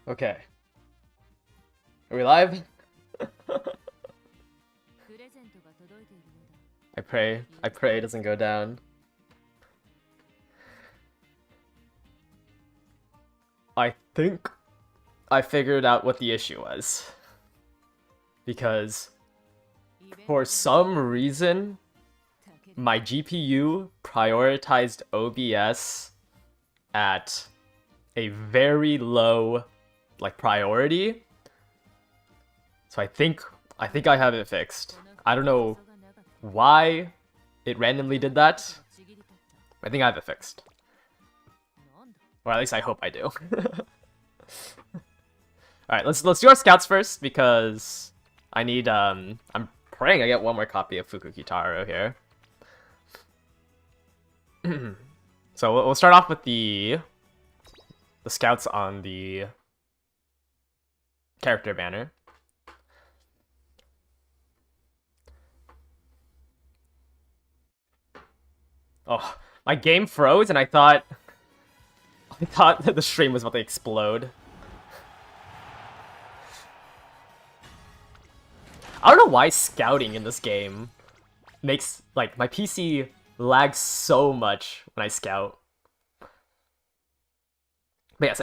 Okay. Are we live? I pray it doesn't go down. I think I figured out what the issue was. Because for some reason, my GPU prioritized OBS at a very low priority. So I think I have it fixed. I don't know why it randomly did that. I think I have it fixed. Or at least I hope I do. Alright, let's do our scouts first because I need I'm praying I get one more copy of Fukukitaro here. So we'll start off with the scouts on the character banner. Oh, my game froze and I thought that the stream was about to explode. I don't know why scouting in this game makes, my PC lags so much when I scout. But yes,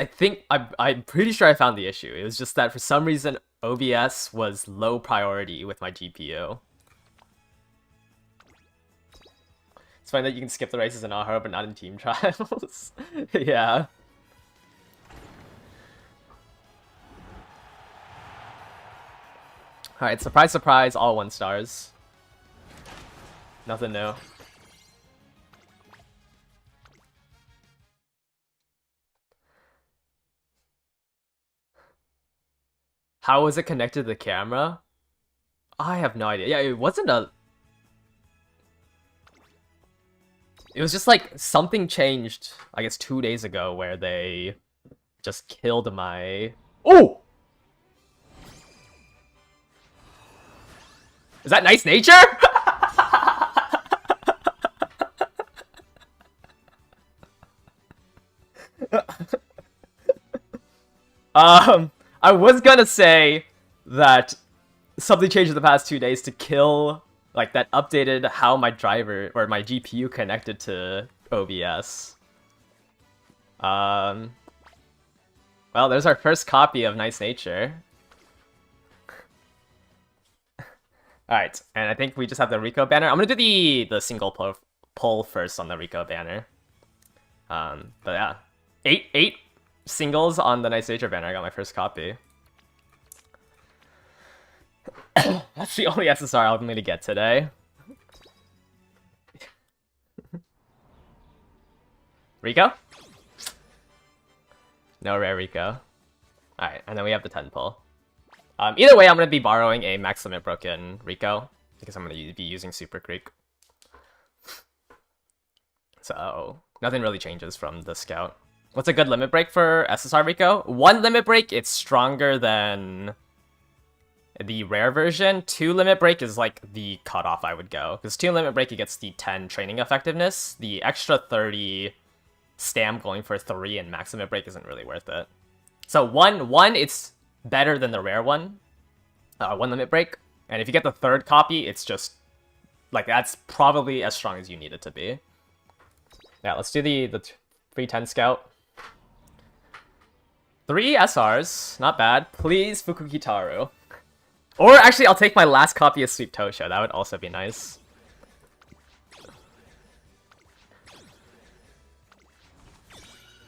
I'm pretty sure I found the issue. It was just that for some reason OBS was low priority with my GPU. It's funny that you can skip the races in Aoharu but not in team trials. Yeah. Alright, surprise surprise, all 1 stars. Nothing new. How was it connected to the camera? I have no idea. Yeah, it wasn't a... It was just something changed, I guess 2 days ago, where they just killed my... Oh! Is that nice nature? I was gonna say that something changed in the past 2 days to kill, that updated how my driver, or my GPU connected to OBS. Well, there's our first copy of Nice Nature. Alright, and I think we just have the Rico banner. I'm gonna do the single poll first on the Rico banner. But yeah. 8 singles on the Nice Nature banner. I got my first copy. That's the only SSR I'm gonna get today. Rico? No rare Rico. Alright, and then we have the 10 pull. Either way, I'm going to be borrowing a max limit broken Rico, because I'm going to be using Super Creek. So, nothing really changes from the Scout. What's a good limit break for SSR Rico? 1 limit break, it's stronger than the rare version. 2 limit break is the cutoff I would go. Because 2 limit break, it gets the 10 training effectiveness. The extra 30 stam going for 3 and max limit break isn't really worth it. So 1, it's better than the rare one. 1 limit break. And if you get the 3rd copy, it's just that's probably as strong as you need it to be. Yeah, let's do the 310 scout. 3 SRs, not bad. Please, Fukukitaro. Or actually, I'll take my last copy of Sweet Tosha. That would also be nice.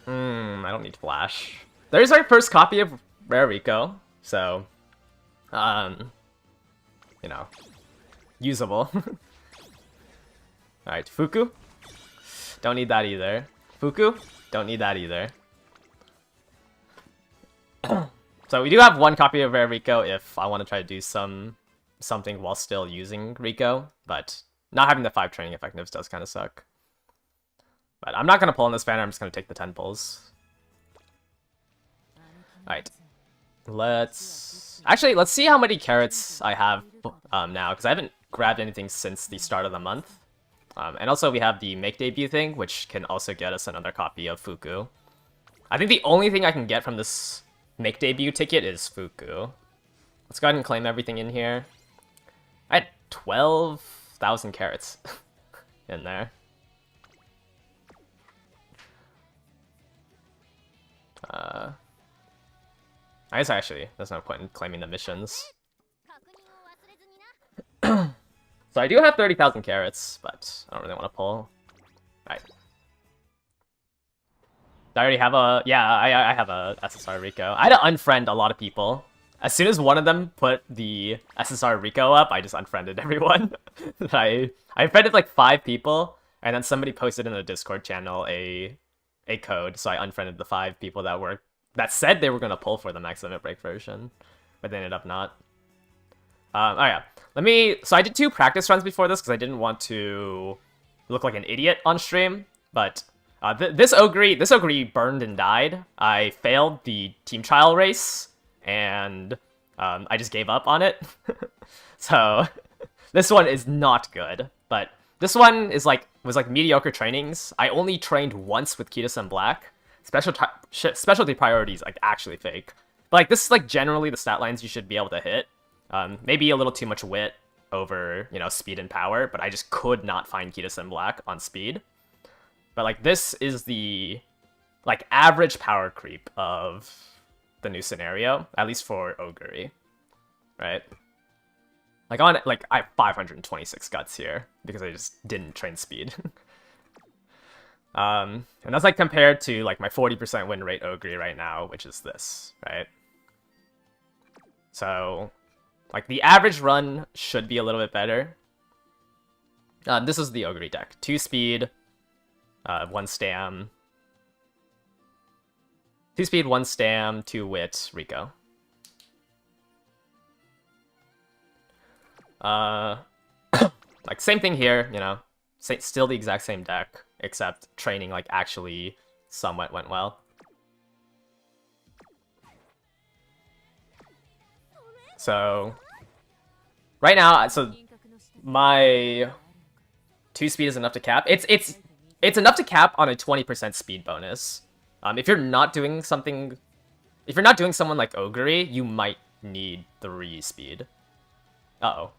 I don't need flash. There's our first copy of Rare Rico, so, you know, usable. Alright, Fuku. Don't need that either. Fuku. Don't need that either. So we do have 1 copy of Rare Rico if I want to try to do something while still using Rico, but not having the 5 training effectives does kind of suck. But I'm not going to pull in this banner, I'm just going to take the 10 pulls. Alright. Let's see how many carrots I have now, because I haven't grabbed anything since the start of the month. And also we have the make debut thing, which can also get us another copy of Fuku. I think the only thing I can get from this make debut ticket is Fuku. Let's go ahead and claim everything in here. I had 12,000 carats in there. I guess actually, there's no point in claiming the missions. So I do have 30,000 carats, but I don't really want to pull. Right. I already have a... Yeah, I have a SSR Rico. I had to unfriend a lot of people. As soon as one of them put the SSR Rico up, I just unfriended everyone. I unfriended like 5 people, and then somebody posted in the Discord channel a code, so I unfriended the 5 people that said they were gonna pull for the max limit break version, but they ended up not. Oh yeah, so I did 2 practice runs before this because I didn't want to look like an idiot on stream, but this Ogre burned and died. I failed the team trial race, and I just gave up on it. So this one is not good, but this one was like mediocre trainings. I only trained once with Kitas and Black. Specialty priorities like actually fake. But like this is like generally the stat lines you should be able to hit. Maybe a little too much wit over, you know, speed and power, but I just could not find Kitas and Black on speed. But like this is the like average power creep of the new scenario, at least for Ogre, right? Like I have 526 guts here because I just didn't train speed. And that's like compared to like my 40% win rate Ogre right now, which is this, right? So like the average run should be a little bit better. This is the Ogre deck. 2 speed, 1 stam. 2 speed, 1 stam, 2 wit, Rico. Like same thing here, you know, still the exact same deck, except training like actually somewhat went well. So right now, so my 2 speed is enough to cap. It's enough to cap on a 20% speed bonus. If you're not doing someone like Ogre, you might need 3 speed. Uh-oh.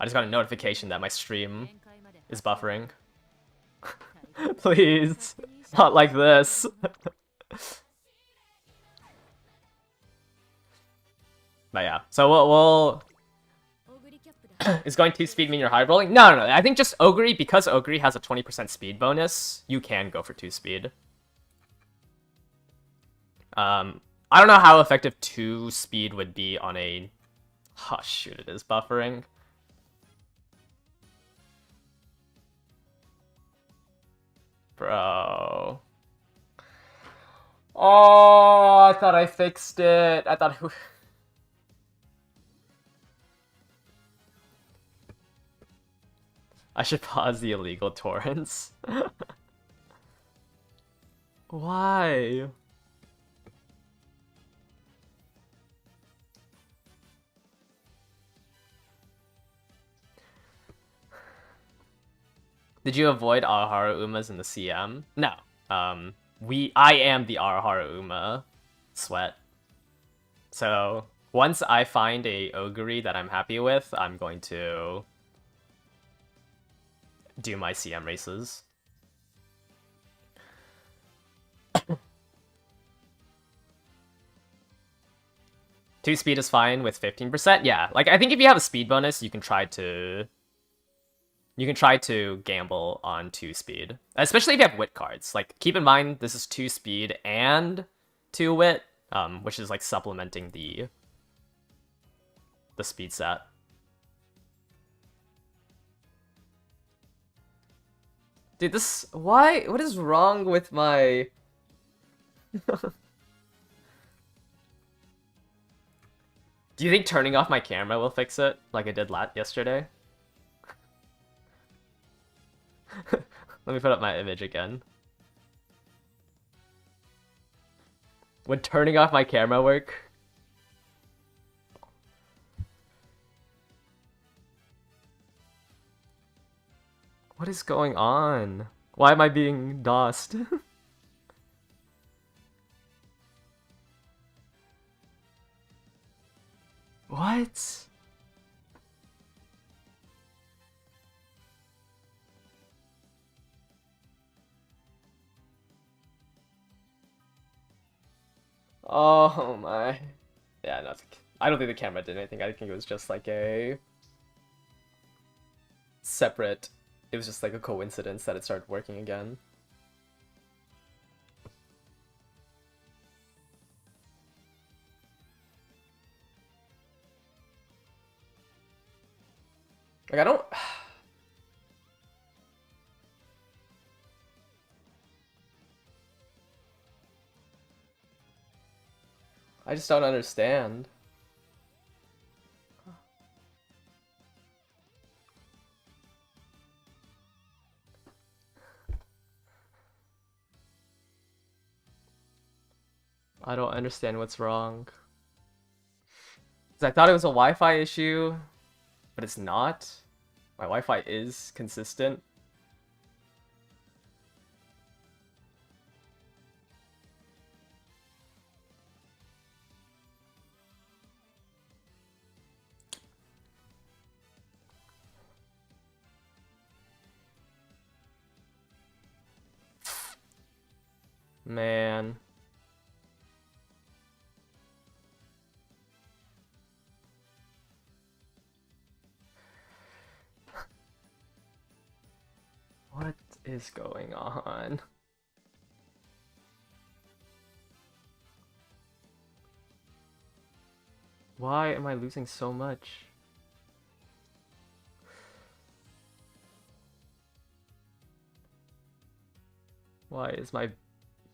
I just got a notification that my stream is buffering. Please, not like this. But yeah, so we'll is going 2 speed mean you're high rolling? No. I think just Ogre, because Ogre has a 20% speed bonus, you can go for 2 speed. I don't know how effective 2 speed would be on a... Oh shoot, it is buffering. Bro. Oh, I thought I fixed it. I thought... I should pause the illegal torrents. Why? Did you avoid Aoharu Umas in the CM? No. I am the Aoharu Uma sweat. So once I find a Ogre that I'm happy with, I'm going to do my CM races. Two speed is fine with 15%. Yeah, like I think if you have a speed bonus, you can try to gamble on 2 speed, especially if you have wit cards. Like keep in mind this is 2 speed and 2 wit, which is like supplementing the speed set. Dude, what is wrong with my... Do you think turning off my camera will fix it, like I did yesterday? Let me put up my image again. Would turning off my camera work? What is going on? Why am I being DOSed? What? Oh my. Yeah, no, I don't think the camera did anything. I think it was just like a separate. It was just like a coincidence that it started working again. Like, I don't. I just don't understand. I don't understand what's wrong. 'Cause I thought it was a Wi-Fi issue, but it's not. My Wi-Fi is consistent. Man. What is going on? Why am I losing so much? Why is my...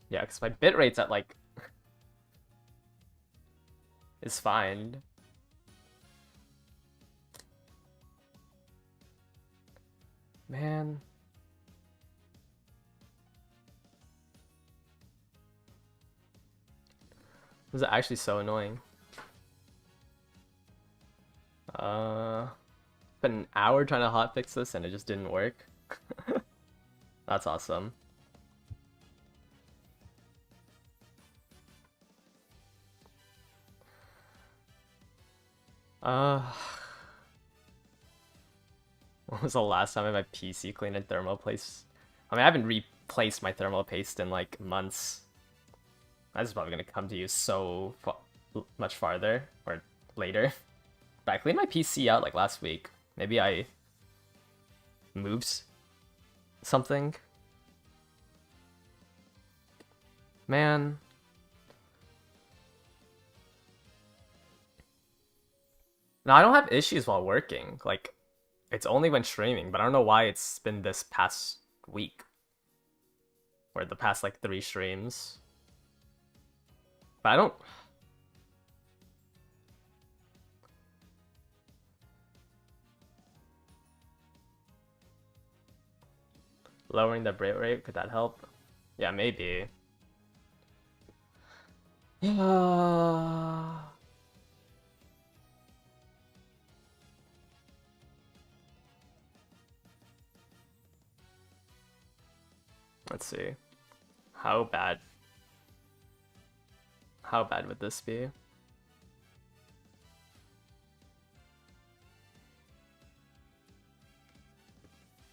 Yeah, because my bit rate's at like... is fine. Man. This is actually so annoying. Spent an hour trying to hotfix this and it just didn't work. That's awesome. When was the last time my PC cleaned a thermal paste? I mean, I haven't replaced my thermal paste in like months. That's probably gonna come to you so much farther or later. But I cleaned my PC out like last week. Maybe I moved something. Man. No, I don't have issues while working. Like, it's only when streaming, but I don't know why it's been this past week. Or the past like 3 streams. But I don't... Lowering the bit rate, could that help? Yeah, maybe. Yeah. Let's see. How bad would this be?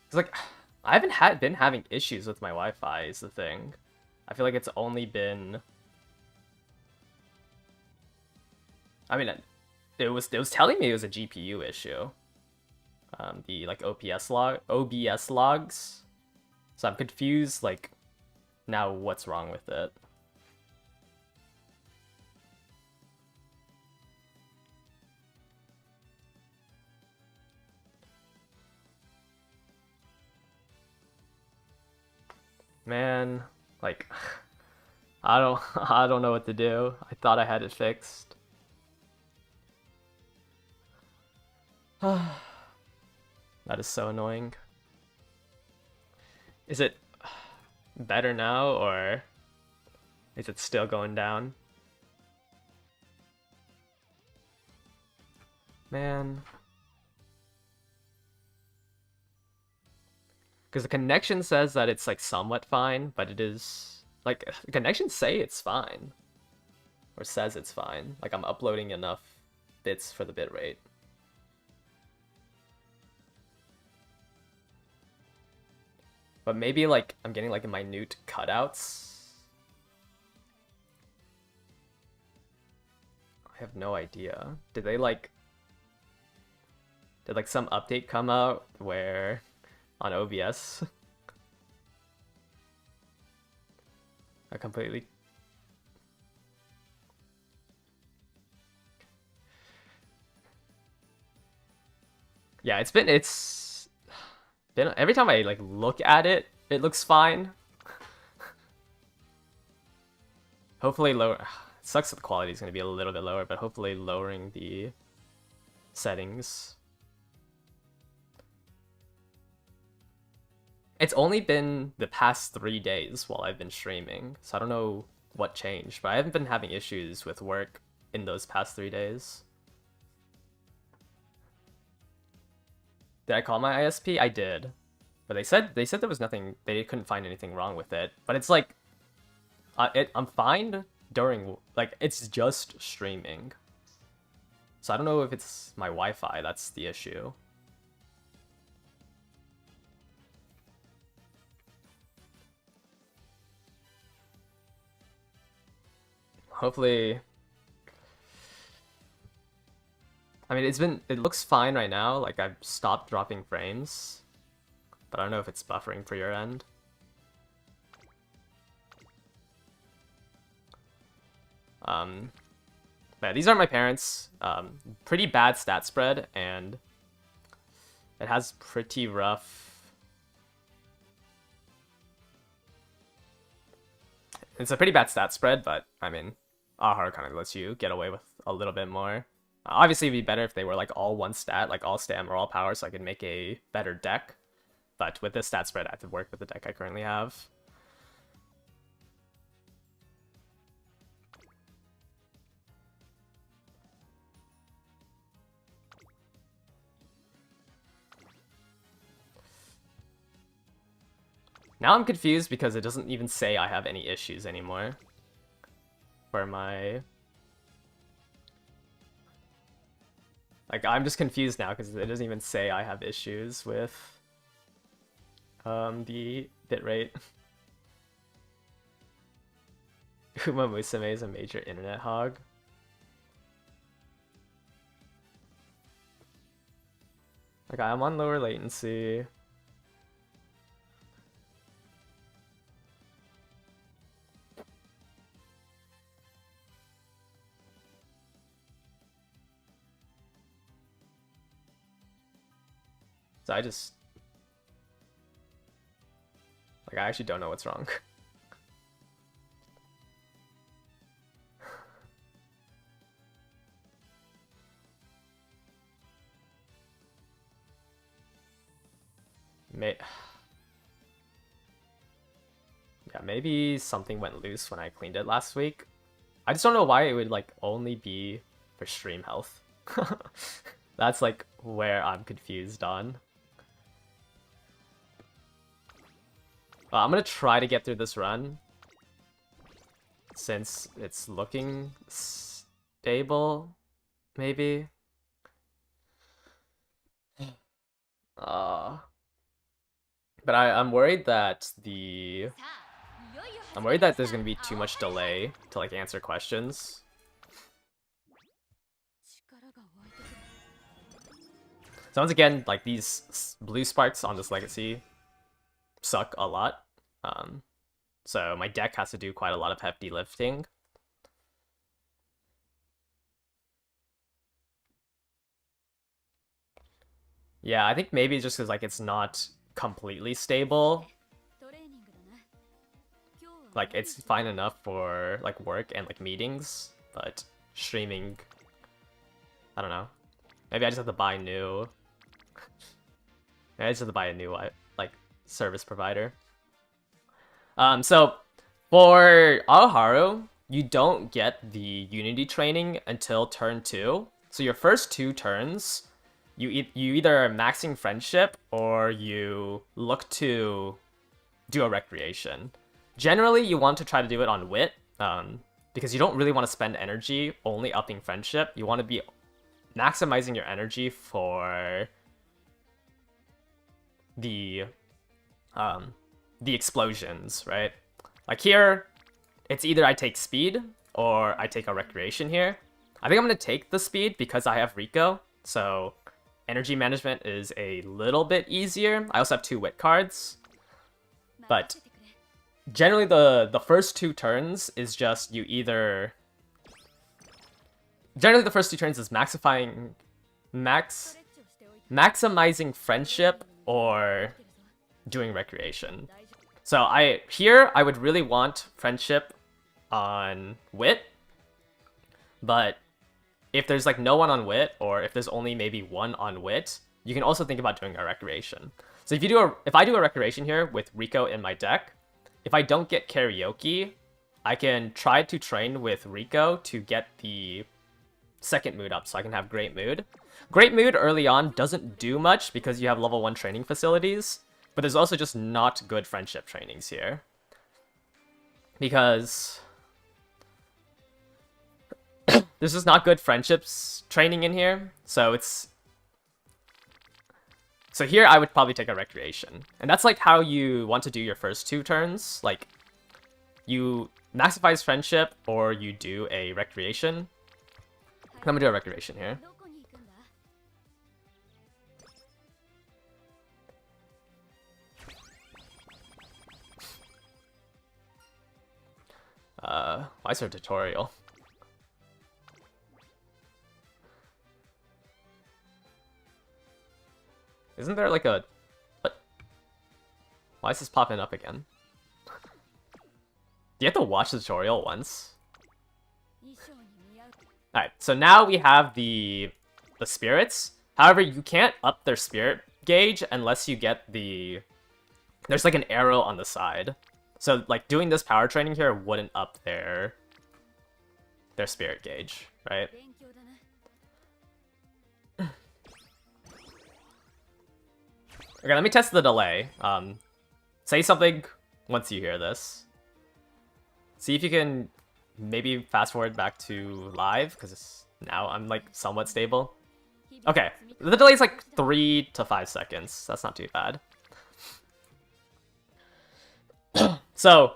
It's like I haven't been having issues with my Wi-Fi is the thing. I feel like it's only been... I mean, it was telling me it was a GPU issue. The like OBS logs. So I'm confused, like, now what's wrong with it? Man, like, I don't know what to do. I thought I had it fixed. That is so annoying. Is it better now, or is it still going down? Man. Because the connection says that it's like somewhat fine, but it is... Like, the connections say it's fine. Or says it's fine. Like, I'm uploading enough bits for the bit rate. But maybe like I'm getting like minute cutouts. I have no idea. Did like some update come out where on OBS I completely yeah, it's been every time I like look at it, it looks fine. Hopefully lower. It sucks that the quality is going to be a little bit lower, but hopefully lowering the settings. It's only been the past 3 days while I've been streaming, so I don't know what changed, but I haven't been having issues with work in those past 3 days. Did I call my ISP? I did. But they said there was nothing, they couldn't find anything wrong with it. But it's like, I'm fine during, like, it's just streaming. So I don't know if it's my Wi-Fi that's the issue. Hopefully... I mean, it looks fine right now, like I've stopped dropping frames. But I don't know if it's buffering for your end. But these are my parents. Pretty bad stat spread, and it has pretty rough... It's a pretty bad stat spread, but I mean, Aoharu kind of lets you get away with a little bit more. Obviously, it'd be better if they were like all one stat, like all stam or all power, so I could make a better deck. But with this stat spread, I have to work with the deck I currently have. Now I'm confused because it doesn't even say I have any issues anymore. For my... Like, I'm just confused now because it doesn't even say I have issues with the bitrate. Uma Musume is a major internet hog. Like, I'm on lower latency. So I just... Like, I actually don't know what's wrong. Yeah, maybe something went loose when I cleaned it last week. I just don't know why it would, like, only be for stream health. That's, like, where I'm confused on. I'm gonna try to get through this run, since it's looking stable, maybe. But I'm worried that I'm worried that there's gonna be too much delay to like answer questions. So once again, like these blue sparks on this legacy suck a lot. So my deck has to do quite a lot of hefty lifting. Yeah, I think maybe just because like it's not completely stable. Like it's fine enough for like work and like meetings, but streaming, I don't know. Maybe I just have to buy new. Maybe I just have to buy a new like service provider. So for Aoharu, you don't get the Unity training until turn 2. So your first 2 turns, you either are maxing friendship or you look to do a recreation. Generally, you want to try to do it on wit, because you don't really want to spend energy only upping friendship. You want to be maximizing your energy for the explosions, right? Like here, it's either I take speed or I take a recreation here. I think I'm gonna take the speed because I have Rico, so energy management is a little bit easier. I also have 2 wit cards, but generally the first 2 turns is just you either... Generally the first 2 turns is maximizing friendship or doing recreation. So here I would really want friendship on wit, but if there's like no one on wit, or if there's only maybe 1 on wit, you can also think about doing a recreation. So if I do a recreation here with Rico in my deck, if I don't get karaoke, I can try to train with Rico to get the second mood up so I can have great mood. Great mood early on doesn't do much because you have level 1 training facilities, but there's also just not good friendship trainings here. Because there's just not good friendships training in here, so here I would probably take a recreation. And that's like how you want to do your first 2 turns. Like, you maximize friendship or you do a recreation. I'm gonna do a recreation here. Why is there a tutorial? Isn't there like a... What? Why is this popping up again? Do you have to watch the tutorial once? Alright, so now we have the spirits. However, you can't up their spirit gauge unless you get the... There's like an arrow on the side. So like doing this power training here wouldn't up their spirit gauge, right? Okay, let me test the delay. Say something once you hear this. See if you can maybe fast forward back to live, because now I'm like somewhat stable. Okay, the delay is like 3 to 5 seconds. That's not too bad. So,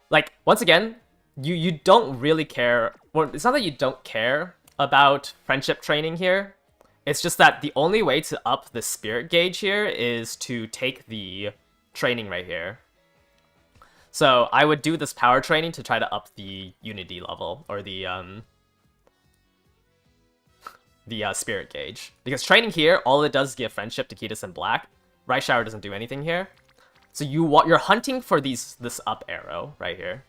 like, once again, you don't really care. Well, it's not that you don't care about friendship training here. It's just that the only way to up the spirit gauge here is to take the training right here. So I would do this power training to try to up the unity level, or the spirit gauge. Because training here, all it does is give friendship to Kitas and Black. Right Shower doesn't do anything here. So you're hunting for this up arrow right here.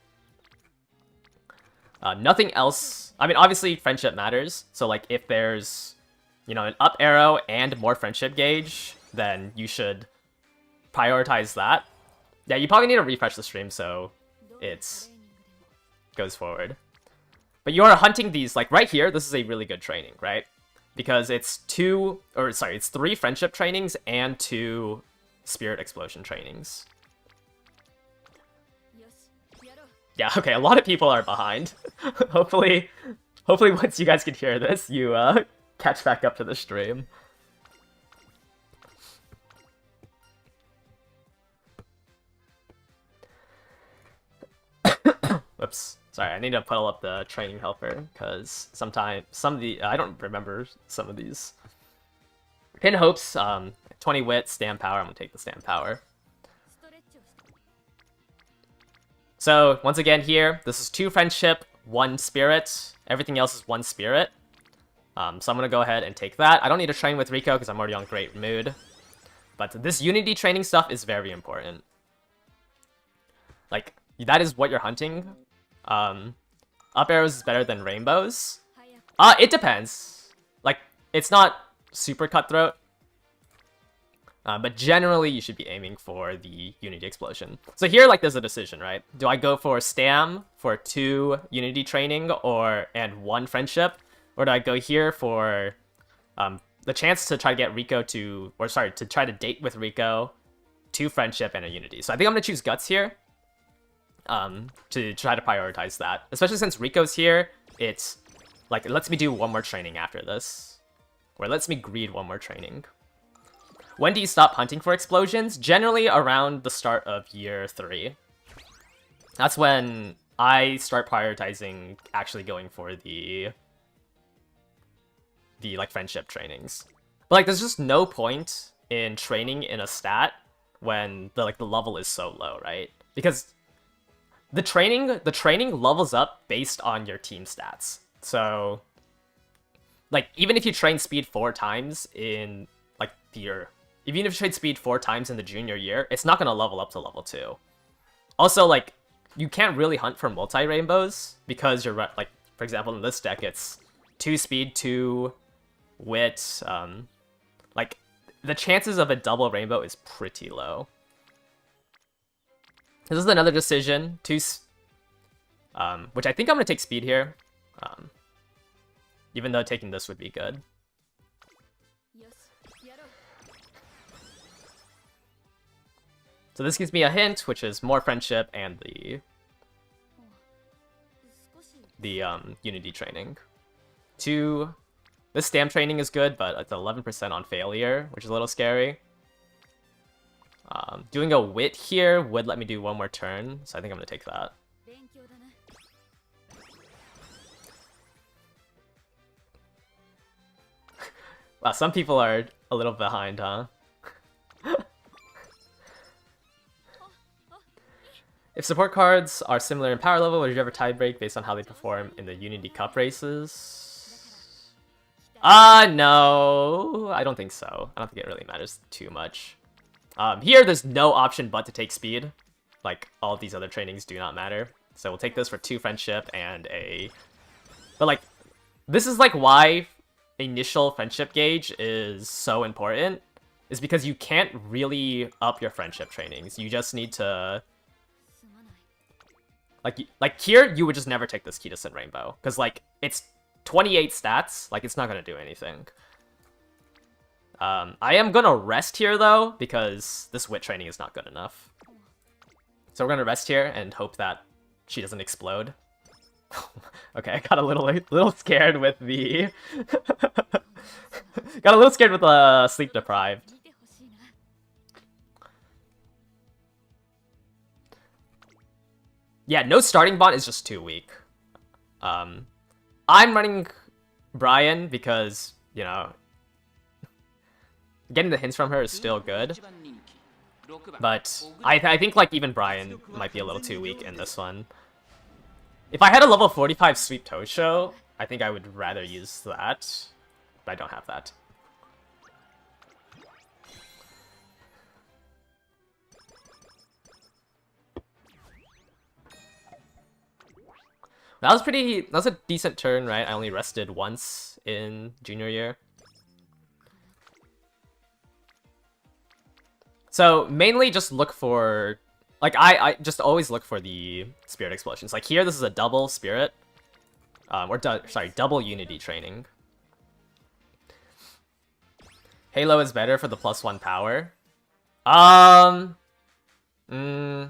Nothing else. I mean, obviously friendship matters. So like if there's, you know, an up arrow and more friendship gauge, then you should prioritize that. Yeah, you probably need to refresh the stream so it goes forward. But you are hunting these, like right here, this is a really good training, right? Because it's 3 friendship trainings and 2 spirit explosion trainings. Yeah, okay, a lot of people are behind. Hopefully once you guys can hear this, you catch back up to the stream. Whoops. Sorry, I need to pull up the training helper, because sometimes I don't remember some of these. Pin Hopes, 20 wit, stand power. I'm gonna take the stand power. So once again here, this is 2 friendship, 1 spirit. Everything else is 1 spirit. So I'm gonna go ahead and take that. I don't need to train with Rico because I'm already on great mood. But this unity training stuff is very important. Like, that is what you're hunting. Up arrows is better than rainbows. It depends. Like, it's not super cutthroat. But generally, you should be aiming for the Unity Explosion. So here, like, there's a decision, right? Do I go for Stam for 2 Unity Training and 1 Friendship? Or do I go here for the chance to try to get Rico to try to date with Rico, 2 Friendship, and a Unity? So I think I'm going to choose Guts here to try to prioritize that. Especially since Rico's here, it's, like, it lets me do 1 more training after this. where it lets me greed one more training. When do you stop hunting for explosions? Generally around the start of year 3. That's when I start prioritizing actually going for the like friendship trainings. But like there's just no point in training in a stat when the level is so low, right? Because the training levels up based on your team stats. So like even if you train speed 4 times in like even if you train speed 4 times in the junior year, it's not gonna level up to level 2. Also, like, you can't really hunt for multi-rainbows because you're like, for example, in this deck, it's 2 speed, 2 wit. Like, the chances of a double rainbow is pretty low. This is another decision, which I think I'm gonna take speed here, even though taking this would be good. So this gives me a hint, which is more friendship and the unity training. 2, this stamp training is good, but it's 11% on failure, which is a little scary. Doing a wit here would let me do 1 more turn, so I think I'm gonna take that. Wow, some people are a little behind, huh? If support cards are similar in power level, would you ever tiebreak based on how they perform in the Unity Cup races? No, I don't think so. I don't think it really matters too much. Here, there's no option but to take speed. Like, all of these other trainings do not matter. So we'll take this for 2 friendship and a... But, like, this is, like, why initial friendship gauge is so important. Is because you can't really up your friendship trainings. You just need to... Like here, you would just never take this Kitasen Rainbow. Because, like, it's 28 stats. Like, it's not going to do anything. I am going to rest here, though, because this wit training is not good enough. So we're going to rest here and hope that she doesn't explode. Okay, I got a little scared with the... got a little scared with the sleep deprived. Yeah, no starting bot is just too weak. I'm running Brian because, you know, getting the hints from her is still good. But I think, like, even Brian might be a little too weak in this one. If I had a level 45 Sweep Tosho, I think I would rather use that. But I don't have that. That was a decent turn, right? I only rested once in junior year. So mainly just look for, like, I just always look for the spirit explosions. Like here, this is a double spirit, double unity training. Halo is better for the +1 power. The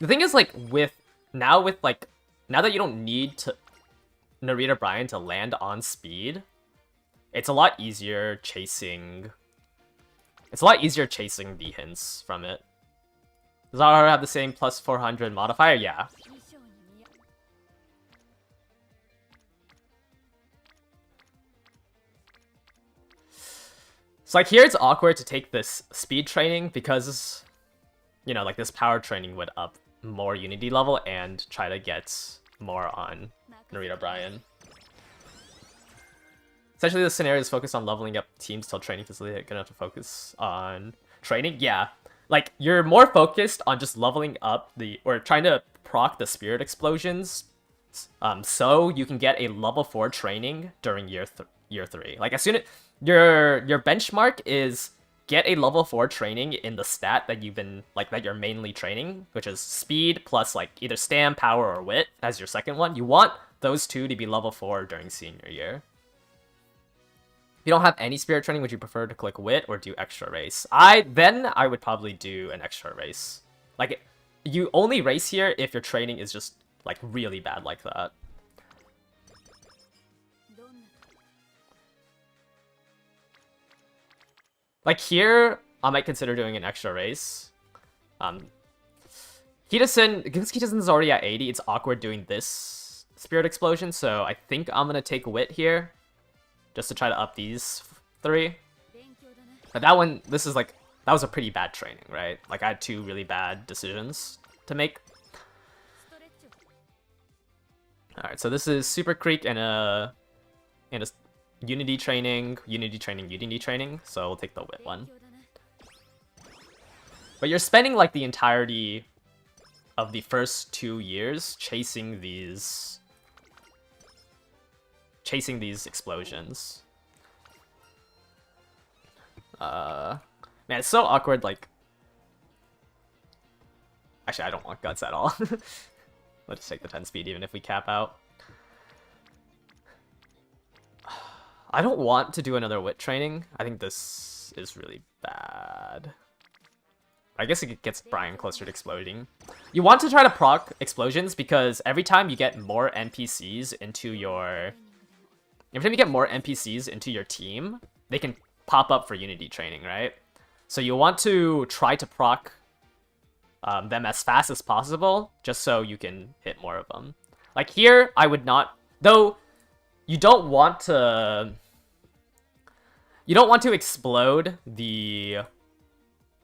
thing is, like, now that you don't need to Narita Brian to land on speed, it's a lot easier chasing. It's a lot easier chasing the hints from it. Does Aoharu have the same +400 modifier? Yeah. So like here it's awkward to take this speed training because, you know, like this power training would up more unity level and try to get more on Narita Brian. Essentially, the scenario is focused on leveling up teams till training facility. You're gonna have to focus on training. Yeah, like you're more focused on just leveling up or trying to proc the spirit explosions, so you can get a level 4 training during year 3. Like as soon as your benchmark is get a level 4 training in the stat that you're mainly training, which is speed plus like either stam, power, or wit as your second one. You want those 2 to be level 4 during senior year. If you don't have any spirit training, would you prefer to click wit or do extra race? I would probably do an extra race. Like, you only race here if your training is just like really bad like that. Like here, I might consider doing an extra race. Kitasen, because Kitasen's already at 80, it's awkward doing this Spirit Explosion, so I think I'm gonna take Wit here. Just to try to up these 3. But that one, this is like, that was a pretty bad training, right? Like I had 2 really bad decisions to make. Alright, so this is Super Creek and a Unity training, Unity training, Unity training, so we'll take the Wit one. But you're spending like the entirety of the first 2 years chasing these explosions. Man, it's so awkward, like... Actually, I don't want Guts at all. Let's just take the 10 speed even if we cap out. I don't want to do another Wit training. I think this is really bad. I guess it gets Brian closer to exploding. You want to try to proc explosions because every time you get more NPCs into your... Every time you get more NPCs into your team, they can pop up for Unity training, right? So you want to try to proc them as fast as possible, just so you can hit more of them. Like here, I would not... Though, you don't want to... You don't want to explode the...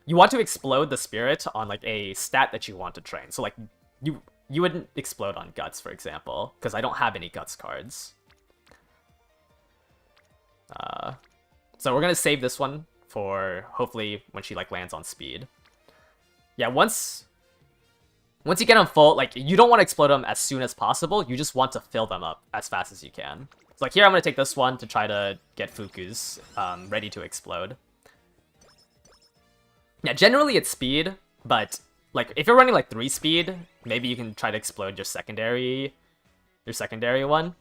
You want to explode the spirit on like a stat that you want to train. So like, you wouldn't explode on Guts, for example, because I don't have any Guts cards. So we're gonna save this one for hopefully when she like lands on speed. Yeah, once you get them full, like you don't want to explode them as soon as possible. You just want to fill them up as fast as you can. So like here, I'm gonna take this one to try to get Fuku's ready to explode. Yeah, generally it's speed, but like if you're running like 3 speed, maybe you can try to explode your secondary one.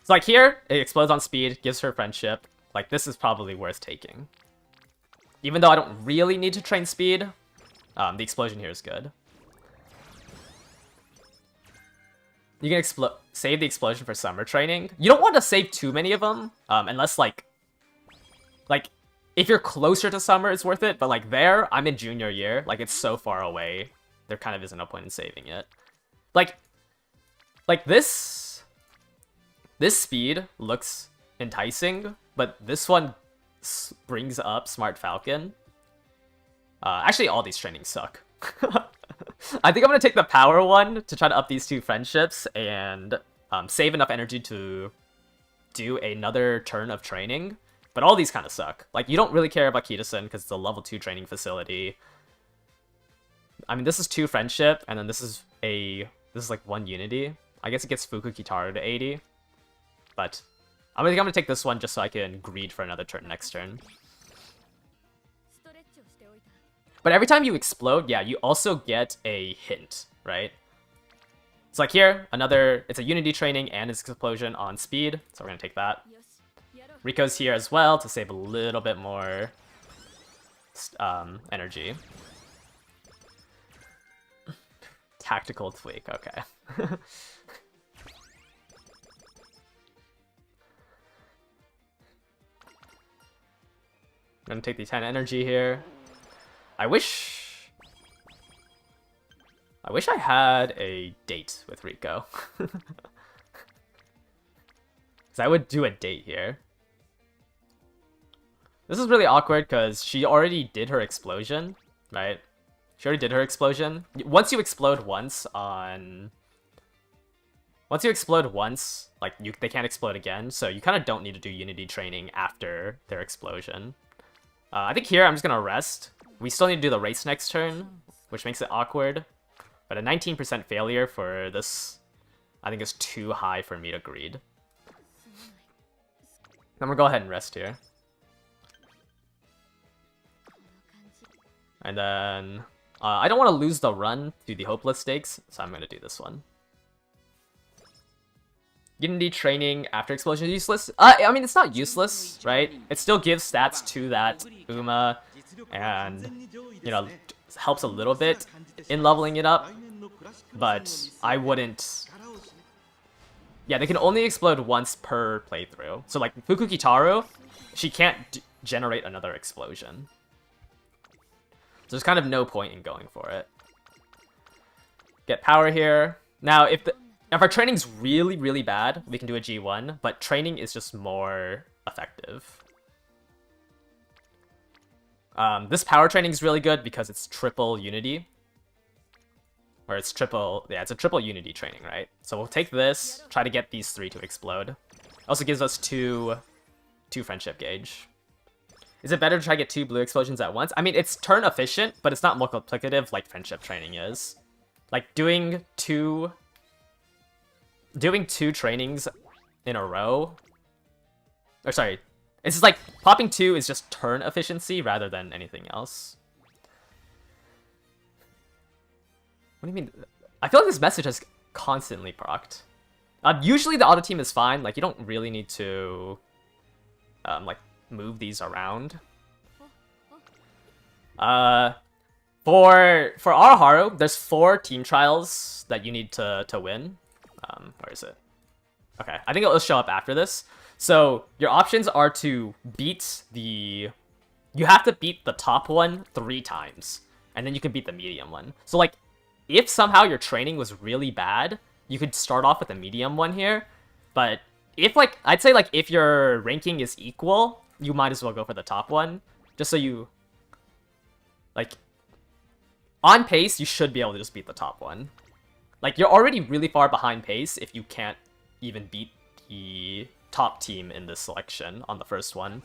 So like here, it explodes on speed, gives her friendship. Like this is probably worth taking. Even though I don't really need to train speed, the explosion here is good. You can save the explosion for summer training. You don't want to save too many of them, unless like if you're closer to summer, it's worth it. But like there, I'm in junior year, like it's so far away, there kind of isn't a point in saving it. Like this speed looks enticing, but this one brings up Smart Falcon. Actually, all these trainings suck. I think I'm gonna take the power one to try to up these 2 friendships and save enough energy to do another turn of training. But all these kind of suck. Like, you don't really care about Kitasen because it's a level 2 training facility. I mean, this is 2 friendship, and then this is like 1 unity. I guess it gets Fuku Kitaru to 80. But I think I'm gonna take this one just so I can greed for another turn next turn. But every time you explode, yeah, you also get a hint, right? It's like here, it's a Unity training and it's explosion on speed, so we're gonna take that. Rico's here as well to save a little bit more energy. Tactical tweak, okay. I'm gonna take the 10 energy here. I wish I had a date with Rico. Because I would do a date here. This is really awkward because she already did her explosion, right? She already did her explosion. Once you explode once, like they can't explode again, so you kind of don't need to do Unity training after their explosion. I think here I'm just gonna rest. We still need to do the race next turn, which makes it awkward. But a 19% failure for this, I think, is too high for me to greed. I'm gonna go ahead and rest here. And then, I don't want to lose the run to the Hopeless Stakes, so I'm gonna do this one. Unity training after explosion is useless? I mean, it's not useless, right? It still gives stats to that Uma, and, you know, helps a little bit in leveling it up, but I wouldn't Yeah, they can only explode once per playthrough. So like Fukuki Taru, she can't generate another explosion. So there's kind of no point in going for it. Get power here. Now, if our training's really, really bad, we can do a G1, but training is just more effective. This power training is really good because it's triple unity. Or it's triple, yeah, it's a triple unity training, right? So we'll take this, try to get these 3 to explode. Also gives us two friendship gauge. Is it better to try to get 2 blue explosions at once? I mean, it's turn efficient, but it's not multiplicative like friendship training is. Like doing two trainings in a row. Or sorry, it's just like popping 2 is just turn efficiency rather than anything else. What do you mean? I feel like this message has constantly procced. Usually the auto team is fine. Like you don't really need to like move these around. For Aoharu, there's 4 team trials that you need to win. Where is it? Okay, I think it'll show up after this. So your options are to beat the... You have to beat the top one 3 times, and then you can beat the medium one. So like, if somehow your training was really bad, you could start off with a medium one here. But if like, I'd say like if your ranking is equal, you might as well go for the top one. Just so you, like, on pace, you should be able to just beat the top one. Like, you're already really far behind pace if you can't even beat the top team in this selection on the first one.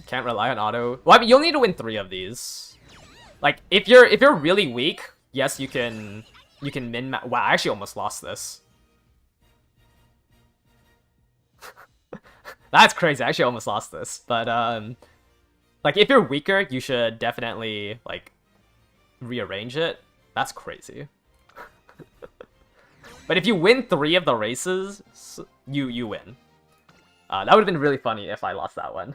Can't rely on auto. Well, I mean, you'll need to win 3 of these. Like, if you're really weak, yes, you can min-max. Wow, I actually almost lost this. That's crazy. I actually almost lost this. But like if you're weaker, you should definitely like rearrange it. That's crazy. But if you win 3 of the races, you win. That would have been really funny if I lost that one.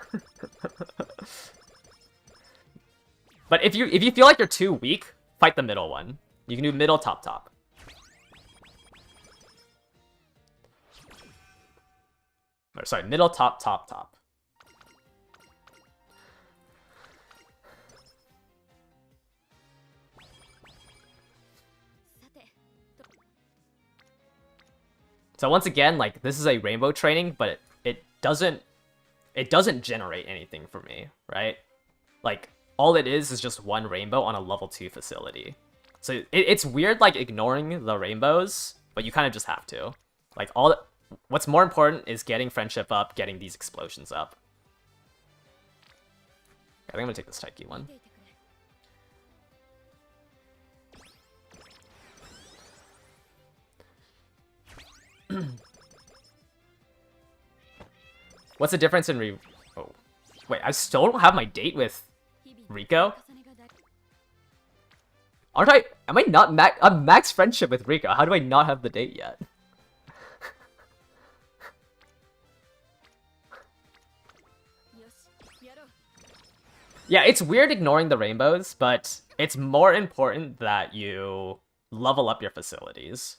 But if you feel like you're too weak, fight the middle one. You can do middle, top, top. Or, sorry, middle, top, top, top. So once again, like, this is a rainbow training, but it doesn't generate anything for me, right? Like, all it is just one rainbow on a level 2 facility. So it's weird, like, ignoring the rainbows, but you kind of just have to. Like, what's more important is getting friendship up, getting these explosions up. I think I'm gonna take this Taiki one. What's the difference in Oh. Wait, I still don't have my date with Rico? Aren't I? Am I not I'm max friendship with Rico. How do I not have the date yet? Yeah, it's weird ignoring the rainbows, but it's more important that you level up your facilities.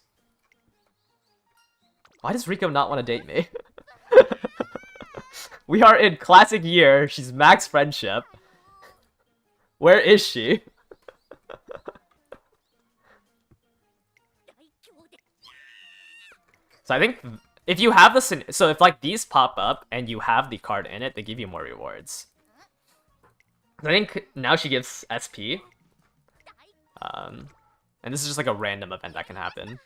Why does Rico not want to date me? We are in classic year. She's max friendship. Where is she? So I think if you have the... So if like these pop up and you have the card in it, they give you more rewards. I think now she gives SP. And this is just like a random event that can happen.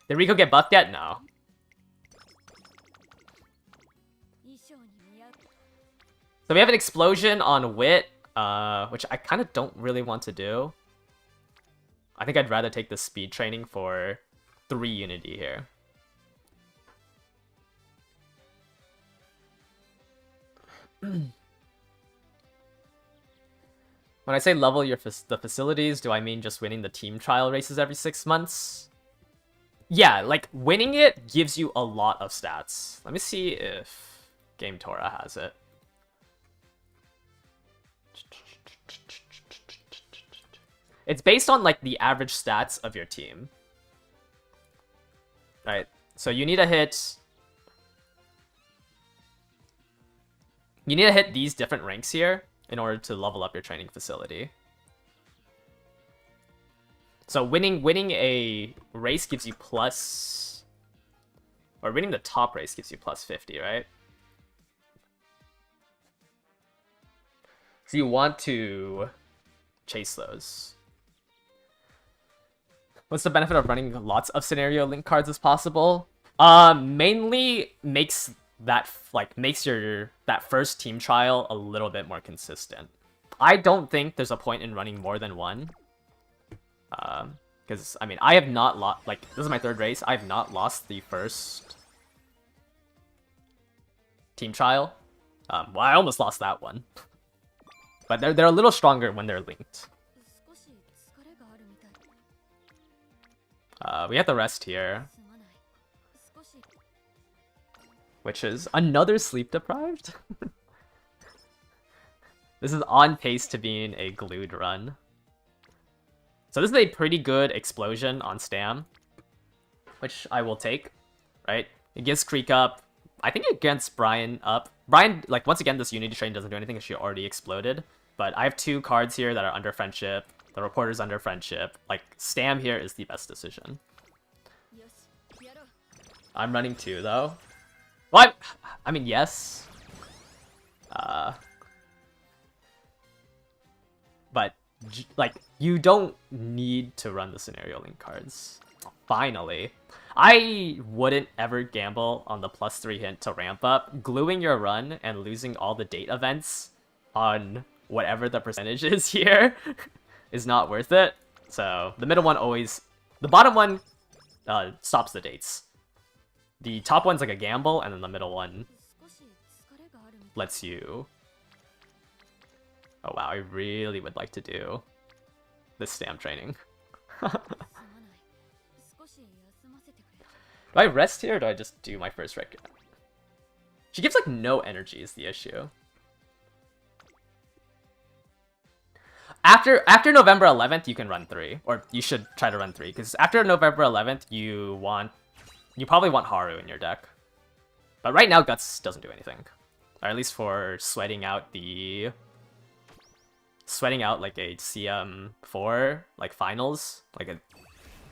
Did Rico get buffed yet? No. So we have an explosion on Wit, which I kind of don't really want to do. I think I'd rather take the speed training for 3 unity here. When I say level the facilities, do I mean just winning the team trial races every 6 months? Yeah, like winning it gives you a lot of stats. Let me see if Game Tora has it. It's based on like the average stats of your team. Right? So you need to hit these different ranks here in order to level up your training facility. So winning a race gives you plus, or winning the top race gives you plus 50, right? So you want to chase those. What's the benefit of running lots of scenario link cards as possible? Mainly makes that that first team trial a little bit more consistent. I don't think there's a point in running more than one. Because I mean, I have not lost, like, this is my third race. I have not lost the first team trial. Well, I almost lost that one. But they're a little stronger when they're linked. We have the rest here, which is another sleep deprived. This is on pace to being a glued run. So this is a pretty good explosion on Stam, which I will take, right? It gives Creek up. I think it gets Brian up. Brian, like, once again, this Unity train doesn't do anything because she already exploded. But I have two cards here that are under friendship. The Reporter's under friendship. Like, Stam here is the best decision. I'm running 2, though. What? I mean, yes. But, like, you don't need to run the scenario link cards. Finally. I wouldn't ever gamble on the +3 hint to ramp up. Gluing your run and losing all the date events on whatever the percentage is here is not worth it. So the middle one always... The bottom one stops the dates. The top one's like a gamble, and then the middle one lets you... Oh wow, I really would like to do this Stam training. Do I rest here, or do I just do my first record? She gives like no energy is the issue. After November 11th, you can run 3, or you should try to run 3, because after November 11th, you probably want Haru in your deck. But right now, Guts doesn't do anything, or at least for sweating out like a CM4 like finals. You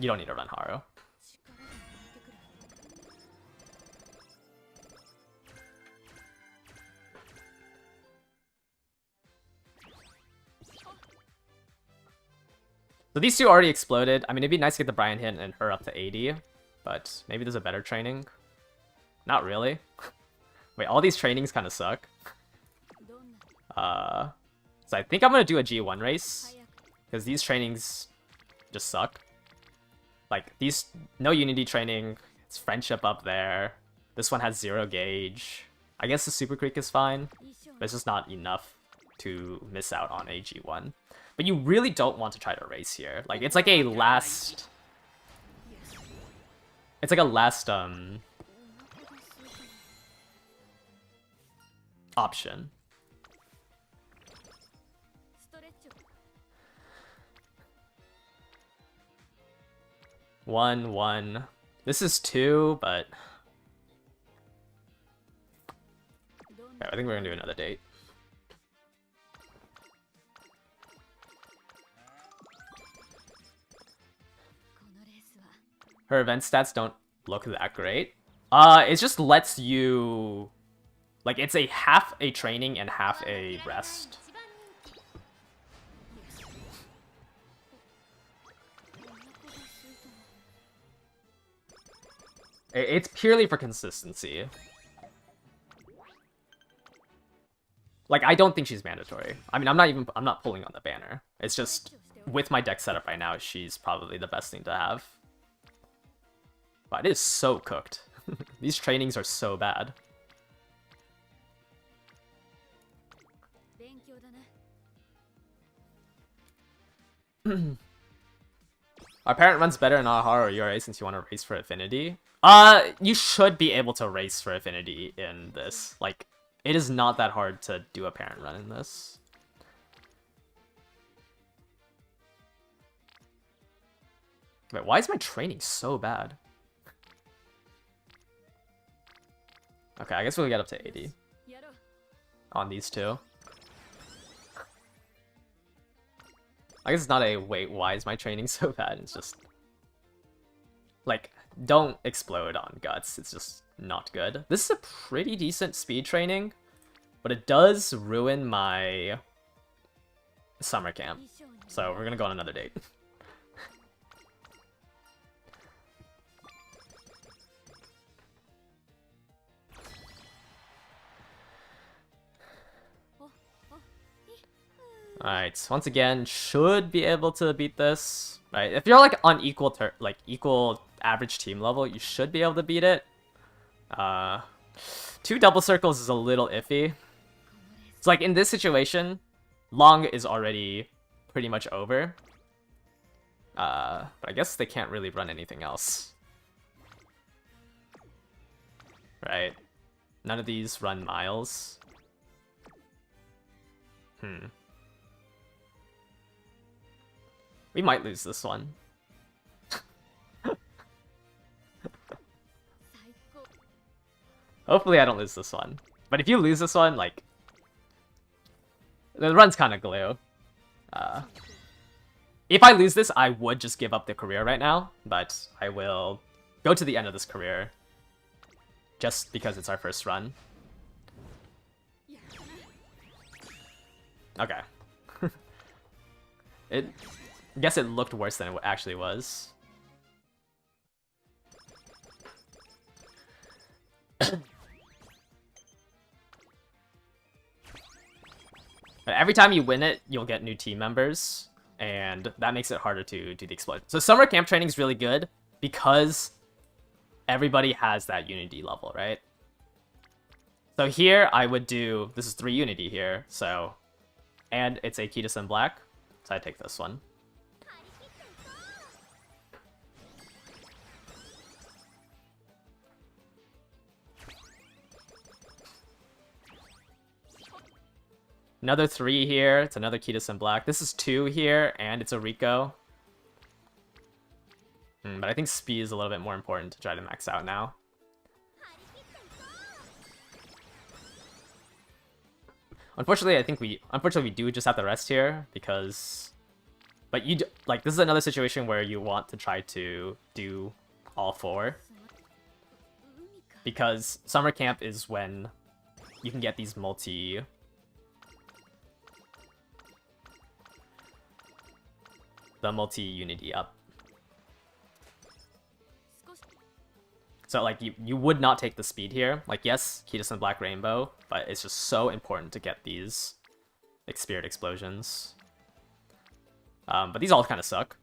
don't need to run Haru. So these two already exploded. I mean, it'd be nice to get the Brian hit and her up to 80, but maybe there's a better training. Not really. Wait, all these trainings kind of suck. So I think I'm gonna do a G1 race, because these trainings just suck. Like, these, no Unity training, it's friendship up there. This one has 0 gauge. I guess the Super Creek is fine, but it's just not enough to miss out on a G1. But you really don't want to try to race here. Like, it's like a last... It's like a last, option. One. This is 2, but... Okay, I think we're gonna do another date. Her event stats don't look that great. It just lets you... Like, it's a half a training and half a rest. It's purely for consistency. Like, I don't think she's mandatory. I mean, I'm not pulling on the banner. It's just, with my deck setup right now, she's probably the best thing to have. But it is so cooked. These trainings are so bad. Our parent runs better in Aoharu or URA since you want to race for Affinity. You should be able to race for Affinity in this. Like, It is not that hard to do a parent run in this. Wait, why is my training so bad? Okay, I guess we'll get up to 80 on these two. I guess it's not a wait, why is my training so bad? It's just like, don't explode on guts. It's just not good. This is a pretty decent speed training, but it does ruin my summer camp. So we're gonna go on another date. Alright, once again, should be able to beat this. Right, if you're like on equal average team level, you should be able to beat it. 2 double circles is a little iffy. It's like in this situation, long is already pretty much over. But I guess they can't really run anything else. Right? None of these run miles. We might lose this one. Hopefully I don't lose this one. But if you lose this one, like, the run's kind of glue. If I lose this, I would just give up the career right now, but I will go to the end of this career just because it's our first run. Okay. I guess it looked worse than it actually was. But every time you win it, you'll get new team members, and that makes it harder to do the explosion. So summer camp training is really good because everybody has that unity level, right? So here I would do, this is 3 unity here, so, and it's a Kitas in black, so I take this one. Another 3 here. It's another Kitas in black. This is 2 here, and it's a Rico. But I think speed is a little bit more important to try to max out now. Unfortunately, I think we do just have to rest here because, but like this is another situation where you want to try to do all 4 because summer camp is when you can get these multi-unity up. So like you would not take the speed here. Like yes, Kitas and Black Rainbow, but it's just so important to get these like spirit explosions. But these all kind of suck.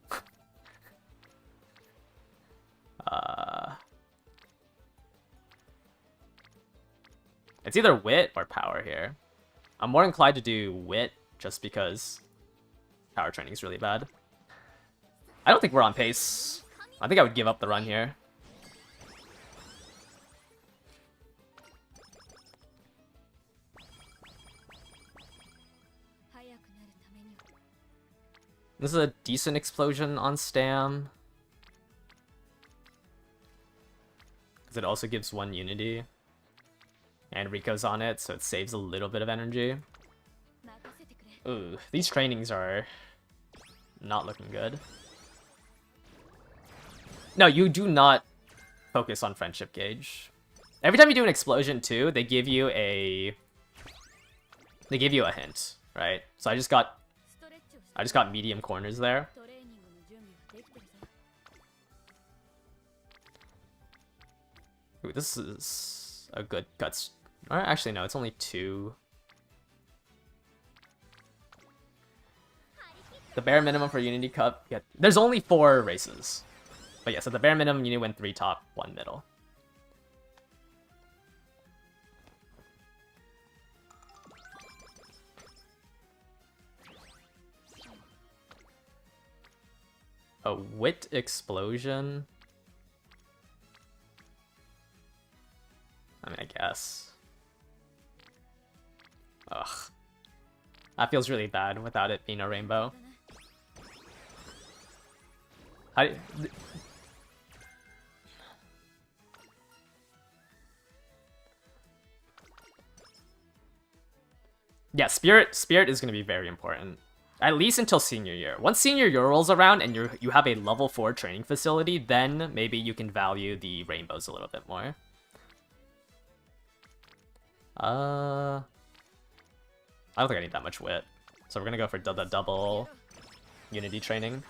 It's either wit or power here. I'm more inclined to do wit just because power training is really bad. I don't think we're on pace. I think I would give up the run here. This is a decent explosion on Stam. Because it also gives 1 unity. And Rico's on it, so it saves a little bit of energy. Ooh, these trainings are not looking good. No, you do not focus on friendship gauge. Every time you do an explosion too, they give you a hint, right? So I just got medium corners there. Ooh, this is a good guts. Or actually no, it's only 2. The bare minimum for Unity Cup, yeah, there's only 4 races. But yeah, so the bare minimum, you need to win 3 top, 1 middle. A wit explosion? I mean, I guess. Ugh. That feels really bad without it being a rainbow. How do you... Yeah, Spirit is going to be very important. At least until senior year. Once senior year rolls around and you have a level 4 training facility, then maybe you can value the rainbows a little bit more. I don't think I need that much wit. So we're gonna go for the double unity training.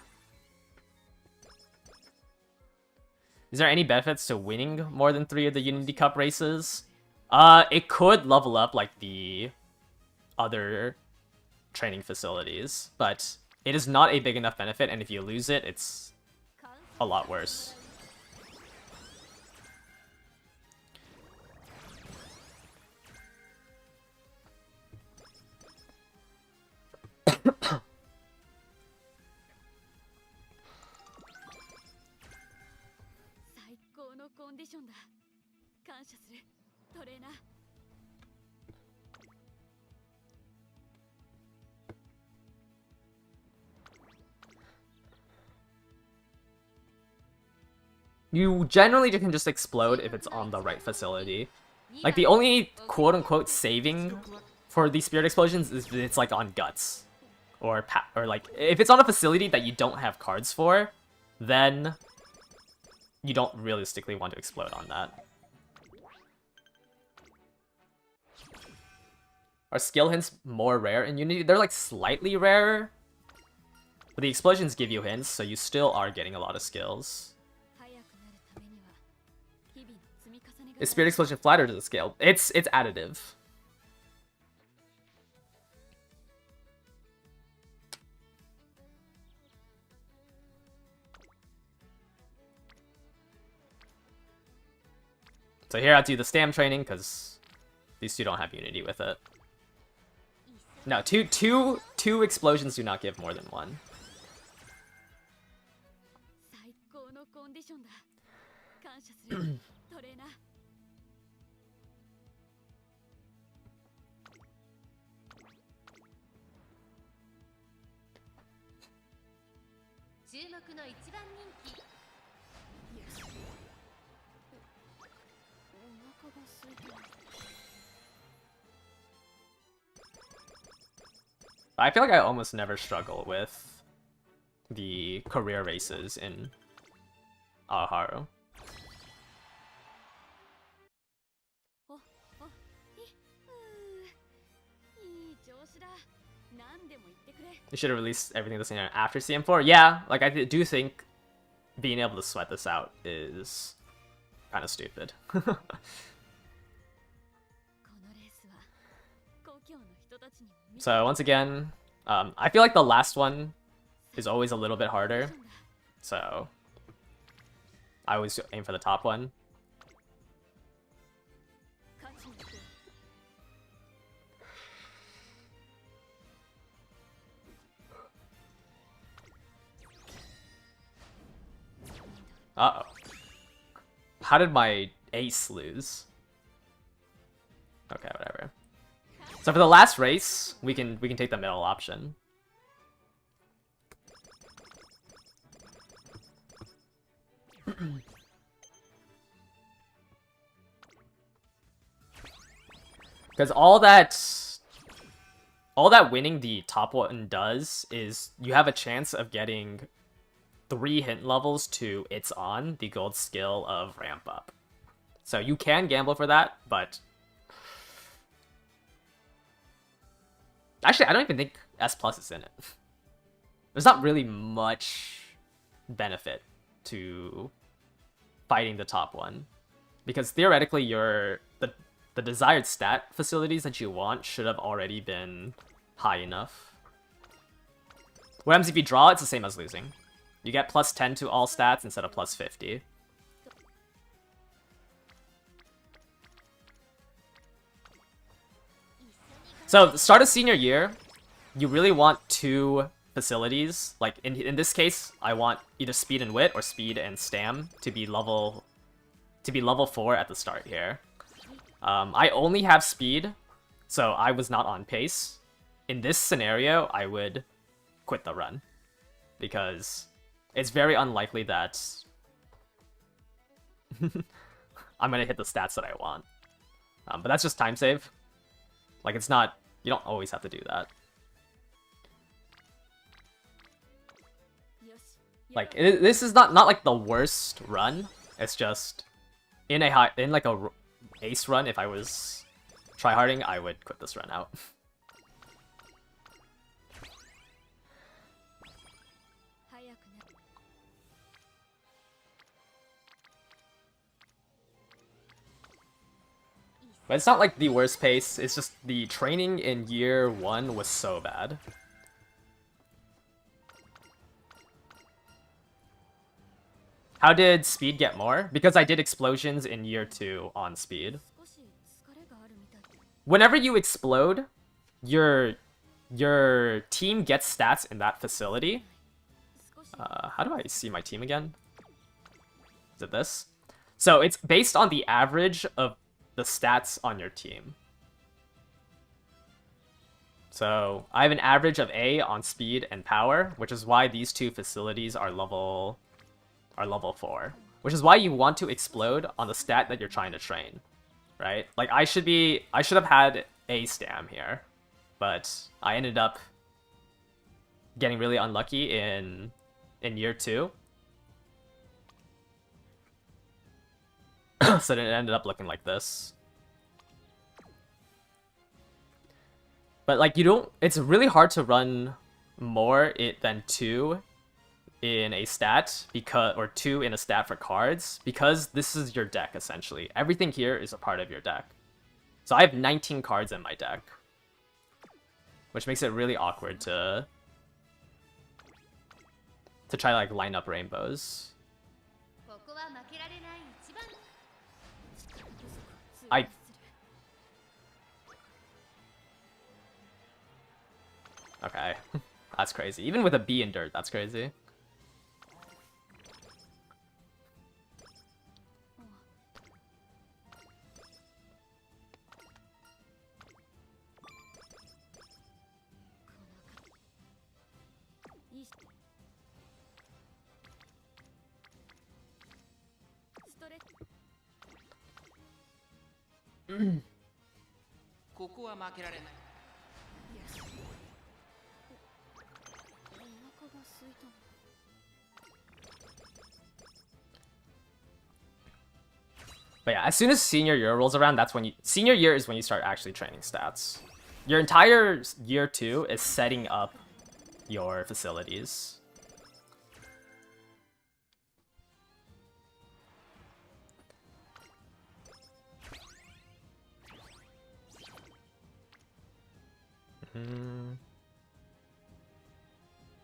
Is there any benefits to winning more than 3 of the Unity Cup races? It could level up like the other training facilities, but it is not a big enough benefit, and if you lose it, it's a lot worse. You generally can just explode if it's on the right facility. Like, the only quote-unquote saving for these spirit explosions is that it's like on guts. Or like, if it's on a facility that you don't have cards for, then you don't realistically want to explode on that. Are skill hints more rare in Unity? They're like slightly rarer, but the explosions give you hints, so you still are getting a lot of skills. Is Spirit Explosion flat or does it scale? It's additive. So here I'll do the stam training because these two don't have unity with it. No, two explosions do not give more than one. I feel like I almost never struggle with the career races in Aoharu. They should have released everything the same time after CM4. Yeah, like I do think being able to sweat this out is kind of stupid. So once again, I feel like the last one is always a little bit harder. So I always aim for the top one. Uh-oh. How did my ace lose? Okay, whatever. So for the last race, we can take the middle option. Because all that winning the top one does is you have a chance of getting 3 hint levels to It's On, the gold skill of Ramp Up. So you can gamble for that, but actually I don't even think S Plus is in it. There's not really much benefit to fighting the top one, because theoretically the desired stat facilities that you want should have already been high enough. What happens if you draw? It's the same as losing. You get plus 10 to all stats instead of plus 50. So, the start of senior year, you really want 2 facilities. Like, in this case, I want either speed and wit or speed and stam to be level 4 at the start here. I only have speed, so I was not on pace. In this scenario, I would quit the run, because it's very unlikely that I'm gonna hit the stats that I want. But that's just time save. Like, it's not, you don't always have to do that. Like, this is not like the worst run. It's just in like a ace run, if I was tryharding, I would quit this run out. But it's not like the worst pace, it's just the training in year 1 was so bad. How did speed get more? Because I did explosions in year 2 on speed. Whenever you explode, your team gets stats in that facility. How do I see my team again? Is it this? So it's based on the average of the stats on your team. So I have an average of A on speed and power, which is why these two facilities are level 4. Which is why you want to explode on the stat that you're trying to train, right? Like, I should have had A stam here, but I ended up getting really unlucky in year 2. So then it ended up looking like this. But like, it's really hard to run more than 2 in a stat, or 2 in a stat for cards, because this is your deck essentially. Everything here is a part of your deck. So I have 19 cards in my deck, which makes it really awkward to try to like line up rainbows. Okay, that's crazy. Even with a B in dirt, that's crazy. But yeah, as soon as senior year rolls around, that's when senior year is when you start actually training stats. Your entire year 2 is setting up your facilities.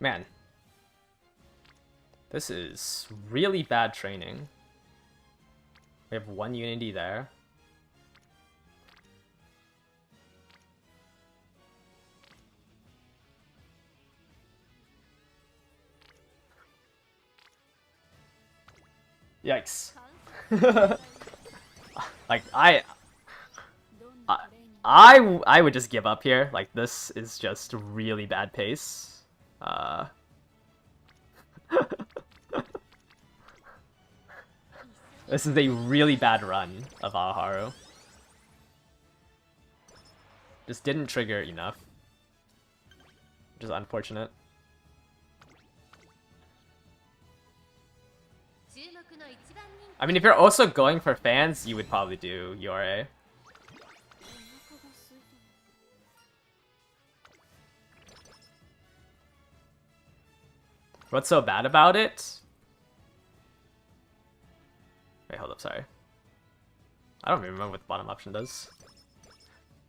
Man, this is really bad training. We have 1 unity there. Yikes. Like, I would just give up here. Like, this is just really bad pace. This is a really bad run of Aoharu. Just didn't trigger enough, which is unfortunate. I mean, if you're also going for fans, you would probably do Yore. What's so bad about it? Wait, hold up, sorry. I don't even remember what the bottom option does.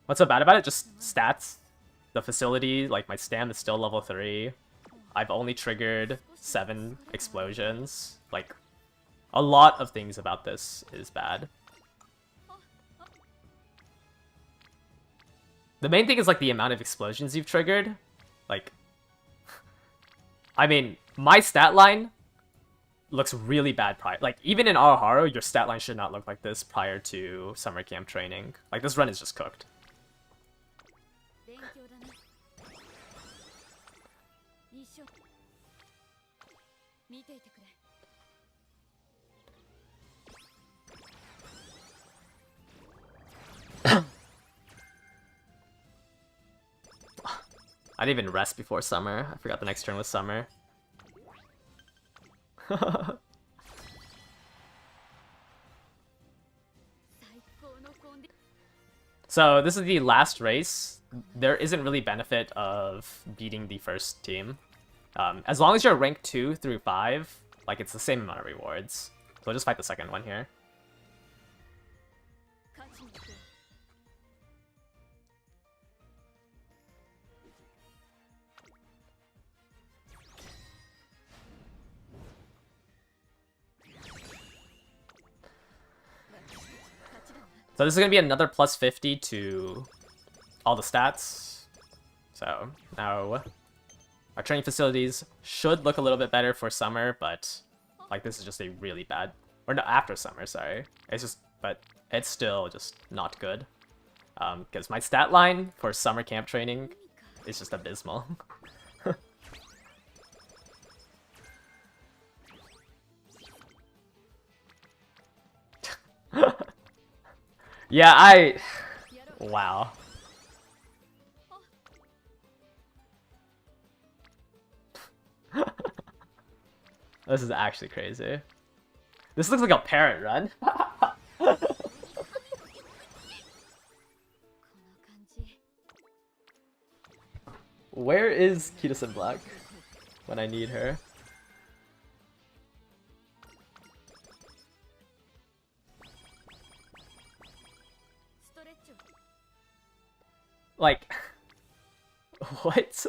What's so bad about it? Just stats. The facility, like my stam is still level 3. I've only triggered 7 explosions. Like, a lot of things about this is bad. The main thing is like the amount of explosions you've triggered. Like, I mean, my stat line looks really bad prior. Like, even in Aoharu, your stat line should not look like this prior to summer camp training. Like, this run is just cooked. I didn't even rest before summer. I forgot the next turn was summer. So this is the last race. There isn't really benefit of beating the first team. As long as you're rank 2 through 5, like it's the same amount of rewards. So we'll just fight the second one here. So this is going to be another plus 50 to all the stats. So now our training facilities should look a little bit better for summer, but like this is just a really bad, or no, after summer, sorry. It's just, but it's still just not good. Because my stat line for summer camp training is just abysmal. Yeah, wow. This is actually crazy. This looks like a parrot run. Where is Kitasen Black when I need her? Like, what?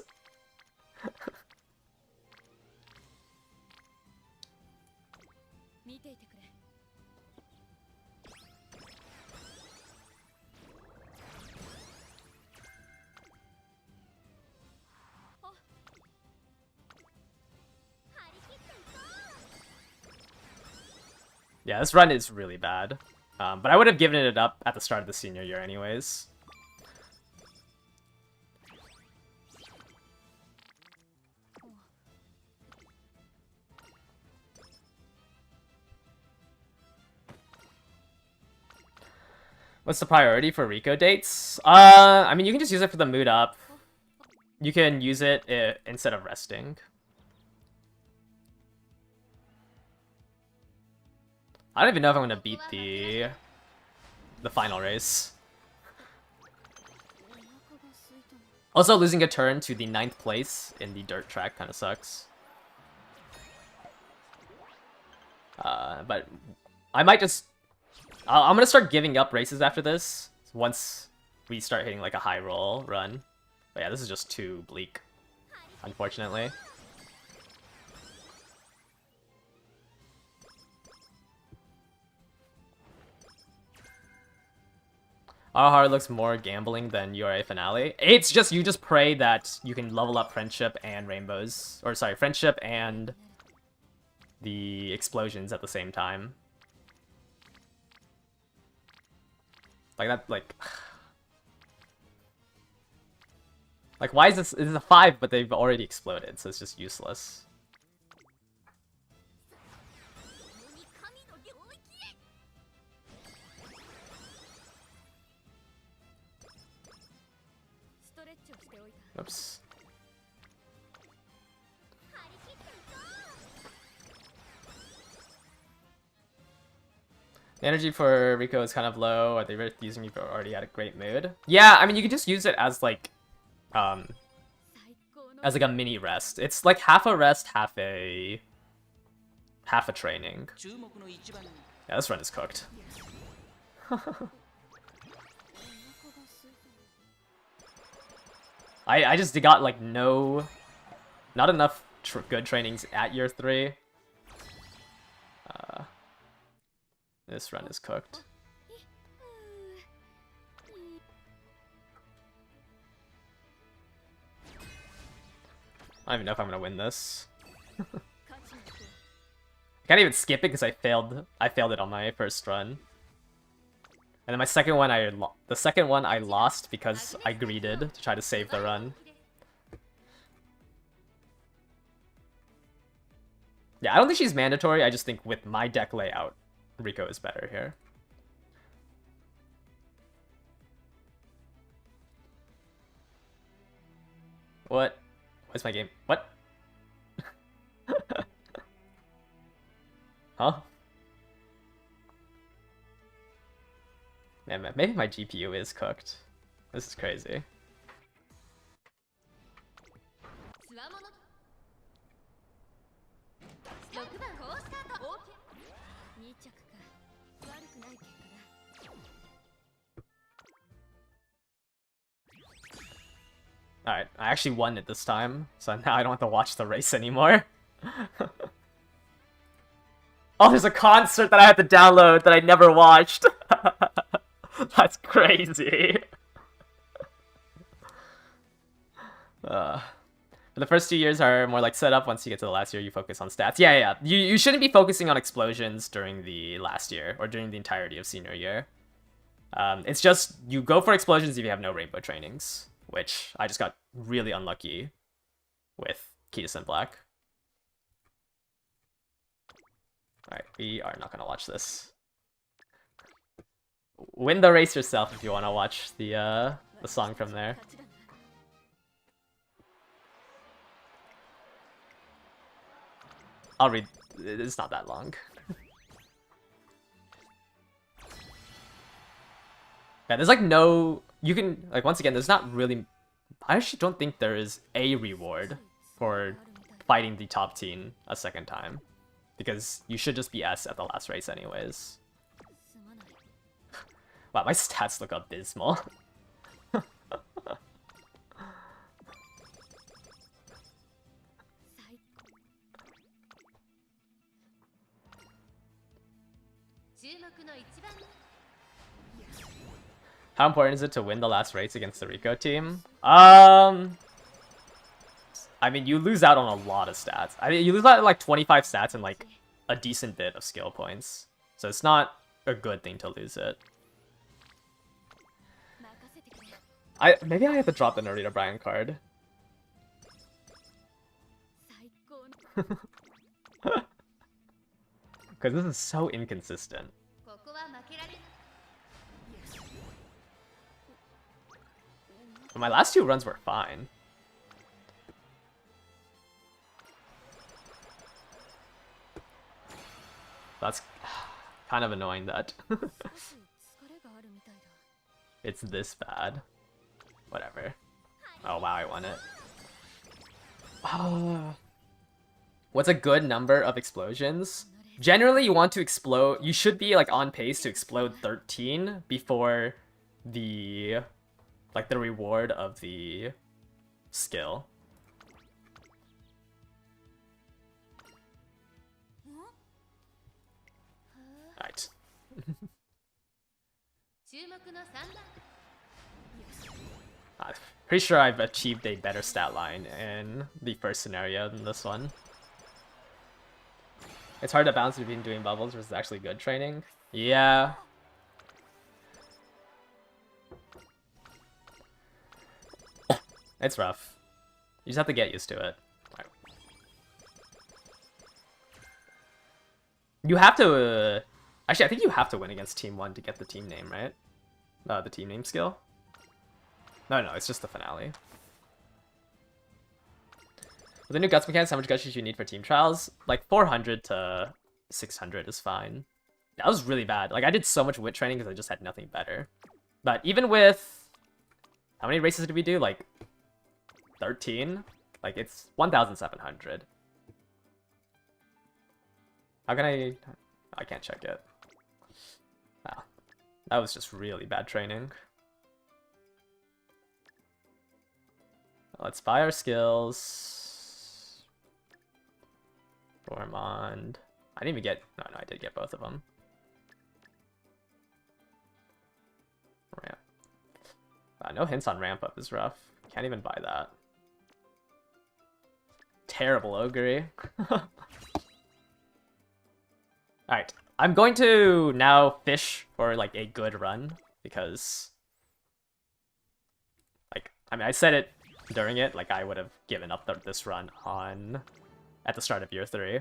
Yeah, this run is really bad. But I would have given it up at the start of the senior year anyways. What's the priority for Rico dates? I mean, you can just use it for the mood up. You can use it instead of resting. I don't even know if I'm gonna beat the final race. Also, losing a turn to the 9th place in the dirt track kind of sucks. But I might just... I'm gonna start giving up races after this, once we start hitting like a high roll run. But yeah, this is just too bleak, unfortunately. Aoharu looks more gambling than URA Finale. It's just, you just pray that you can level up Friendship and Rainbows. Or sorry, Friendship and the Explosions at the same time. Like that, like... Like, why is this? This is a 5, but they've already exploded, so it's just useless. Oops. The energy for Rico is kind of low. Are they using you for already at a great mood? Yeah, I mean, you could just use it as like, as like a mini rest. It's like half a rest, half a training. Yeah, this run is cooked. I just got like not enough good trainings at year 3. This run is cooked. I don't even know if I'm gonna win this. I can't even skip it because I failed it on my first run. And then my second one, the second one I lost because I greeded to try to save the run. Yeah, I don't think she's mandatory. I just think with my deck layout, Rico is better here. What? What's my game? What? Huh? Man, maybe my GPU is cooked. This is crazy. Alright, I actually won it this time, so now I don't have to watch the race anymore. Oh, there's a concert that I had to download that I never watched. That's crazy. The first 2 years are more like setup. Once you get to the last year, you focus on stats. Yeah. You shouldn't be focusing on explosions during the last year or during the entirety of senior year. It's just you go for explosions if you have no rainbow trainings, which I just got really unlucky with Ketis and Black. Alright, we are not gonna watch this. Win the race yourself if you want to watch the song from there. I'll read. It's not that long. Yeah, there's like no... You can... Like, once again, there's not really... I actually don't think there is a reward for fighting the top team a second time. Because you should just be S at the last race anyways. Wow, my stats look abysmal. How important is it to win the last race against the Rico team? I mean, you lose out on a lot of stats. I mean, you lose out on like 25 stats and like a decent bit of skill points. So it's not a good thing to lose it. Maybe I have to drop the Narita Bryan card. Because this is so inconsistent. But my last 2 runs were fine. That's kind of annoying that it's this bad. Whatever. Oh wow, I won it. What's a good number of explosions? Generally, you want to explode... You should be like on pace to explode 13 before the... like the reward of the skill. Alright. I'm pretty sure I've achieved a better stat line in the first scenario than this one. It's hard to balance between doing bubbles versus actually good training. Yeah. It's rough. You just have to get used to it. Right. You have to... actually, I think you have to win against Team 1 to get the team name, right? The team name skill? No, it's just the finale. With the new guts mechanics, how much guts should you need for team trials? Like 400 to 600 is fine. That was really bad. Like, I did so much wit training because I just had nothing better. But even with... how many races did we do? Like... 13? Like, it's 1,700. How can I... I can't check it. Wow. That was just really bad training. Let's buy our skills. Gormond. I didn't even get... No, I did get both of them. Ramp. No hints on ramp up is rough. Can't even buy that. Terrible Ogre. Alright, I'm going to now fish for like a good run because, like, I mean, I said it during it, like I would have given up this run on at the start of year 3.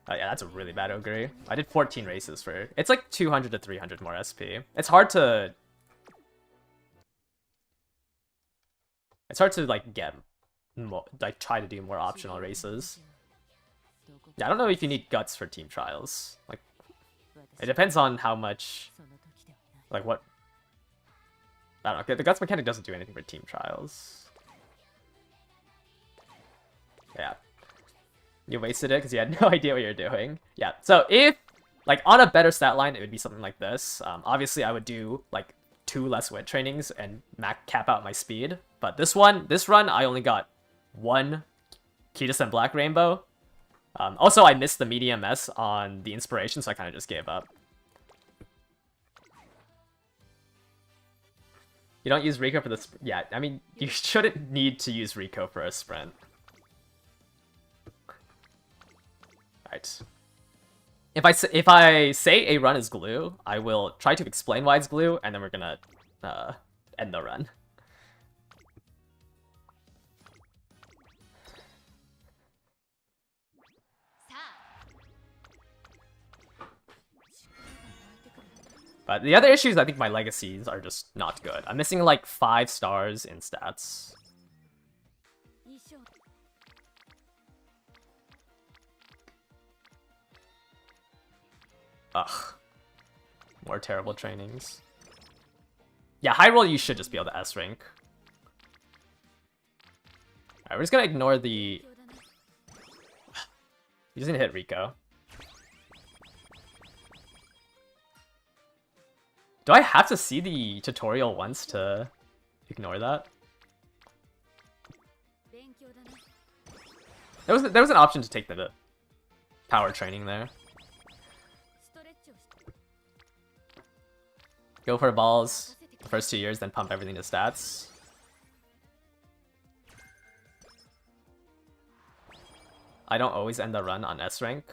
Yeah, that's a really bad Ogre. I did 14 races for... It's like 200 to 300 more SP. It's hard to... It's hard to, like, get... More, like, try to do more optional races. Yeah, I don't know if you need guts for team trials. Like, it depends on how much... Like, what... I don't know. The guts mechanic doesn't do anything for team trials. Yeah. You wasted it because you had no idea what you're doing. Yeah, so if, like, on a better stat line, it would be something like this. Obviously, I would do, like, 2 less wit trainings and cap out my speed. But this run, I only got 1 Kitas and Black Rainbow. Also, I missed the medium S on the inspiration, so I kind of just gave up. You don't use Rico for the yeah, I mean, you shouldn't need to use Rico for a sprint. Alright. If I say a run is glue, I will try to explain why it's glue, and then we're gonna end the run. But the other issue is I think my legacies are just not good. I'm missing like 5 stars in stats. Ugh. More terrible trainings. Yeah, high roll you should just be able to S rank. Alright, we're just gonna ignore the... He's just gonna hit Rico. Do I have to see the tutorial once to ignore that? There was an option to take the power training there. Go for balls the first 2 years, then pump everything to stats. I don't always end the run on S rank.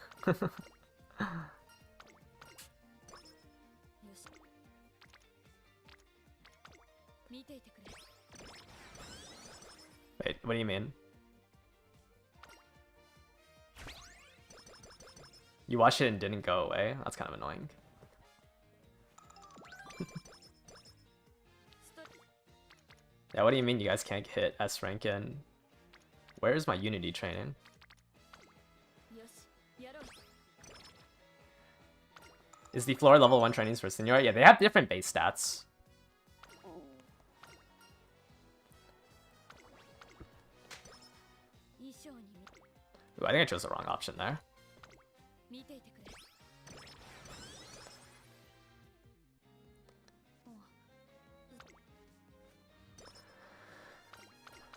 Wait, what do you mean? You watched it and didn't go away? That's kind of annoying. Yeah, what do you mean you guys can't hit S rank in? Where's my Unity training? Is the floor level 1 trainings for senior? Yeah, they have different base stats. Ooh, I think I chose the wrong option there.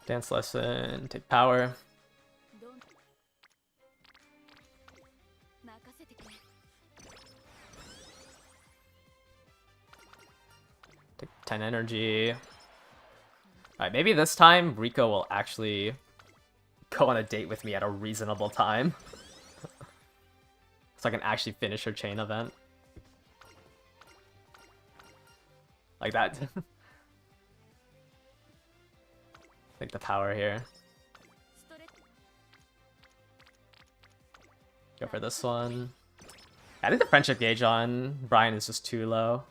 Dance lesson, take power. Take 10 energy. Alright, maybe this time Rico will actually go on a date with me at a reasonable time. So I can actually finish her chain event. Like that. Take the power here. Go for this one. I think the friendship gauge on Brian is just too low.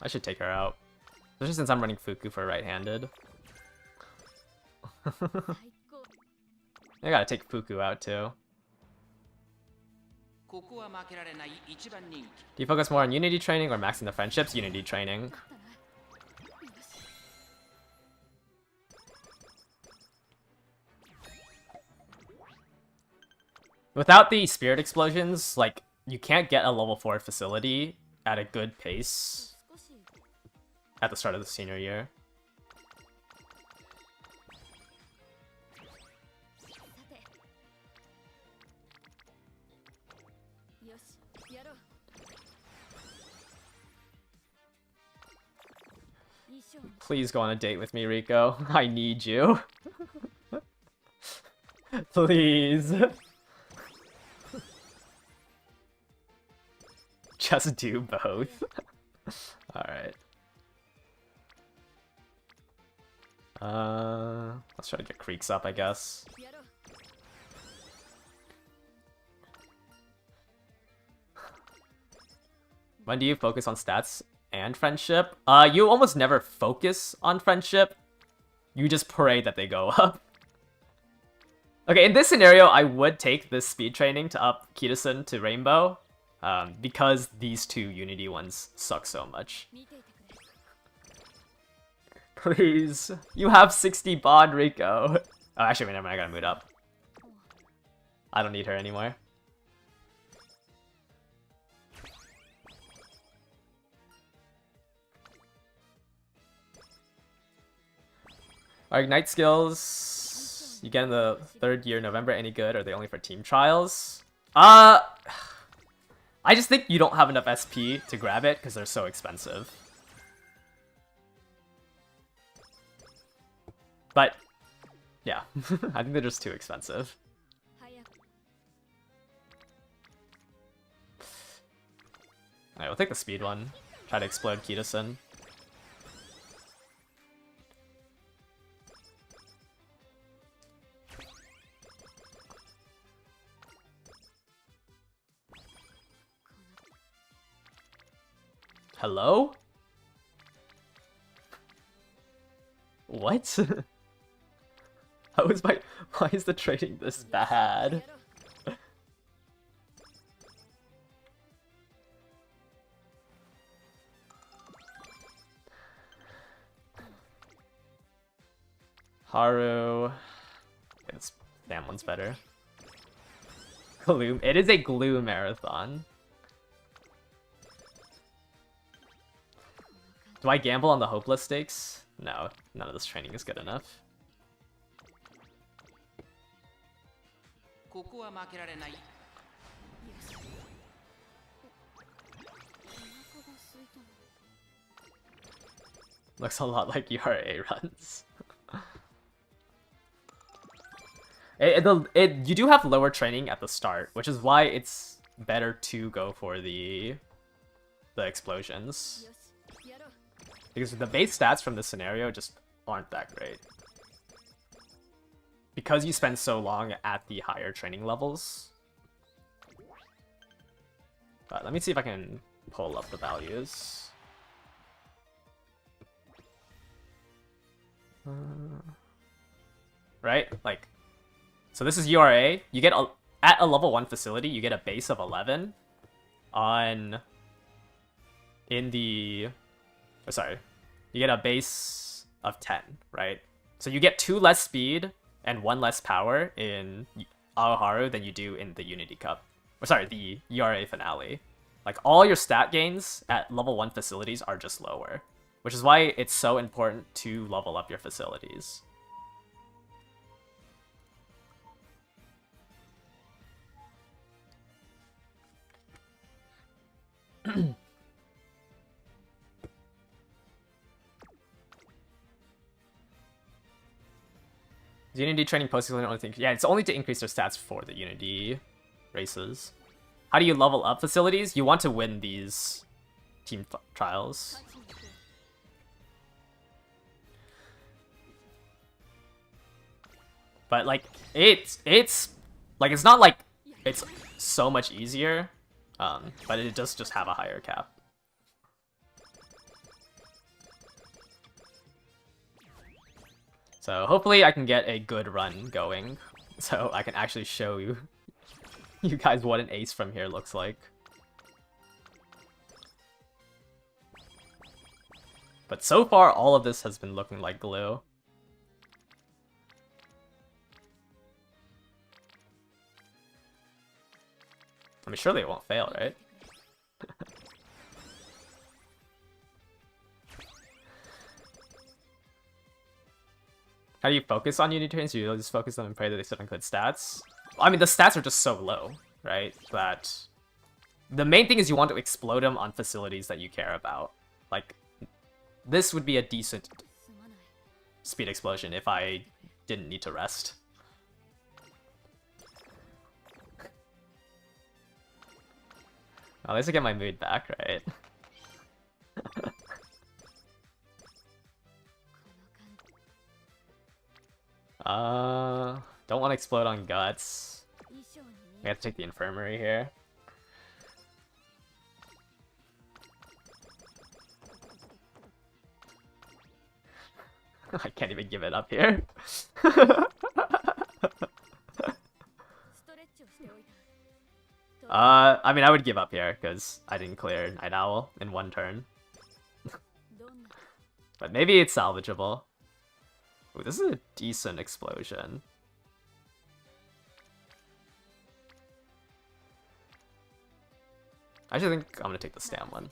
I should take her out. Especially since I'm running Fuku for right-handed. I gotta take Fuku out too. Do you focus more on Unity training or maxing the friendships? Unity training. Without the spirit explosions, like, you can't get a level 4 facility at a good pace at the start of the senior year. Please go on a date with me, Rico. I need you. Please. Just do both. Alright. Let's try to get Creeks up, I guess. When do you focus on stats and friendship? You almost never focus on friendship. You just pray that they go up. Okay, in this scenario, I would take this speed training to up Kitasen to Rainbow. Because these two Unity ones suck so much. Please. You have 60 bond, Rico. Oh, actually, never mind, I gotta mood up. I don't need her anymore. Are Ignite skills you get in the 3rd year November any good? Or are they only for team trials? I just think you don't have enough SP to grab it because they're so expensive. But, yeah. I think they're just too expensive. Alright, we'll take the speed one. Try to explode Kitasen. Hello? What? Why is the trading this bad? Haru. Okay, this damn one's better. Gloom. It is a glue marathon. Do I gamble on the hopeless stakes? No, none of this training is good enough. Looks a lot like URA runs. You do have lower training at the start, which is why it's better to go for the explosions. Because the base stats from this scenario just aren't that great. Because you spend so long at the higher training levels. But let me see if I can pull up the values. Right? Like, so this is URA. You get at a level 1 facility, you get a base of 11 you get a base of 10, right? So you get 2 less speed and 1 less power in Aoharu than you do in the Unity Cup. Or sorry, the URA finale. Like, all your stat gains at level 1 facilities are just lower. Which is why it's so important to level up your facilities. Unity training post is the only thing. Yeah, it's only to increase their stats for the Unity races. How do you level up facilities? You want to win these team trials. But like it's like it's not like it's so much easier, but it does just have a higher cap. So hopefully I can get a good run going, so I can actually show you guys what an ace from here looks like. But so far, all of this has been looking like glue. I mean, surely it won't fail, right? How do you focus on Unity trains? You just focus on them and pray that they sit on good stats? I mean, the stats are just so low, right? That the main thing is you want to explode them on facilities that you care about. Like, this would be a decent speed explosion if I didn't need to rest. At least I get my mood back, right? Don't want to explode on guts. We have to take the infirmary here. I can't even give it up here. I mean, I would give up here, because I didn't clear Night Owl in one turn. But maybe it's salvageable. Ooh, this is a decent explosion. I actually think I'm gonna take the Stam one.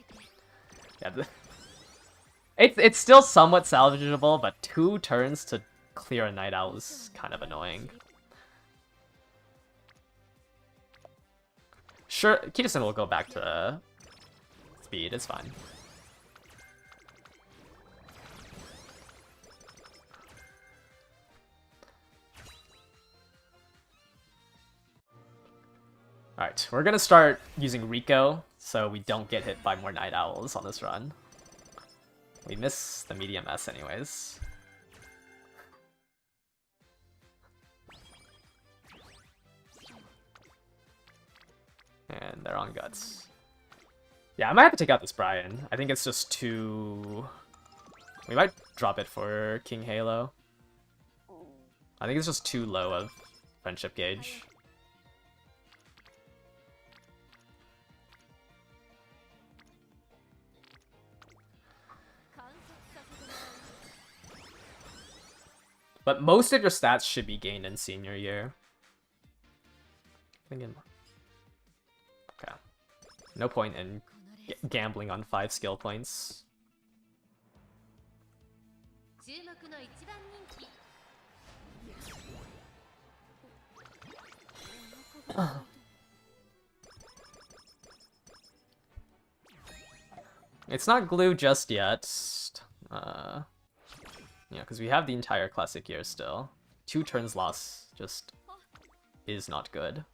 Yeah, it's still somewhat salvageable, but 2 turns to clear a Night Owl is kind of annoying. Sure, Kitasen will go back to speed, it's fine. Alright, we're gonna start using Rico, so we don't get hit by more Night Owls on this run. We miss the medium S anyways. And they're on Guts. Yeah, I might have to take out this Brian. I think it's just too... We might drop it for King Halo. I think it's just too low of friendship gauge. But most of your stats should be gained in senior year. Thinking... Okay. No point in gambling on 5 skill points. It's not glue just yet. Yeah, because we have the entire classic year still. 2 turns loss just is not good.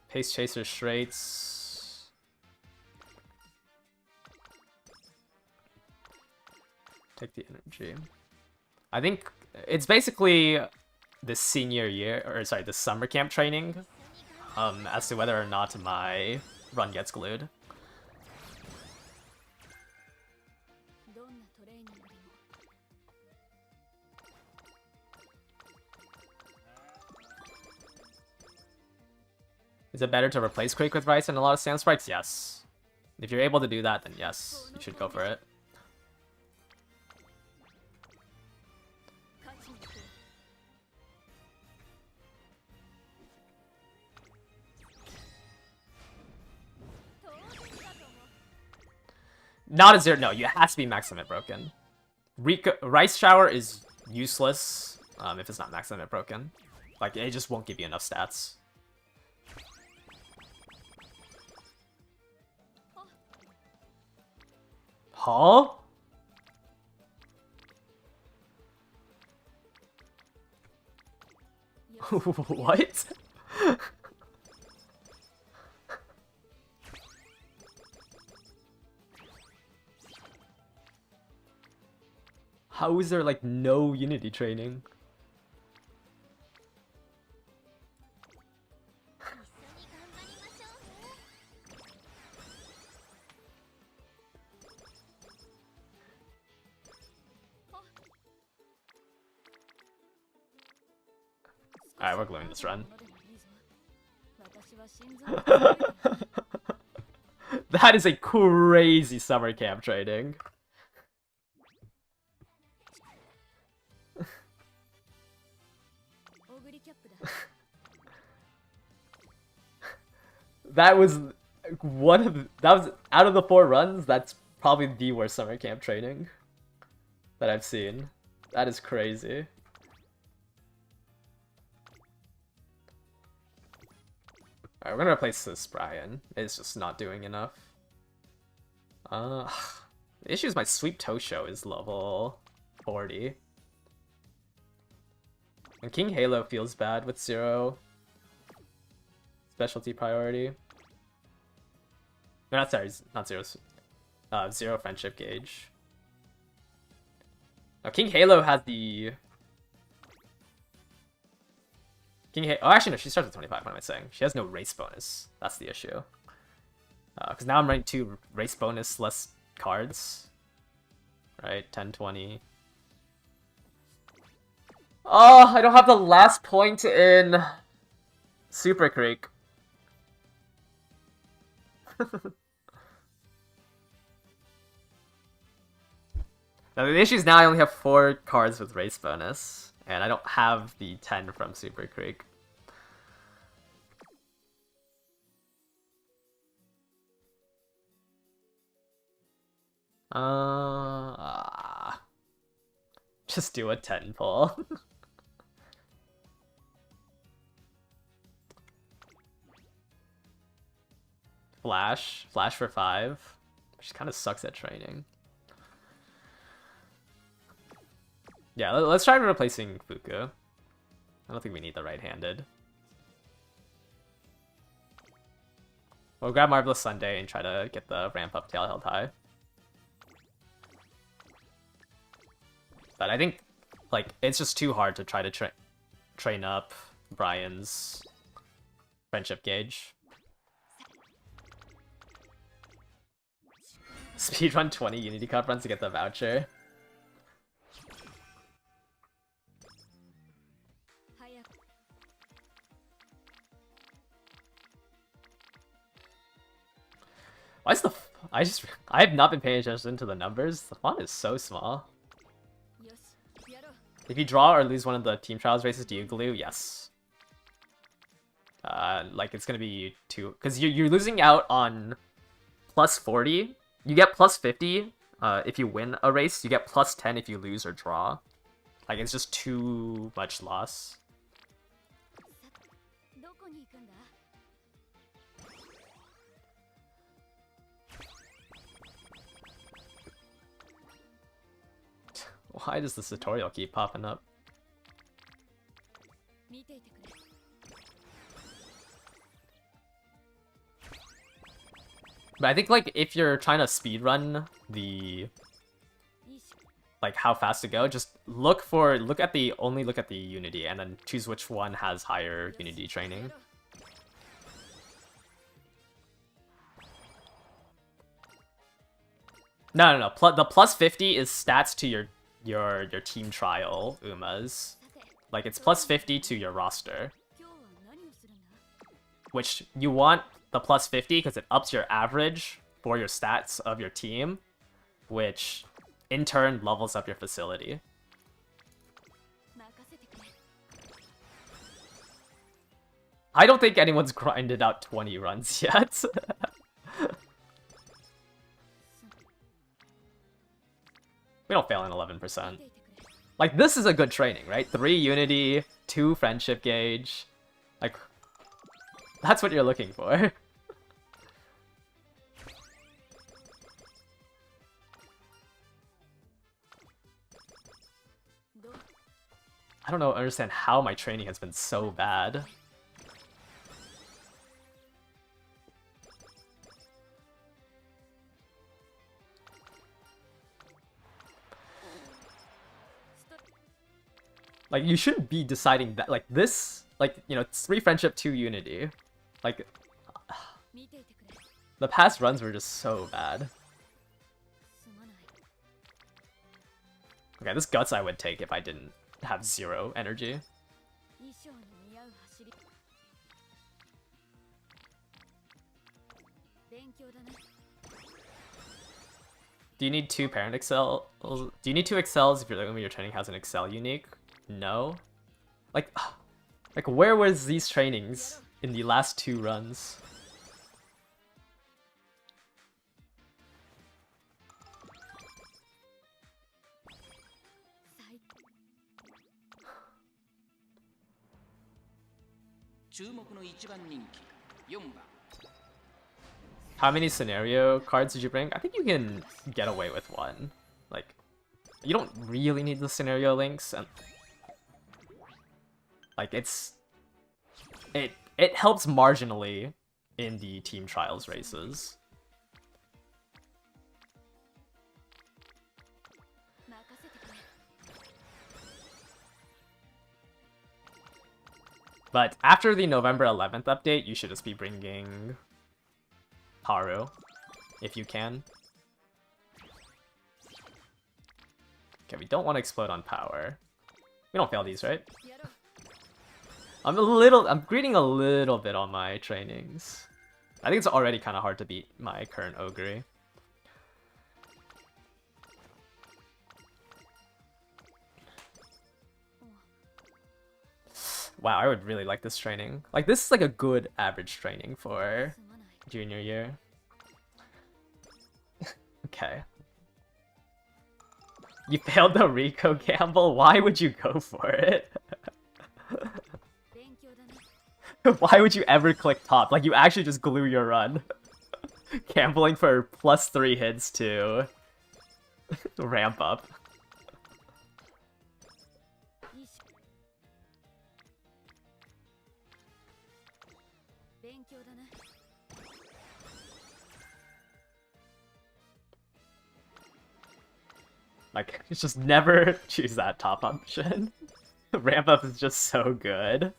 Pace Chaser Straights. Take the energy. I think it's basically the senior year, or sorry, the summer camp training, as to whether or not my run gets glued. Is it better to replace Quake with Rice and a lot of Sand Sprites? Yes. If you're able to do that, then yes, you should go for it. Not a 0. No, you have to be max limit broken. Rice Shower is useless if it's not max limit broken. Like, it just won't give you enough stats. Huh? What? How is there, like, no Unity training? Alright, we're gluing this run. That is a crazy summer camp training. That was out of the 4 runs, that's probably the worst summer camp training that I've seen. That is crazy. Alright, we're gonna replace this Brian. It's just not doing enough. The issue is my Sweep Tosho is level 40. And King Halo feels bad with 0 specialty priority. No, not sorry, not 0. 0 friendship gauge. Now King Halo has the King hit. Oh, actually, no, she starts at 25. What am I saying? She has no race bonus. That's the issue. Because now I'm running 2 race bonus less cards. Right? 10, 20. Oh, I don't have the last point in Super Creek. Now, the issue is now I only have 4 cards with race bonus, and I don't have the 10 from Super Creek. Just do a 10 pull. Flash for 5. She kind of sucks at training. Yeah, let's try replacing Fuku. I don't think we need the right-handed. We'll grab Marvelous Sunday and try to get the ramp up tail held high. But I think, like, it's just too hard to try to train up Brian's friendship gauge. Speedrun 20 Unity Cup runs to get the voucher. Why is the I have not been paying attention to the numbers. The font is so small. If you draw or lose one of the team trials races, do you glue? Yes. Like it's gonna be 2, because you're losing out on plus 40. You get plus 50 if you win a race. You get plus 10 if you lose or draw. Like it's just too much loss. Why does this tutorial keep popping up? But I think like if you're trying to speedrun the like how fast to go, just look at the Unity and then choose which one has higher Unity training. No. The plus 50 is stats to your team trial Umas. Like it's plus 50 to your roster. Which you want the plus 50 because it ups your average for your stats of your team, which in turn levels up your facility. I don't think anyone's grinded out 20 runs yet. We don't fail in 11%. Like, this is a good training, right? 3 Unity, 2 Friendship Gauge. Like, that's what you're looking for. I don't understand how my training has been so bad. Like, you shouldn't be deciding that. Like, this, like, you know, 3 Friendship, 2 Unity. Like, the past runs were just so bad. Okay, this Guts I would take if I didn't have 0 energy. Do you need 2 parent excel? Do you need 2 excels if your training has an excel unique? No. Like where was these trainings in the last 2 runs? How many scenario cards did you bring? I think you can get away with 1. Like, you don't really need the scenario links, and like it helps marginally in the team trials races. But after the November 11th update, you should just be bringing Haru, if you can. Okay, we don't want to explode on power. We don't fail these, right? I'm greeting a little bit on my trainings. I think it's already kind of hard to beat my current Ogre. Wow, I would really like this training. Like, this is like a good average training for junior year. Okay. You failed the Rico gamble? Why would you go for it? Why would you ever click top? Like, you actually just glue your run. Gambling for +3 hits to ramp up. Like, just never choose that top option. Ramp up is just so good.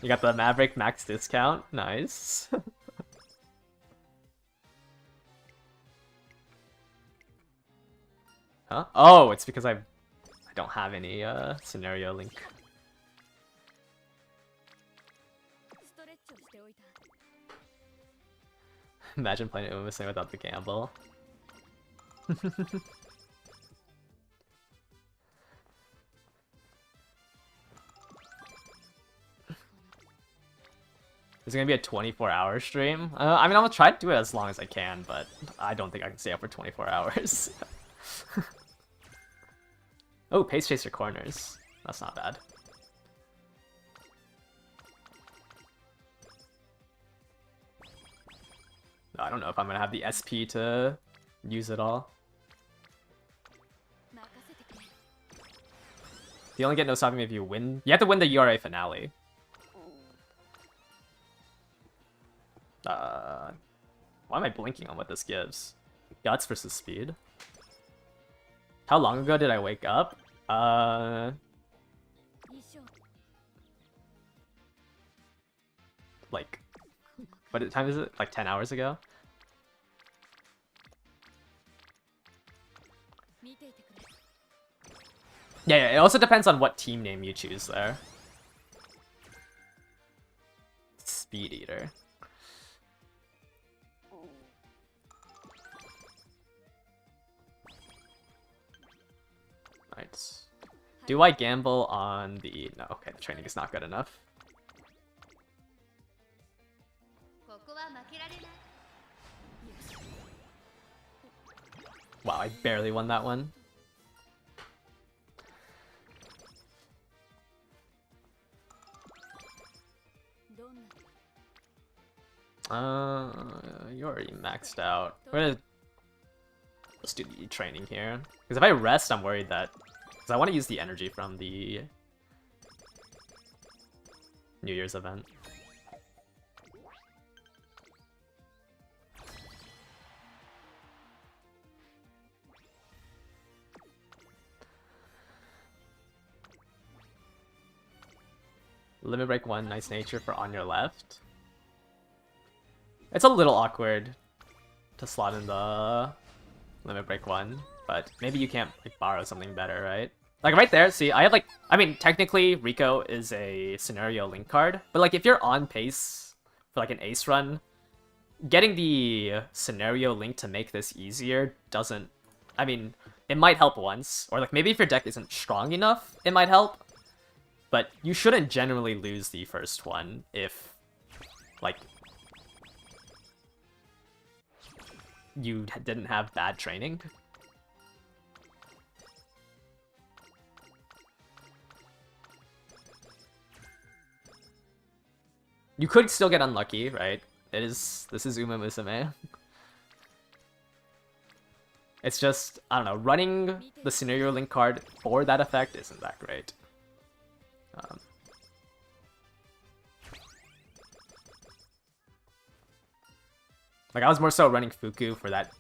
You got the Maverick max discount. Nice. Huh? Oh, it's because I don't have any scenario link. Imagine playing Umisame without the gamble. It's gonna be a 24-hour stream. I mean, I'm gonna try to do it as long as I can, but I don't think I can stay up for 24 hours. Oh, Pace Chaser corners. That's not bad. I don't know if I'm gonna have the SP to use it all. You only get no stopping if you win. You have to win the URA finale. Why am I blinking on what this gives? Guts versus speed. How long ago did I wake up? Like, what time is it? Like 10 hours ago? Yeah, it also depends on what team name you choose there. Speed Eater. Right. Do I gamble on the... No, okay, the training is not good enough. Wow, I barely won that one. You already maxed out. Let's do the training here. Because if I rest, I'm worried that... Because I want to use the energy from the New Year's event. Limit break 1, nice nature for on your left. It's a little awkward to slot in the limit break 1, but maybe you can't like borrow something better, right? Like right there, see, I have like, I mean, technically Rico is a scenario link card, but like if you're on pace for like an ace run, getting the scenario link to make this easier doesn't, I mean, it might help once, or like maybe if your deck isn't strong enough, it might help, but you shouldn't generally lose the first one if, like, you didn't have bad training. You could still get unlucky, right? This is Uma Musume. It's just, I don't know, running the scenario link card for that effect isn't that great. Like, I was more so running Fuku for that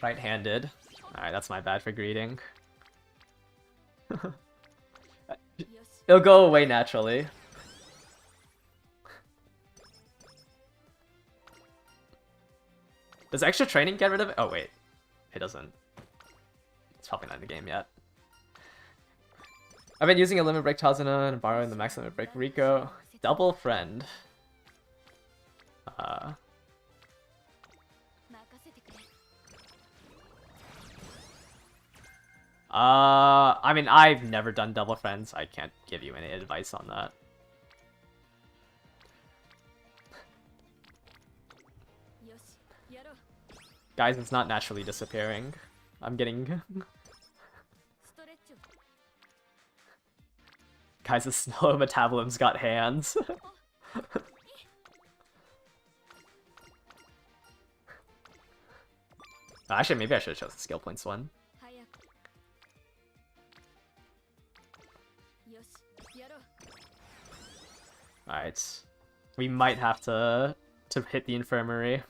right-handed Alright, that's my bad for greeting. It'll go away naturally. Does extra training get rid of it? Oh wait, it doesn't. It's probably not in the game yet. I've been using a limit break Tazuna and borrowing the max limit break Rico. Double friend. I mean, I've never done double friends. I can't give you any advice on that. Guys, it's not naturally disappearing. I'm getting... Guys, the slow metabolism's got hands. Actually, maybe I should have chosen the skill points one. Alright. We might have to hit the infirmary.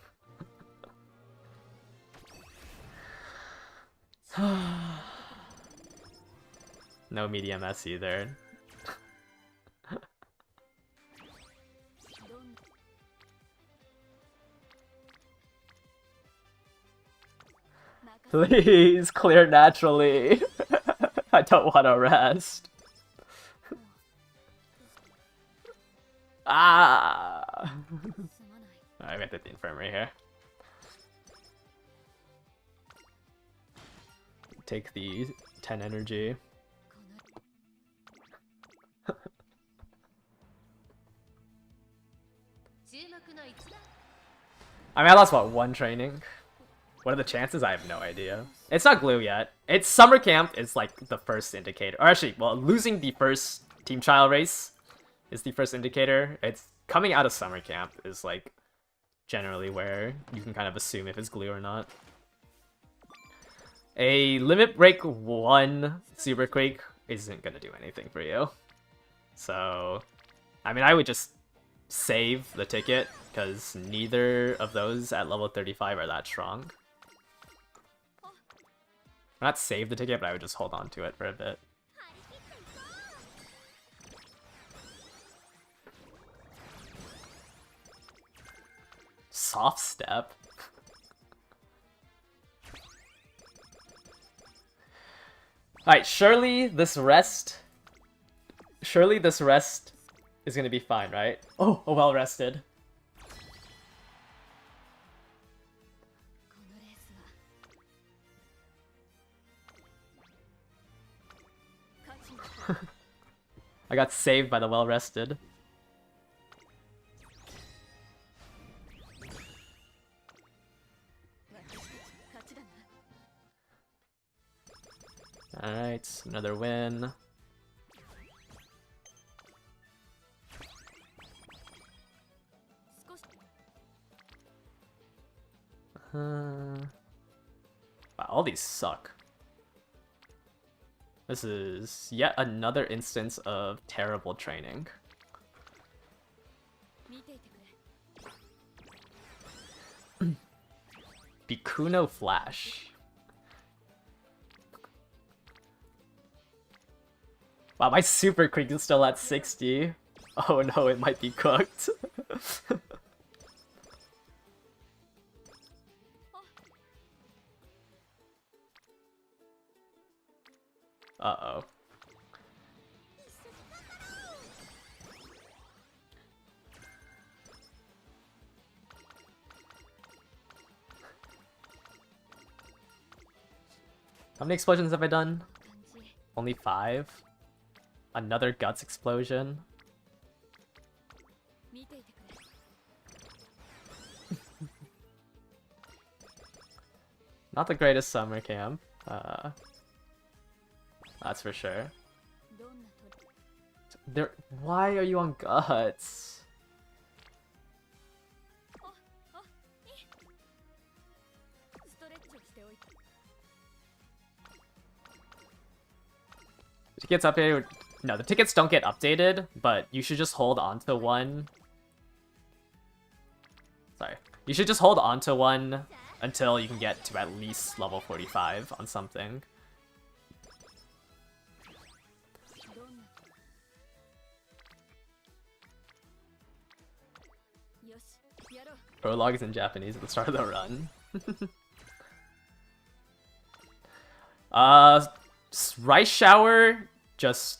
No medium S either. Please clear naturally. I don't want to rest. Ah. Alright, we have to hit the infirmary here. Take the 10 energy. I mean, I lost, what, 1 training? What are the chances? I have no idea. It's not glue yet. It's summer camp is like the first indicator. Or actually, well, losing the first team trial race is the first indicator. It's coming out of summer camp is like generally where you can kind of assume if it's glue or not. A limit break 1 Super Quake isn't gonna do anything for you. So, I mean, I would just save the ticket because neither of those at level 35 are that strong. Not save the ticket, but I would just hold on to it for a bit. Soft step? Alright, surely this rest is gonna be fine, right? Oh, well rested. I got saved by the well rested. Alright, another win. Wow, all these suck. This is yet another instance of terrible training. Bikuno Flash. Wow, my Super Creek is still at 60. Oh no, it might be cooked. Uh-oh. How many explosions have I done? Only 5? Another guts explosion? Not the greatest summer camp. That's for sure. Why are you on guts? Tickets updated. No, the tickets don't get updated, but you should just hold on to one. Sorry. You should just hold on to one until you can get to at least level 45 on something. Prologue is in Japanese at the start of the run. Rice Shower just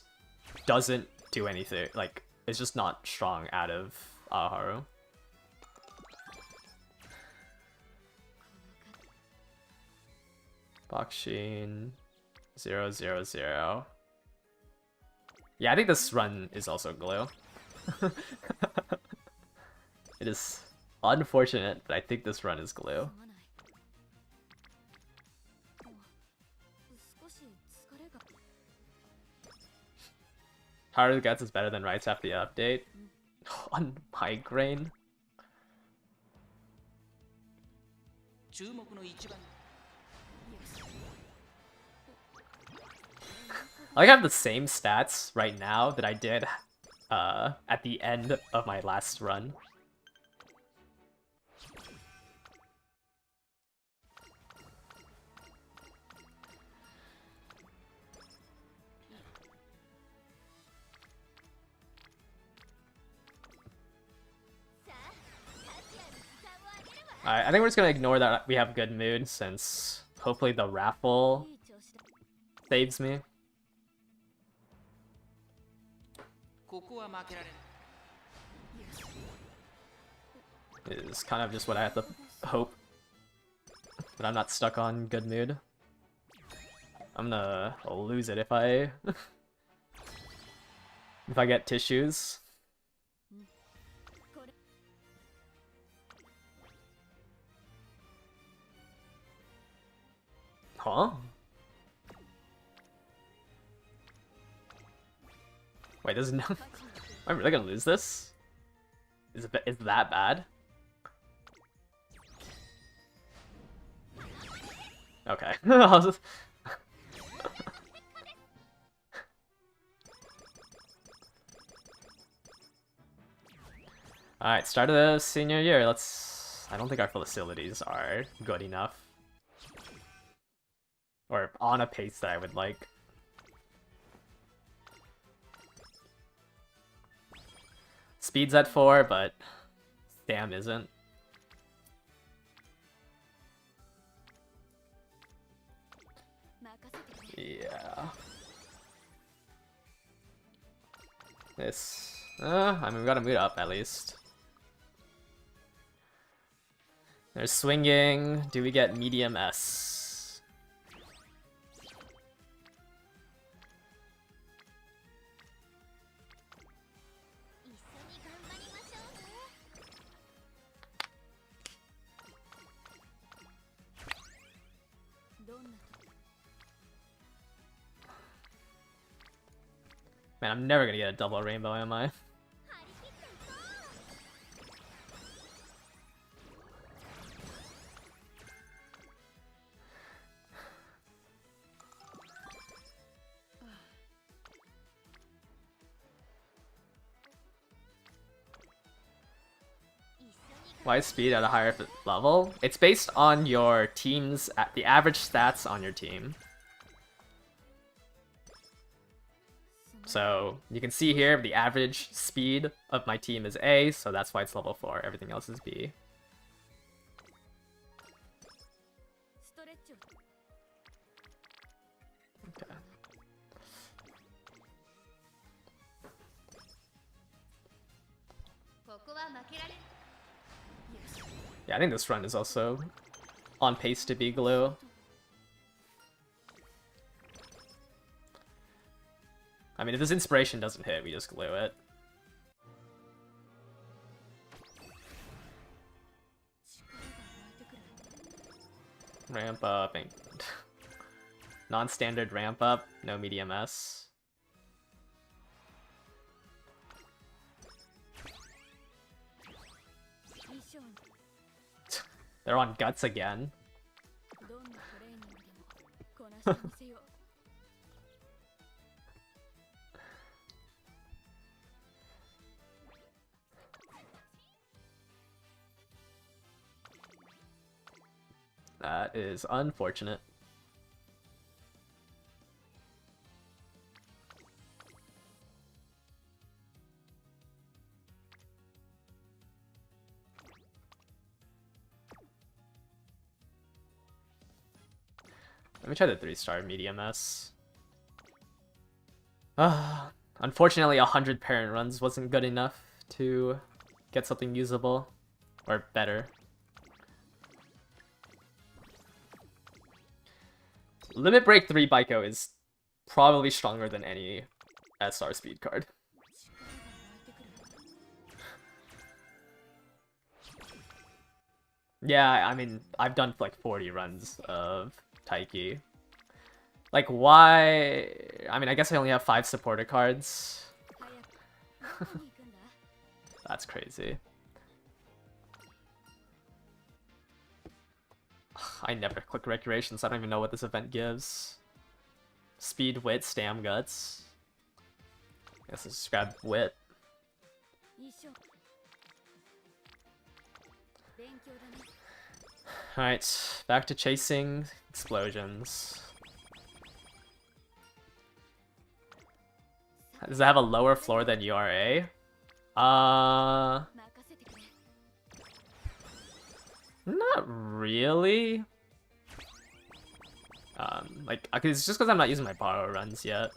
doesn't do anything. Like, it's just not strong out of Aoharu. Bakshin 000. Yeah, I think this run is also glue. It is unfortunate, but I think this run is glue. Haru Guts is better than Rights after the update. On migraine. I have the same stats right now that I did at the end of my last run. Alright, I think we're just gonna ignore that we have good mood, since hopefully the raffle saves me. Is kind of just what I have to hope. That I'm not stuck on good mood. I'm gonna lose it if I if I get tissues. Huh? Wait, there's no... I'm really gonna lose this? Is that bad? Okay. I'll just... Alright, start of the senior year. Let's... I don't think our facilities are good enough. Or on a pace that I would like. Speed's at 4, but Stam isn't. Yeah. This... I mean, we gotta mood up, at least. There's swinging. Do we get medium S? Man, I'm never gonna get a double rainbow, am I? Why is speed at a higher level? It's based on your team's, the average stats on your team. So you can see here the average speed of my team is A, so that's why it's level 4. Everything else is B. Okay. Yeah, I think this run is also on pace to be glue. I mean, if this inspiration doesn't hit, we just glue it. Ramp up and non-standard ramp up, no medium S. They're on guts again. That is unfortunate. Let me try the 3-star medium S. Unfortunately, 100 parent runs wasn't good enough to get something usable or better. Limit Break 3 Baiko is probably stronger than any SR speed card. Yeah, I mean, I've done like 40 runs of Taiki. Like, why? I mean, I guess I only have 5 supporter cards. That's crazy. I never click Recreation, so I don't even know what this event gives. Speed, Wit, Stam, Guts. I guess let's just grab Wit. Alright, back to chasing explosions. Does it have a lower floor than URA? Not really. Like, it's just because I'm not using my borrow runs yet.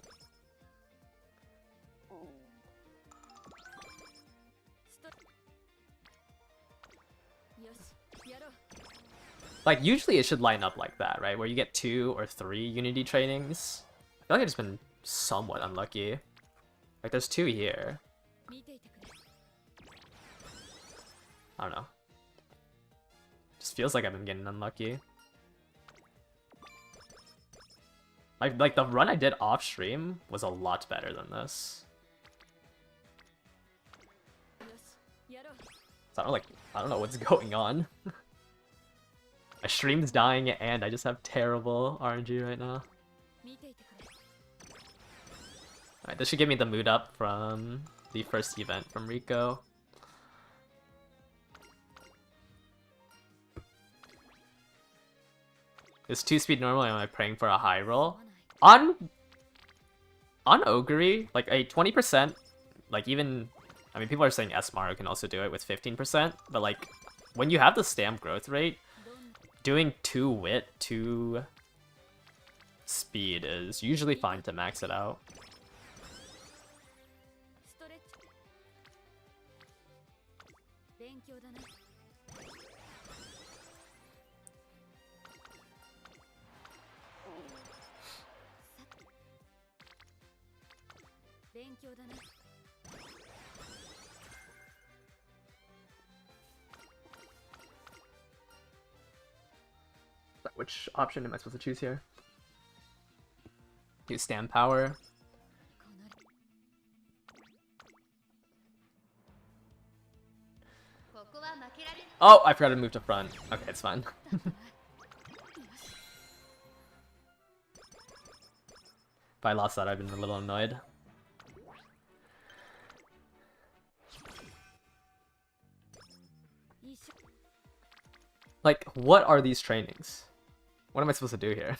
Like, usually it should line up like that, right? Where you get 2 or 3 Unity trainings. I feel like I've just been somewhat unlucky. Like, there's 2 here. I don't know. Just feels like I've been getting unlucky. Like the run I did off stream was a lot better than this. So I don't know what's going on. My stream's dying and I just have terrible RNG right now. Alright, this should give me the mood up from the first event from Rico. Is 2-speed normal, or am I praying for a high roll? On Ogre, like a 20%, like even, I mean, people are saying S-Maru can also do it with 15%, but like, when you have the stamp growth rate, doing 2 wit, 2 speed is usually fine to max it out. Which option am I supposed to choose here? Use stand power. Oh, I forgot to move to front. Okay, it's fine. If I lost that, I'd been a little annoyed. Like, what are these trainings? What am I supposed to do here?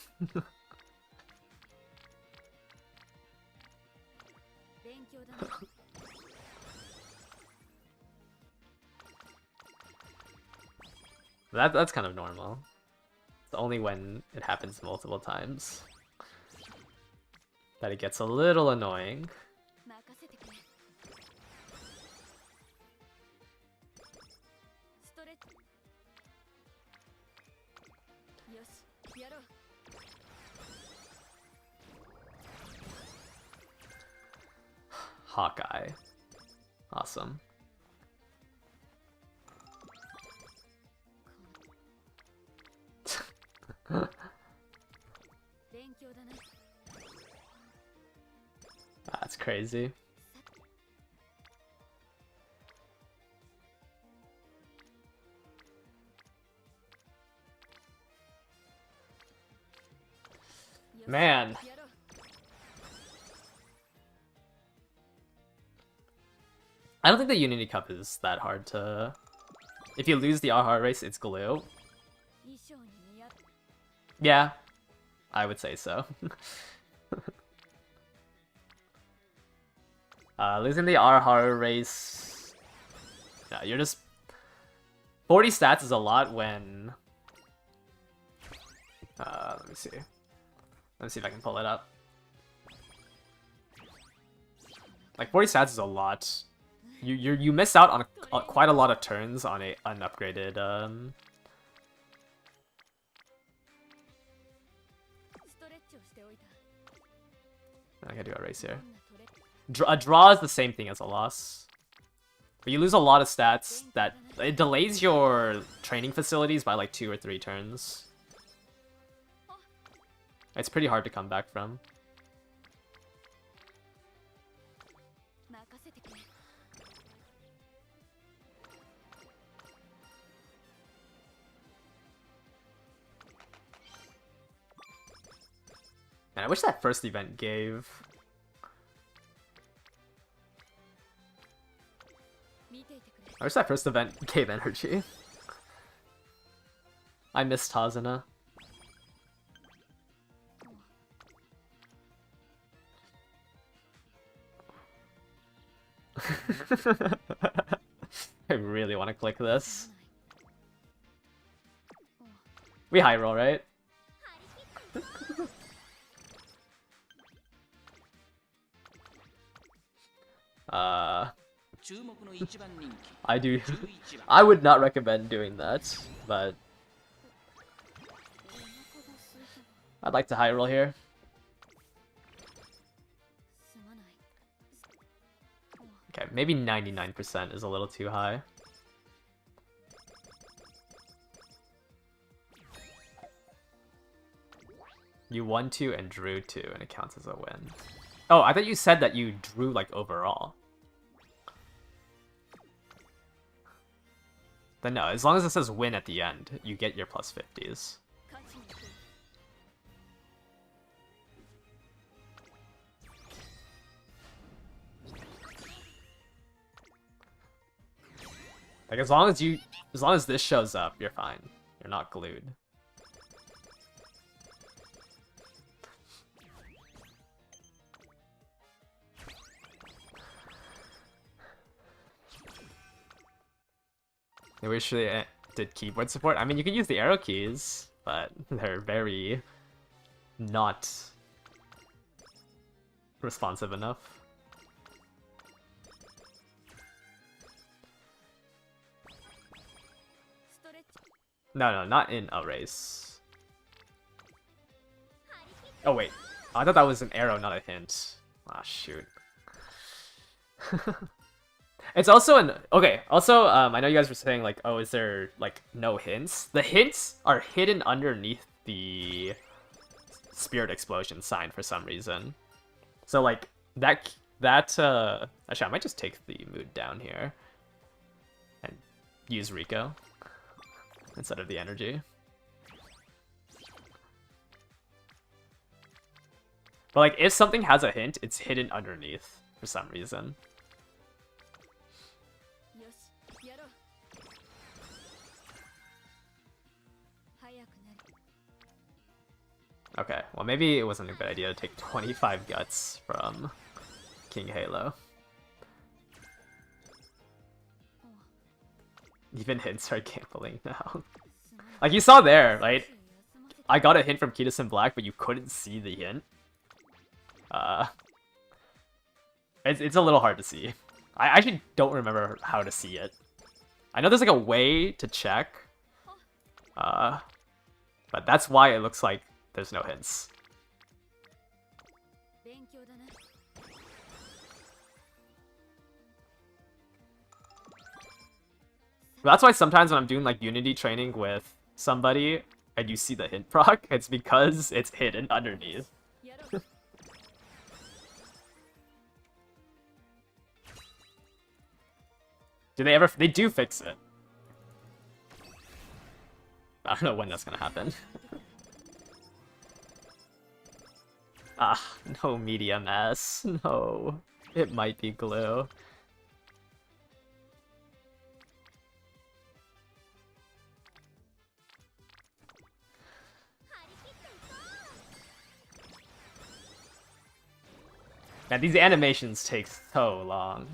That's kind of normal. It's only when it happens multiple times that it gets a little annoying. Hawkeye. Awesome. That's crazy. Man. I don't think the Unity Cup is that hard to... If you lose the Aoharu race, it's glue. Yeah, I would say so. Losing the Aoharu race... No, you're just... 40 stats is a lot when... let me see. Let me see if I can pull it up. Like 40 stats is a lot. You miss out on quite a lot of turns on a unupgraded I gotta do a race here. A draw is the same thing as a loss. But you lose a lot of stats that it delays your training facilities by like 2 or 3 turns. It's pretty hard to come back from. And I wish that first event gave... I wish that first event gave energy. I miss Tazuna. I really want to click this. We high roll, right? I do. I would not recommend doing that, but I'd like to high roll here. Okay, maybe 99% is a little too high. You won 2 and drew 2, and it counts as a win. Oh, I thought you said that you drew, like, overall. Then no, as long as it says win at the end, you get your plus 50s. Like, as long as this shows up, you're fine. You're not glued. I wish they did keyboard support. I mean, you can use the arrow keys, but they're very not responsive enough. No, not in a race. Oh wait, I thought that was an arrow, not a hint. Ah, shoot. It's also an... Okay, also, I know you guys were saying, like, oh, is there, like, no hints? The hints are hidden underneath the Spirit Explosion sign for some reason. So, like, actually, I might just take the mood down here and use Rico instead of the energy. But, like, if something has a hint, it's hidden underneath for some reason. Okay, well maybe it wasn't a good idea to take 25 guts from King Halo. Even hints are gambling now. Like you saw there, right? I got a hint from Kitas in Black, but you couldn't see the hint. It's a little hard to see. I actually don't remember how to see it. I know there's like a way to check. But that's why it looks like there's no hints. That's why sometimes when I'm doing like Unity training with somebody and you see the hint proc, it's because it's hidden underneath. They do fix it. I don't know when that's gonna happen. Ah, no medium S. No. It might be glue. Man, these animations take so long.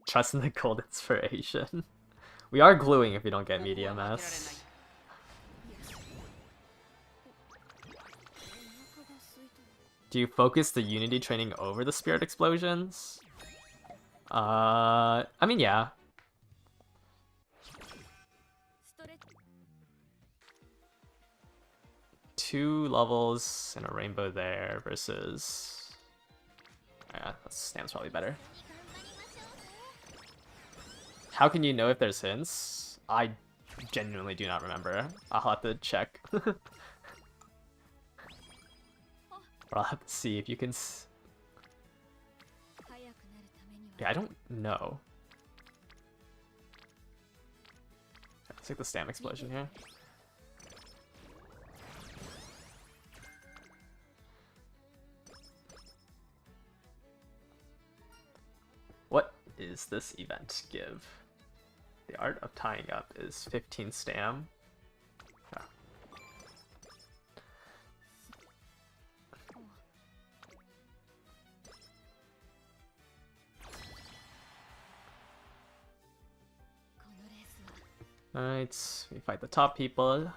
Trust in the gold inspiration. We are gluing if we don't get medium S. Do you focus the unity training over the spirit explosions? I mean, yeah. Two levels and a rainbow there versus... Yeah, that stands probably better. How can you know if there's hints? I genuinely do not remember. I'll have to check. Or I'll have to see if you can... Yeah, I don't know. Let's take the stam explosion here. What is this event give? The art of tying up is 15 stam. Oh. Alright, we fight the top people.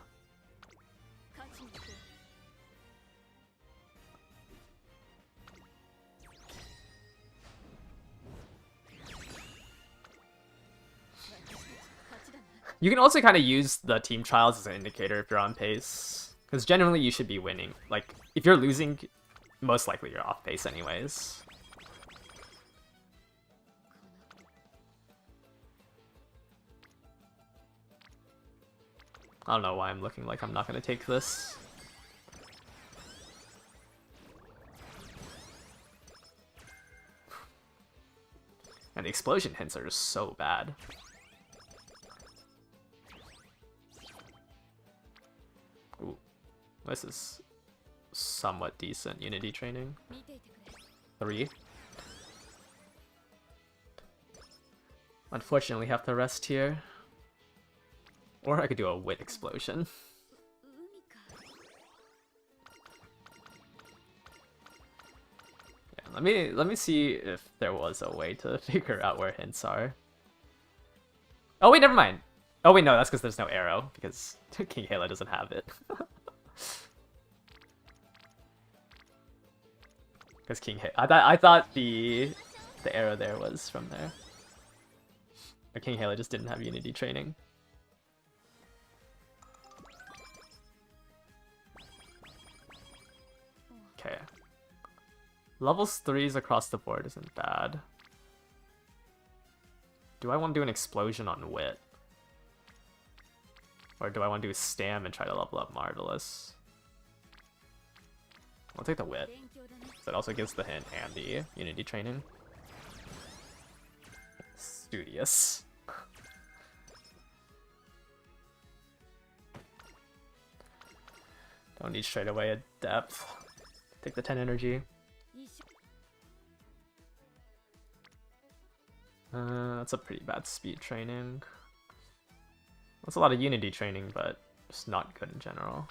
You can also kind of use the team trials as an indicator if you're on pace. Because generally you should be winning. Like, if you're losing, most likely you're off pace anyways. I don't know why I'm looking like I'm not going to take this. And the explosion hints are just so bad. Ooh, this is somewhat decent unity training. 3. Unfortunately, have to rest here. Or I could do a wit explosion. Yeah, let me see if there was a way to figure out where hints are. Oh wait, never mind. Oh wait, no, that's because there's no arrow, because King Halo doesn't have it. Because I thought the arrow there was from there. But King Halo just didn't have unity training. Okay. Levels 3s across the board isn't bad. Do I want to do an explosion on Wit? Or do I want to do a Stam and try to level up Marvelous? I'll take the Wit. That also gives the hint and the unity training. Studious. Don't need straight away a depth. Take the 10 energy. That's a pretty bad speed training. That's a lot of unity training, but just not good in general.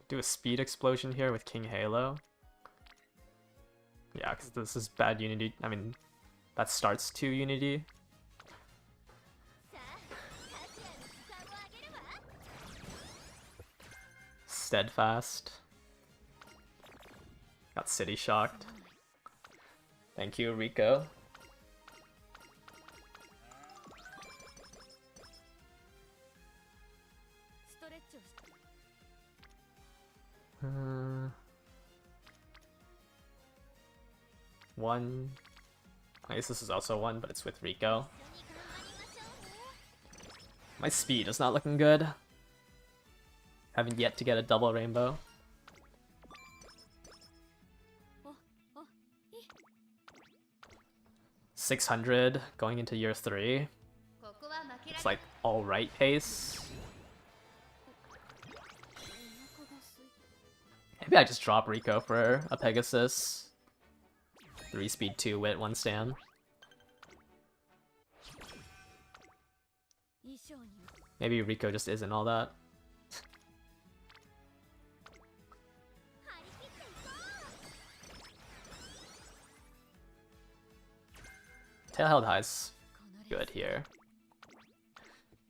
Do a speed explosion here with King Halo. Yeah, because this is bad unity. I mean, that starts 2 unity. Steadfast. Got City Shocked. Thank you, Rico. One. I guess this is also 1, but it's with Rico. My speed is not looking good. Haven't yet to get a double rainbow. 600 going into year 3. It's like alright pace. Maybe I just drop Rico for a Pegasus. 3 speed, 2 wit, 1 stam. Maybe Rico just isn't all that. Tail held high's good here.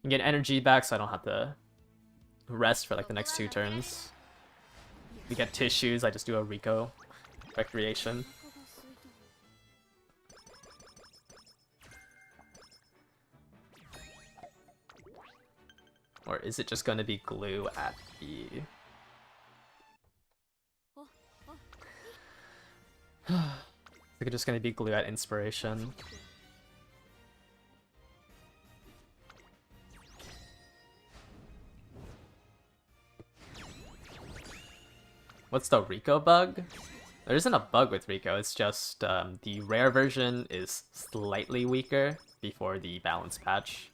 You get energy back so I don't have to rest for like the next 2 turns. We get tissues, I just do a Rico recreation. Or is it just going to be glue at the... Is it just going to be glue at inspiration? What's the Rico bug? There isn't a bug with Rico, it's just the rare version is slightly weaker before the balance patch.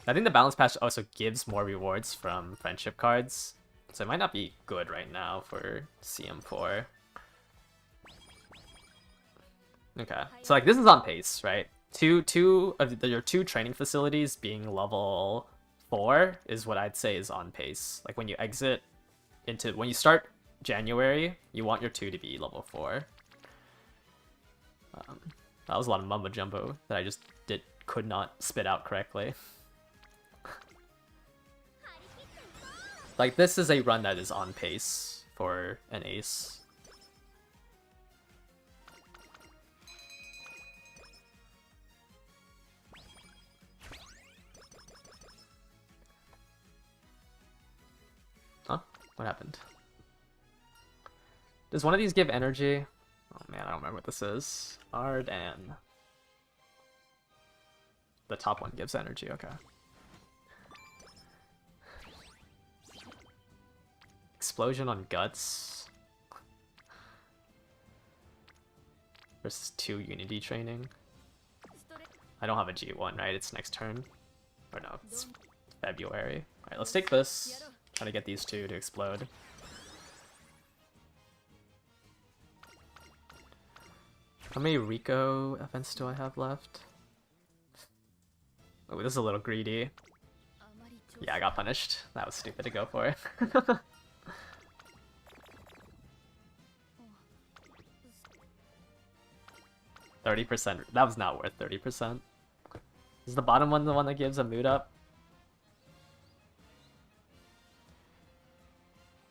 I think the balance patch also gives more rewards from friendship cards, so it might not be good right now for CM4. Okay, so like this is on pace, right? Two of your 2 training facilities being level 4 is what I'd say is on pace. Like when you exit into, when you start January, you want your 2 to be level 4. That was a lot of mumbo jumbo that I just could not spit out correctly. Like this is a run that is on pace for an ace. Huh? What happened? Does one of these give energy? Oh man, I don't remember what this is. Ardan. The top one gives energy, okay. Explosion on guts. Versus 2 unity training. I don't have a G1, right? It's next turn. Or no, it's February. Alright, let's take this. Try to get these 2 to explode. How many Rico events do I have left? Oh, this is a little greedy. Yeah, I got punished. That was stupid to go for. 30%. That was not worth 30%. Is the bottom one the one that gives a mood up?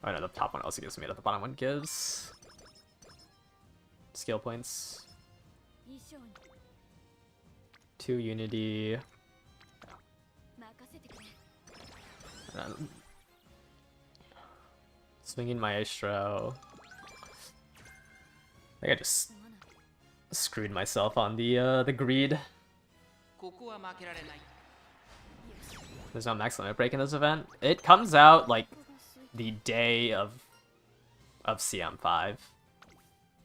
Oh no, the top one also gives mood up. The bottom one gives skill points. 2 unity. Swinging Maestro. I think I just screwed myself on the greed. There's no max limit break in this event. It comes out like the day of CM5.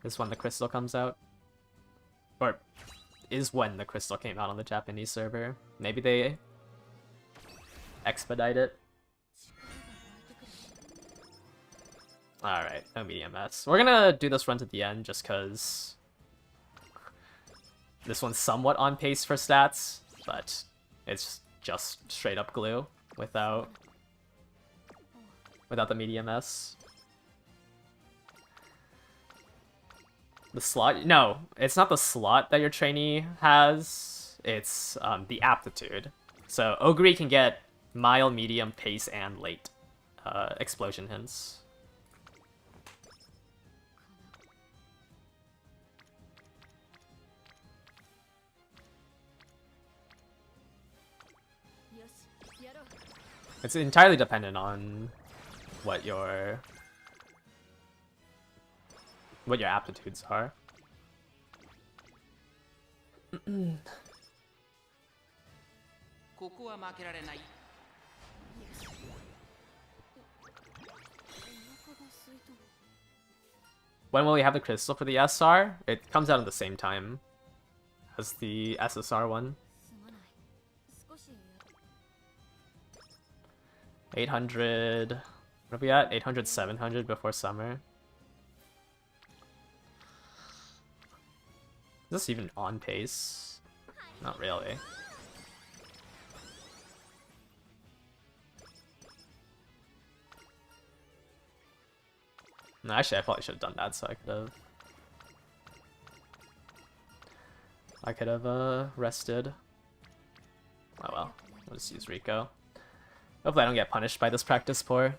Is when the crystal comes out. Or is when the crystal came out on the Japanese server. Maybe they expedite it. Alright, no medium S. We're gonna do this run to the end just because this one's somewhat on pace for stats, but it's just straight up glue without the medium S. The slot? No, it's not the slot that your trainee has, it's the aptitude. So Ogre can get mild, medium, pace, and late explosion hints. It's entirely dependent on what your aptitudes are. When will we have the crystal for the SR? It comes out at the same time as the SSR one. 800... What are we at? 800, 700 before summer. Is this even on pace? Not really. No, actually, I probably should have done that so I could have rested. Oh well, I'll just use Rico. Hopefully I don't get punished by this practice pour.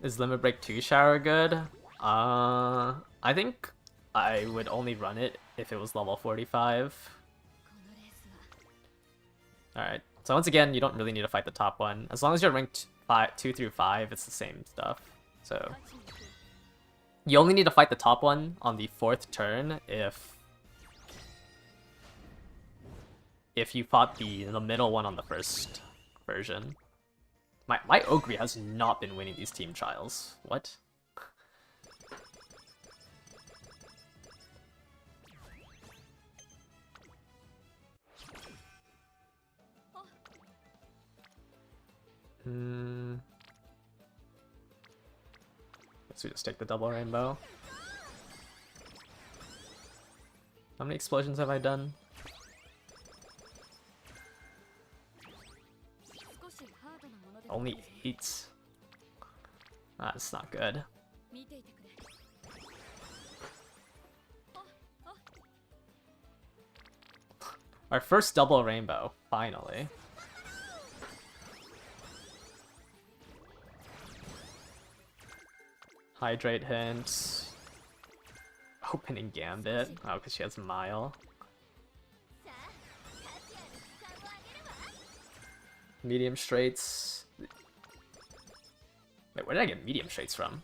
Is Limit Break 2 shower good? I think I would only run it if it was level 45. Alright, so once again, you don't really need to fight the top one. As long as you're ranked 2 through 5, it's the same stuff. So you only need to fight the top one on the 4th turn if you fought the middle one on the first version. My Ogre has not been winning these team trials. What? Guess we just take the double rainbow. How many explosions have I done? Only 8. That's not good. Our first double rainbow, finally. Hydrate hint. Opening Gambit. Oh, because she has Mile. Medium straights. Wait, where did I get medium straights from?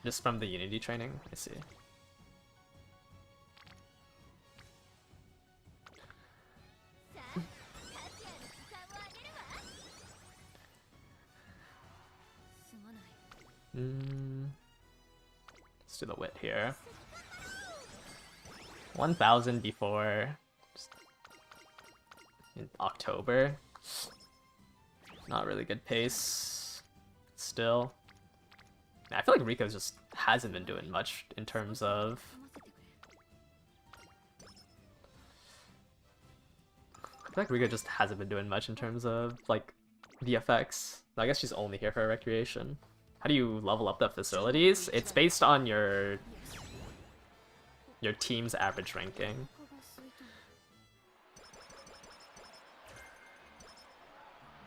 Just from the Unity training? I see. Let's do the wit here. 1000 before in October. Not really good pace. Still. I feel like Rico just hasn't been doing much in terms of... I feel like Rico just hasn't been doing much in terms of, like, the effects. I guess she's only here for recreation. How do you level up the facilities? It's based on your team's average ranking.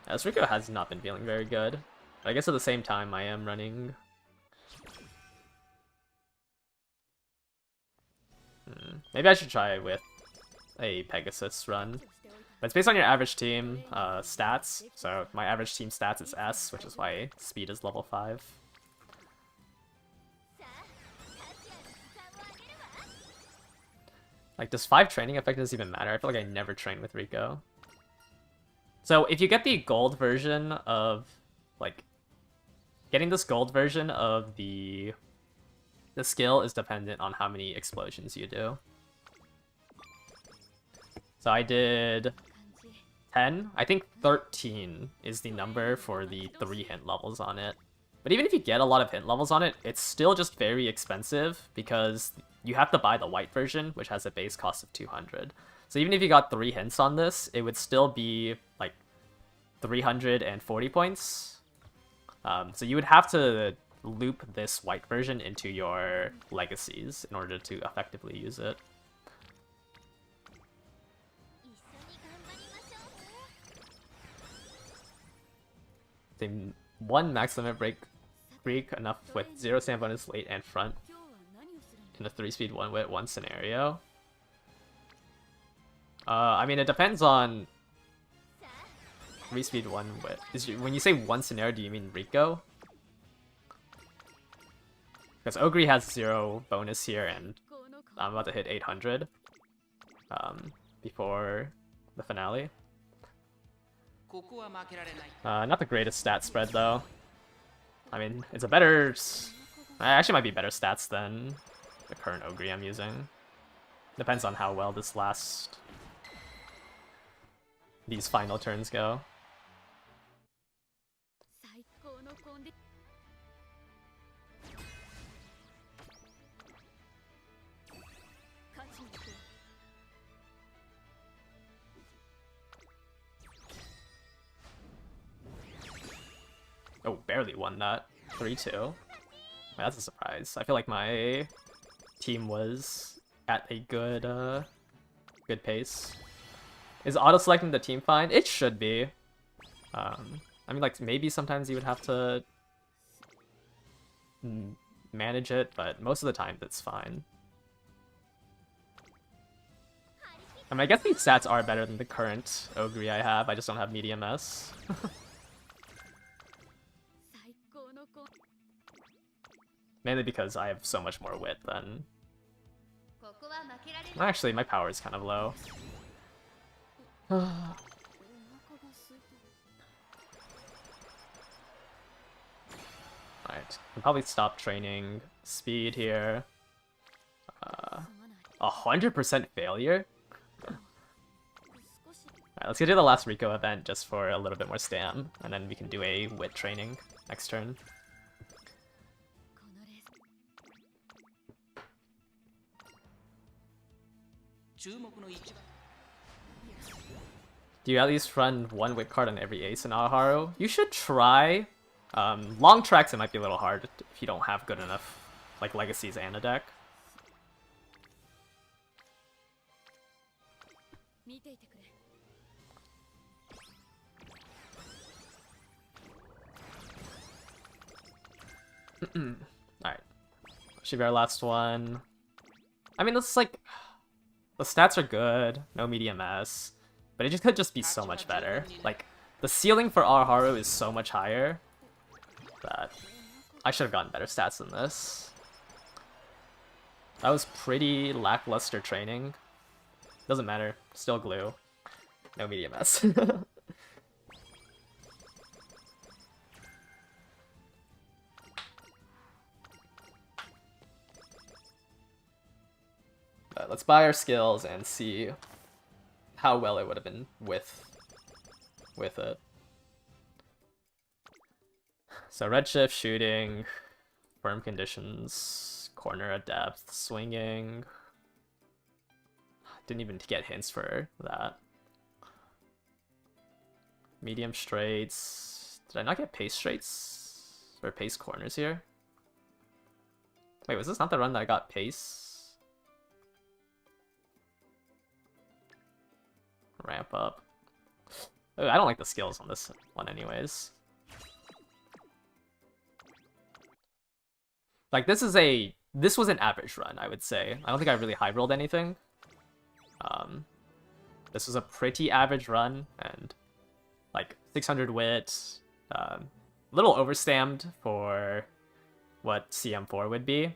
As Rico has not been feeling very good. I guess at the same time I am running... Maybe I should try with a Pegasus run. But it's based on your average team stats. So my average team stats is S, which is why speed is level 5. Like, does 5 training effectiveness even matter? I feel like I never train with Rico. So if you get the gold version of, like, getting this gold version of the skill is dependent on how many explosions you do. So I did 10. I think 13 is the number for the 3 hint levels on it. But even if you get a lot of hint levels on it, it's still just very expensive because you have to buy the white version, which has a base cost of 200. So even if you got 3 hints on this, it would still be like 340 points. So you would have to loop this white version into your legacies in order to effectively use it. They one max limit break freak enough with 0 stand bonus late and front in a 3-speed 1-wit 1 scenario. I mean, it depends on 3-speed 1-wit. When you say 1 scenario, do you mean Rico? Because Ogre has 0 bonus here, and I'm about to hit 800 before the finale. Not the greatest stat spread though. I mean, it's a better... actually might be better stats than the current Ogre I'm using. Depends on how well this these final turns go. Oh, barely won that. 3-2. That's a surprise. I feel like my team was at a good pace. Is auto-selecting the team fine? It should be. I mean, like, maybe sometimes you would have to manage it, but most of the time it's fine. I mean, I guess these stats are better than the current Ogre I have, I just don't have medium S. Mainly because I have so much more wit than... Actually, my power is kind of low. Alright, I'll probably stop training speed here. 100% failure? Alright, let's get to the last Rico event just for a little bit more stam, and then we can do a wit training next turn. Do you at least run one wit card on every ace in Aoharu? You should try. Long tracks it might be a little hard if you don't have good enough like legacies and a deck. Alright. Should be our last one. I mean, this is like... The stats are good, no medium S, but it could just be so much better. Like, the ceiling for Aoharu is so much higher that I should have gotten better stats than this. That was pretty lackluster training. Doesn't matter, still glue. No medium S. But let's buy our skills and see how well it would have been with it. So redshift, shooting, firm conditions, corner at depth, swinging. Didn't even get hints for that. Medium straights. Did I not get pace straights? Or pace corners here? Wait, was this not the run that I got pace? Ramp up. Ooh, I don't like the skills on this one anyways. Like, this was an average run, I would say. I don't think I really high rolled anything. This was a pretty average run, and like 600 wit, a little overstammed for what CM4 would be.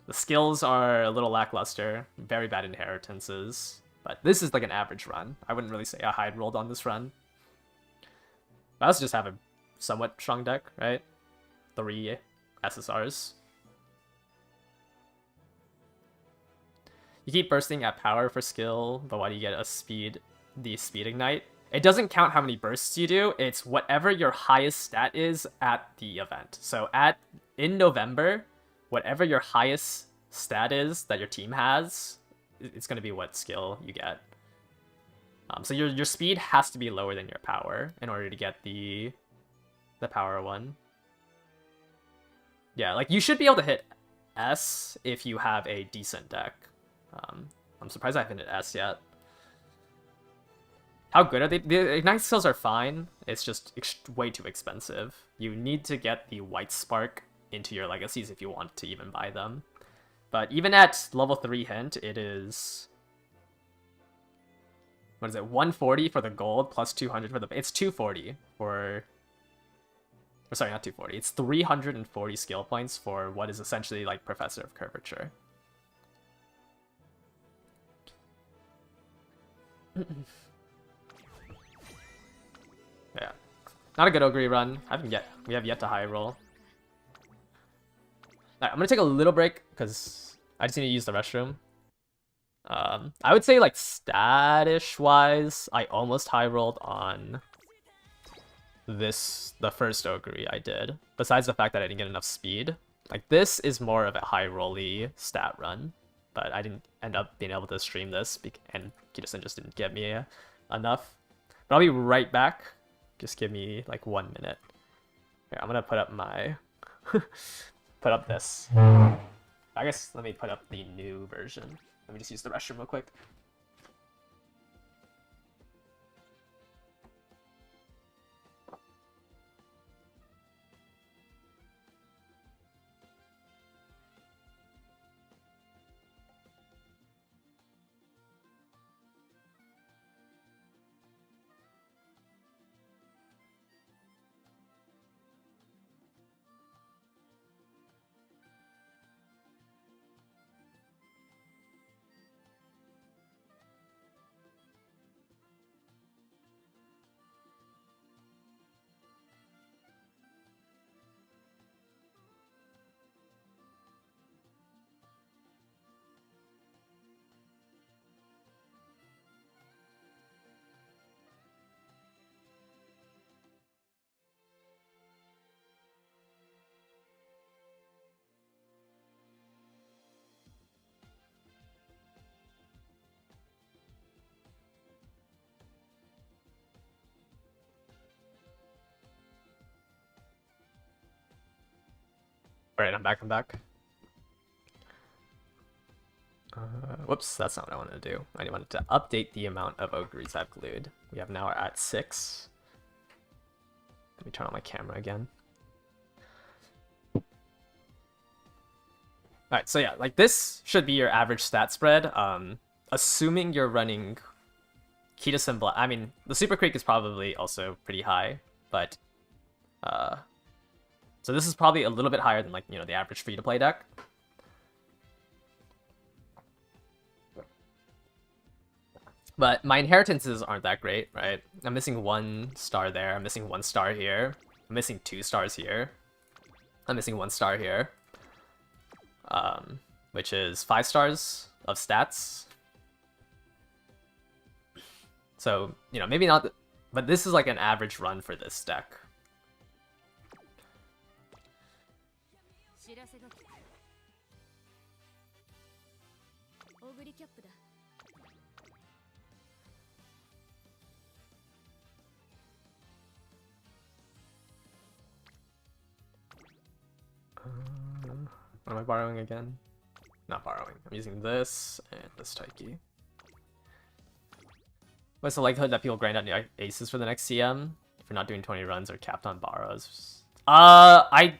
The skills are a little lackluster, very bad inheritances. But this is like an average run. I wouldn't really say I high rolled on this run. I also just have a somewhat strong deck, right? 3 SSRs. You keep bursting at power for skill, but why do you get the speed ignite? It doesn't count how many bursts you do, it's whatever your highest stat is at the event. So in November, whatever your highest stat is that your team has, it's going to be what skill you get. So your speed has to be lower than your power in order to get the power one. Yeah, like you should be able to hit S if you have a decent deck. I'm surprised I haven't hit S yet. How good are they? The Ignite skills are fine, it's just way too expensive. You need to get the White Spark into your legacies if you want to even buy them. But even at level 3 hint, it is... What is it? 140 for the gold, plus 200 for the... It's 240 for... Or sorry, not 240. It's 340 skill points for what is essentially like Professor of Curvature. Not a good Ogre run. We have yet to high roll. Alright, I'm gonna take a little break because I just need to use the restroom. I would say like statish wise, I almost high rolled on the first Ogre I did. Besides the fact that I didn't get enough speed. Like this is more of a high rolly stat run, but I didn't end up being able to stream this and Kitasen just didn't get me enough. But I'll be right back. Just give me like 1 minute. Here, I'm gonna put up my put up this. I guess let me put up the new version. Let me just use the restroom real quick. Alright, I'm back. Whoops, that's not what I wanted to do. I wanted to update the amount of Ogres I've glued. We have now at 6. Let me turn on my camera again. Alright, so yeah, like this should be your average stat spread. Assuming you're running Kitasen Black. I mean, the Super Creek is probably also pretty high, but so this is probably a little bit higher than, like, you know, the average free-to-play deck. But my inheritances aren't that great, right? I'm missing 1 star there. I'm missing 1 star here. I'm missing 2 stars here. I'm missing 1 star here. Which is 5 stars of stats. So, you know, maybe not... But this is like an average run for this deck. What am I borrowing again? Not borrowing. I'm using this and this Taiki. What's the likelihood that people grind out new aces for the next CM if you're not doing 20 runs or capped on borrows? I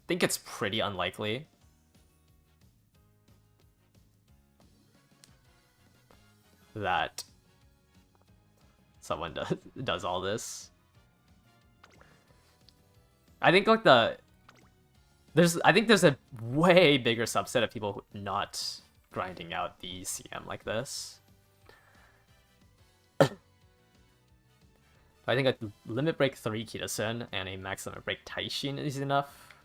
think it's pretty unlikely. That someone does all this. I think like I think there's a way bigger subset of people not grinding out the CM like this. I think a limit break 3 Kitasen and a max limit break Taishin is enough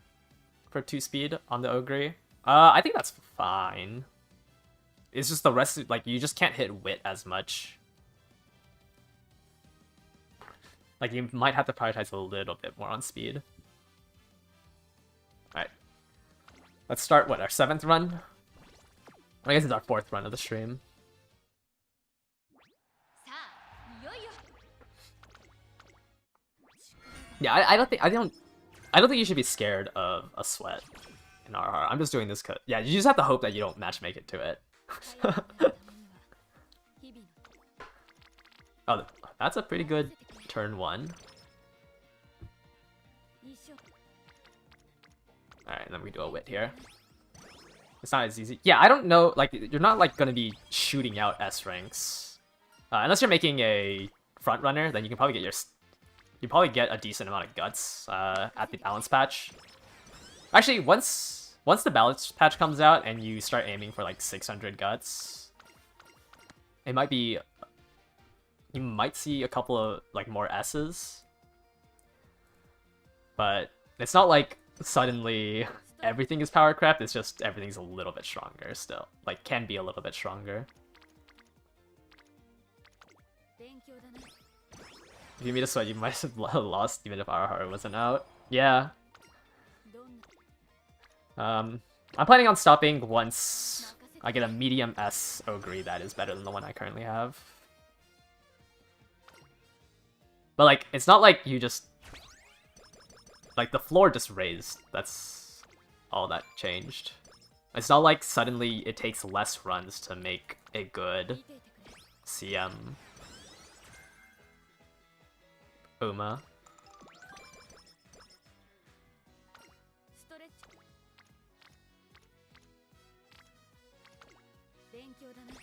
for 2 speed on the Ogre. I think that's fine. It's just the rest, like, you just can't hit Wit as much. Like, you might have to prioritize a little bit more on speed. Alright. Let's start, what, our 7th run? I guess it's our 4th run of the stream. Yeah, I don't think you should be scared of a sweat in RR. I'm just doing this cause yeah, you just have to hope that you don't match make it to it. Oh, that's a pretty good turn 1. Alright, and then we do a Wit here. It's not as easy. Yeah, I don't know, like, you're not, like, gonna be shooting out S ranks. Unless you're making a front runner, then you can probably get you probably get a decent amount of guts at the balance patch. Actually, once the balance patch comes out and you start aiming for like 600 guts, it might be... You might see a couple of like more S's. But it's not like suddenly everything is power crept, it's just everything's a little bit stronger still. Like, can be a little bit stronger. If you meet a sweat, you might have lost even if Aoharu wasn't out. Yeah. I'm planning on stopping once I get a medium S Ogre that is better than the one I currently have. But like, it's not like you just... Like, the floor just raised. That's all that changed. It's not like suddenly it takes less runs to make a good CM Uma.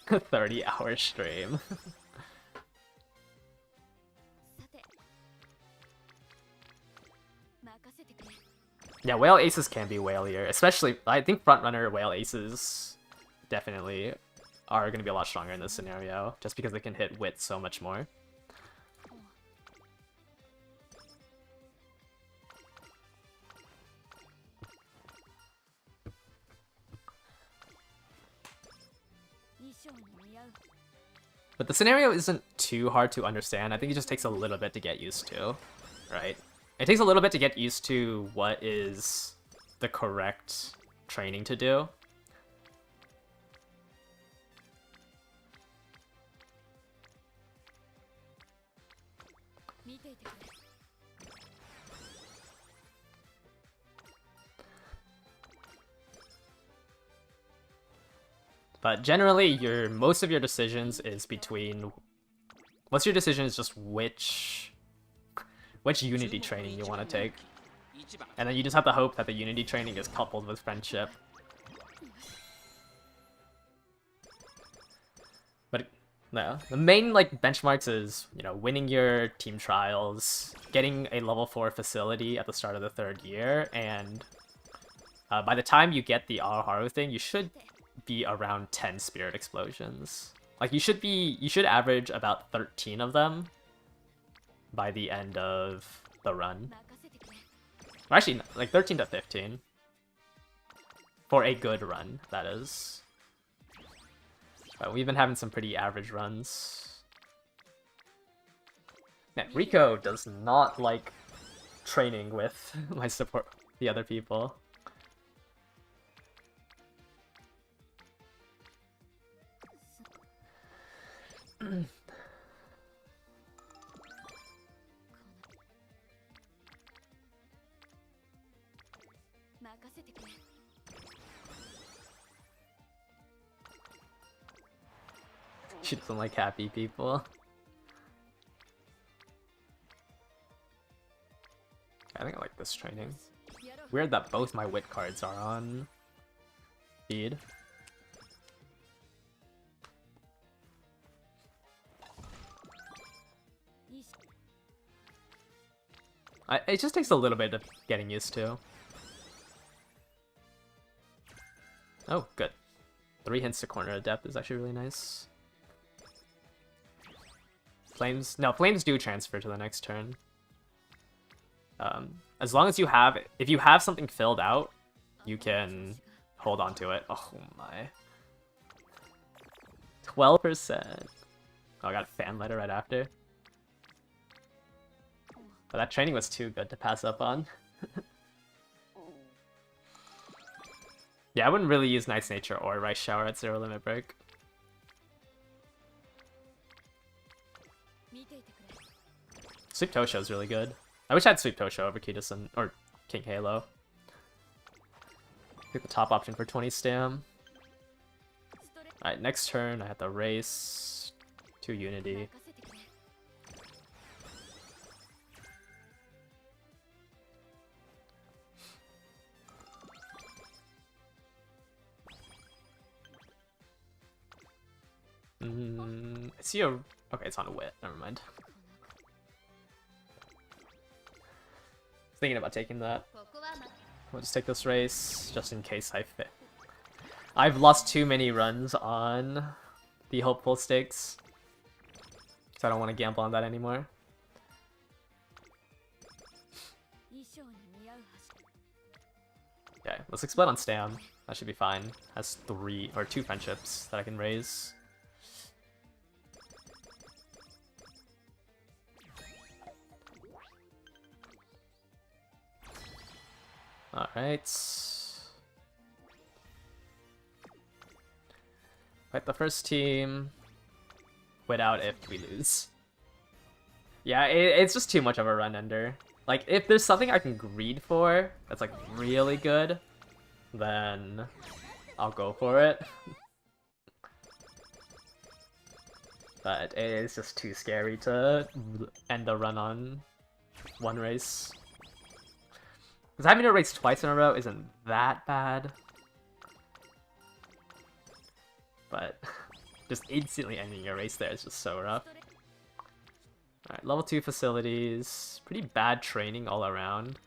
30-hour stream. Yeah, whale aces can be whalier, especially I think frontrunner whale aces definitely are going to be a lot stronger in this scenario, just because they can hit wit so much more. But the scenario isn't too hard to understand. I think it just takes a little bit to get used to, right? It takes a little bit to get used to what is the correct training to do. But generally, most of your decisions is between... Most of your decision is just which Unity training you want to take. And then you just have to hope that the Unity training is coupled with friendship. But no, the main like benchmarks is, you know, winning your team trials, getting a level 4 facility at the start of the 3rd year, and by the time you get the Aoharu thing, you should be around 10 spirit explosions. Like you should average about 13 of them by the end of the run. Or actually, like 13 to 15. For a good run, that is. But we've been having some pretty average runs. Man, Rico does not like training with my support, the other people. She doesn't like happy people. I think I like this training. Weird that both my wit cards are on speed. It just takes a little bit of getting used to. Oh, good. 3 hints to corner of depth is actually really nice. Flames do transfer to the next turn. As long as if you have something filled out, you can hold on to it. Oh my. 12%. Oh, I got a fan letter right after. But that training was too good to pass up on. Yeah, I wouldn't really use Night's Nature or Rice Shower at 0 limit break. Sweep Tosho is really good. I wish I had Sweep Tosho over Kitasen or King Halo. Pick the top option for 20 stam. Alright, next turn I have to race to Unity. I see a... Okay, it's on a wit. Never mind. Thinking about taking that. We'll just take this race, just in case I fit. I've lost too many runs on the hopeful stakes, so I don't want to gamble on that anymore. Okay, let's explode on Stam. That should be fine. Has 3 or 2 friendships that I can raise. Alright. Fight the first team. Wait out if we lose. Yeah, it's just too much of a run ender. Like, if there's something I can greed for that's like really good, then I'll go for it. But it's just too scary to end the run on one race. Because having to race twice in a row isn't that bad. But just instantly ending your race there is just so rough. Alright, level 2 facilities. Pretty bad training all around.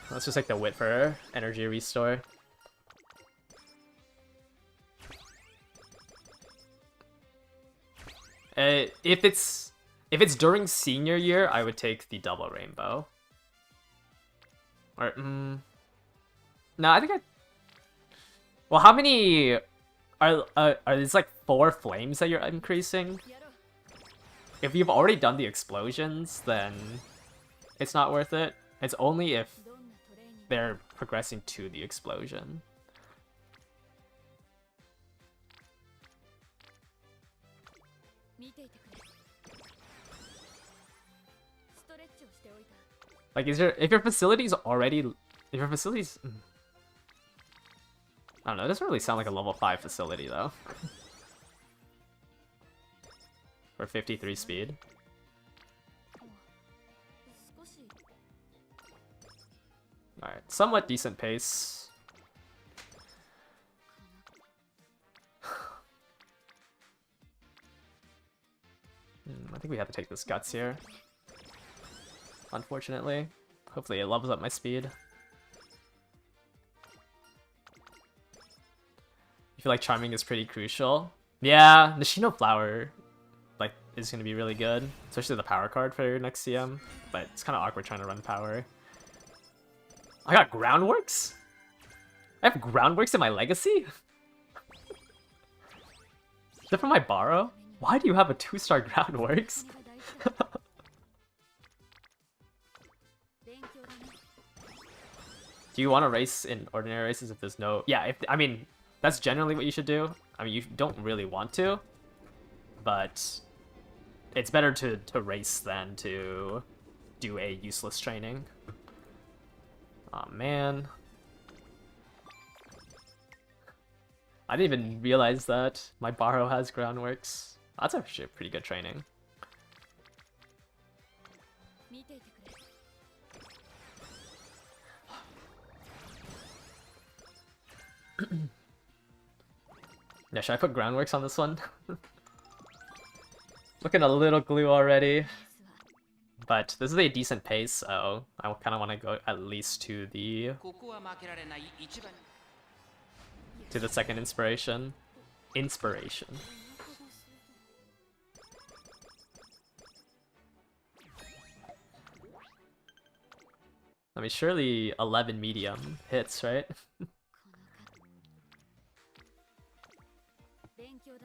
Let's just take the wit for energy restore. If it's during senior year, I would take the double rainbow. Or no, I think I. Well, how many are these like 4 flames that you're increasing? If you've already done the explosions, then it's not worth it. It's only if they're progressing to the explosion. Like, if your facility's already, I don't know, it doesn't really sound like a level 5 facility though. For 53 speed. Alright, somewhat decent pace. I think we have to take this guts here. Unfortunately. Hopefully it levels up my speed. I feel like charming is pretty crucial. Yeah, Nishino Flower like is gonna be really good, especially the power card for your next CM. But it's kind of awkward trying to run power. I got Groundworks? I have Groundworks in my legacy? Is that from my borrow? Why do you have a 2-star Groundworks? Do you want to race in ordinary races if there's no... Yeah, I mean, that's generally what you should do. I mean, you don't really want to, but it's better to race than to do a useless training. Aw, man. I didn't even realize that my borrow has Groundworks. That's actually a pretty good training. Yeah, should I put Groundworks on this one? Looking a little glue already. But this is a decent pace, so I kind of want to go at least to the second inspiration. I mean, surely 11 medium hits, right?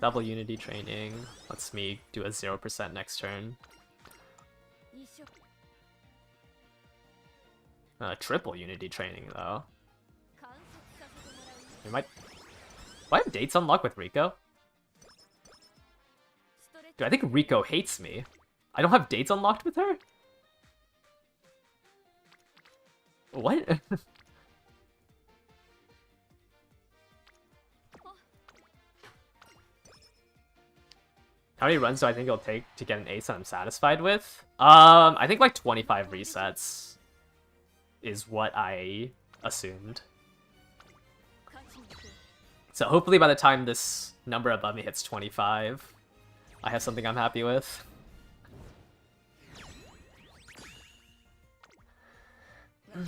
Double unity training lets me do a 0% next turn. Triple unity training though. We might. Do I have dates unlocked with Rico? Dude, I think Rico hates me. I don't have dates unlocked with her? What? How many runs do I think it'll take to get an ace that I'm satisfied with? I think like 25 resets is what I assumed. So hopefully by the time this number above me hits 25, I have something I'm happy with. Wait,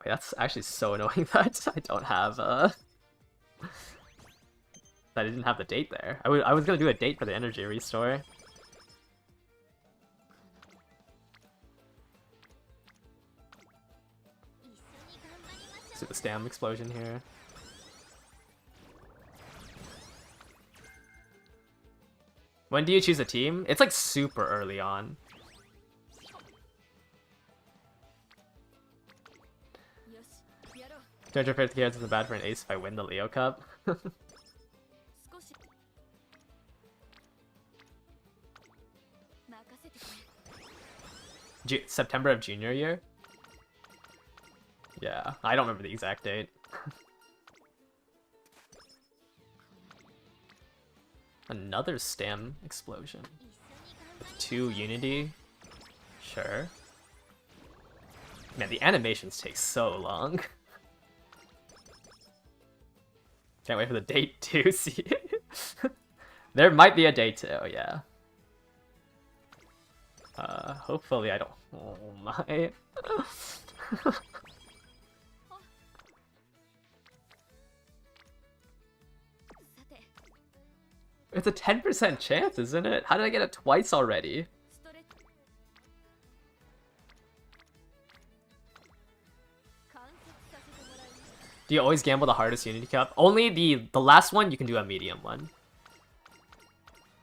that's actually so annoying that I don't have that I didn't have the date there. I was gonna do a date for the energy restore. do the stam explosion here. When do you choose a team? It's like super early on. 250 cards isn't bad for an ace if I win the Leo Cup. September of junior year? Yeah, I don't remember the exact date. Another stam explosion. 2 unity? Sure. Man, the animations take so long. Can't wait for the date 2, see? There might be a day 2, yeah. Hopefully I don't... Oh my... It's a 10% chance, isn't it? How did I get it twice already? Do you always gamble the hardest Unity Cup? Only the last one you can do a medium one.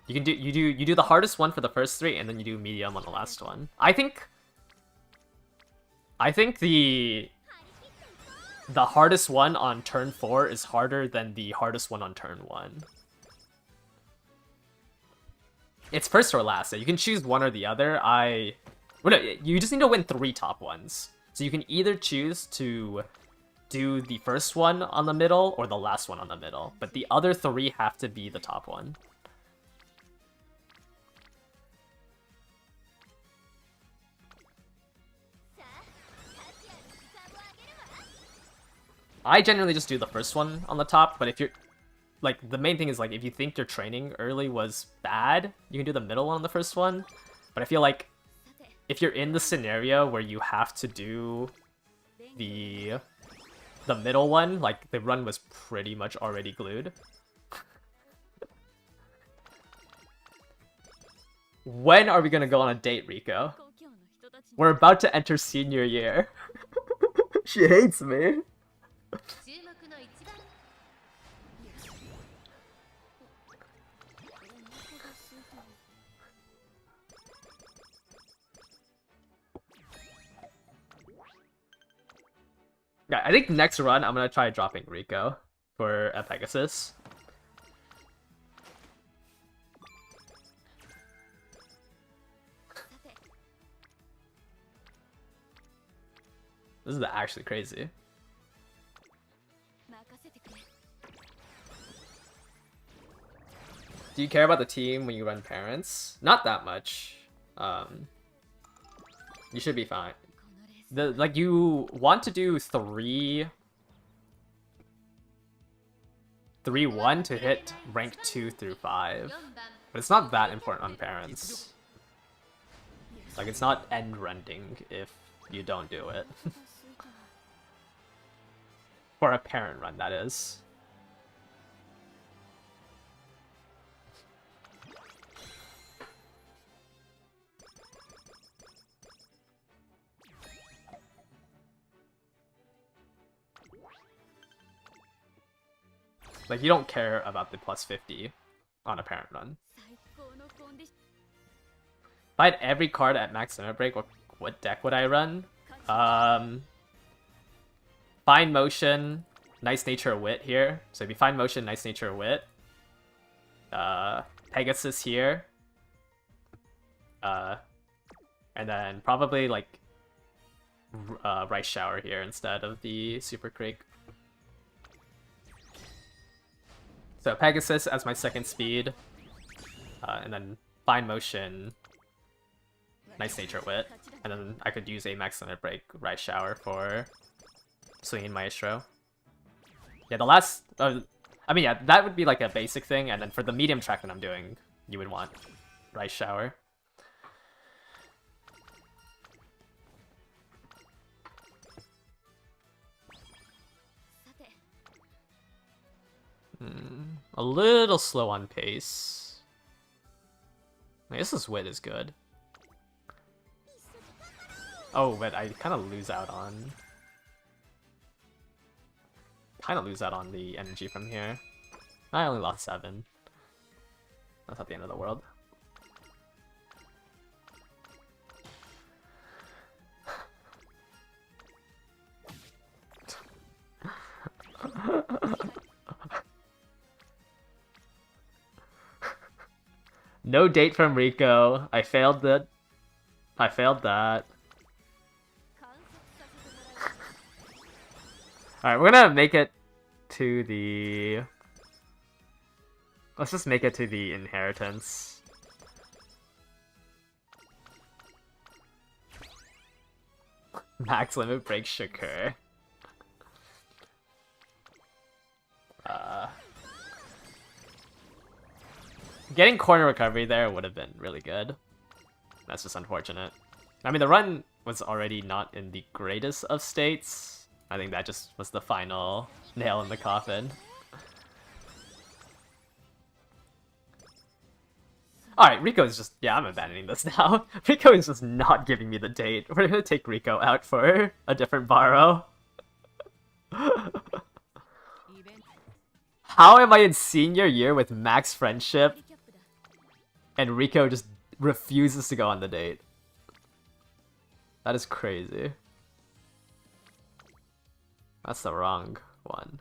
You do the hardest one for the first 3 and then you do medium on the last one. I think the hardest one on turn 4 is harder than the hardest one on turn 1. It's first or last, so you can choose one or the other. Well, no, you just need to win 3 top ones. So you can either choose to do the first one on the middle or the last one on the middle, but the other 3 have to be the top one. I generally just do the first one on the top, but if you're... Like, the main thing is, like, if you think your training early was bad, you can do the middle one on the first one. But I feel like if you're in the scenario where you have to do the middle one, like, the run was pretty much already glued. When are we gonna go on a date, Rico? We're about to enter senior year. She hates me. Yeah, I think next run I'm gonna try dropping Rico for a Pegasus. This is actually crazy. Do you care about the team when you run parents? Not that much. You should be fine. Like, you want to do 3-1 to hit rank 2 through 5. But it's not that important on parents. Like, it's not end-rending if you don't do it. For a parent run, that is. Like, you don't care about the plus 50 on a parent run. If I had every card at max limit break, what deck would I run? Fine Motion, Nice Nature, Wit here. So it'd be Fine Motion, Nice Nature, Wit. Pegasus here. And then probably, like, Rice Shower here instead of the Super Crake. So Pegasus as my second speed, and then Fine Motion, Nice Nature, Wit, and then I could use a Max Limit Break Rice Shower for Swinging Maestro. Yeah, the last... I mean, yeah, that would be like a basic thing, and then for the medium track that I'm doing, you would want Rice Shower. A little slow on pace. I guess this Wit is good. Oh, but I kind of lose out on... kind of lose out on the energy from here. I only lost 7. That's not the end of the world. No date from Rico. I failed that. I failed that. Alright, we're gonna make it to the... Let's just make it to the inheritance. Max limit break Shakur. Getting corner recovery there would have been really good. That's just unfortunate. I mean, the run was already not in the greatest of states. I think that just was the final nail in the coffin. Alright, Rico is just... Yeah, I'm abandoning this now. Rico is just not giving me the date. We're gonna take Rico out for a different borrow. How am I in senior year with max friendship and Rico just refuses to go on the date? That is crazy. That's the wrong one.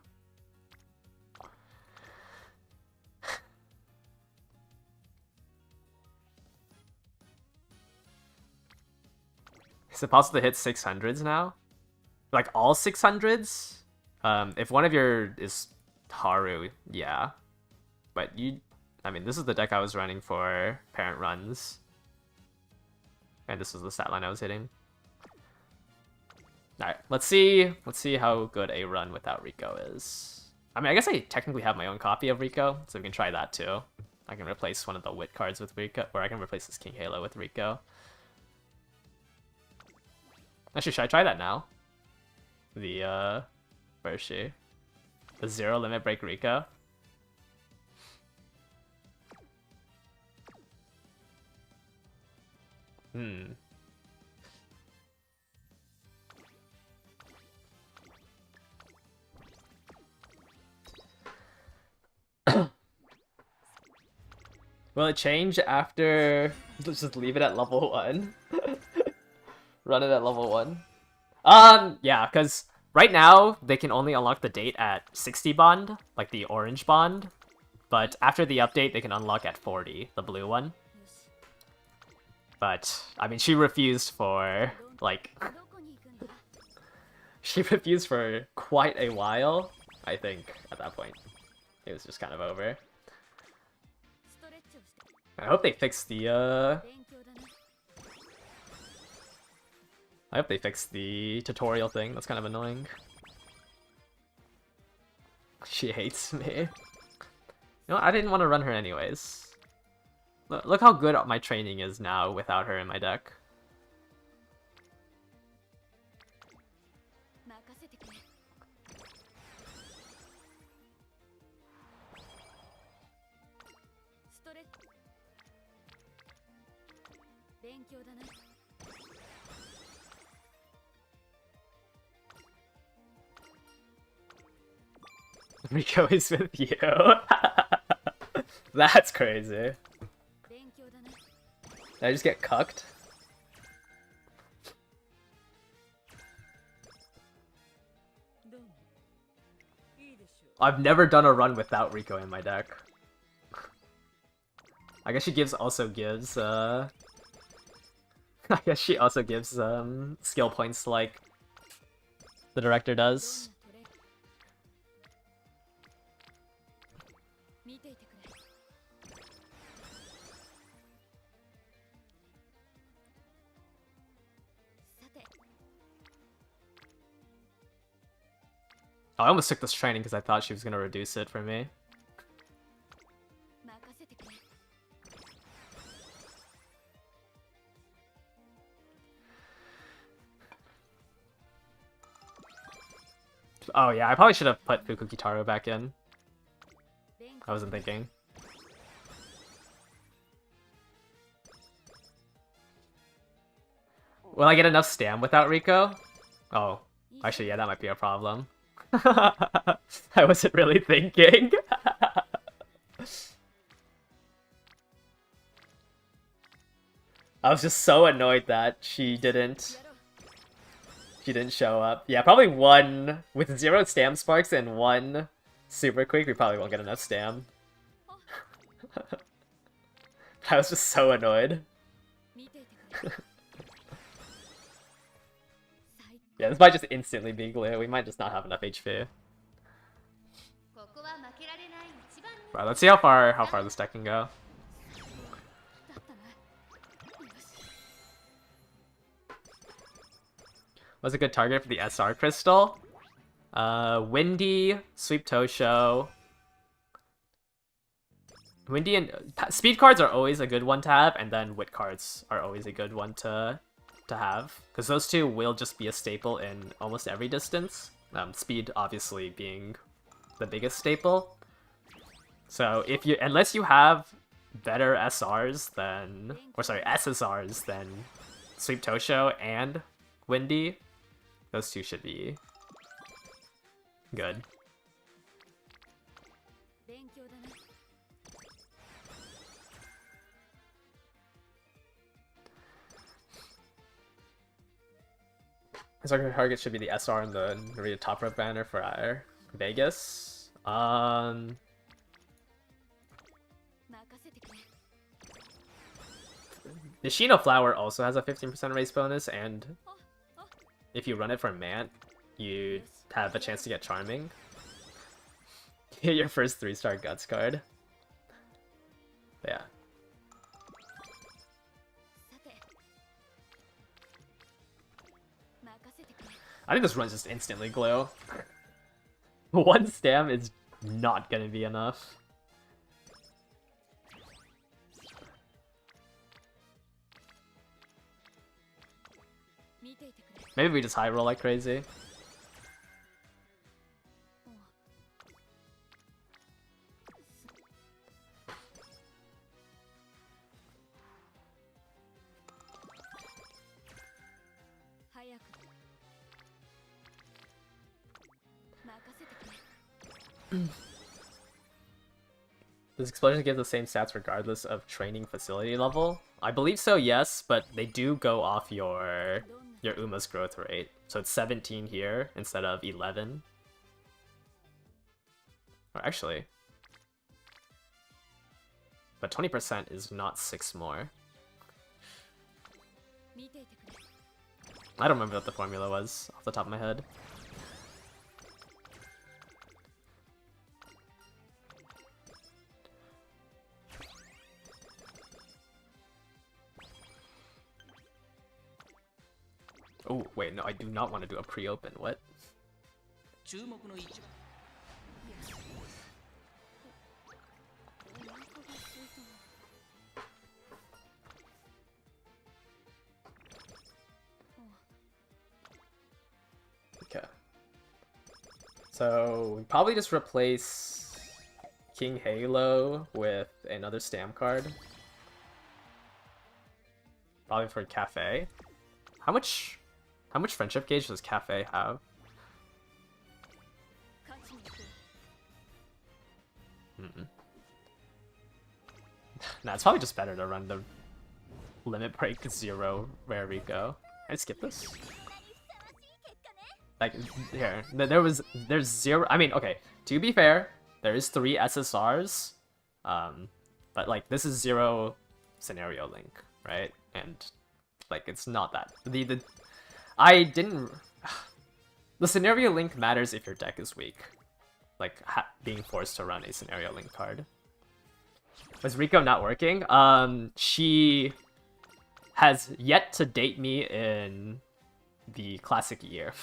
Is it possible to hit 600s now? Like all 600s? If one of your is Haru, yeah. But you... I mean, this is the deck I was running for parent runs. And this was the stat line I was hitting. Alright, let's see how good a run without Rico is. I mean, I guess I technically have my own copy of Rico, so we can try that too. I can replace one of the Wit cards with Rico, or I can replace this King Halo with Rico. Actually, should I try that now? The, where is she? The 0 limit break Rico? Will it change after... Let's just leave it at level 1. Run it at level 1. Yeah, because right now, they can only unlock the date at 60 bond, like the orange bond. But after the update, they can unlock at 40, the blue one. But, I mean, she refused for, like... she refused for quite a while, I think, at that point. It was just kind of over. I hope they fix the, I hope they fix the tutorial thing, that's kind of annoying. She hates me. You know what? I didn't want to run her anyways. Look how good my training is now without her in my deck. Rico is with you. That's crazy. Did I just get cucked? I've never done a run without Rico in my deck. I guess she also gives I guess she also gives skill points like the director does. Oh, I almost took this training because I thought she was going to reduce it for me. Oh yeah, I probably should have put Fuku Kitaro back in. I wasn't thinking. Will I get enough stam without Rico? Oh, actually yeah, that might be a problem. I wasn't really thinking. I was just so annoyed that she didn't show up. Yeah, probably one with 0 stam sparks and 1 super quick. We probably won't get enough stam. I was just so annoyed. Yeah, this might just instantly be glue. We might just not have enough HP. Right, let's see how far this deck can go. What's a good target for the SR crystal? Windy, Sweep Tosho. Windy and speed cards are always a good one to have, and then wit cards are always a good one to have, because those two will just be a staple in almost every distance. Speed obviously being the biggest staple. So unless you have better SRs than, SSRs than Sweep Tosho and Windy, those two should be good. His target should be the SR and the Narita top rope banner for our Vegas. The Shino Flower also has a 15% race bonus, and if you run it for Mant, you have a chance to get Charming. Get your first 3-star Guts card. Yeah. I think this runs just instantly glue. 1 stam is not gonna be enough. Maybe we just high roll like crazy. Does Explosion give the same stats regardless of training facility level? I believe so, yes, but they do go off your Uma's growth rate. So it's 17 here instead of 11. Or actually... But 20% is not 6 more. I don't remember what the formula was off the top of my head. Oh, wait, no, I do not want to do a pre-open. What? Okay. So, we probably just replace King Halo with another stamp card. Probably for Cafe. How much friendship gauge does Cafe have? Nah, it's probably just better to run the Limit Break 0 Rare Rico. Can I skip this? Like, here, there's 0, I mean, okay, to be fair, there is 3 SSRs, but like, this is 0 Scenario Link, right? And, like, it's not that. The Scenario Link matters if your deck is weak. Like, being forced to run a Scenario Link card. Was Rico not working? She has yet to date me in the classic year.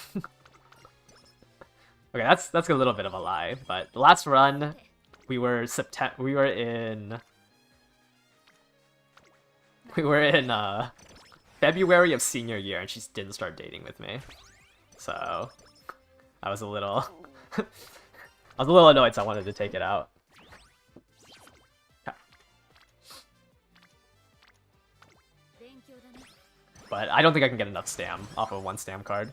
Okay, that's a little bit of a lie, but the last run, we were in February of senior year, and she didn't start dating with me. So I was a little annoyed, so I wanted to take it out. But I don't think I can get enough stam off of 1 stam card.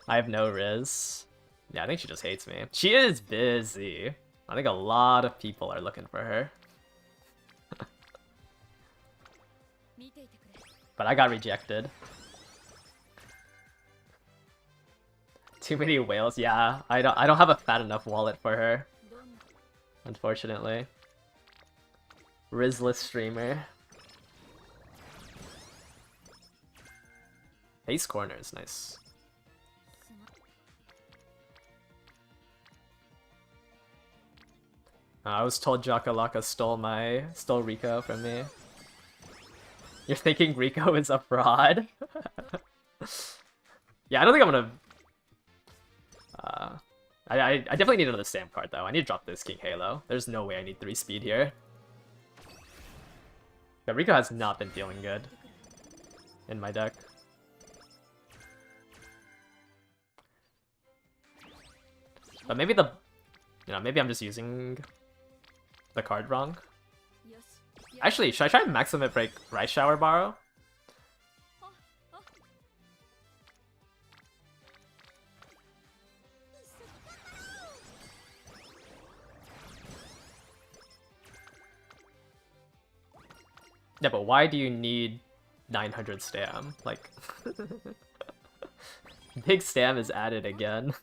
I have no Riz. Yeah, I think she just hates me. She is busy. I think a lot of people are looking for her. But I got rejected. Too many whales. Yeah, I don't have a fat enough wallet for her. Unfortunately. Rizless streamer. Ace corner is nice. I was told Jakalaka stole Rico from me. You're thinking Rico is a fraud? Yeah, I don't think I'm gonna... I definitely need another stamp card though. I need to drop this King Halo. There's no way I need 3 speed here. But Rico has not been feeling good in my deck. But maybe maybe I'm just using the card wrong. Actually, should I try Max Limit Break Rice Shower Borrow? Yeah, but why do you need 900 stam? Like, big stam is added again.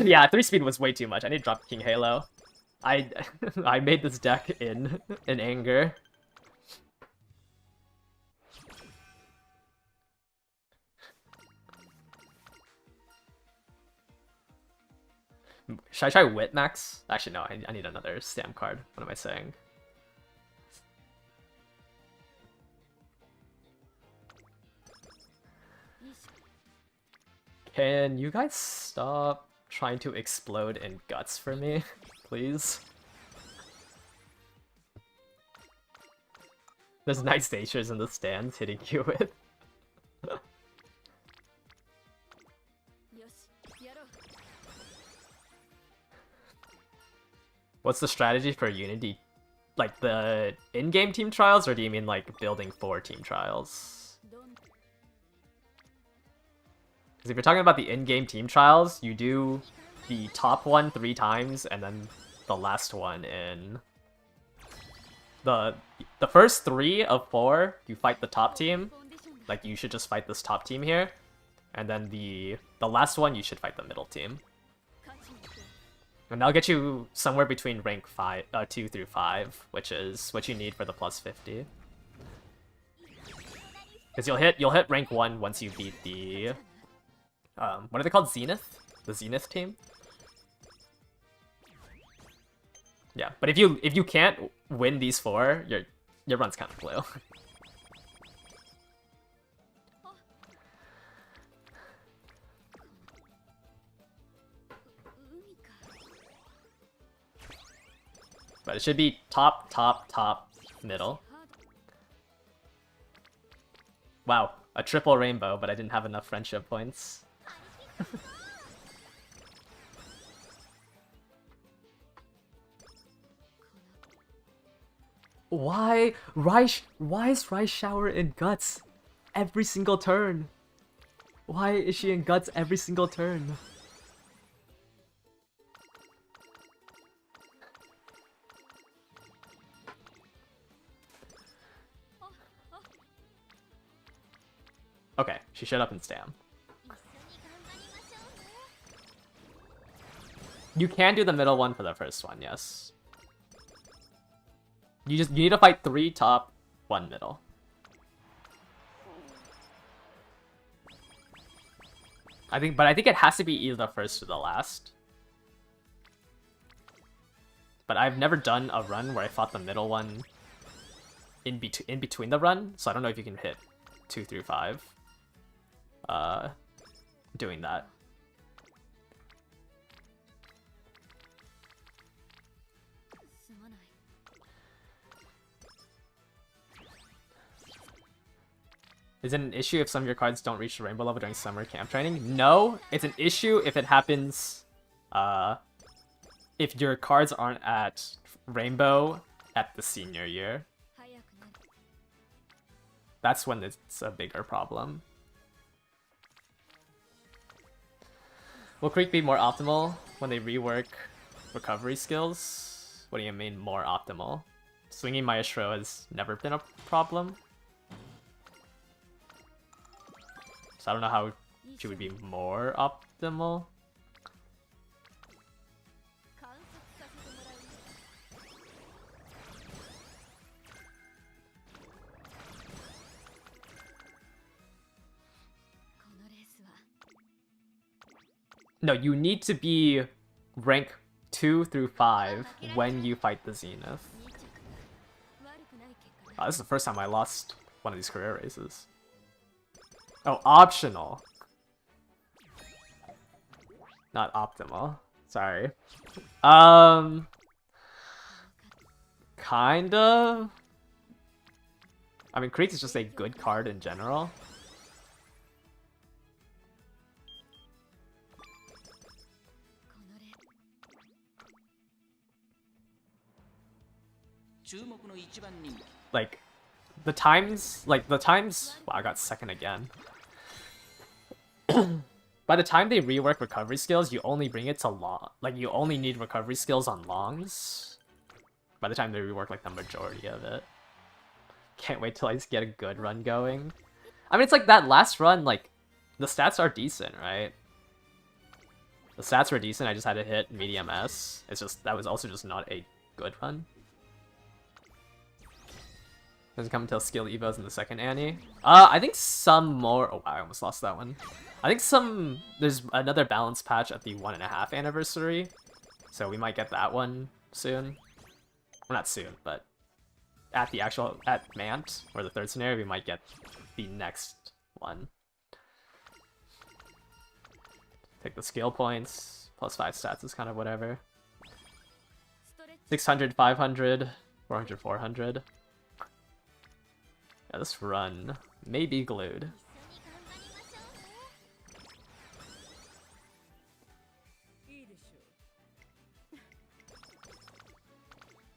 Yeah, 3 speed was way too much. I need to drop King Halo. I made this deck in anger. Should I try Witmax? Actually, no, I need another stamp card. What am I saying? Can you guys stop trying to explode in guts for me, please? There's nice natures in the stands hitting you with. What's the strategy for Unity? Like the in-game team trials, or do you mean like building for team trials? Because if you're talking about the in-game team trials, you do the top one 3 times, and then the last one in... The first 3 of 4, you fight the top team. Like, you should just fight this top team here. And then the last one, you should fight the middle team. And that'll get you somewhere between rank 2 through 5, which is what you need for the plus 50. Because you'll hit rank 1 once you beat the... what are they called? Zenith? The Zenith team? Yeah, but if you can't win these 4, your run's kind of blue. But it should be top, top, top, middle. Wow, a triple rainbow, but I didn't have enough friendship points. Why is Rice Shower in Guts every single turn? Why is she in Guts every single turn? Okay, she showed up in Stam. You can do the middle one for the first one, yes. You need to fight 3 top, 1 middle. I think it has to be either the first or the last. But I've never done a run where I fought the middle one in between the run, so I don't know if you can hit 2 through 5. Doing that. Is it an issue if some of your cards don't reach the rainbow level during summer camp training? No, it's an issue if it happens if your cards aren't at Rainbow at the senior year. That's when it's a bigger problem. Will Creek be more optimal when they rework recovery skills? What do you mean more optimal? Swinging Maestro has never been a problem. So I don't know how she would be more optimal. No, you need to be rank 2 through 5 when you fight the Zenith. Oh, this is the first time I lost one of these career races. Oh, optional. Not optimal. Sorry. Kind of. I mean, Creek is just a good card in general. Like, the times, wow, I got second again. By the time they rework recovery skills, you only bring it to long, like, you only need recovery skills on longs. By the time they rework, like, the majority of it. Can't wait till I just get a good run going. I mean, it's like that last run, like, the stats are decent, right? The stats were decent, I just had to hit medium S. It's just, that was also just not a good run. Doesn't come until skill evos in the second Annie. I think some more... Oh, wow, I almost lost that one. I think there's another balance patch at the 1.5 anniversary. So we might get that one soon. Well, not soon, but at Mant, or the third scenario, we might get the next one. Take the skill points. Plus 5 stats is kind of whatever. 600, 500, 400, 400. Yeah, this run may be glued.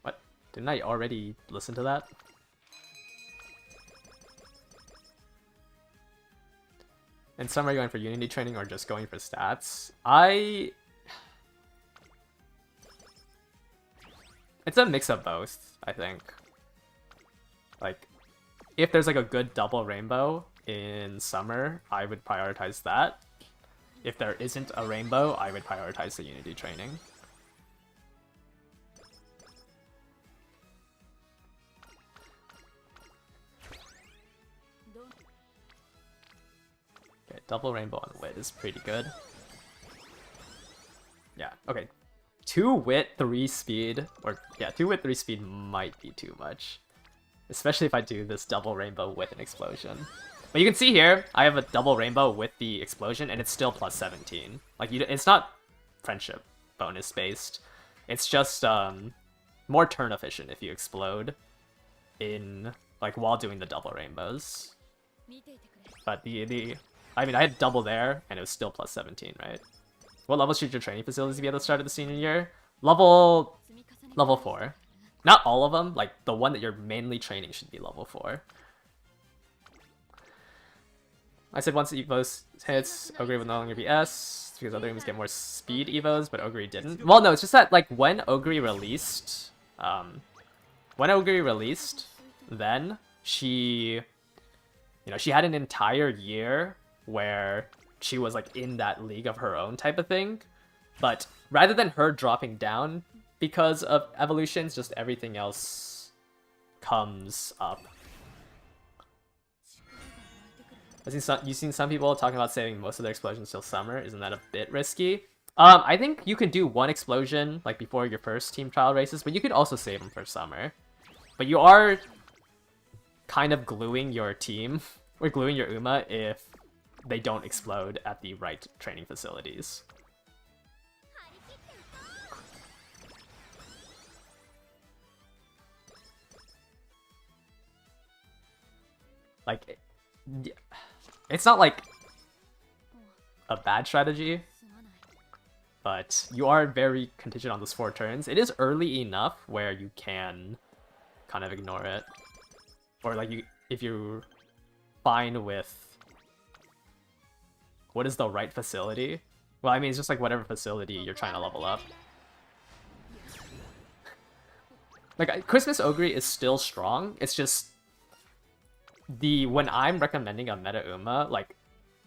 What? Didn't I already listen to that? And some are going for Unity training or just going for stats. It's a mix of both, I think. Like, if there's like a good double rainbow in summer, I would prioritize that. If there isn't a rainbow, I would prioritize the Unity training. Okay, double rainbow on wit is pretty good. Yeah, okay. 2 wit, 3 speed, or yeah, 2 wit, 3 speed might be too much. Especially if I do this double rainbow with an explosion. But you can see here, I have a double rainbow with the explosion, and it's still plus 17. Like, it's not friendship bonus based. It's just more turn efficient if you explode in, like, while doing the double rainbows. But I mean, I had double there, and it was still plus 17, right? What level should your training facilities be at the start of the senior year? Level 4. Not all of them, like the one that you're mainly training should be level 4. I said once evos hits, Ogre will no longer be S, because other games get more speed evos, but Ogre didn't. Well, no, it's just that like when Ogre released, then she had an entire year where she was like in that league of her own type of thing, but rather than her dropping down because of evolutions, just everything else comes up. You've seen some people talking about saving most of their explosions till summer. Isn't that a bit risky? I think you can do one explosion like before your first team trial races, but you could also save them for summer. But you are kind of gluing your team, or gluing your Uma if they don't explode at the right training facilities. Like, it's not like a bad strategy, but you are very contingent on those 4 turns. It is early enough where you can kind of ignore it. Or like if you're fine with what is the right facility. Well, I mean, it's just like whatever facility you're trying to level up. Like, Christmas Ogre is still strong. It's just when I'm recommending a meta Uma, like,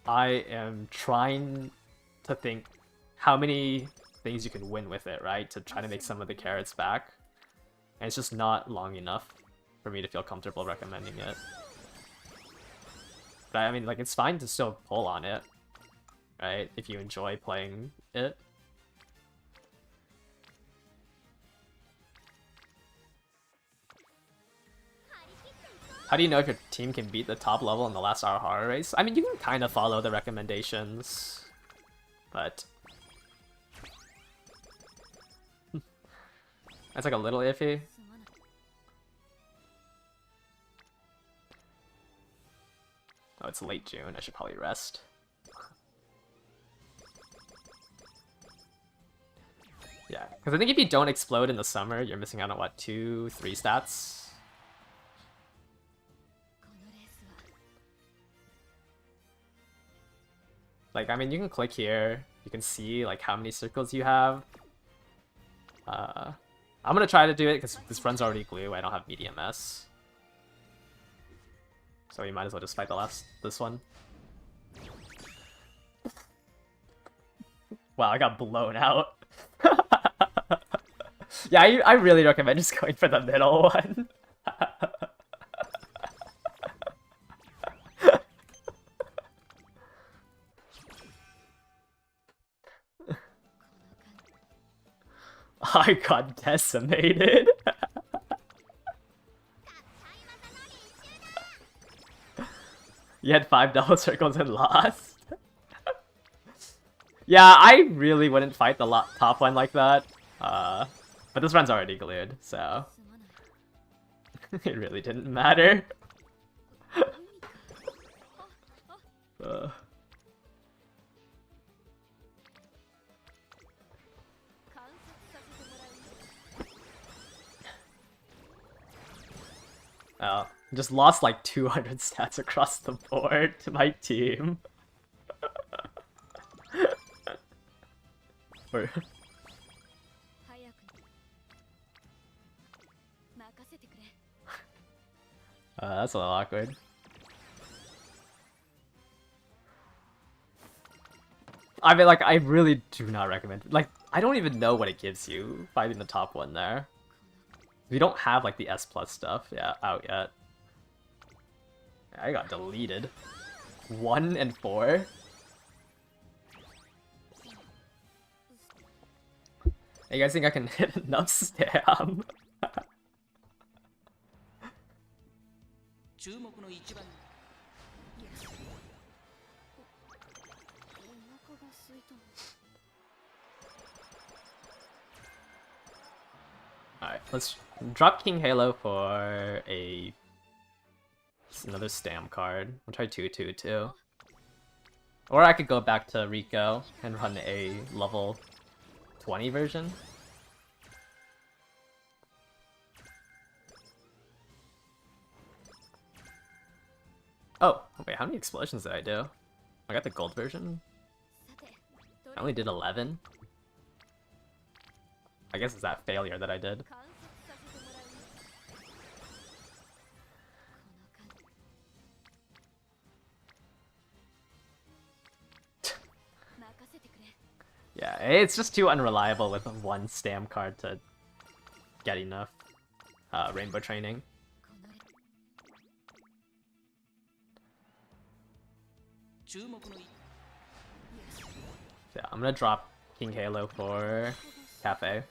I am trying to think how many things you can win with it, right? To try to make some of the carrots back. And it's just not long enough for me to feel comfortable recommending it. But I mean, like, it's fine to still pull on it, right? If you enjoy playing it. How do you know if your team can beat the top level in the last Aoharu race? I mean, you can kind of follow the recommendations, but that's like a little iffy. Oh, it's late June. I should probably rest. Yeah, because I think if you don't explode in the summer, you're missing out on what, 2, 3 stats? Like, I mean, you can click here. You can see, like, how many circles you have. I'm gonna try to do it because this run's already glue. I don't have medium S. So we might as well just fight this one. Wow, I got blown out. Yeah, I really recommend just going for the middle one. I got decimated. You had 5 double circles and lost. Yeah, I really wouldn't fight the top one like that. But this run's already glued, so it really didn't matter. Oh, just lost like 200 stats across the board to my team. That's a little awkward. I mean, like, I really do not recommend it. Like, I don't even know what it gives you fighting the top one there. We don't have, like, the S+ stuff out yet. I got deleted. 1 and 4? Hey, you guys think I can hit enough stam? Alright, let's drop King Halo for another stam card. I'll try 2/2/2. Or I could go back to Rico and run a level 20 version. Oh, wait, how many explosions did I do? I got the gold version. I only did 11. I guess it's that failure that I did. Yeah, it's just too unreliable with one stam card to get enough rainbow training. Yeah, I'm gonna drop King Halo for Cafe.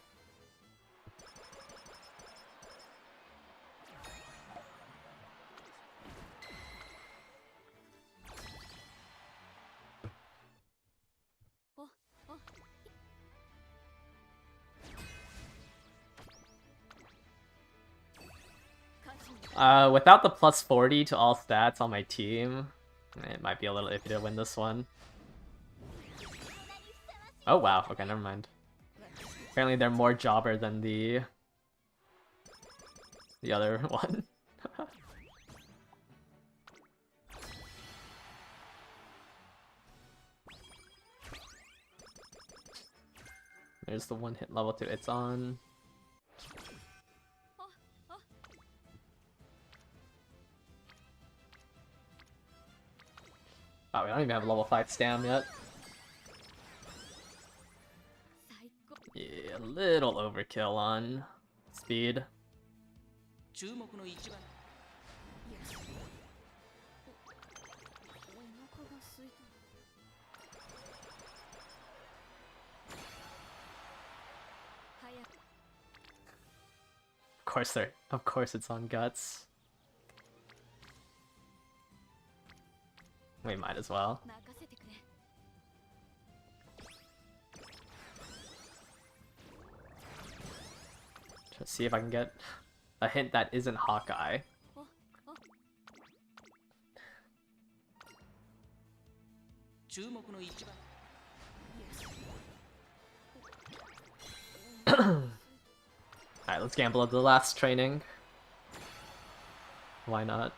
Without the plus 40 to all stats on my team, it might be a little iffy to win this one. Oh wow, okay, never mind. Apparently they're more jobber than the other one. There's the one hit level 2 it's on. Oh, we don't even have level 5 stam yet. Yeah, a little overkill on speed. Of course it's on guts. We might as well. Just see if I can get a hint that isn't Hawkeye. Alright, let's gamble at the last training. Why not?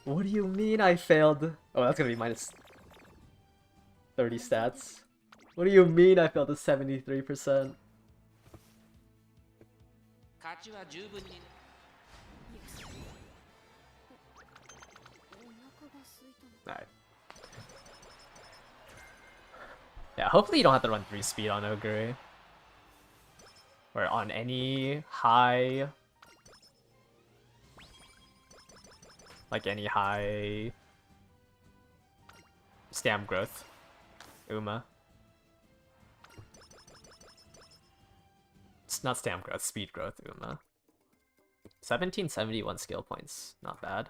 What do you mean I failed? Oh, that's gonna be minus 30 stats. What do you mean I failed to 73%? Alright. Yeah, hopefully you don't have to run 3 speed on Ogre. Or on any high... Like any high... stam growth. Uma. It's not stam growth, speed growth, Uma. 1771 skill points. Not bad.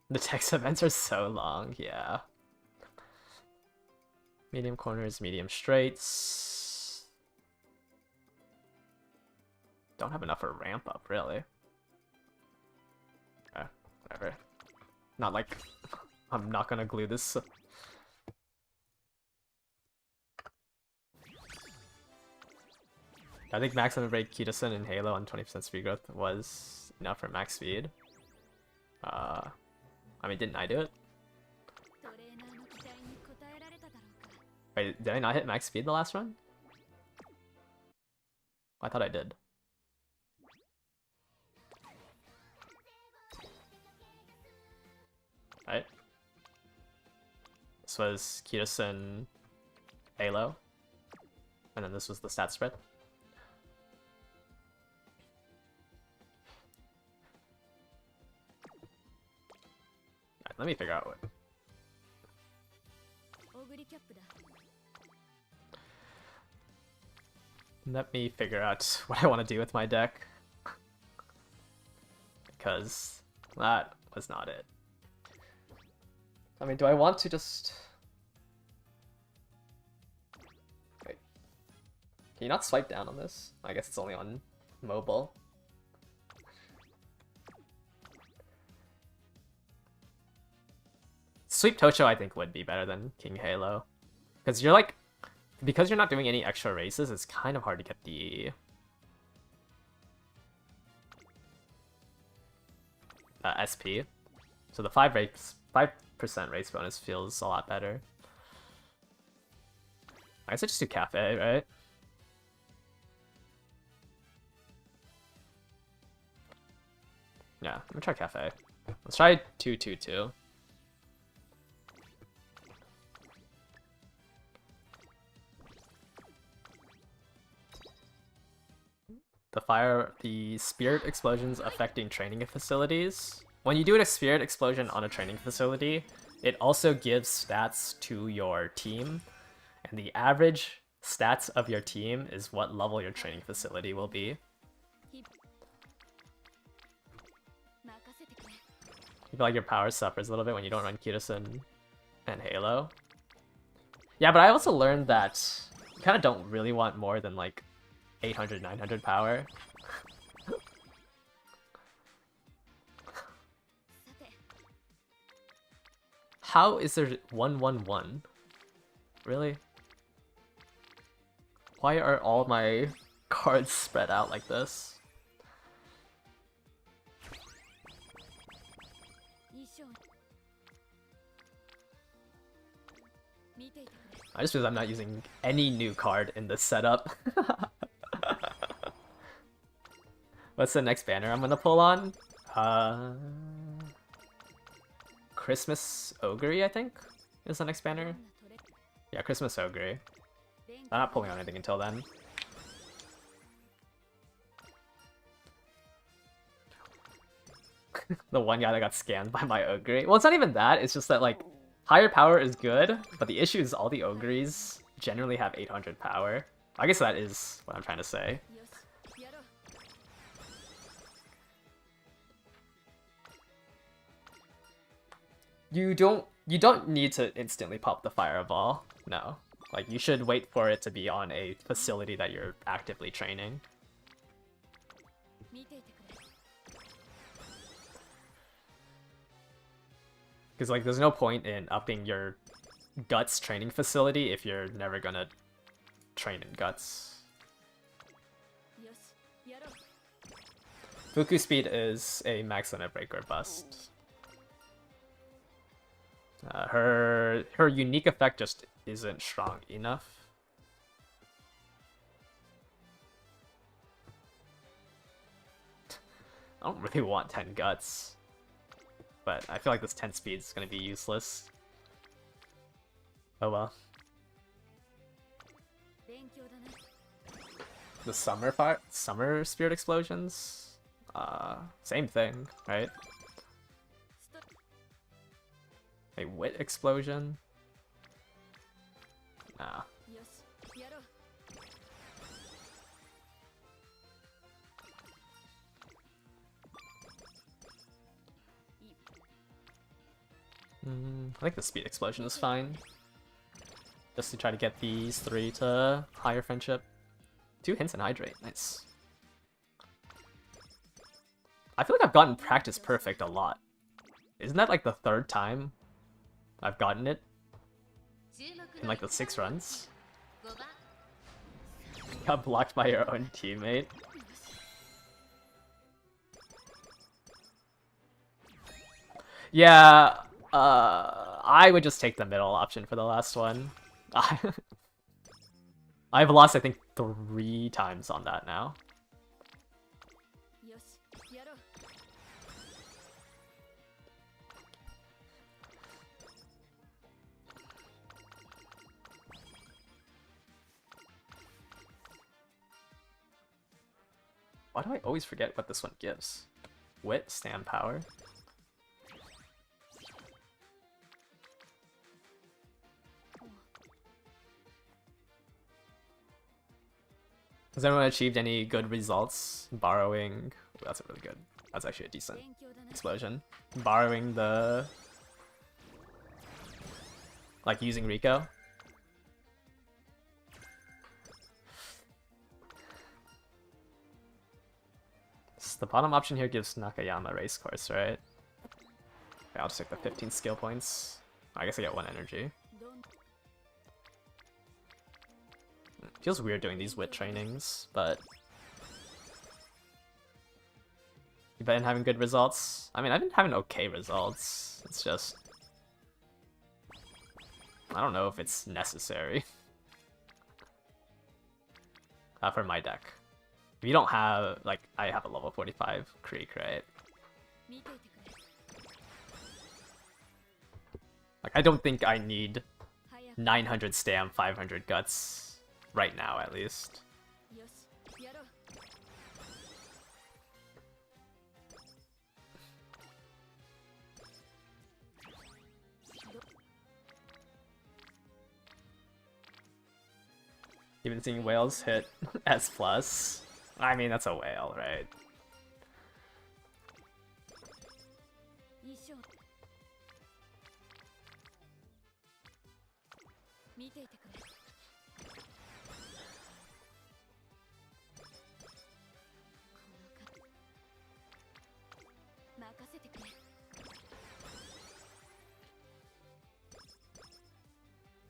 The text events are so long, yeah. Medium corners, medium straights. Don't have enough for ramp up, really. Whatever. Not like I'm not gonna glue this. I think max limit break Kitasen and Halo on 20% speed growth was enough for max speed. I mean, didn't I do it? Wait, did I not hit max speed the last run? I thought I did. Right. This was Kitasen Halo. And then this was the stat spread. Let me figure out what. Let me figure out what I want to do with my deck. Because that was not it. I mean, do I want to just... Wait. Can you not swipe down on this? I guess it's only on mobile. Sweep Tocho I think would be better than King Halo. Because you're like... Because you're not doing any extra races, it's kind of hard to get the... SP. So the 5% race bonus feels a lot better. I guess I just do Cafe, right? Yeah, I'm gonna try Cafe. Let's try 2-2-2. The spirit explosions affecting training facilities. When you do a spirit explosion on a training facility, it also gives stats to your team, and the average stats of your team is what level your training facility will be. You feel like your power suffers a little bit when you don't run Kitasen and Halo. Yeah, but I also learned that you kind of don't really want more than like 800, 900 power. How is there 111? Really? Why are all my cards spread out like this? I just realized I'm not using any new card in this setup. What's the next banner I'm gonna pull on? Christmas Ogre, I think, is the next banner. Yeah, Christmas Ogre. I'm not pulling on anything until then. The one guy that got scanned by my Ogre. Well, it's not even that, it's just that, like, higher power is good, but the issue is all the Ogres generally have 800 power. I guess that is what I'm trying to say. You don't need to instantly pop the fireball. No. Like, you should wait for it to be on a facility that you're actively training. Because, like, there's no point in upping your Guts training facility if you're never gonna train in Guts. Fuku speed is a max limit break or bust. Her unique effect just isn't strong enough. I don't really want 10 Guts, but I feel like this 10 speed is going to be useless. Oh well. The summer spirit explosions? Same thing, right? A wit explosion? Nah. I think the speed explosion is fine. Just to try to get these 3 to higher friendship. 2 hints and hydrate, nice. I feel like I've gotten practice perfect a lot. Isn't that like the 3rd time I've gotten it? In like the 6 runs? Got blocked by your own teammate. Yeah, I would just take the middle option for the last one. I've lost, I think, 3 times on that now. Why do I always forget what this one gives? Wit, stand power. Has anyone achieved any good results borrowing? Ooh, that's a really good. That's actually a decent explosion. Borrowing the, like, using Rico. The bottom option here gives Nakayama Racecourse, right? Okay, I'll just take the 15 skill points. I guess I get 1 energy. Feels weird doing these wit trainings, but you've been having good results. I mean, I've been having okay results. It's just, I don't know if it's necessary for my deck. If you don't have, like, I have a level 45 Creek, right? Like, I don't think I need 900 stam, 500 guts right now, at least. Even seeing whales hit S+. I mean, that's a whale, right?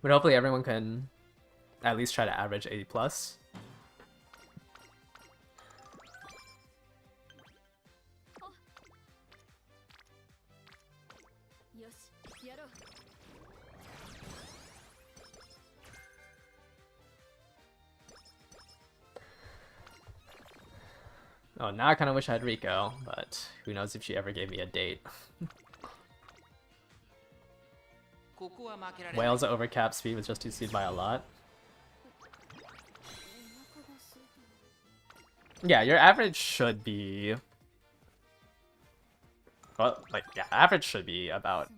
But hopefully everyone can at least try to average 80 plus. Oh, now I kind of wish I had Rico, but who knows if she ever gave me a date. Whale's overcap speed was just 2 speed by a lot. Yeah, your average should be... Well, like, yeah, average should be about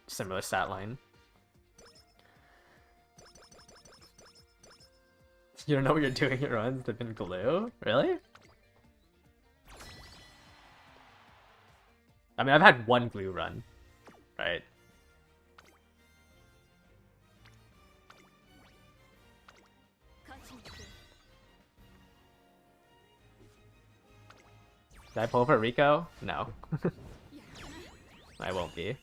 similar stat line. You don't know what you're doing in runs that have been glue? Really? I mean, I've had one glue run, right? Did I pull for Rico? No. I won't be.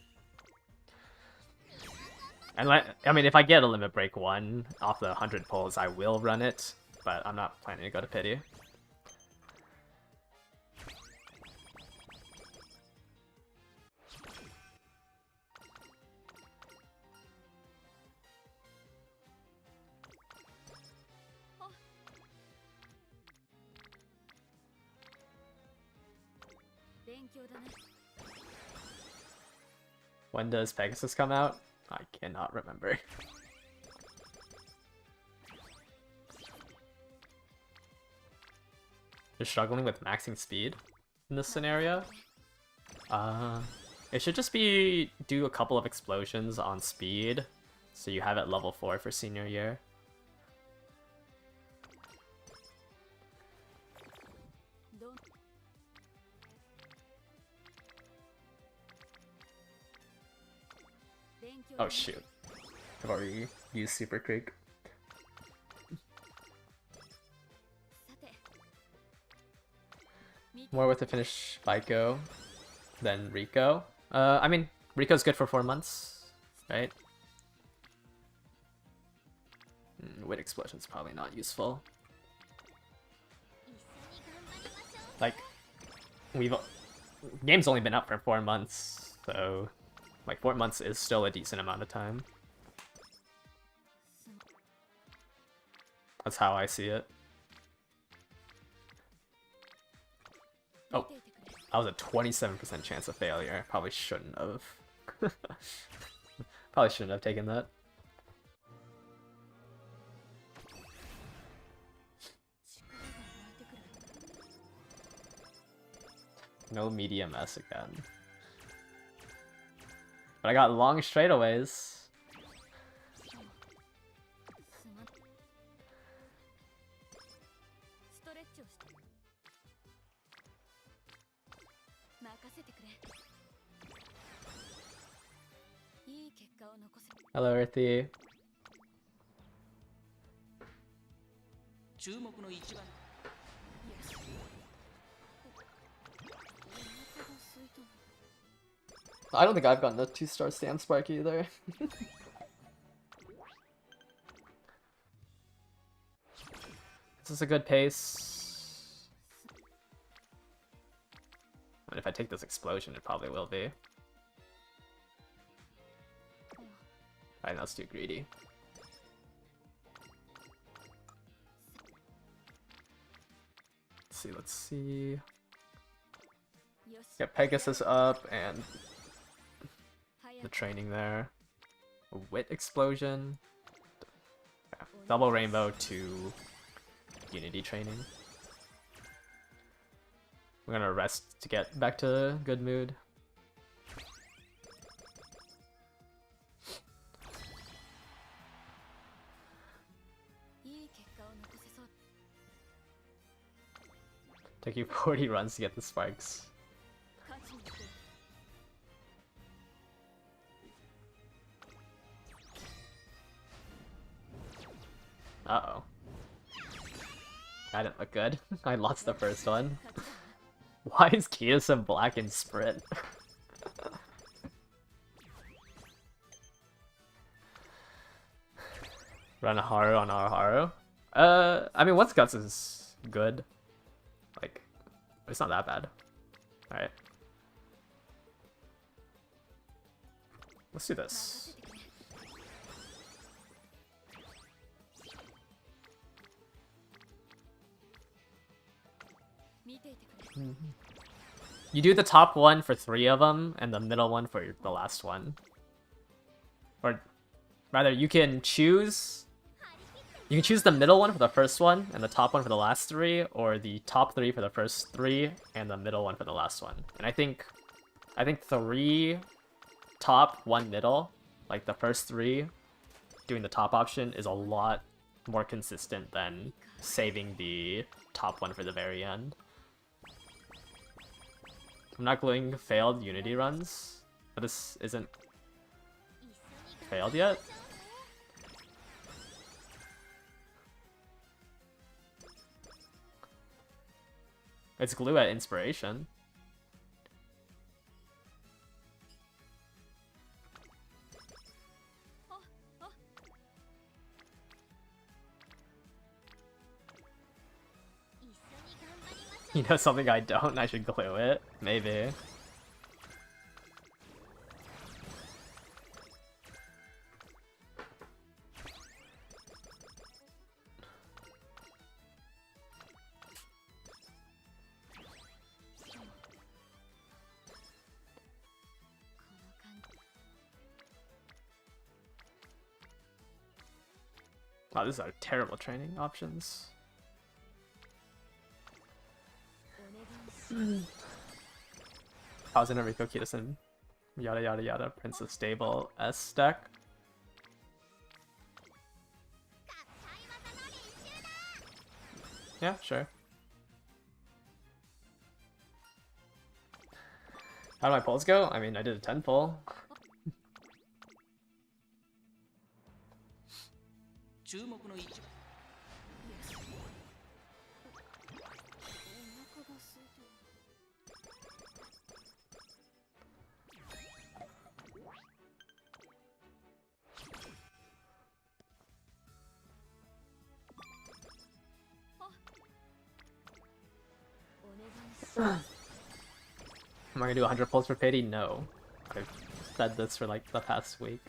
And I mean, if I get a limit break 1 off the 100 pulls, I will run it, but I'm not planning to go to pity. When does Pegasus come out? I cannot remember. You're struggling with maxing speed in this scenario? It should just be do a couple of explosions on speed, so you have it level 4 for senior year. Oh shoot. I've already used Super Creek. More with the finish Baiko than Rico. I mean, Rico's good for 4 months, right? Wind Explosion's probably not useful. Like, game's only been up for 4 months, so like 4 months is still a decent amount of time. That's how I see it. Oh, that was a 27% chance of failure. Probably shouldn't have. Probably shouldn't have taken that. No medium S again. But I got long straightaways. Hello, Earthy. I don't think I've gotten a 2-star Sand Spark either. This is a good pace. And if I take this explosion, it probably will be. Alright, that's too greedy. Let's see. Get Pegasus up and the training there. A Wit Explosion. Yeah. Double Rainbow to Unity training. We're gonna rest to get back to good mood. Took you 40 runs to get the sparks. Uh-oh. That didn't look good. I lost the first one. Why is Kia so black in Sprint? Run Haru on Aoharu. I mean, once Guts is good. Like, it's not that bad. Alright. Let's do this. You do the top one for 3 of them, and the middle one for the last one. Or, rather, you can choose... You can choose the middle one for the first one, and the top one for the last 3, or the top 3 for the first 3, and the middle one for the last one. And I think 3 top, 1 middle, like the first 3, doing the top option is a lot more consistent than saving the top one for the very end. I'm not gluing failed Unity runs, but this isn't failed yet. It's glue at inspiration. You know something I don't? I should glue it? Maybe. Wow, these are terrible training options. How's Enrico Kitasen? Yada yada yada. Princess Stable S deck. Yeah, sure. How do my polls go? I mean, I did a 10 poll. Am I gonna do 100 pulls for pity? No. I've said this for like the past week.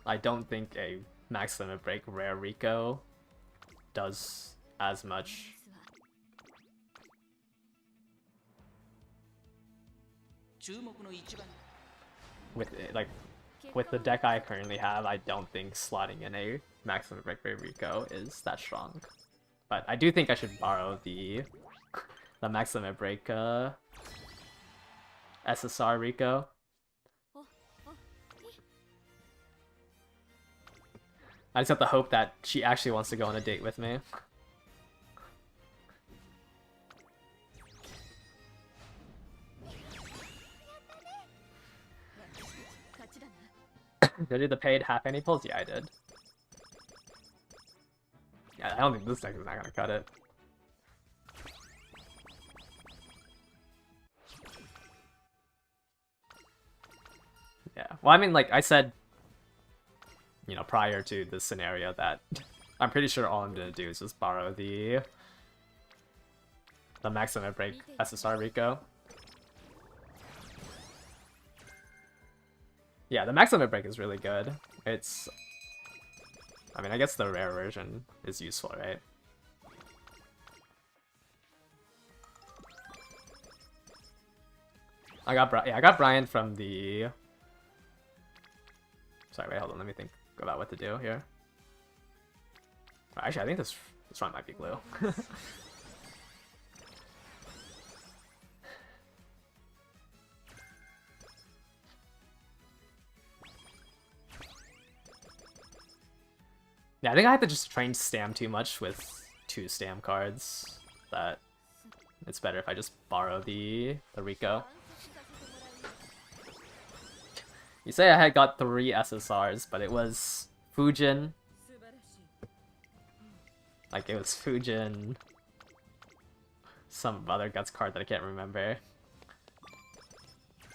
I don't think a max limit break rare Rico does as much. With the deck I currently have, I don't think slotting in a max limit break rare Rico is that strong. But I do think I should borrow the max limit break SSR Rico. I just have to hope that she actually wants to go on a date with me. Did I do the paid half any pulls? Yeah, I did. Yeah, I don't think this deck is not gonna cut it. Yeah, well, I mean, like I said, you know, prior to this scenario, that I'm pretty sure all I'm gonna do is just borrow the max limit break SSR Rico. Yeah, the max limit break is really good. It's... I mean, I guess the rare version is useful, right? I got Brian from the... Sorry, wait, hold on, let me think about what to do here. Actually, I think this run might be glue. Yeah, I think I have to just train Stam too much with 2 Stam cards. That it's better if I just borrow the Rico. You say I had got 3 SSRs, but it was Fujin. Like, it was Fujin. Some other Guts card that I can't remember.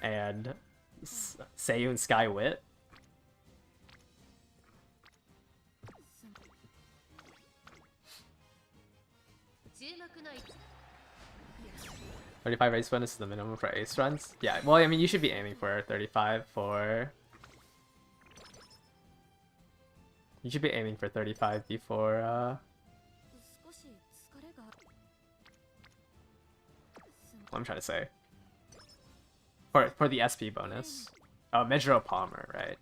And Seiyun Sky Wit. 35 race bonus is the minimum for ace runs. Yeah, well, I mean, you should be aiming for 35 for... You should be aiming for 35 before, what I'm trying to say. For the SP bonus. Oh, Medro Palmer, right.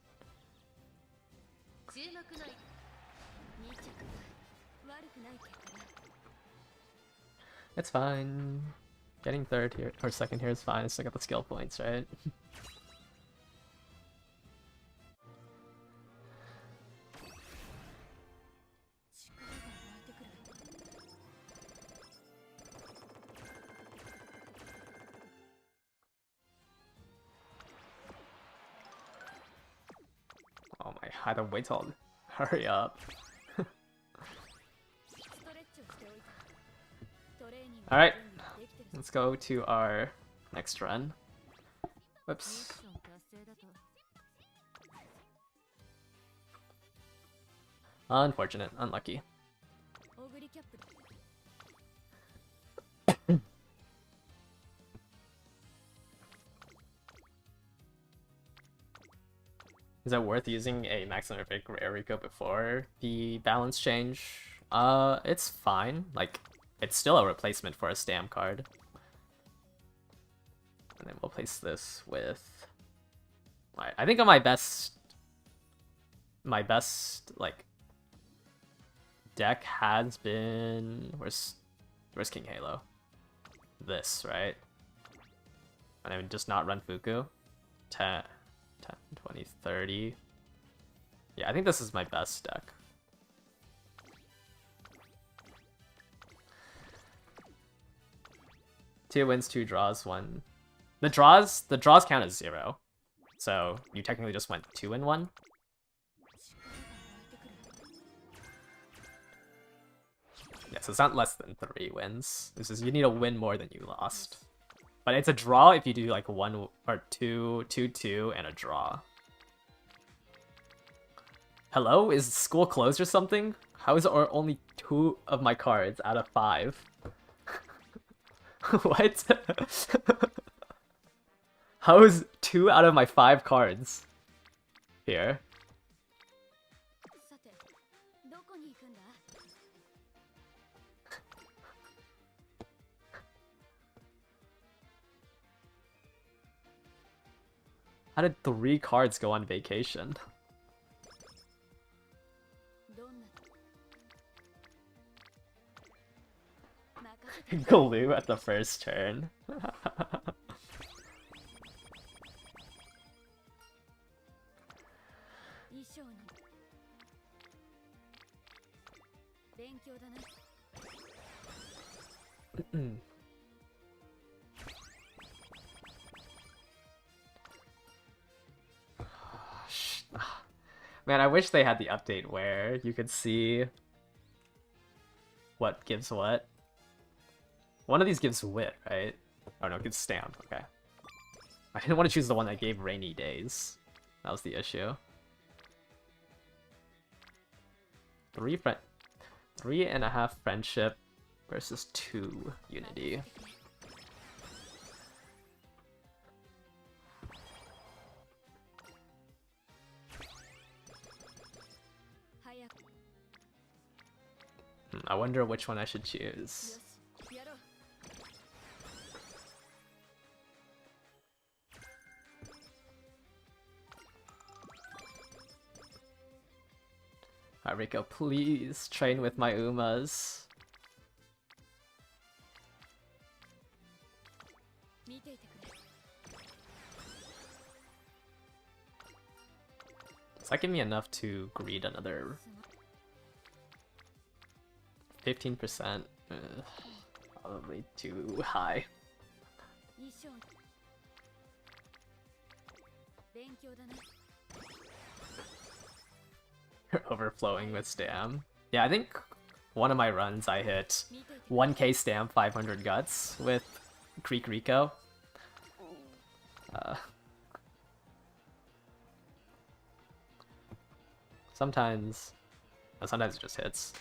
It's fine. Getting third here, or second here is fine. I still got the skill points, right? Oh my, I had to wait till... Hurry up. Alright, let's go to our next run. Whoops. Unfortunate, unlucky. Is it worth using a maximum epic rare Rico before the balance change? It's fine. Like, it's still a replacement for a stam card. And then we'll place this with... I think on my best, like, deck has been... Where's King Halo? This, right? And I would just not run Fuku. 10, 20, 30. Yeah, I think this is my best deck. Two wins, two draws, one. The draws count as 0. So you technically just went 2 in 1. Yeah, so it's not less than 3 wins. This is, you need to win more than you lost. But it's a draw if you do like 1 or 2, 2, 2, and a draw. Hello? Is school closed or something? How is there only 2 of my cards out of 5? What? How is 2 out of my 5 cards here? How did 3 cards go on vacation? Glue at the first turn. Man, I wish they had the update where you could see what gives what. One of these gives wit, right? Oh no, it gives stamp, okay. I didn't want to choose the one that gave rainy days. That was the issue. 3.5 friendship versus 2 unity. I wonder which one I should choose. Alright, Rico, please train with my Umas. Does that give me enough to greed another 15%? Probably too high. Overflowing with stam. Yeah, I think one of my runs I hit 1k stam, 500 guts with Creek Rico. Sometimes it just hits.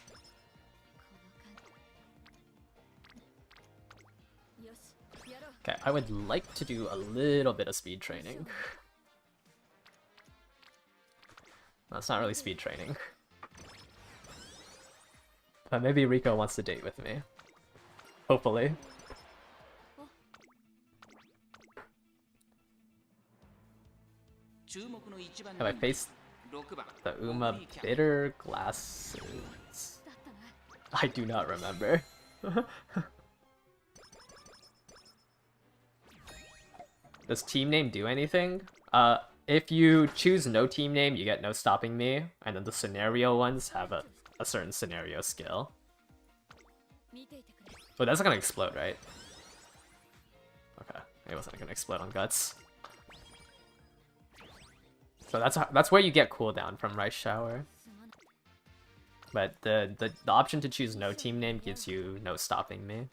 Okay, I would like to do a little bit of speed training. That's not really speed training. But maybe Rico wants to date with me. Hopefully. Have I faced the Uma bitter glasses? I do not remember. Does team name do anything? If you choose no team name, you get no stopping me, and then the scenario ones have a certain scenario skill. But that's not gonna explode, right? Okay, it wasn't gonna explode on guts. So that's where you get cooldown from Rice Shower. But the option to choose no team name gives you no stopping me.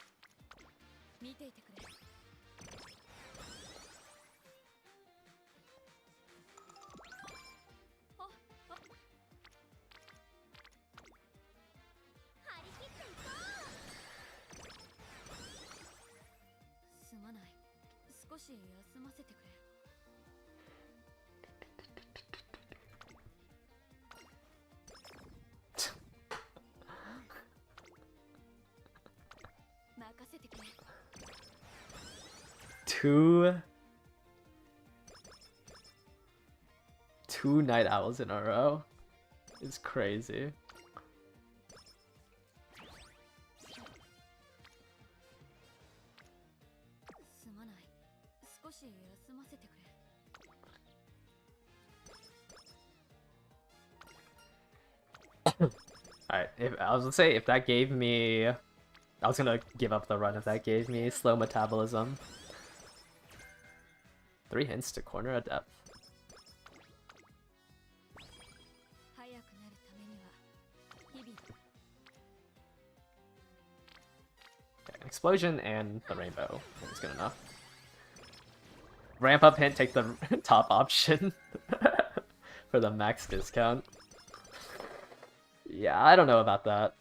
Two night owls in a row. It's crazy. Alright, I was gonna say if that gave me, I was gonna give up the run if that gave me slow metabolism. 3 hints to corner a depth. Okay, an explosion and the rainbow. I think it's good enough. Ramp up hint, take the top option for the max discount. Yeah, I don't know about that.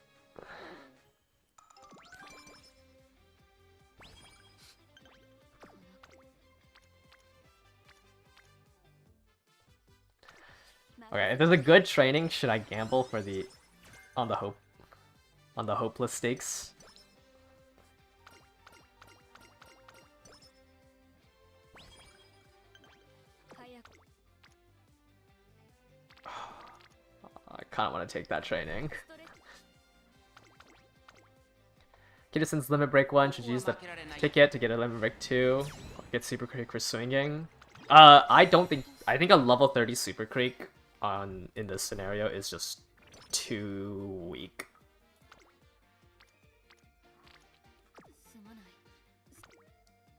Okay, if there's a good training, should I gamble for the on the hopeless stakes? I kind of want to take that training. Kiddison's Limit Break 1 should use the ticket to get a Limit Break 2. Get Super Creek for swinging. I think a level 30 Super Creek in this scenario is just too weak.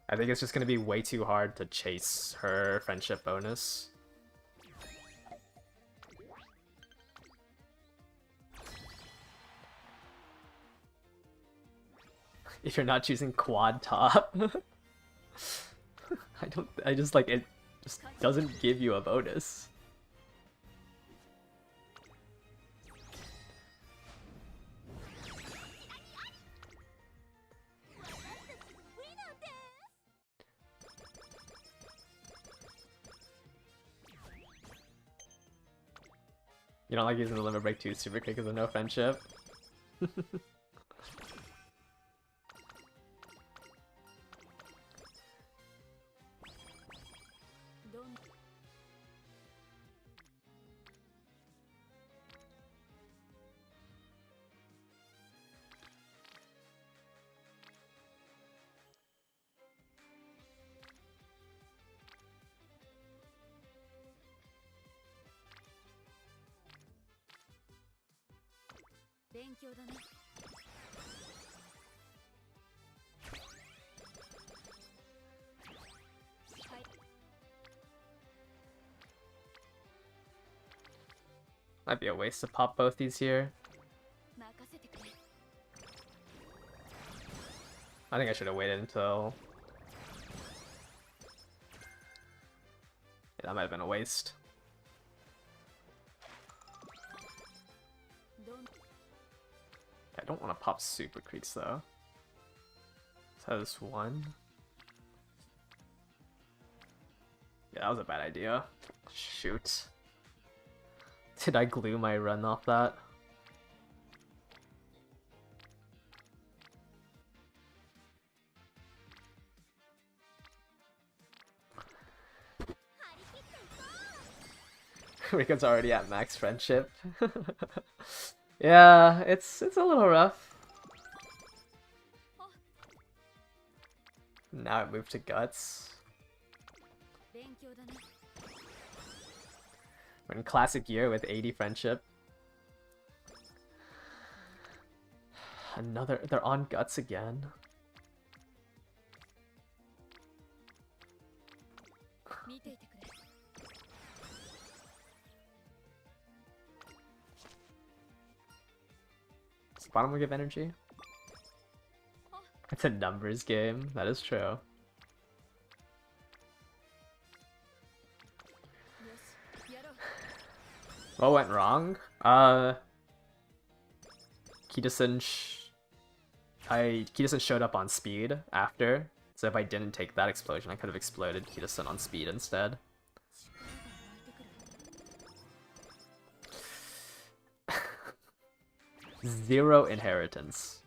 I think it's just gonna be way too hard to chase her friendship bonus. If you're not choosing quad top. I just like, it just doesn't give you a bonus. You don't like using the Limit Break 2 Super Kick because of no friendship? Might be a waste to pop both these here. I think I should have waited until... Yeah, that might have been a waste. I don't want to pop Super Creeks though. So this one. Yeah, that was a bad idea. Shoot. Did I glue my run off that? Rico's already at max friendship. Yeah, it's a little rough. Now it moved to guts. We're in classic year with 80 friendship. Another, they're on guts again. Does bottom will give energy? It's a numbers game, that is true. What went wrong? Kitasen Kitasen showed up on speed after, so if I didn't take that explosion, I could have exploded Kitasen on speed instead. Zero inheritance.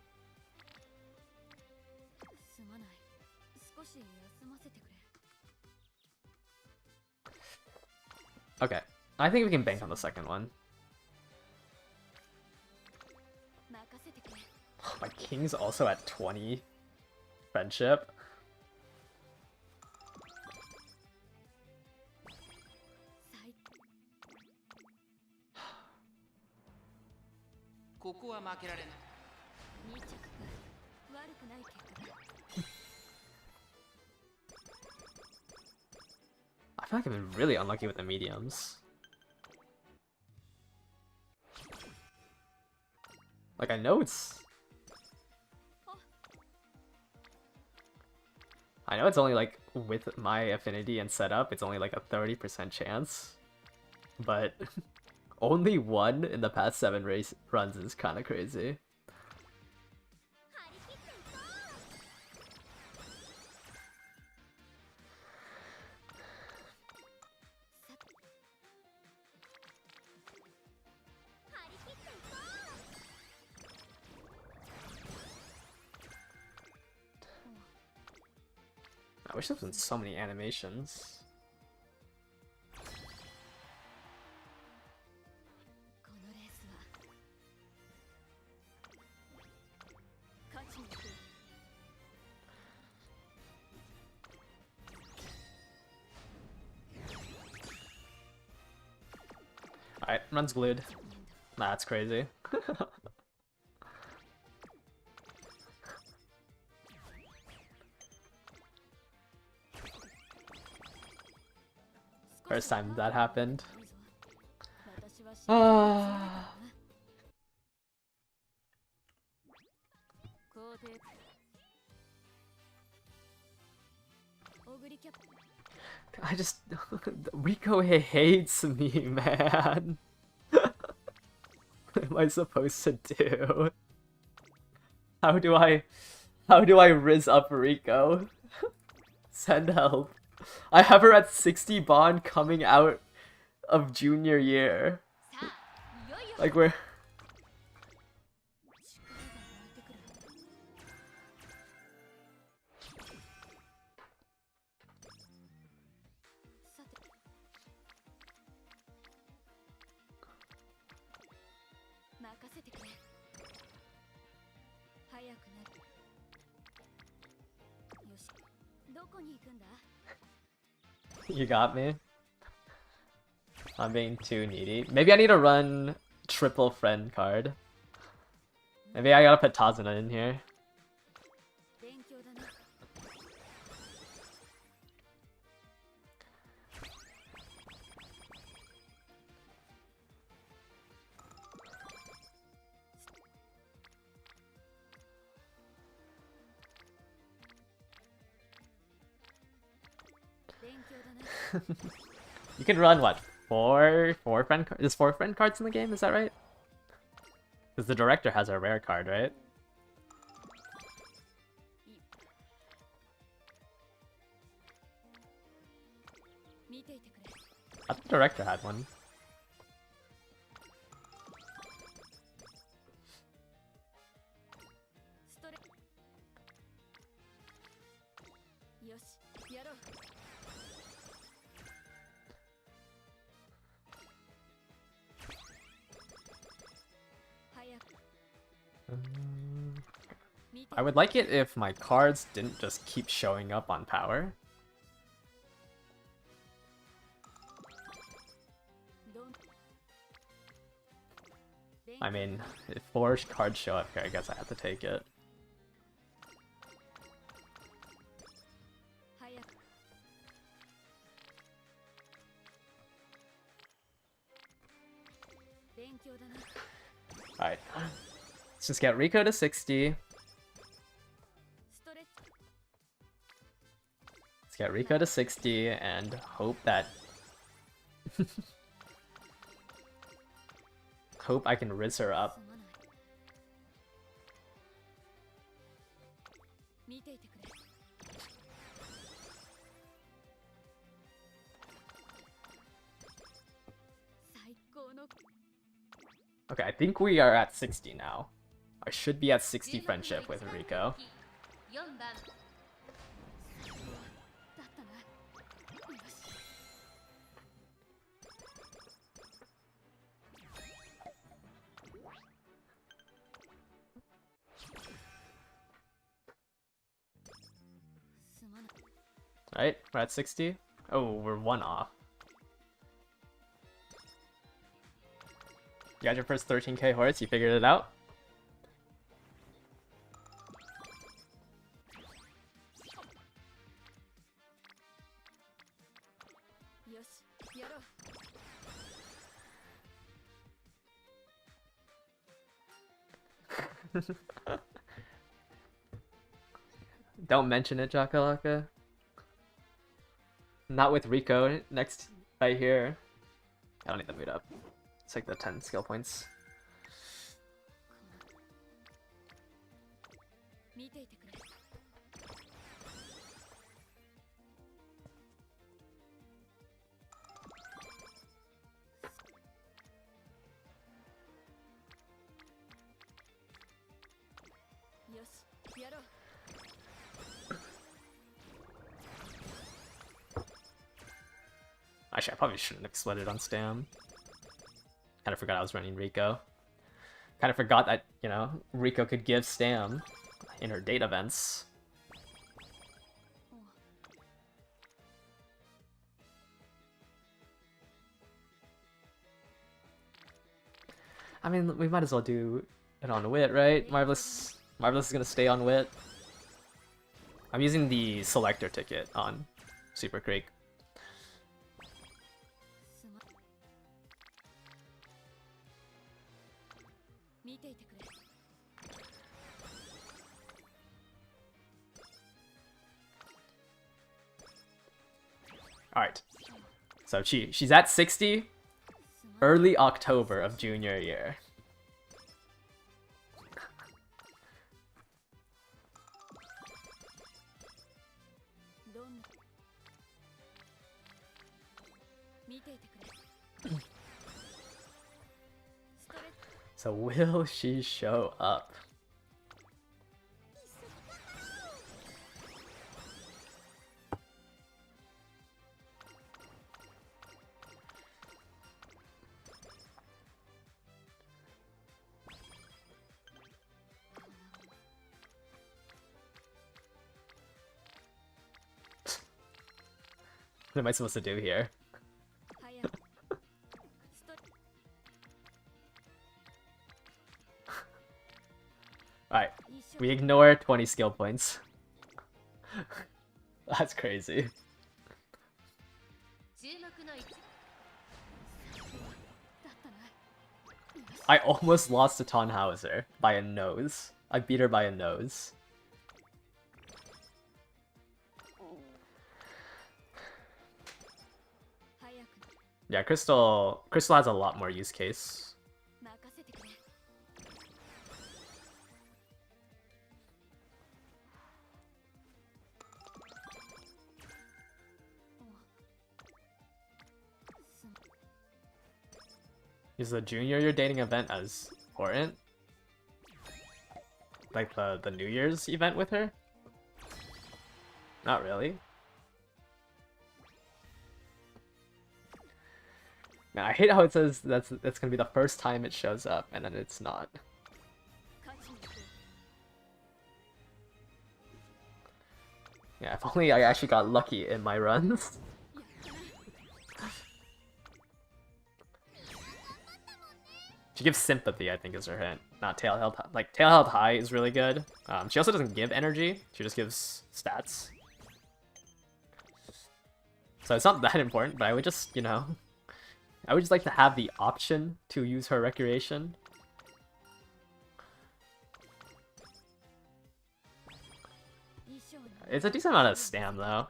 Okay, I think we can bank on the second one. My king's also at 20 friendship. I feel like I've been really unlucky with the mediums. Like, I know it's only like, with my affinity and setup, it's only like a 30% chance. But only one in the past 7 race runs is kind of crazy. I wish there wasn't so many animations. Alright, run's glued. Nah, that's crazy. First time that happened. I just... Rico hates me, man. What am I supposed to do? How do I riz up Rico? Send help. I have her at 60 bond coming out of junior year. Like, we're... You got me? I'm being too needy. Maybe I need to run triple friend card. Maybe I gotta put Tazuna in here. You can run what? Four friend cards? There's 4 friend cards in the game, is that right? Because the director has a rare card, right? Director had one. ストレよしやろう 早く 見て I would like it if my cards didn't just keep showing up on power. どん I mean, if 4 cards show up here, I guess I have to take it. 早く勉強だな Alright. Let's just get Rico to 60. ストレッチ Let's get Rico to 60 and hope that... hope I can riz her up. すまない見ていてくれ最高の Okay, I think we are at 60 now. I should be at 60 friendship with Rico. 4番だったなよし すまない Right? We're at 60? Oh, we're 1 off. You got your first 13k horse, you figured it out? よしやろう Don't mention it, Jakalaka. Not with Rico next, right here. I don't need the mood up. It's like the 10 skill points. 見ていてくれ よしやろう Actually, I probably shouldn't have sweated on Stam. Kind of forgot I was running Rico. Kind of forgot that, you know, Rico could give Stam in her date events. I mean, we might as well do it on Wit, right? Marvelous is gonna stay on Wit. I'm using the selector ticket on Super Creek. すま見ていてくれ Alright. So she's at 60 early October of junior year. So will she show up? What am I supposed to do here? Alright, we ignore 20 skill points. That's crazy. I almost lost to Tannhauser by a nose. I beat her by a nose. Yeah, Crystal has a lot more use case. Is the junior year dating event as important? Like the New Year's event with her? Not really. Man, I hate how it says that's gonna be the first time it shows up, and then it's not. 勝ちに行く Yeah, if only I actually got lucky in my runs. She gives sympathy, I think, is her hint. Not tail held high. Like, tail held high is really good. She also doesn't give energy. She just gives stats. So it's not that important, but I would just, you know... I would just like to have the option to use her recreation. It's a decent amount of stam, though.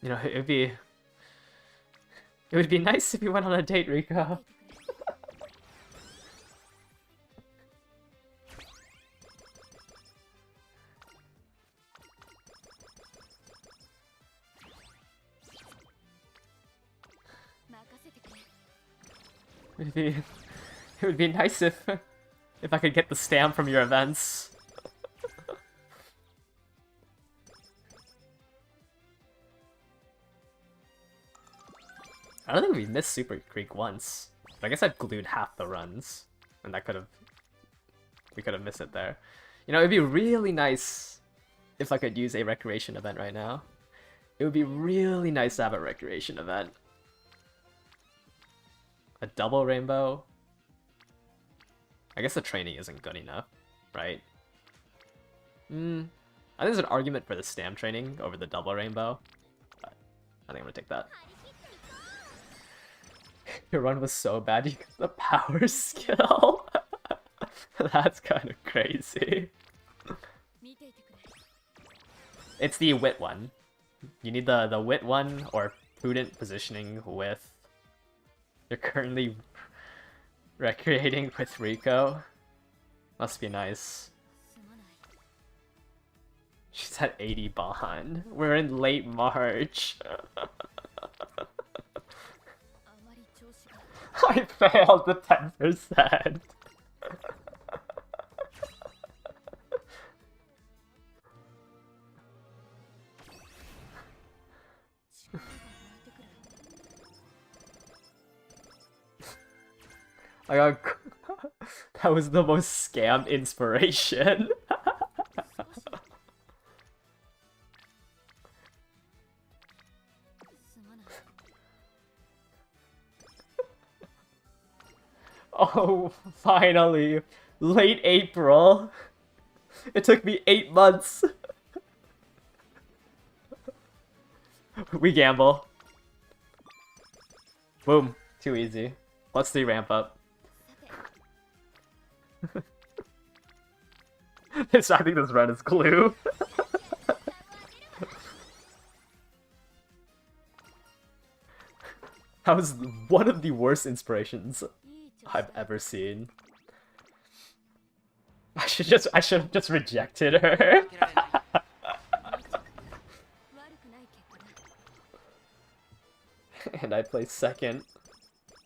You know, it would be nice if you went on a date, Rico. It would be nice if I could get the stamp from your events. I don't think we missed Super Creek once. But I guess I've glued half the runs, and we could have missed it there. You know, it'd be really nice if I could use a recreation event right now. It would be really nice to have a recreation event. A double rainbow. I guess the training isn't good enough, right? I think there's an argument for the stam training over the double rainbow. But I think I'm gonna take that. Your run was so bad you got the power skill. That's kind of crazy. It's the wit one. You need the wit one or prudent positioning with... You're currently recreating with Rico. Must be nice. She's at 80 bond. We're in late March. I failed the 10%. I got... That was the most scam inspiration. Oh, finally! Late April! It took me 8 months! We gamble. Boom. Too easy. Let's see ramp up. I think this run is glue. That was one of the worst inspirations I've ever seen. I should have just rejected her. And I placed second.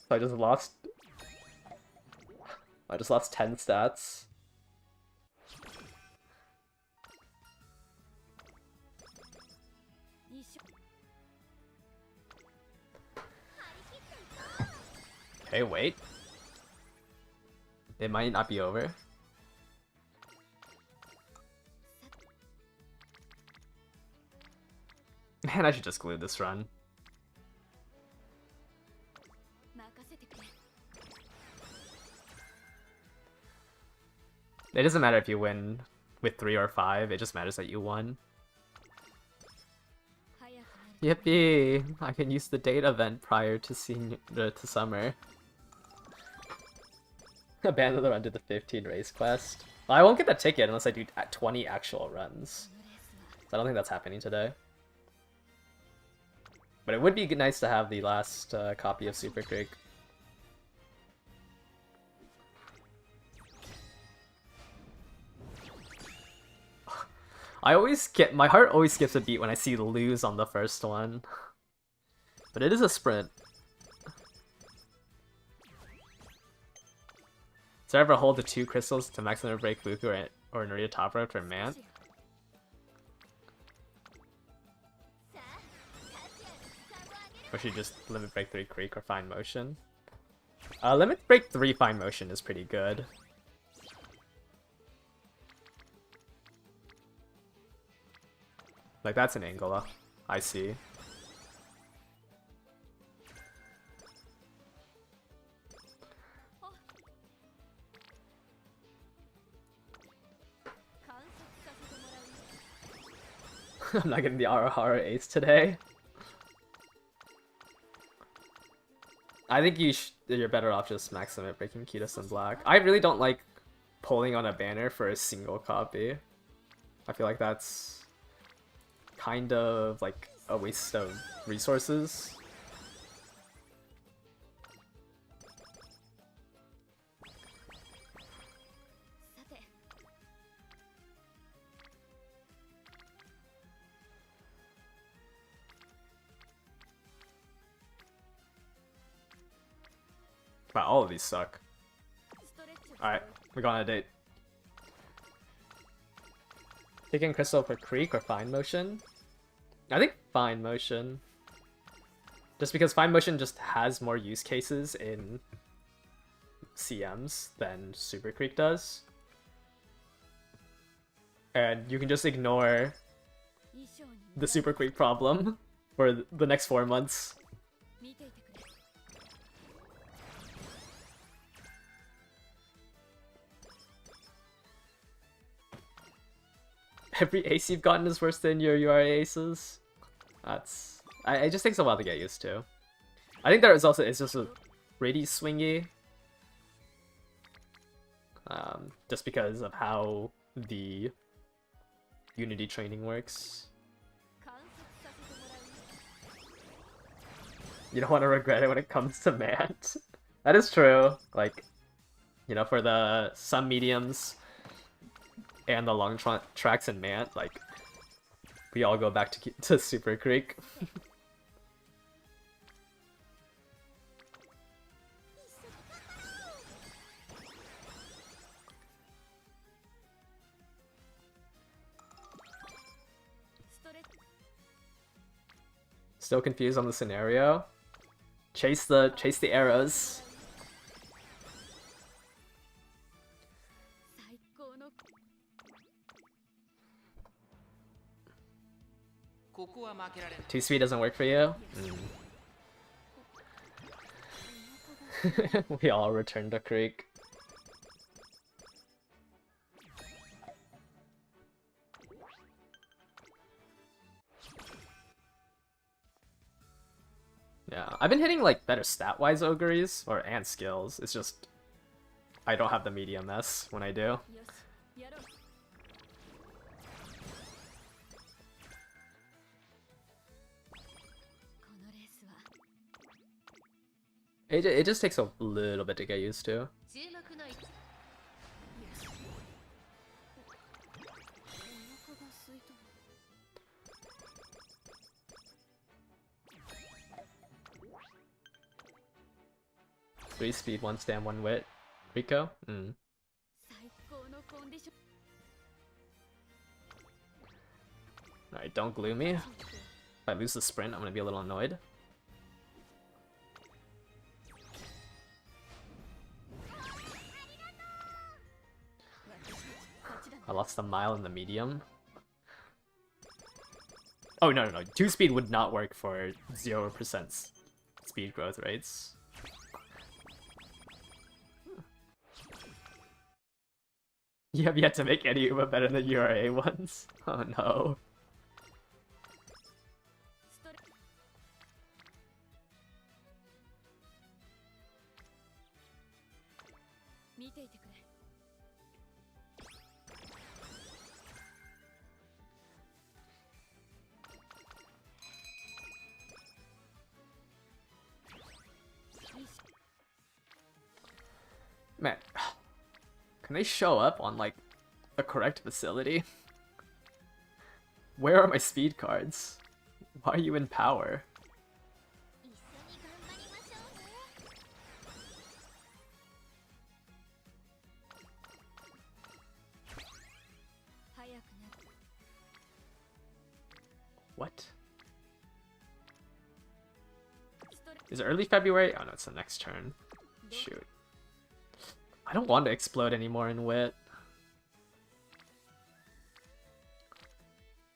So I just lost 10 stats. Okay, wait. It might not be over. Man, I should just glue this run. It doesn't matter if you win with 3 or 5, it just matters that you won. Yippee! I can use the date event prior to summer. Abandon the run to the 15 race quest. Well, I won't get that ticket unless I do 20 actual runs. So I don't think that's happening today. But it would be nice to have the last copy of Super Creek. My heart always skips a beat when I see lose on the first one. But it is a sprint. So ever hold the 2 crystals to max limit break Fuku or Narita top row for Mant? Or should you just limit break 3 Creek or Fine Motion? Limit break 3 Fine Motion is pretty good. Like, that's an angle I see. I'm not getting the Aoharu ace today. I think you're better off just max limit breaking Kitos and Black. I really don't like pulling on a banner for a single copy. I feel like that's kind of like a waste of resources. Wow, all of these suck. Alright, we're going on a date. Taking Crystal for Creek or Fine Motion? I think Fine Motion. Just because Fine Motion just has more use cases in CMs than Super Creek does. And you can just ignore the Super Creek problem for the next 4 months. Every ace you've gotten is worse than your URA aces. That's... it just takes a while to get used to. I think there is also... It's just a really swingy. Just because of how the Unity training works. You don't want to regret it when it comes to Mant. That is true. Like, you know, for the some mediums and the long tracks in Mant, like, we all go back to Super Creek. Still confused on the scenario? Chase the arrows. Two speed doesn't work for you? We all return to Creek. Yeah, I've been hitting like better stat-wise Ogres and skills. It's just I don't have the medium S when I do. It just takes a little bit to get used to. Three speed, 1 stand, 1 wit. Rico? Alright, don't glue me. If I lose the sprint, I'm gonna be a little annoyed. I lost a mile in the medium. Oh, no. 2 speed would not work for 0% speed growth rates. You have yet to make any Uma better than URA ones. Oh no. Man, can they show up on like the correct facility? Where are my speed cards? Why are you in power? What? Is it early February? Oh no, it's the next turn. Shoot. I don't want to explode anymore in Wit.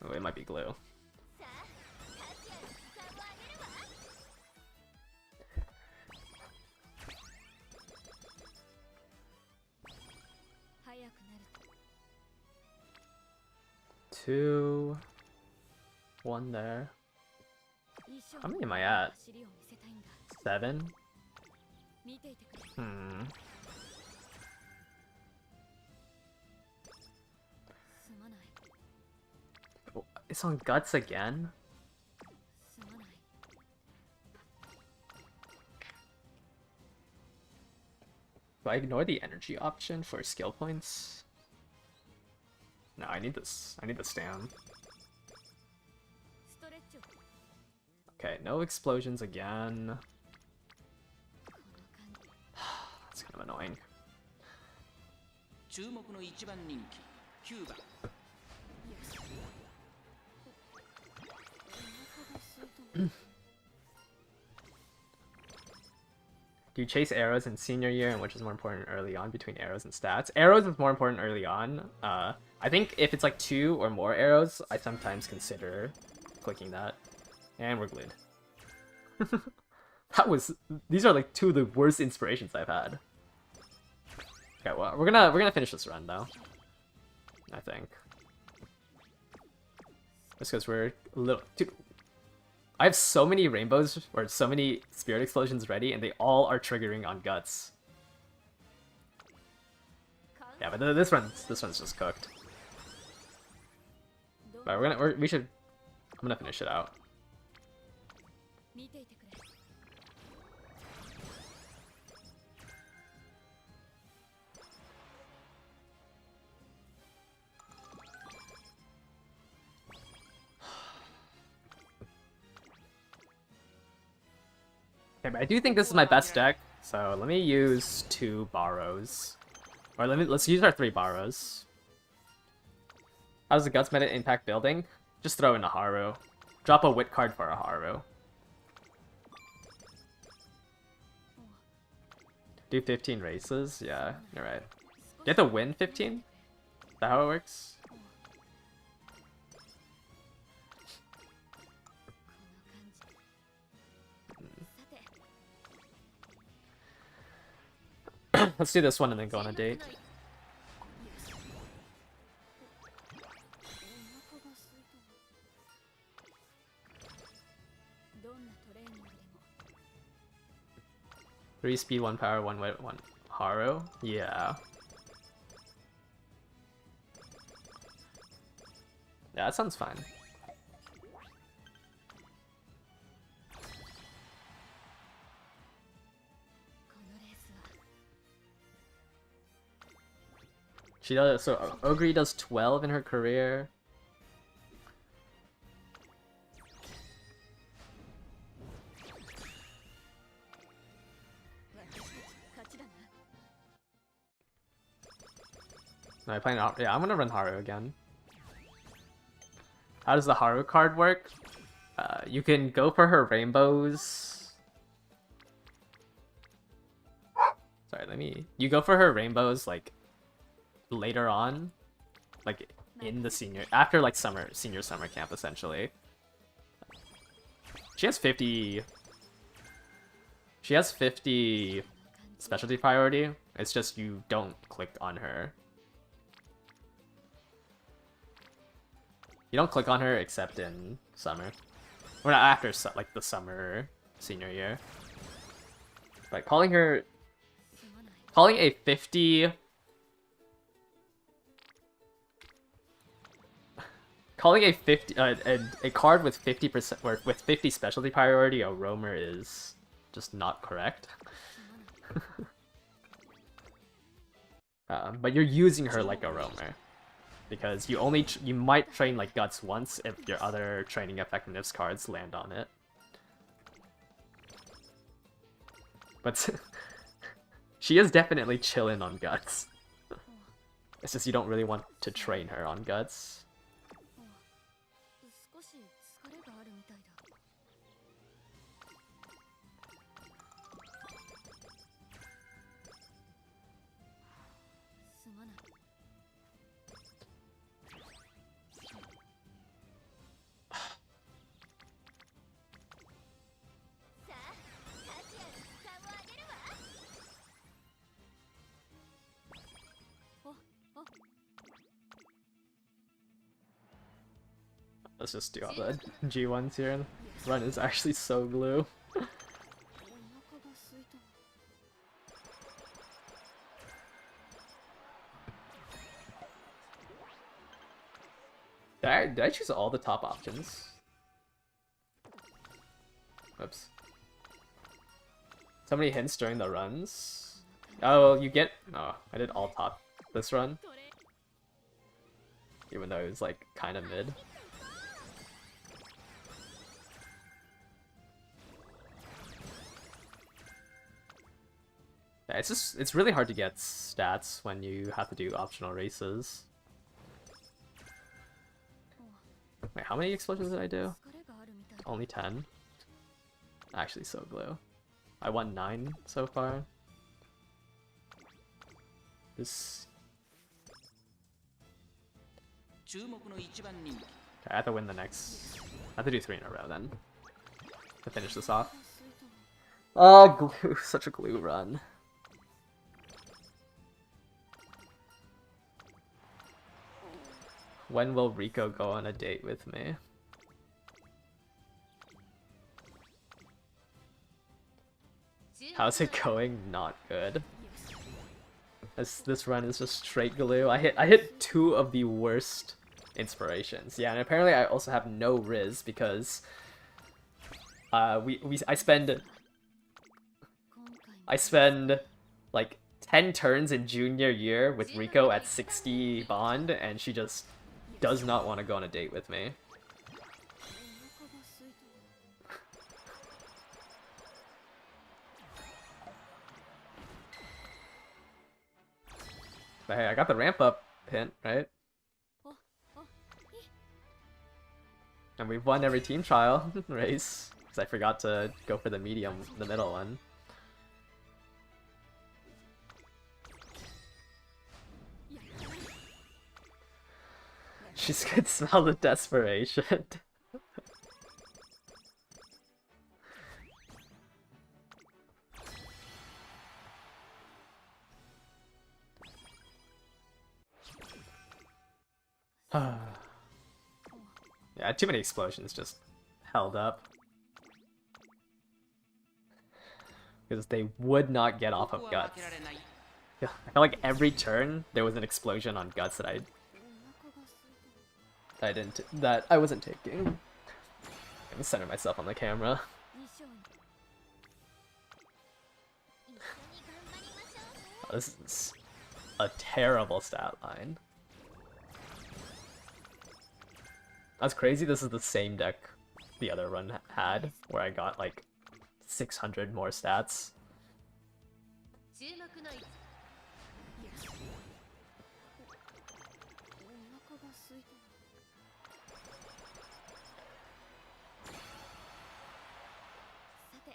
Oh, it might be glue. Two. One there. How many am I at? 7? Hmm. Oh, it's on Guts again? Do I ignore the energy option for skill points? No, I need this. I need the stam. Okay, no explosions again. That's kind of annoying. 注目の一番人気9番 Do you chase arrows in senior year, and which is more important early on between arrows and stats? Arrows is more important early on. I think if it's like 2 or more arrows, I sometimes consider clicking that. And we're glued. These are like 2 of the worst inspirations I've had. Okay, well, we're gonna finish this run though. I think. Just because we're a little... Dude, I have so many rainbows, or so many spirit explosions ready, and they all are triggering on Guts. Yeah, but this one's just cooked. But I'm gonna finish it out. Okay, but I do think this is my best deck, so let me use 2 borrows. Or let's use our 3 borrows. How does the Guts meta impact building? Just throw in Aoharu. Drop a Wit card for Aoharu. Do 15 races? Yeah, you're right. You have to win 15? Is that how it works? Let's do this one and then go on a date. Three speed, 1 power, 1 wit, 1 Haru. Yeah. Yeah, that sounds fine. She does, so Ogre does 12 in her career. No, I plan out. Yeah, I'm gonna run Haru again. How does the Haru card work? You can go for her rainbows. Sorry, you go for her rainbows like later on, like in the after like senior summer camp essentially. She has 50 specialty priority. It's just you don't click on her. You don't click on her except in summer. Or not after like the summer senior year. But calling a 50 a card with 50% or with 50 specialty priority a roamer is just not correct. But you're using her like a roamer because you might train like Guts once if your other training effectiveness cards land on it. But she is definitely chilling on Guts. It's just you don't really want to train her on Guts. Let's just do all the G1s here. Run is actually so glue. お腹が空いた。 Did I choose all the top options? Oops. So many hints during the runs. Oh, you get... Oh, I did all top this run. Even though it was like kind of mid. Yeah, it's really hard to get stats when you have to do optional races. Wait, how many explosions did I do? 疲れがあるみたい。 Only 10? Actually, so glue. I won 9 so far. This... 注目の一番人気 Okay, I have to win the next... I have to do 3 in a row then. To finish this off. お腹が空いた。 Glue. Such a glue run. When will Rico go on a date with me? How's it going? Not good. This run is just straight glue. I hit 2 of the worst inspirations. Yeah, and apparently I also have no Riz because I spend 今回も like 10 turns in junior year with Rico at 60 bond, and she just does not want to go on a date with me. お腹が空いた。 But hey, I got the ramp up hint, right? あ、あ、いい。 And we've won every team trial race. Because I forgot to go for the medium, the middle one. She could smell the desperation. Yeah, too many explosions just held up. Because they would not get off こ of こは guts. 負けられない Yeah, I felt like every turn there was an explosion on guts that お腹が空いた。 that I wasn't taking. Let me center myself on the camera. 以上に。一緒に頑張りましょう。 Oh, this is a terrible stat line. That's crazy. This is the same deck the other run had, where I got like 600 more stats. 注目の一。お腹が空いた。 さて。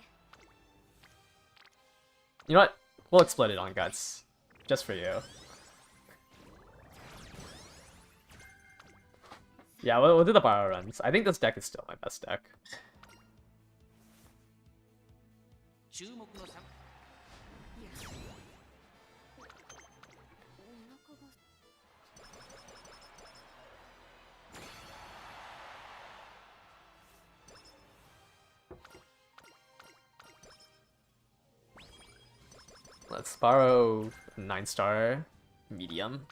You know what? We'll exploit it on guts. Just for you. Yeah, we'll do the borrow runs. I think this deck is still my best deck. 注目の3お腹が。 Let's borrow a 9-star medium.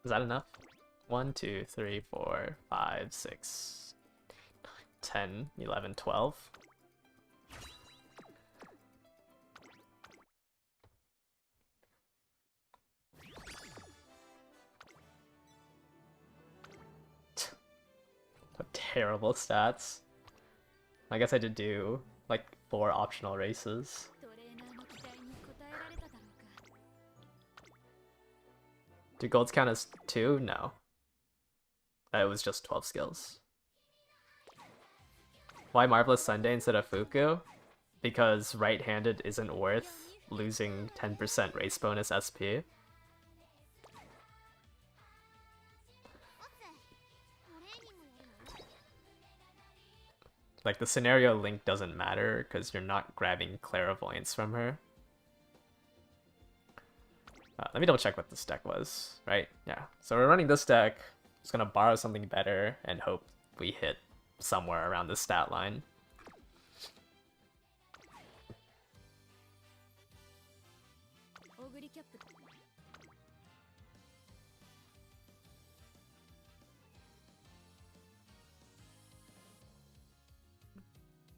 Is that enough? 1, 2, 3, 4, 5, 6, 10, 11, 12. What terrible stats. I guess I did do like 4 optional races. トレーナーの期待に応えられただろうか。 Do golds count as 2? No. that it was just 12 skills. Why Marvelous Sunday instead of Fuku? Because right-handed isn't worth losing 10% race bonus SP. Like, the scenario link doesn't matter because you're not grabbing clairvoyance from her. Let me double check what this deck was, right? Yeah, so we're running this deck. Just gonna borrow something better and hope we hit somewhere around the stat line.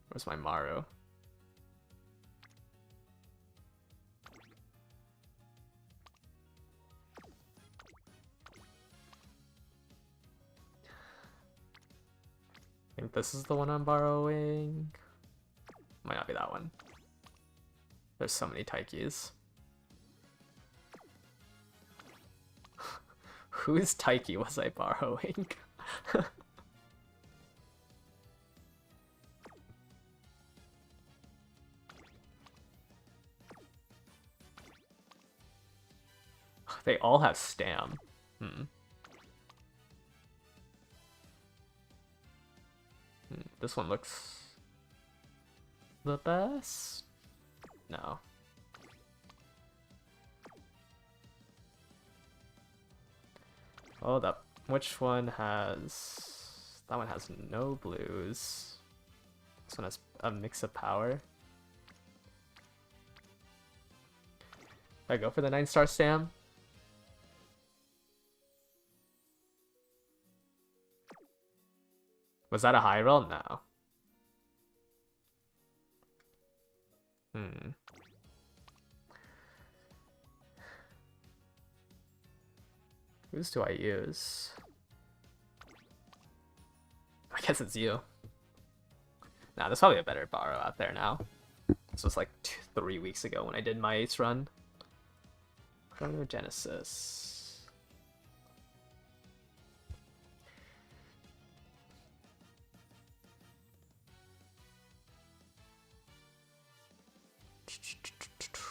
Where's my Maru? I think this is the one I'm borrowing. Might not be that one. There's so many Taikis. Whose Taiki was I borrowing? They all have stam. This one looks the best? No. Hold up. Which one has... That one has no blues. This one has a mix of power. I go for the 9-star stam? Was that a high roll? No. Whose do I use? I guess it's you. Nah, there's probably a better borrow out there now. This was like 3 weeks ago when I did my ace run. Chronogenesis.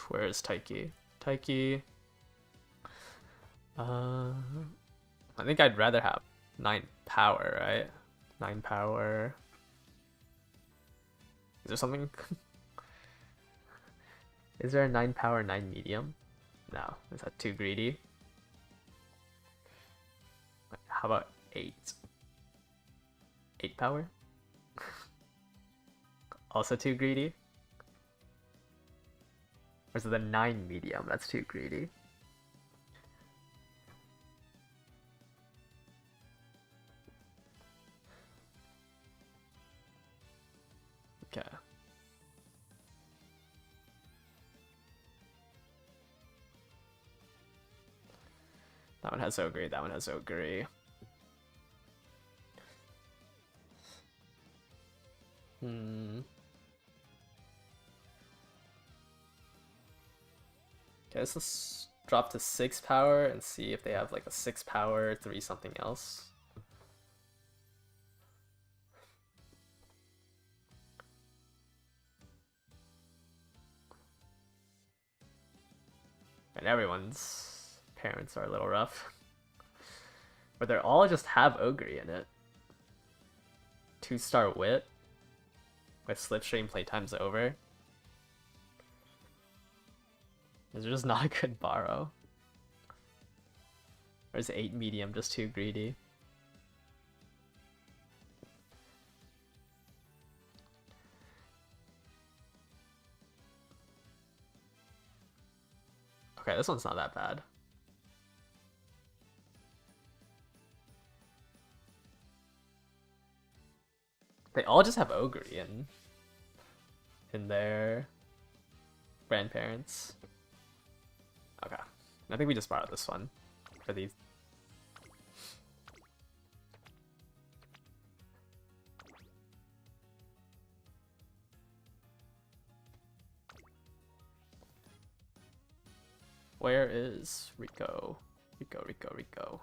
Where is Taiki? Taiki. I think I'd rather have 9 power, right? 9 power. Is there something? Is there a 9 power, 9 medium? No. Is that too greedy? How about 8? 8 power? Also too greedy? Or is it the 9 medium? That's too greedy. Okay. That one has Ogre, that one has Ogre. Okay, let's drop to 6 power and see if they have like a 6 power, 3 something else. And everyone's parents are a little rough. But they all just have Ogre in it. 2-star Wit. With Slipstream playtime's over. Is just not a good borrow. Or is 8 medium just too greedy? Okay, this one's not that bad. They all just have Ogre in their grandparents. Okay, I think we just borrowed this one for these. Where is Rico? Rico.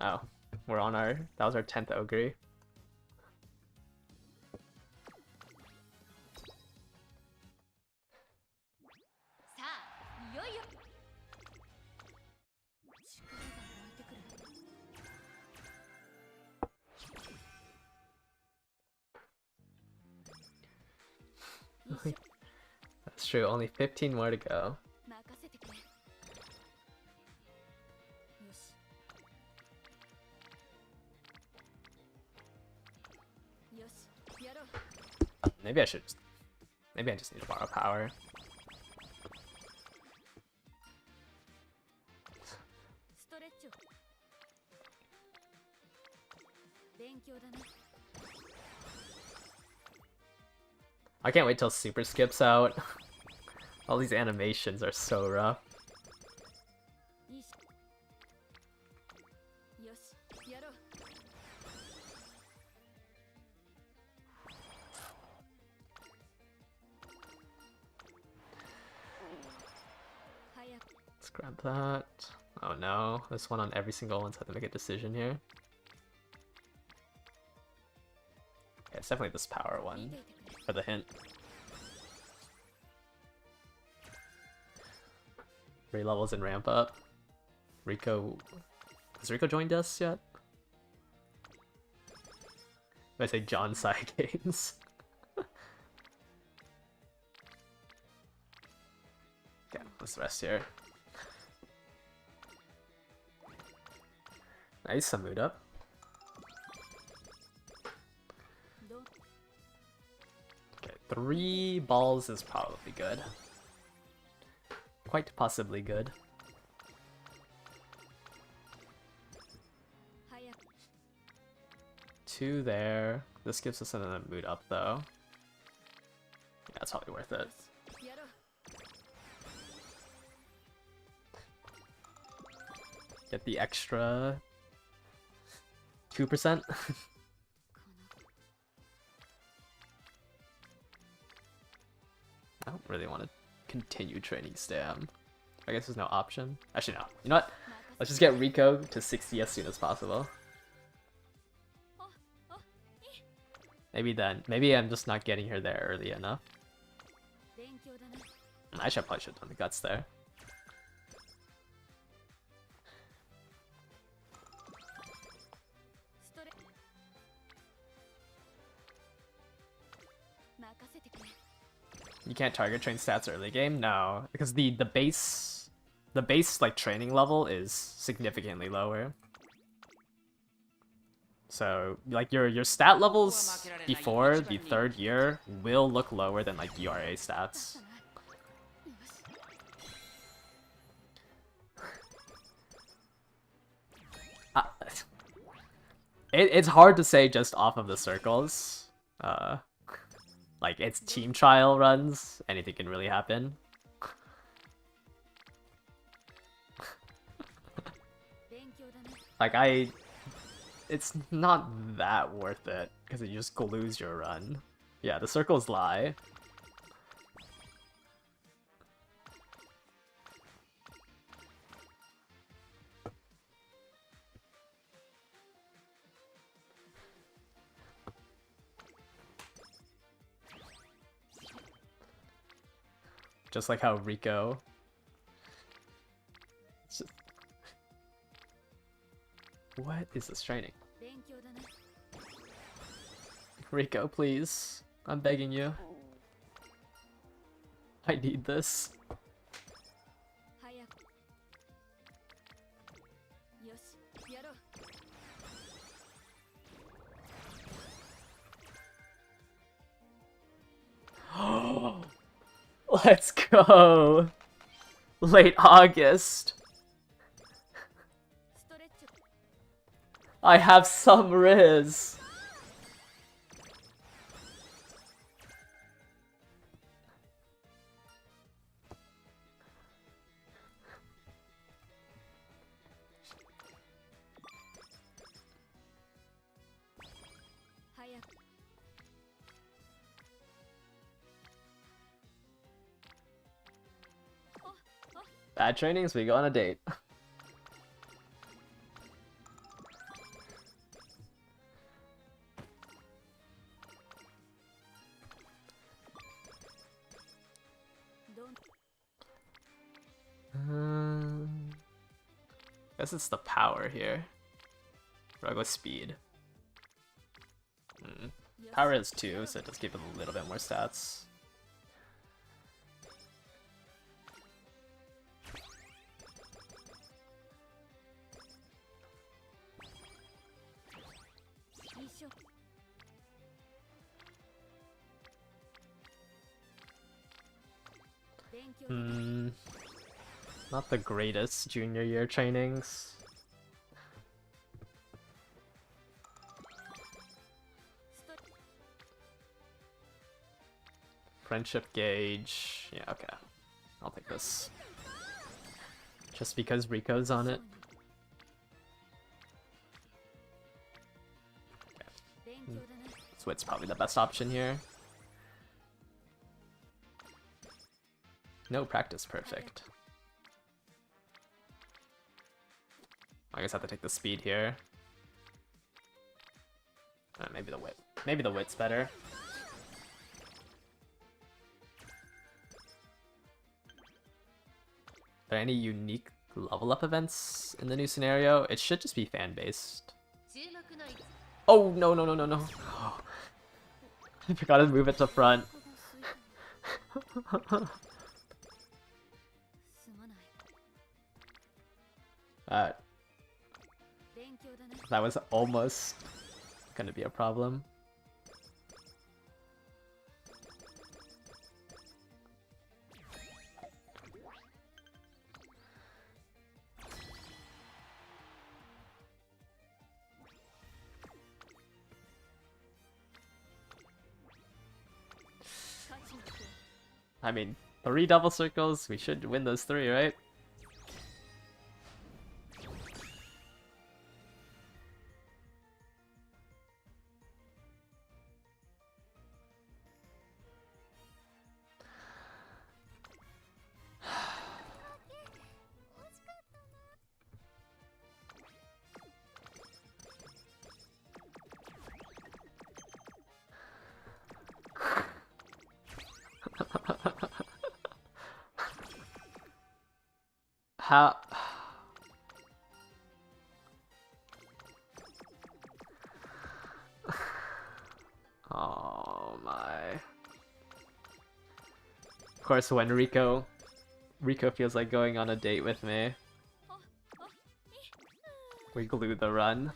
Oh, we're on our... That was our 10th Ogre. That's true, only 15 more to go. 任せてくれ。よし。よし、やろう。 Maybe I should just... Maybe I just need to borrow power. ストレッチを。勉強だな。 I can't wait till Super skips out. All these animations are so rough. いいし。よし、やろう。 早く。 Let's grab that. Oh no, this one on every single one's had to make a decision here. Yeah, it's definitely this power 見 one ていてくれ。 for the hint. Three levels and ramp up. Rico... Has Rico joined us yet? I say John Sai games. Okay, let's rest here. Nice, Samud up. どう Okay, 3 balls is probably good. Quite possibly good. 早く。 2 there. This gives us another mood up though. Yeah, it's probably worth it. やろう。 Get the extra 2%. この I don't really want to continue training Stam. I guess there's no option. Actually, no. You know what? 任 Let's せ just get Rico to 60 as soon as possible. あ、あ、いい。 Maybe then. Maybe I'm just not getting her there early enough. 勉強だな。 I should probably should have done the guts there. ストレ。任せてくれ。 You can't target train stats early game? No, because the base like training level is significantly lower. So like your stat levels before the 3rd year will look lower than like URA だ stats. ったな。よし。 It's hard to say just off of the circles. Like it's team trial runs, anything can really happen. 勉強だな。 Like it's not that worth it because you just lose your run. Yeah, the circles lie. Just like how Rico. It's just- What is this training? 勉強だな。 Rico, please. I'm begging you. I need this. 早く。よし、やろう。 Let's go! Late August. ストレッチを。 I have some Riz. Bad trainings, we go on a date. Guess it's the power here. Or I'll go speed. Power is 2, so it does give it a little bit more stats. Not the greatest junior year trainings. Friendship gauge. Yeah, okay. I'll take this. Just because Rico's on it. Okay. Swit's probably the best option here. No practice, perfect. I guess I have to take the speed here. Maybe the wit. Maybe the wit's better. Are there any unique level up events in the new scenario? It should just be fan based. Oh no no no no no! I forgot to move it to front. That was almost gonna be a problem. I mean, 3 double circles, we should win those 3, right? How? Oh my. Of course, when Rico feels like going on a date with me, we glue the run.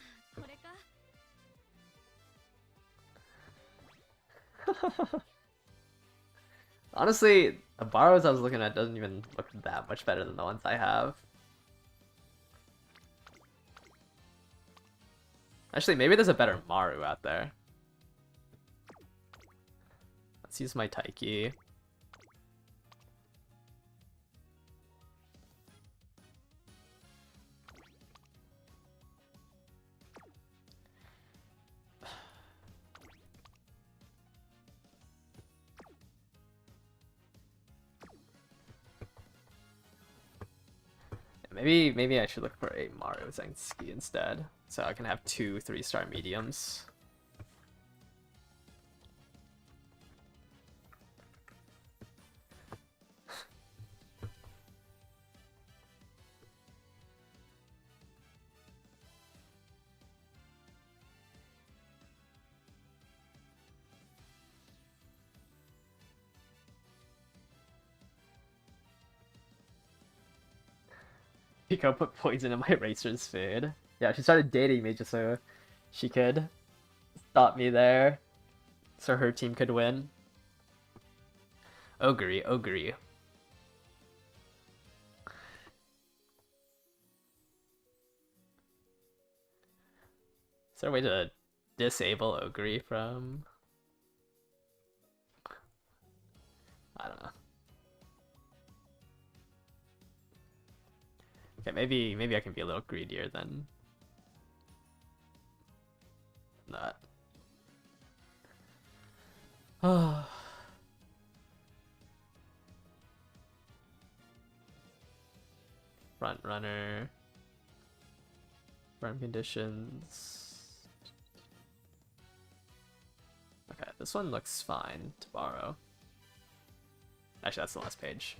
Honestly, the borrows I was looking at doesn't even look that much better than the ones I have. Actually, maybe there's a better Maru out there. Let's use my Taiki. Maybe I should look for a Maru Zenski instead, so I can have 2 3-star mediums. Pico put poison in my racer's food. Yeah, she started dating me just so she could stop me there, so her team could win. Agree. Is there a way to disable Ogre from... I don't know. Okay, maybe I can be a little greedier than that. Front runner. Farm conditions. Okay, this one looks fine to borrow. Actually, that's the last page.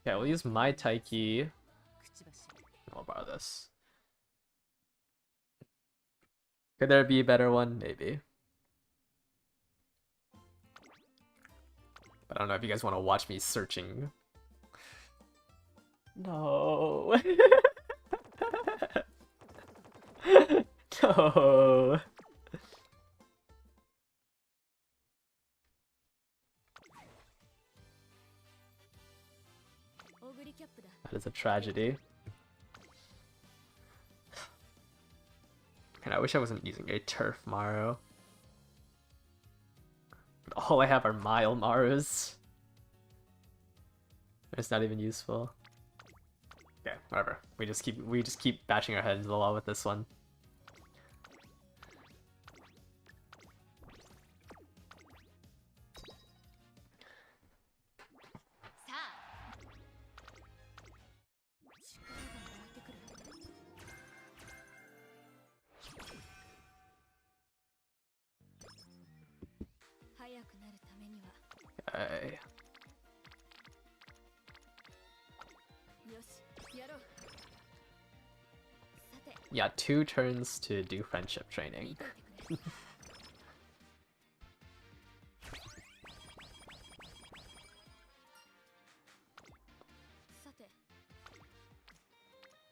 Okay, we'll use my Taiki. I'll borrow this. Could there be a better one? Maybe. But I don't know if you guys want to watch me searching. No. No. That is a tragedy. And I wish I wasn't using a Turf Maru. All I have are Mile Marus. It's not even useful. Okay, whatever. We just keep bashing our head into the wall with this one. Okay. Yeah, 2 turns to do friendship training. Is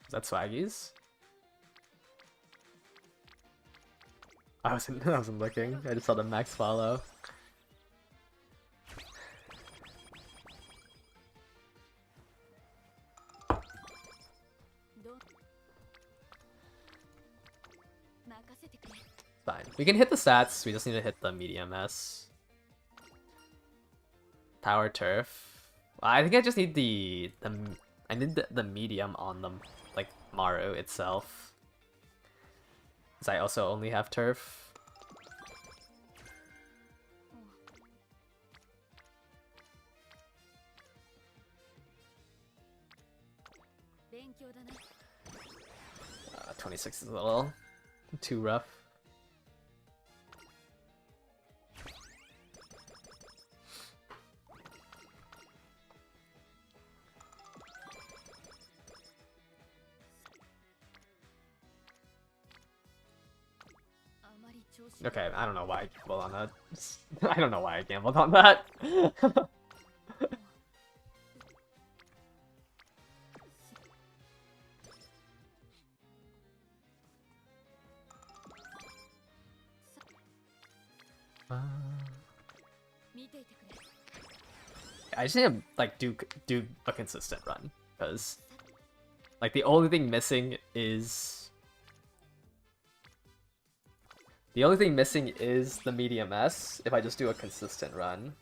that Swaggy's? I wasn't looking. I just saw the max follow. Fine. We can hit the stats, we just need to hit the medium S. Power Turf. I think I just need I need the medium on the like Maru itself. Because I also only have Turf. Uh, 26 is a little too rough. Okay, I don't know why I gambled on that. I don't know why I gambled on that. I just need to like do a consistent run, because like the only thing missing is the medium S if I just do a consistent run.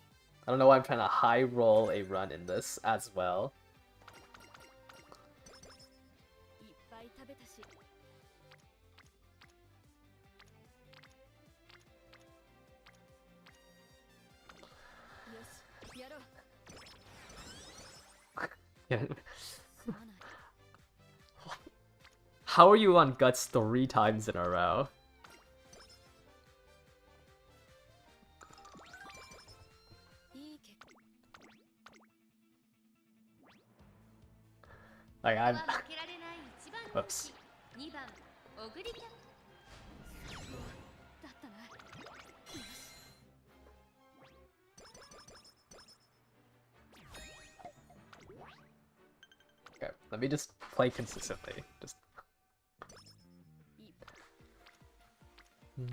I don't know why I'm trying to high roll a run in this as well. Yeah. How are you on Guts 3 times in a row? Like I'm... Whoops. Okay, let me just play consistently. Just... Do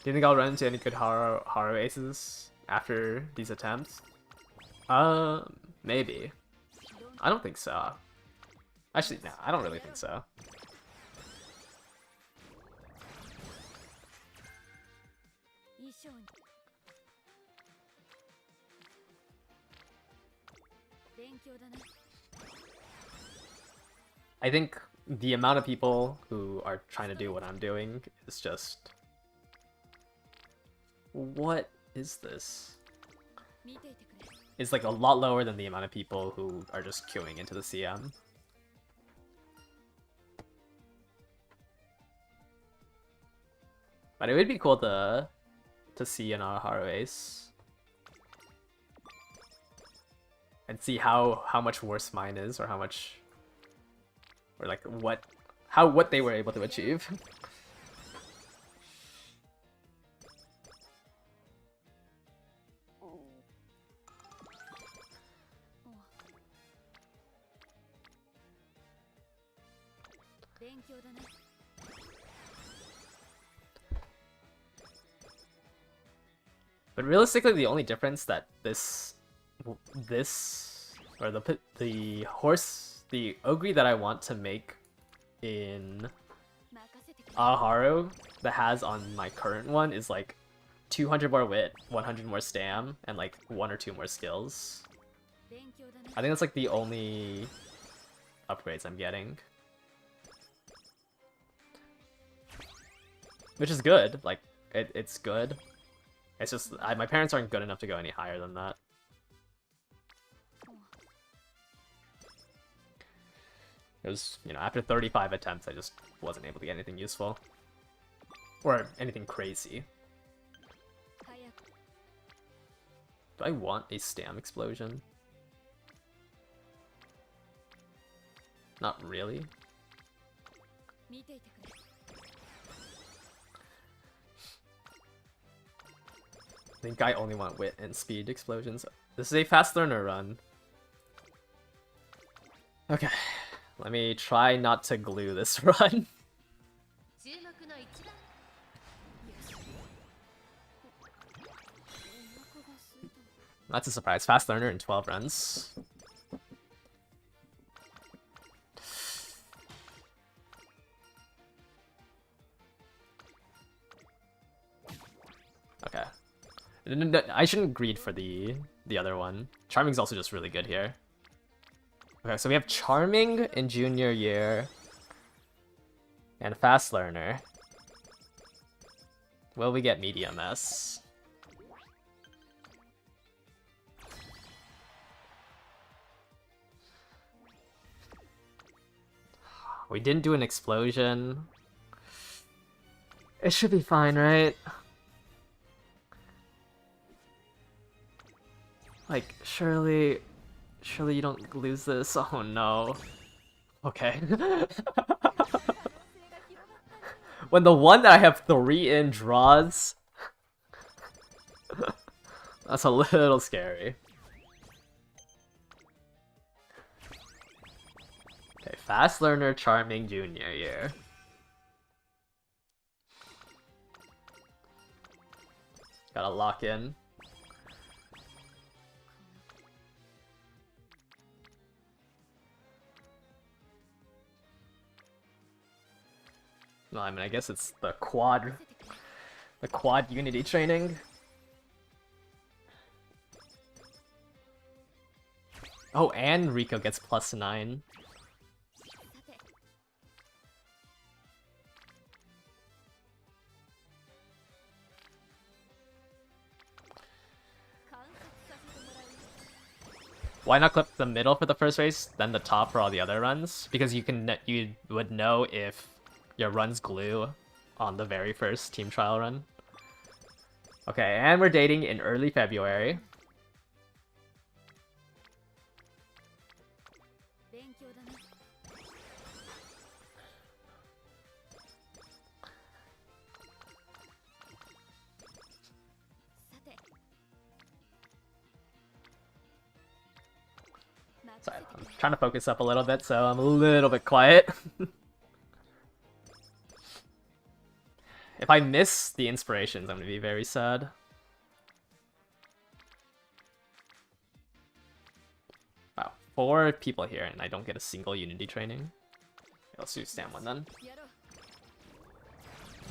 you think I'll run into any good Haru aces after these attempts? Maybe. I don't think so. Actually, no, I don't really think so. I think the amount of people who are trying to do what I'm doing is just... What is this? It's like a lot lower than the amount of people who are just queuing into the CM. But it would be cool to see an Aoharu ace. and see how much worse mine is, or how much, or like what they were able to achieve. 勉強だね。 But realistically, the only difference that this or the ogre that I want to make in 任せてくれ。 Aoharu that has on my current one is like 200 more wit, 100 more stam, and like 1 or 2 more skills. 勉強だね。 I think that's like the only upgrades I'm getting. Which is good, like, it's good. It's just, my parents aren't good enough to go any higher than that. It was, you know, after 35 attempts, I just wasn't able to get anything useful. Or anything crazy. 早く。 Do I want a stam explosion? Not really. 見ていてくれ。 I think I only want wit and speed explosions. This is a fast learner run. Okay, let me try not to glue this run. 注目の一番。よし。お腹が空いた。 That's a surprise. Fast learner in 12 runs. Okay. I shouldn't greed for the other one. Charming's also just really good here. Okay, so we have Charming in junior year. And Fast Learner. Will we get Medium S? We didn't do an explosion. It should be fine, right? Like, surely you don't lose this. Oh no. Okay. When the one that I have 3 in draws, that's a little scary. Okay, Fast Learner, Charming junior year. Gotta lock in. Well, I mean, I guess it's the quad unity training. Oh, and Rico gets +9. さて。 観察させてもらうよ。 Why not clip the middle for the first race, then the top for all the other runs? Because you would know if your runs glue on the very first team trial run. Okay, and we're dating in early February. 勉強だね。 さて。 Sorry, I'm trying to focus up a little bit, so I'm a little bit quiet. If I miss the inspirations, I'm gonna be very sad. Wow, 4 people here, and I don't get a single Unity training. Let's do Stam one then. やろう。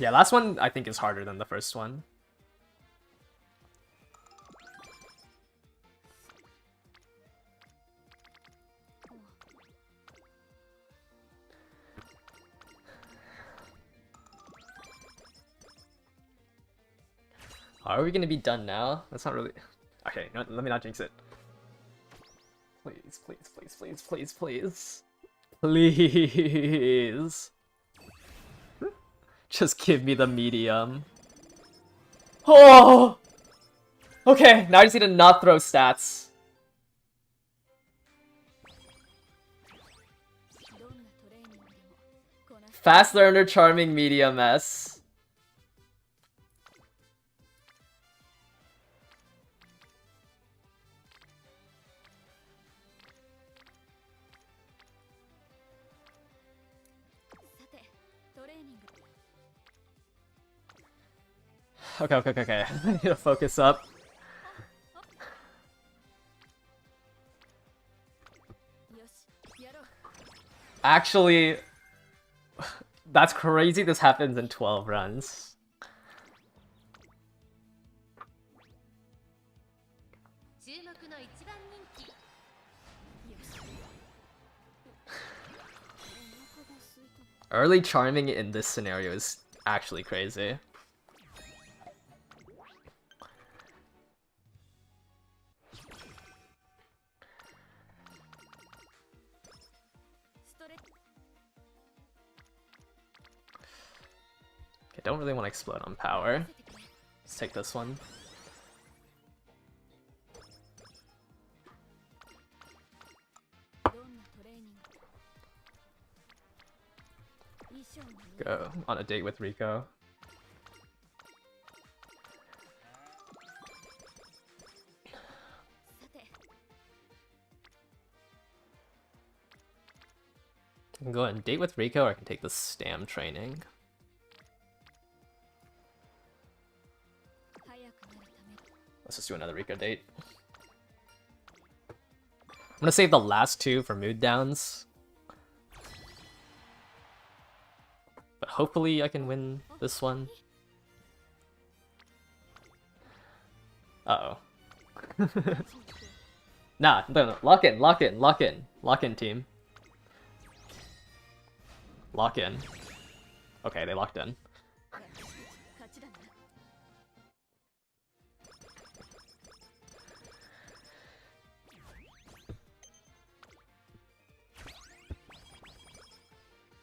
Yeah, last one I think is harder than the first one. Are we gonna be done now? That's not really... Okay, no, let me not jinx it. Please, please, please, please, please, please. Please. Just give me the medium. Oh! Okay, now I just need to not throw stats. Fast learner, charming, medium S. Okay. I need to focus up. Actually, that's crazy. This happens in 12 runs. Early charming in this scenario is actually crazy. Okay, don't really want to explode on power. Let's take this one. Go on a date with Rico. I can go on a date with Rico, or I can take the Stam training. Let's just do another Rico date. I'm gonna save the last two for mood downs. But hopefully I can win this one. Uh-oh. Nah, no, lock in, team. Lock in. Okay, they locked in.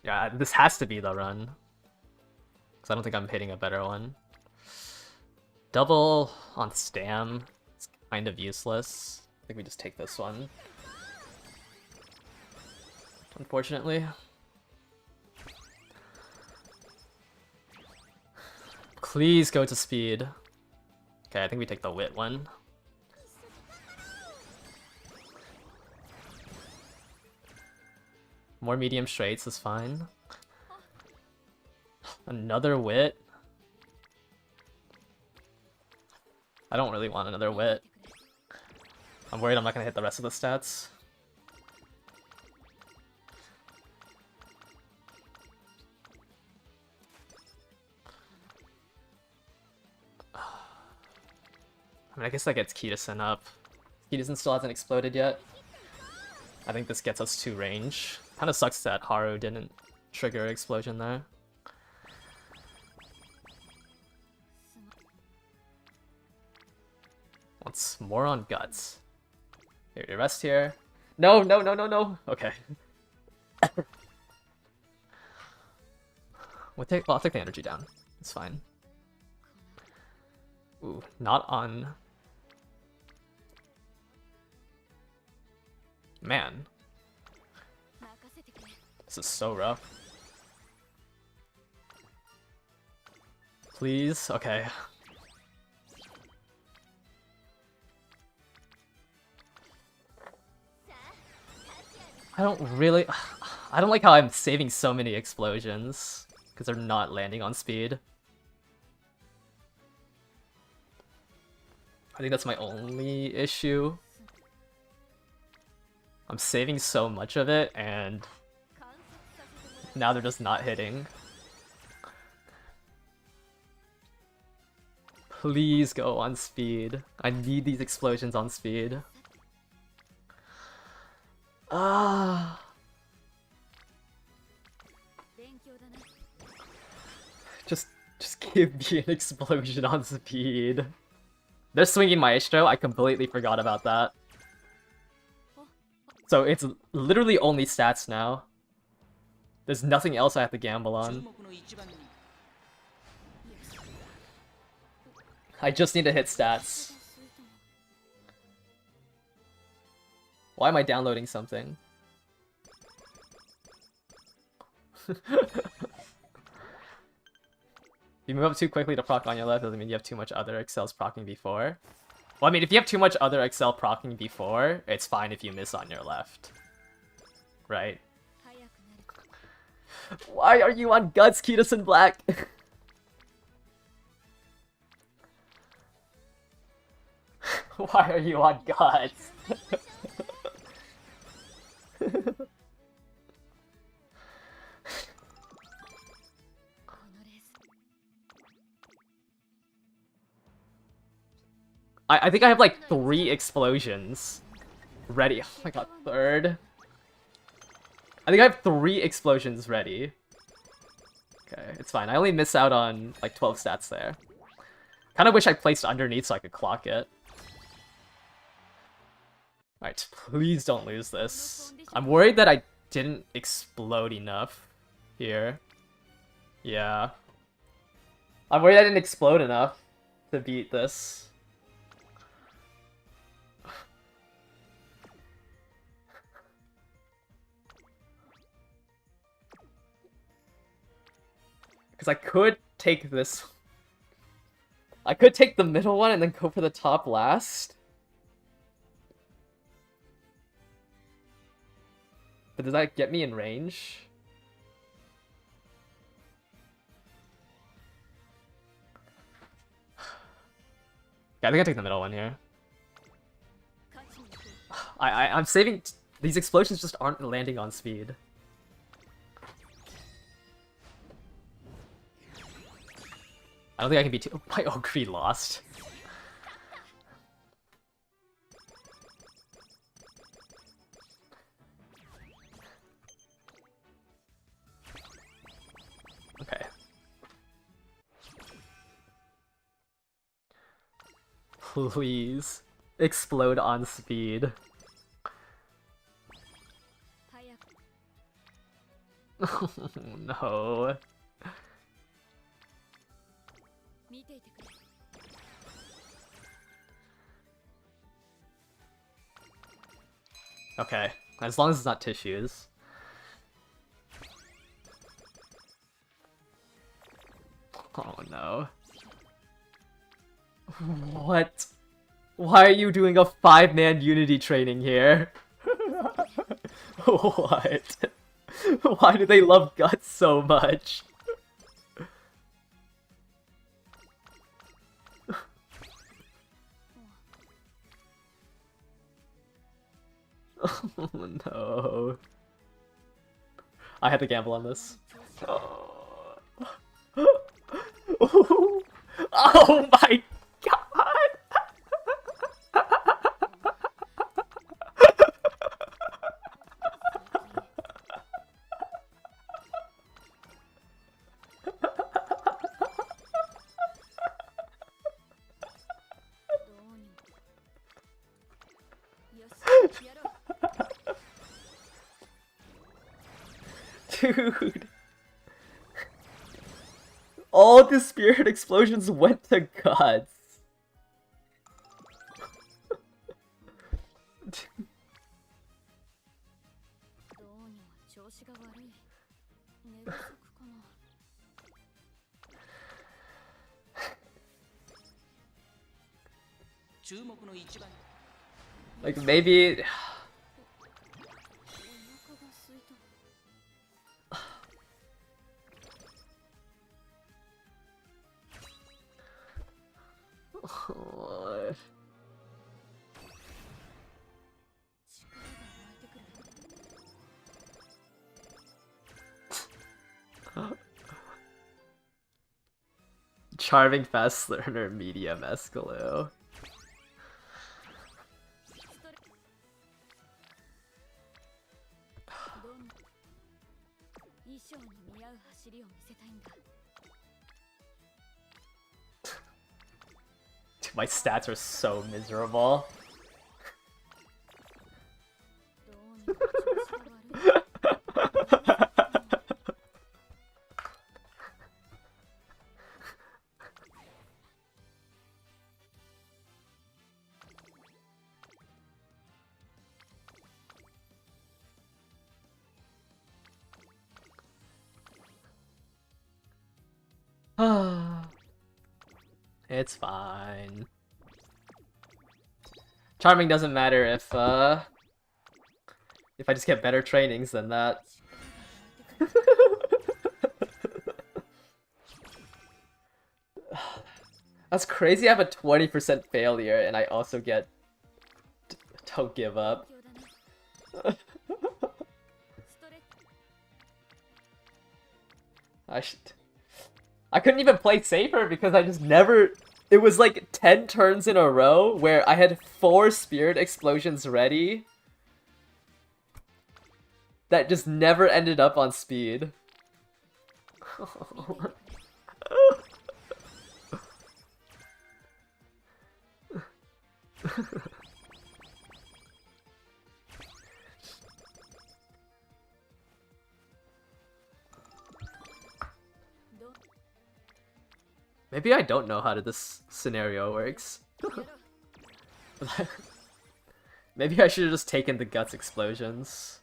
Yeah, this has to be the run. Because I don't think I'm hitting a better one. Double on Stam. It's kind of useless. I think we just take this one. Unfortunately. Please go to speed. Okay, I think we take the wit one. More medium straights is fine. Another wit? I don't really want another wit. I'm worried I'm not gonna hit the rest of the stats. I mean, I guess that gets Kitasen up. Kitasen still hasn't exploded yet. I think this gets us to range. Kinda sucks that Haru didn't trigger explosion there. Wants more on guts. Here, you rest here. No! Okay. I'll take the energy down. It's fine. Ooh, not on... Man. This is so rough. Please? Okay. I don't like how I'm saving so many explosions, because they're not landing on speed. I think that's my only issue. I'm saving so much of it, and now they're just not hitting. Please go on speed. I need these explosions on speed. Ah. Just give me an explosion on speed. They're swinging Maestro. I completely forgot about that. So it's literally only stats now. There's nothing else I have to gamble on. I just need to hit stats. Why am I downloading something? If you move up too quickly to proc on your left, doesn't mean you have too much other excels procking before. Well, I mean, if you have too much other excel procking before, it's fine if you miss on your left. Right? 早くなる Why are you on Guts, Kitos in black? Why are you on Guts? このレース I think I have like 3 explosions ready. Oh my god, third. I think I have 3 explosions ready. Okay, it's fine. I only miss out on like 12 stats there. Kind of wish I placed underneath so I could clock it. Alright, please don't lose this. I'm worried that I didn't explode enough here. Yeah. I'm worried I didn't explode enough to beat this. Because I could take this. I could take the middle one and then go for the top last. But does that get me in range? Yeah, I think I take the middle one here. 勝ちに行く I'm saving. These explosions just aren't landing on speed. I don't think I can be too. My Ogre lost. Okay. Please explode on speed. 早く Oh no. 見ていてくれ Okay, as long as it's not tissues. Oh no. What? Why are you doing a 5-man unity training here? What? Why do they love Guts so much? Oh no. I had to gamble on this. Oh, oh my god! Dude. All the spirit explosions went to Guts. どうにも調子が悪い寝不足かな 注目の一番 Like maybe お腹が空いた oh, 力が湧いてくる charming fast learner medium Escaloo. ストレどん衣装に見合う走りを見せたいんだ My stats are so miserable. どうにも調子が悪い Ah. It's fine. Charming doesn't matter if I just get better trainings than that. That's crazy. I have a 20% failure and I also get don't give up. ストレッ I couldn't even play safer because I just never. It was like 10 turns in a row where I had 4 spirit explosions ready that just never ended up on speed. Maybe I don't know how this scenario works. Maybe I should have just taken the guts explosions.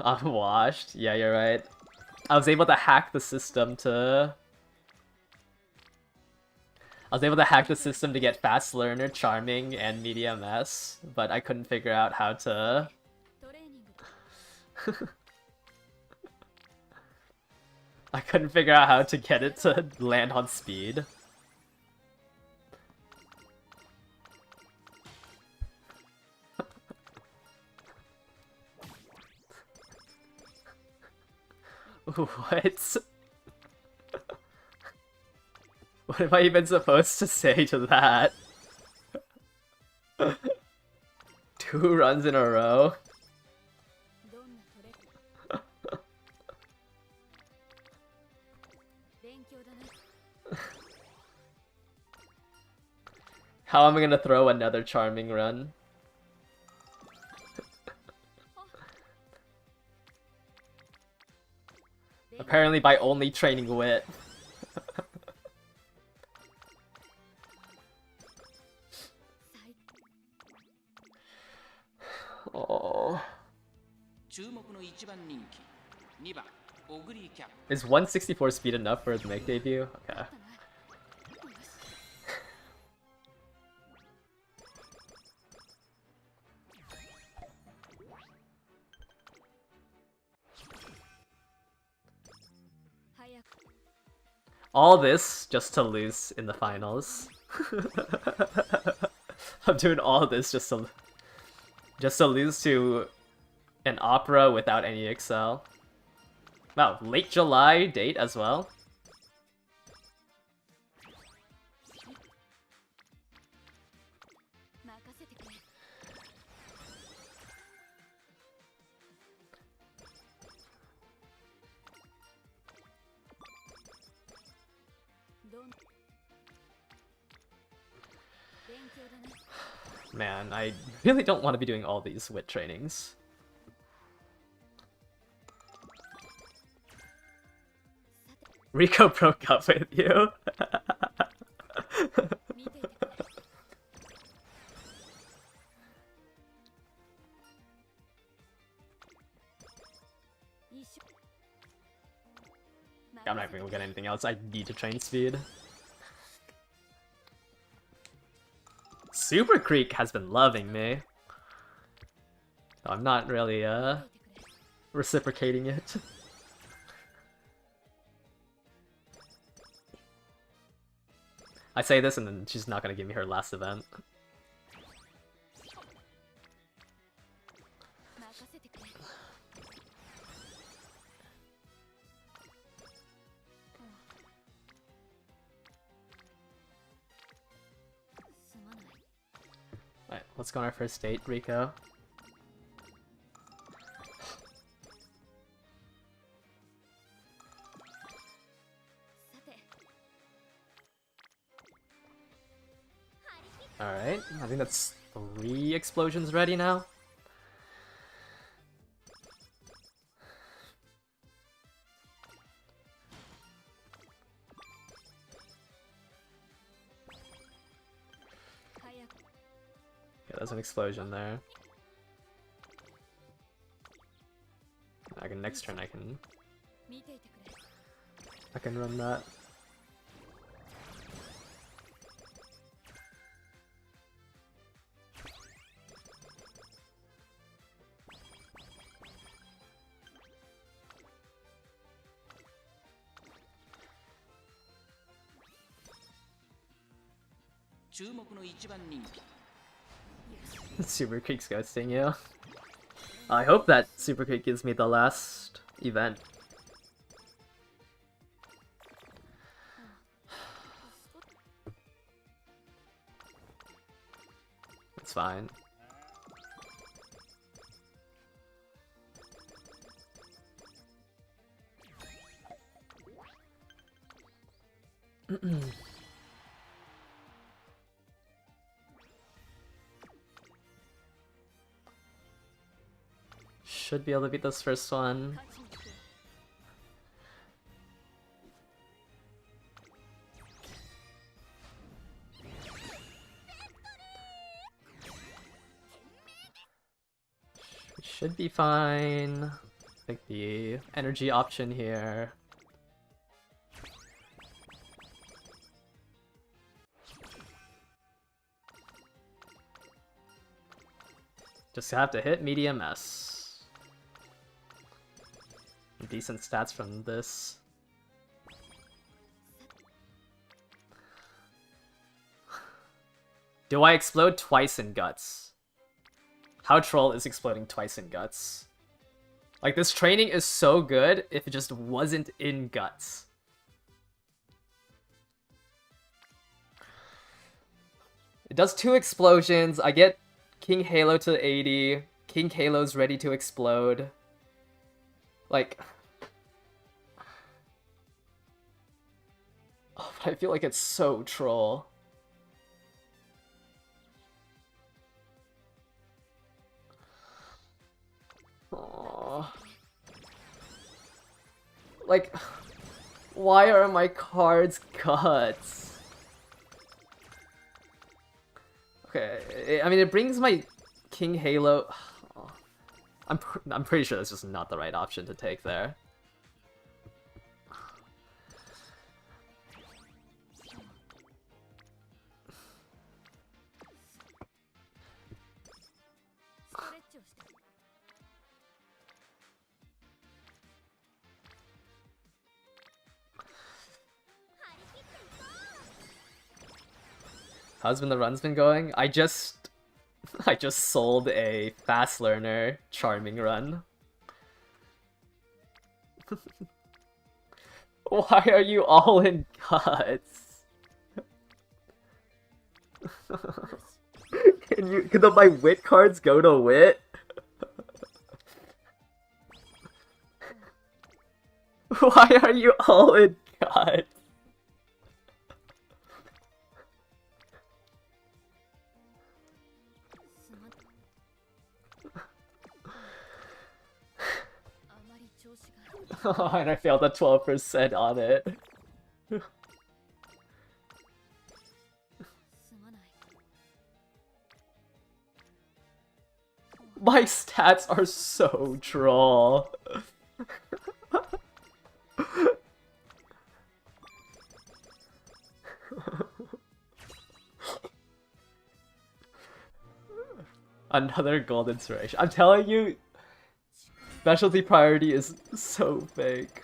I'm washed. Yeah, you're right. I was able to hack the system to... get Fast Learner, Charming, and Medium S, but I couldn't figure out how to... トレーニング I couldn't figure out how to get it to land on speed. What? What am I even supposed to say to that? 2 runs in a row? どんなトレ勉強だね How am I gonna throw another Charming run? Apparently by only training wit. Oh. 注目の一番人気2番オグリーキャップ Is 164 speed enough for his make debut? Okay. All this just to lose in the finals. I'm doing all this just to lose to an opera without any Excel. Wow, late July date as well. 任せてくれ どん勉強だね Man, I really don't want to be doing all these wit trainings. Rico broke up with you. 見ていてくれ一緒 I'm not even gonna look at anything else. I need to train speed. Super Creek has been loving me. I'm not really reciprocating it. I say this and then she's not gonna give me her last event. 任せてくれすまない Alright, let's go on our first date, Rico. さて Alright, I think that's 3 explosions ready now. Yeah, there's an explosion there. Next turn I can run that. Super Creek's ghosting you. I hope that Super Creek gives me the last event. It's fine. Should be able to beat this first one. Should be fine. I think the energy option here. Just have to hit medium S. Decent stats from this. Do I explode twice in Guts? How troll is exploding twice in Guts? Like, this training is so good if it just wasn't in Guts. It does 2 explosions. I get King Halo to 80. King Halo's ready to explode. Like... Oh, but I feel like it's so troll. Aww. Like, why are my cards Guts? Okay, I mean, it brings my King Halo... I'm pretty sure that's just not the right option to take there. How's the runs been going? I just sold a fast learner charming run. Why are you all in Guts? Can my wit cards go to wit? Why are you all in Guts? Oh, and I failed a 12% on it. My stats are so troll. Another gold inspiration. I'm telling you, specialty priority is so fake.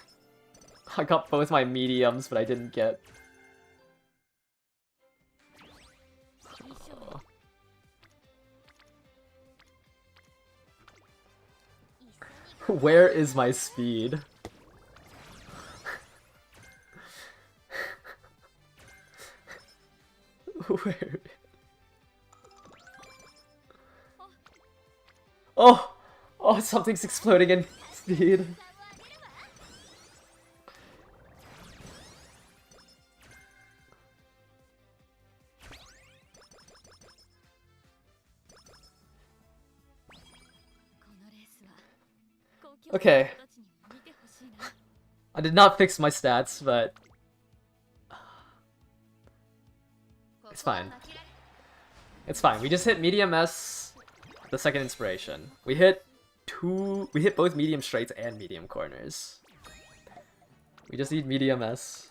I got both my mediums, but I didn't get... Oh. Where is my speed? Where? Oh! Oh, something's exploding in speed. Okay. I did not fix my stats, but it's fine. It's fine. We just hit medium S, the second inspiration. We hit both medium straights and medium corners. We just need medium S.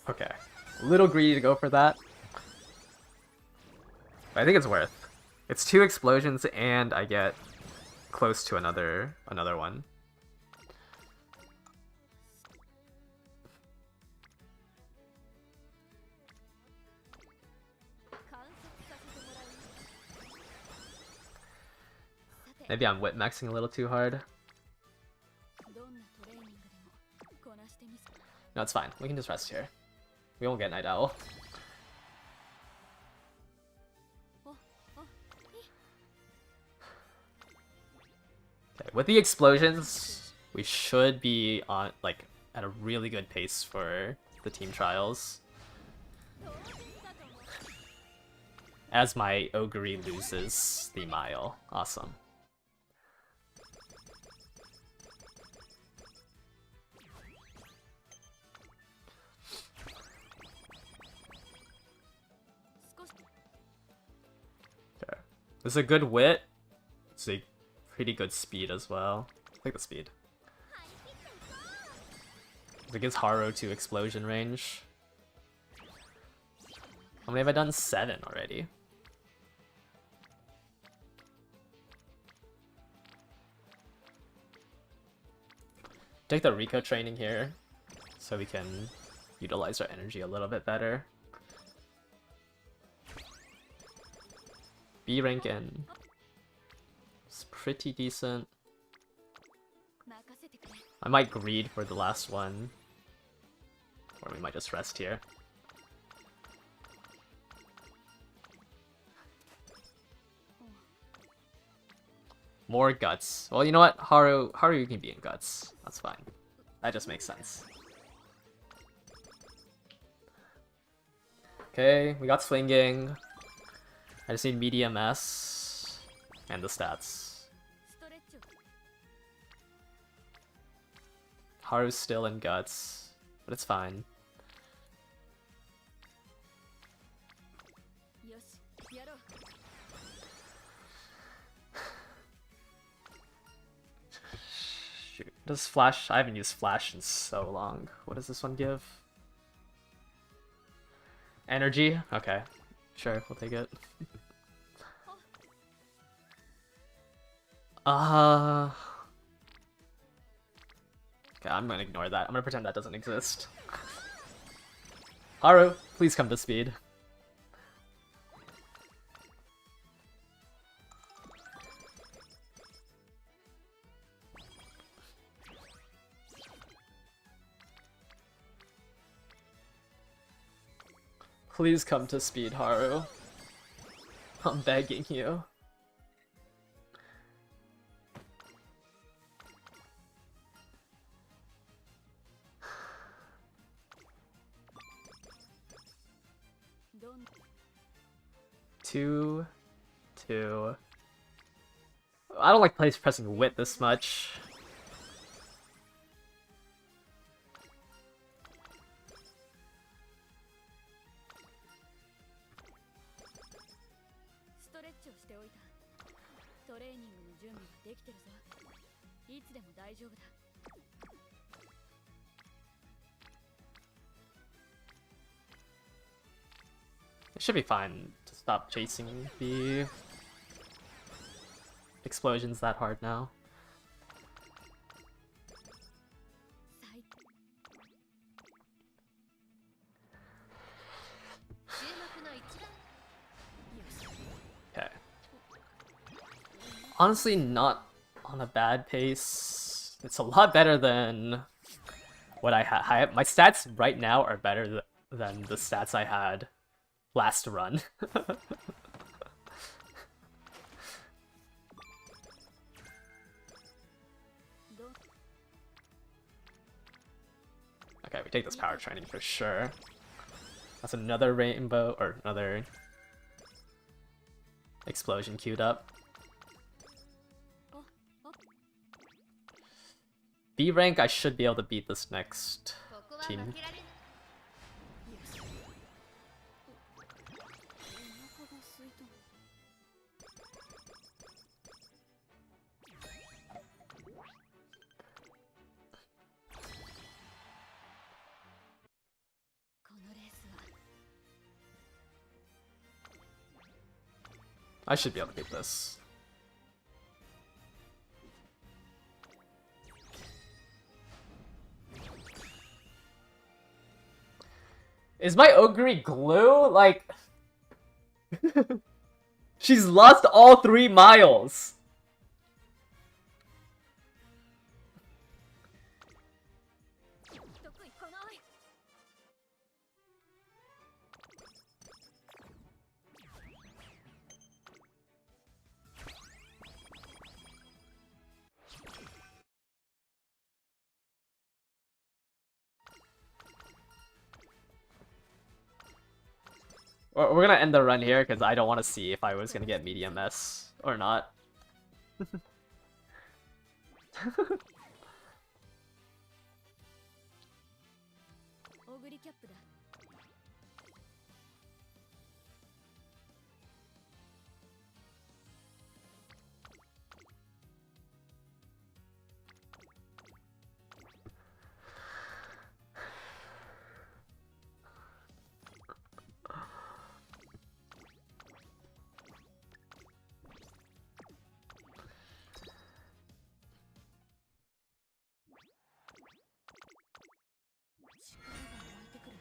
Okay. A little greedy to go for that. But I think it's worth. It's 2 explosions and I get close to another one. Maybe I'm whip maxing a little too hard. No, it's fine. We can just rest here. We won't get Night Owl. Okay, with the explosions, we should be on at a really good pace for the team trials. As my Ogre loses the mile. Awesome. This is a good wit. It's a pretty good speed as well. I like the speed. It gives Haru to explosion range. How many have I done? 7 already. Take the Rico training here so we can utilize our energy a little bit better. B rank in. It's pretty decent. I might greed for the last one. Or we might just rest here. More guts. Well, you know what? Haru, you can be in guts. That's fine. That just makes sense. Okay, we got swinging. I just need medium S and the stats. Haru's still in guts, but it's fine. Shoot, does flash? I haven't used flash in so long. What does this one give? Energy? Okay. Sure, we'll take it. Okay, I'm gonna ignore that. I'm gonna pretend that doesn't exist. Haru, please come to speed. Please come to speed, Haru. I'm begging you. Two. I don't like pressing wit this much. It should be fine to stop chasing the explosions that hard now. Okay. Honestly, not on a bad pace. It's a lot better than what I had. My stats right now are better than the stats I had last run. Okay, we take this power training for sure. That's another rainbow, or another explosion queued up. B rank, I should be able to beat this next ここは負 team. けられない。このレースは I should be able to beat this. Is my Ogre glue? Like... She's lost all 3 miles! 得意かない。We're gonna end the run here because I don't want to see if I was gonna get medium S or not. オグリキャップだ。力が湧いてくる。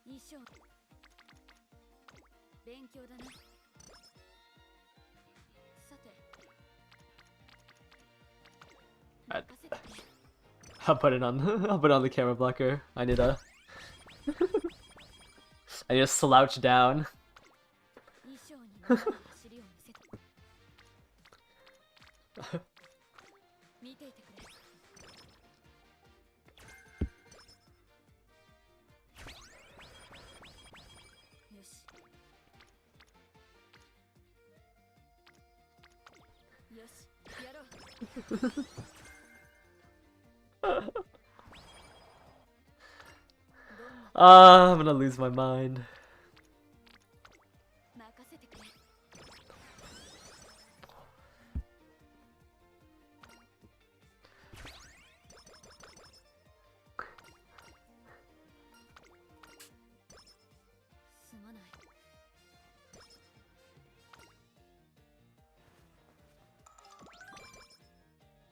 衣装勉強だな。さて I- 任せてくれ。 I'll put it on. I'll put it on the camera blocker. I need a. I need to slouch down. 衣装になった走りを見せた。見ていてくれ。よし。よし、やろう。 I'm gonna lose my mind. 任せてくれ。すまない。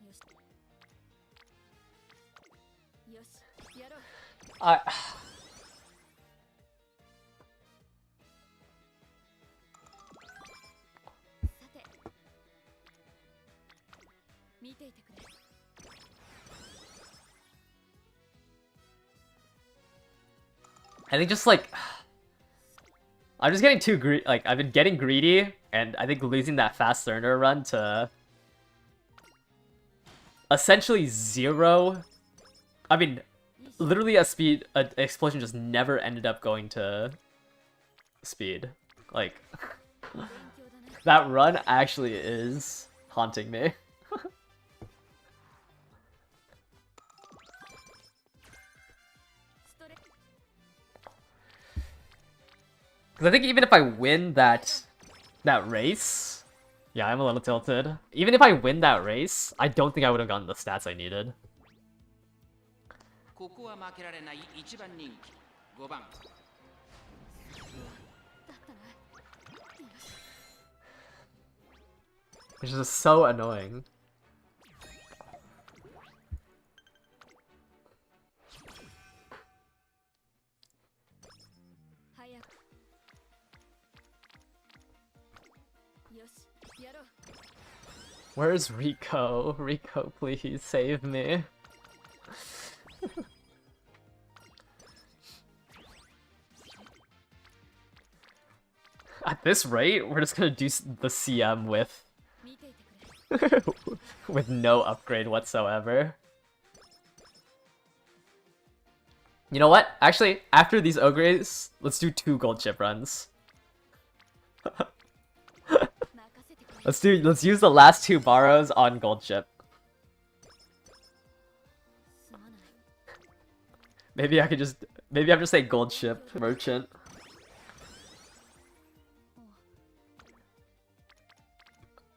よし。よし、やろう。 I. さて、見ていてくれ。 I think just like. I'm just getting too greedy. Like, I've been getting greedy, and I think losing that fast learner run to. Essentially 0. I mean, literally a speed. An explosion just never ended up going to speed. Like. 勉強だね。 That run actually is haunting me. ストレッ 'Cause I think even if I win that race, yeah, I'm a little tilted. Even if I win that race, I don't think I would have gotten the stats I needed. ここは負けられない1番人気5番。だったな。よし。 Which is just so annoying. 早く。よし、やろう。 Where's Rico? Rico, please save me. At this rate, we're just gonna do the CM with 見ていてくれ。With no upgrade whatsoever. You know what? Actually, after these ogres, let's do 2 gold chip runs. Let's use the last 2 borrows on gold chip. Maybe I'm just say gold chip merchant.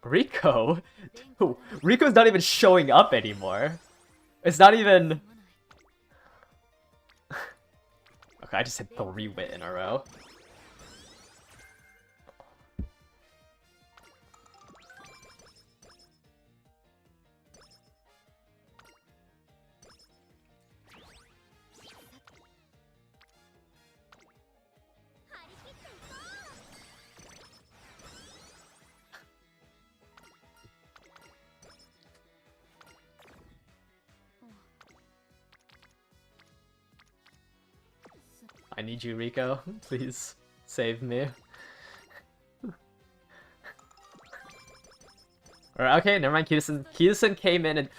Rico? Rico's not even showing up anymore. It's not even... Okay, I just hit 3 wit in a row. I need you, Rico. Please save me. Alright, okay, never mind, Kitasen. Kitasen came in and...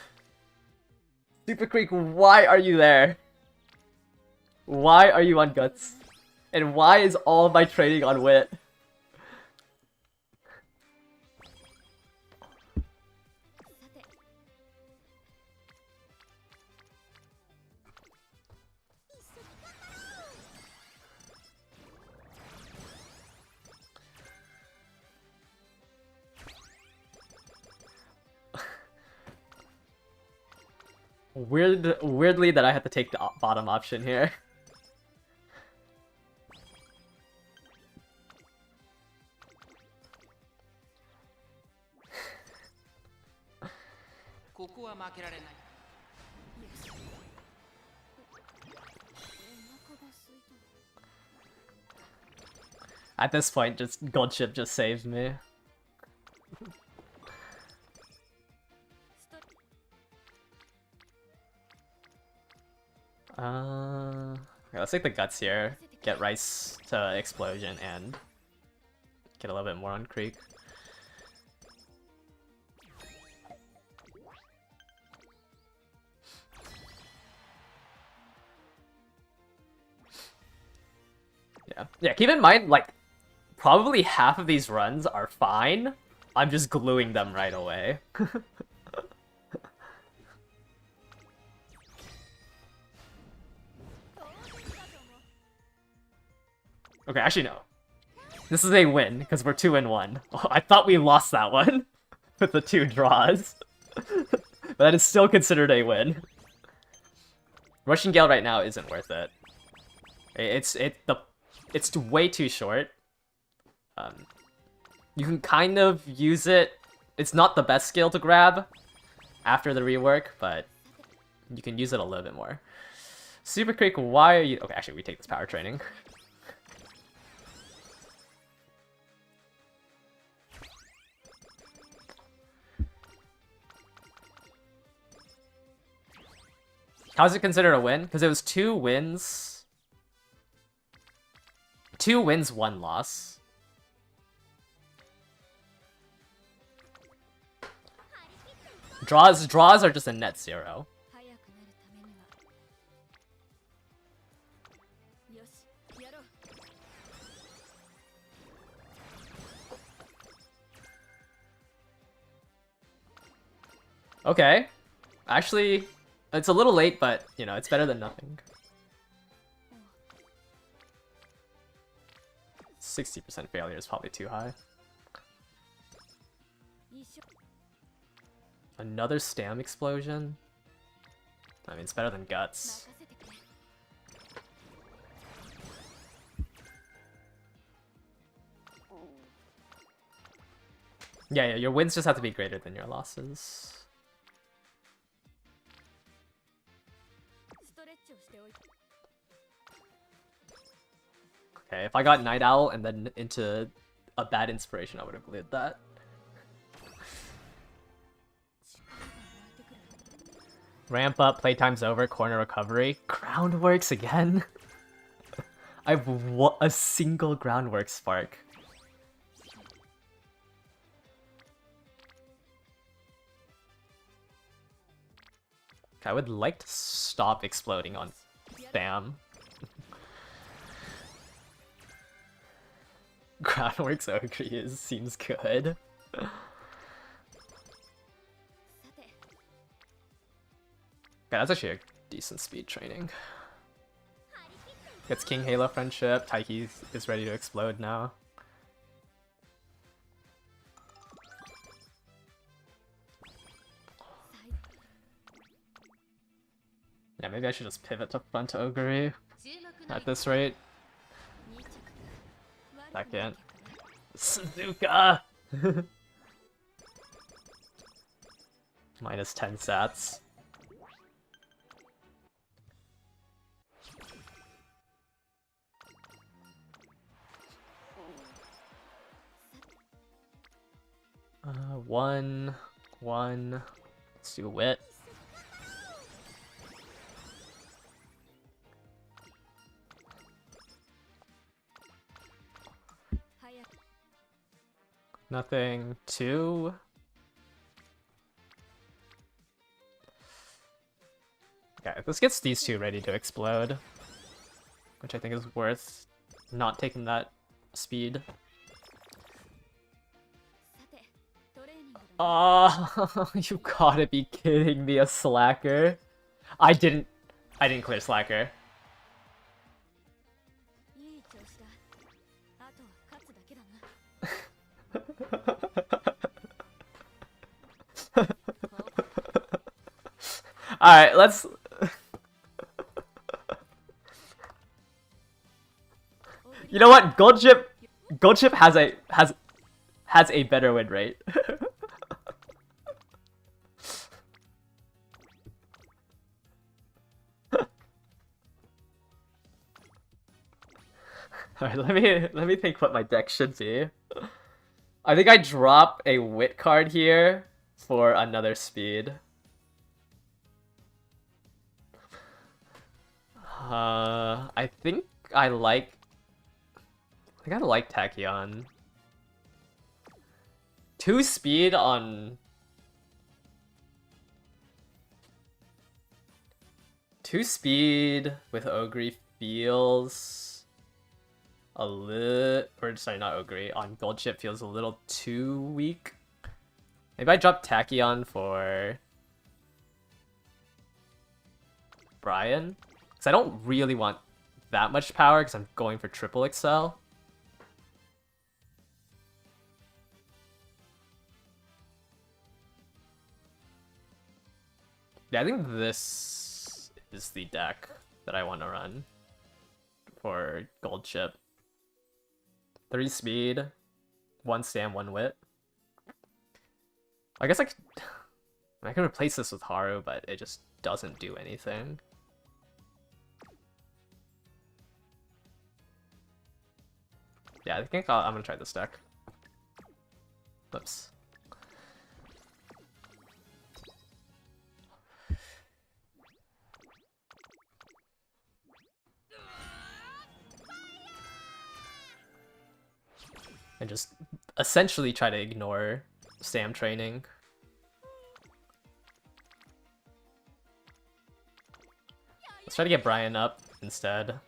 Super Creek, why are you there? Why are you on Guts? And why is all of my trading on Wit? Weirdly that I had to take the bottom option here. At this point, just gold chip just saved me. Okay, let's take the guts here. Get Rice to explosion and get a little bit more on Creek. Yeah, keep in mind, like, probably half of these runs are fine. I'm just gluing them right away. Okay, actually no. This is a win, because we're 2-1. Oh, I thought we lost that one with the 2 draws. But that is still considered a win. Rushing Gale right now isn't worth it. It's way too short. You can kind of use it. It's not the best skill to grab after the rework, but you can use it a little bit more. Super Creek, why are you... Okay, actually, we take this power training. How's it considered a win? Because it was 2 wins. 2 wins, 1 loss. Draws are just a net 0. Okay. Actually, it's a little late, but, you know, it's better than nothing. 60% failure is probably too high. Another stam explosion? I mean, it's better than guts. Yeah, your wins just have to be greater than your losses. Okay, if I got Night Owl and then into a bad inspiration, I would have glued that. Ramp up, playtime's over, corner recovery. Groundworks again? I have a single groundwork spark. I would like to stop exploding on Sam. Groundworks Ogre seems good. Okay, that's actually a decent speed training. Gets King Halo Friendship. Taiki is ready to explode now. Yeah, maybe I should just pivot to front Ogre at this rate. Second. Suzuka! Minus 10 sats. One. Let's do wit. Nothing. 2. Okay, this gets these two ready to explode, which I think is worth not taking that speed. Oh, you gotta be kidding me, a slacker. I didn't clear slacker. Alright, let's... You know what? Gold chip has a better win rate. Alright, let me think what my deck should be. I think I drop a wit card here for another speed. I think I like Tachyon. 2 speed on 2 speed with Ogre feels a little, or sorry, not Ogre, on Gold Chip feels a little too weak. Maybe I drop Tachyon for Brian, because I don't really want that much power because I'm going for triple Excel. Yeah, I think this is the deck that I want to run for Gold Chip. 3 speed, 1 stam, 1 wit. I guess I can replace this with Haru, but it just doesn't do anything. Yeah, I think I'm gonna try this deck. Oops. And just essentially try to ignore Sam training. Let's try to get Brian up instead.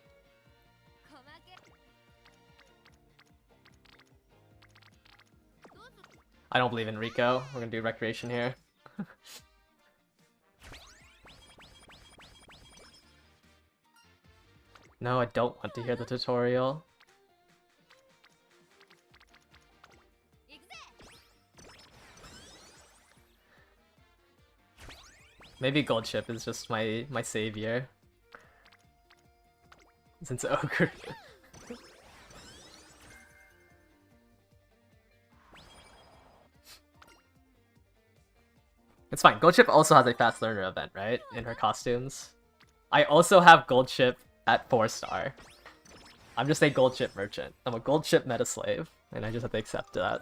I don't believe in Rico. We're gonna do Recreation here. No, I don't want to hear the tutorial. Maybe Gold Chip is just my savior. Since Ogre. It's fine. Gold Chip also has a fast learner event, right? In her costumes. I also have Gold Chip at 4-star. I'm just a Gold Chip merchant. I'm a Gold Chip meta slave, and I just have to accept that.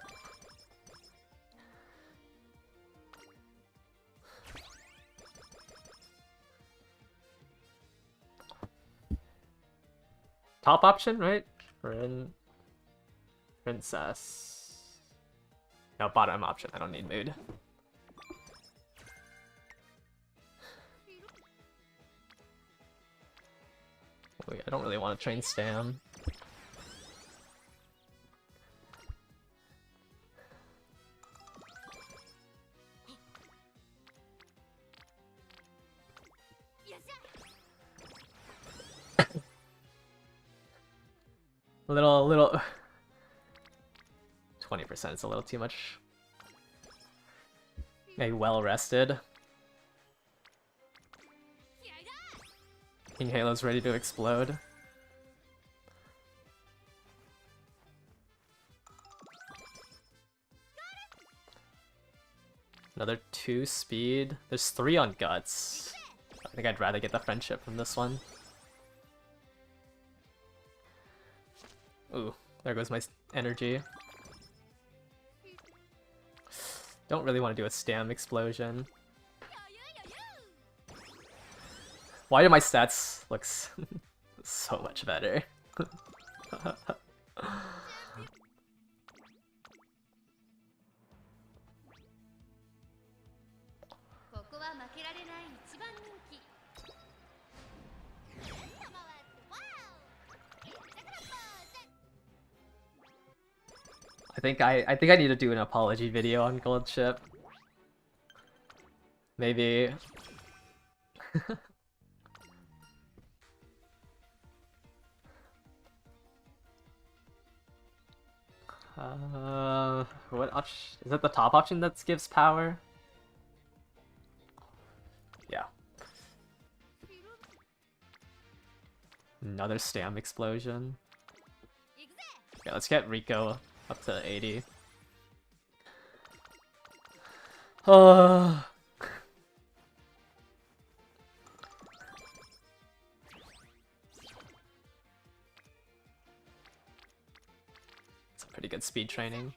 Top option, right? Princess. No, bottom option. I don't need mood. I don't really want to train Stam. Little 20% is a little too much. Maybe well rested. King Halo's ready to explode. Another 2 speed. There's 3 on guts. I think I'd rather get the friendship from this one. Ooh, there goes my energy. Don't really want to do a Stam explosion. Why do my stats look so much better? ここは負けられない一番人気。 I think I need to do an apology video on Gold Chip. Maybe. What option? Is that the top option that gives power? Yeah. Another Stam explosion. Yeah, let's get Rico up to 80. It's a pretty good speed training.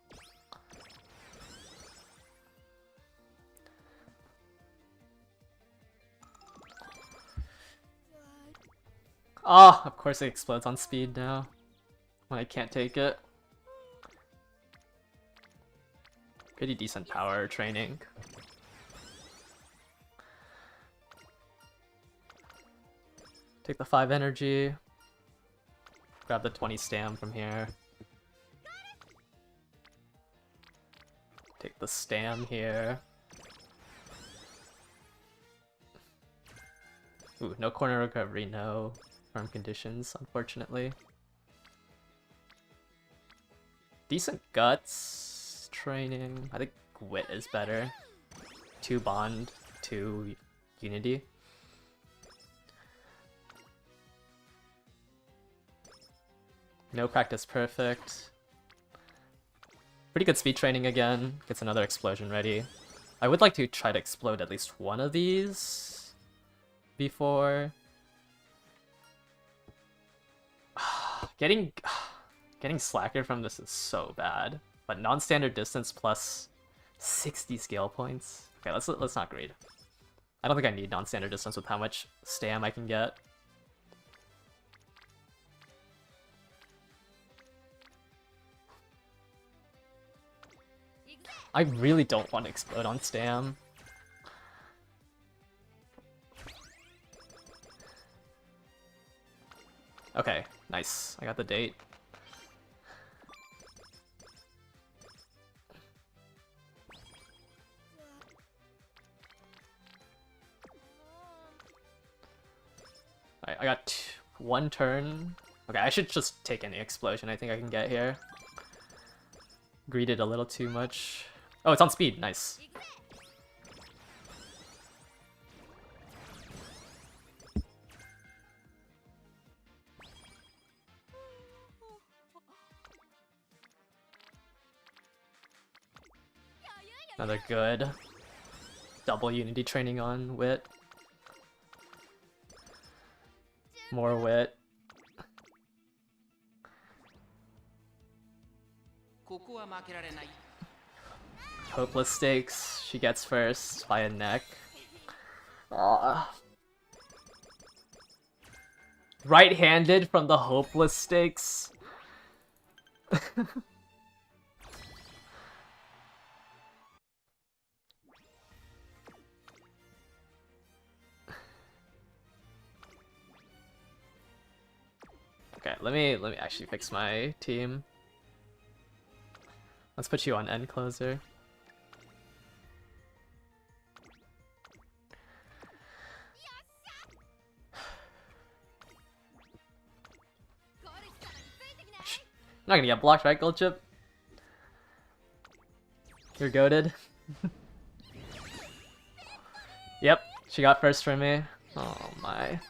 Ah, of course it explodes on speed now. When I can't take it. Pretty decent power training. Take the 5 energy. Grab the 20 Stam from here. Take the Stam here. Ooh, no corner recovery, no farm conditions, unfortunately. Decent guts training. I think wit is better. 2 bond, 2 unity. No practice perfect. Pretty good speed training again. Gets another explosion ready. I would like to try to explode at least one of these before. Getting slacker from this is so bad. But non-standard distance plus 60 scale points. Okay, let's not grade. I don't think I need non-standard distance with how much Stam I can get. I really don't want to explode on Stam. Okay, nice. I got the date. I got 1 turn. Okay, I should just take any explosion I think I can get here. Greeted a little too much. Oh, it's on speed. Nice. Another good double unity training on wit. More wit. Hopeless stakes. She gets first by a neck. Aww. Right-handed from the hopeless stakes. let me actually fix my team. Let's put you on end closer. I'm not gonna get blocked, right, Gold Chip? You're goated. Yep, she got first for me. Oh my.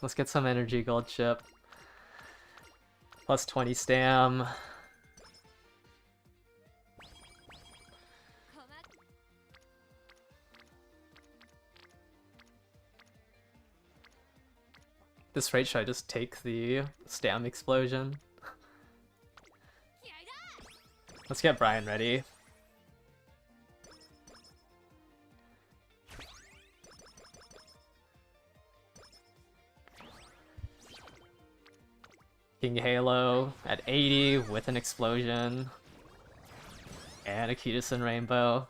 Let's get some energy, Gold Chip. Plus 20 stam. This rate, should I just take the stam explosion? Let's get Brian ready. King Halo at 80 with an explosion. And a Kitasen Rainbow.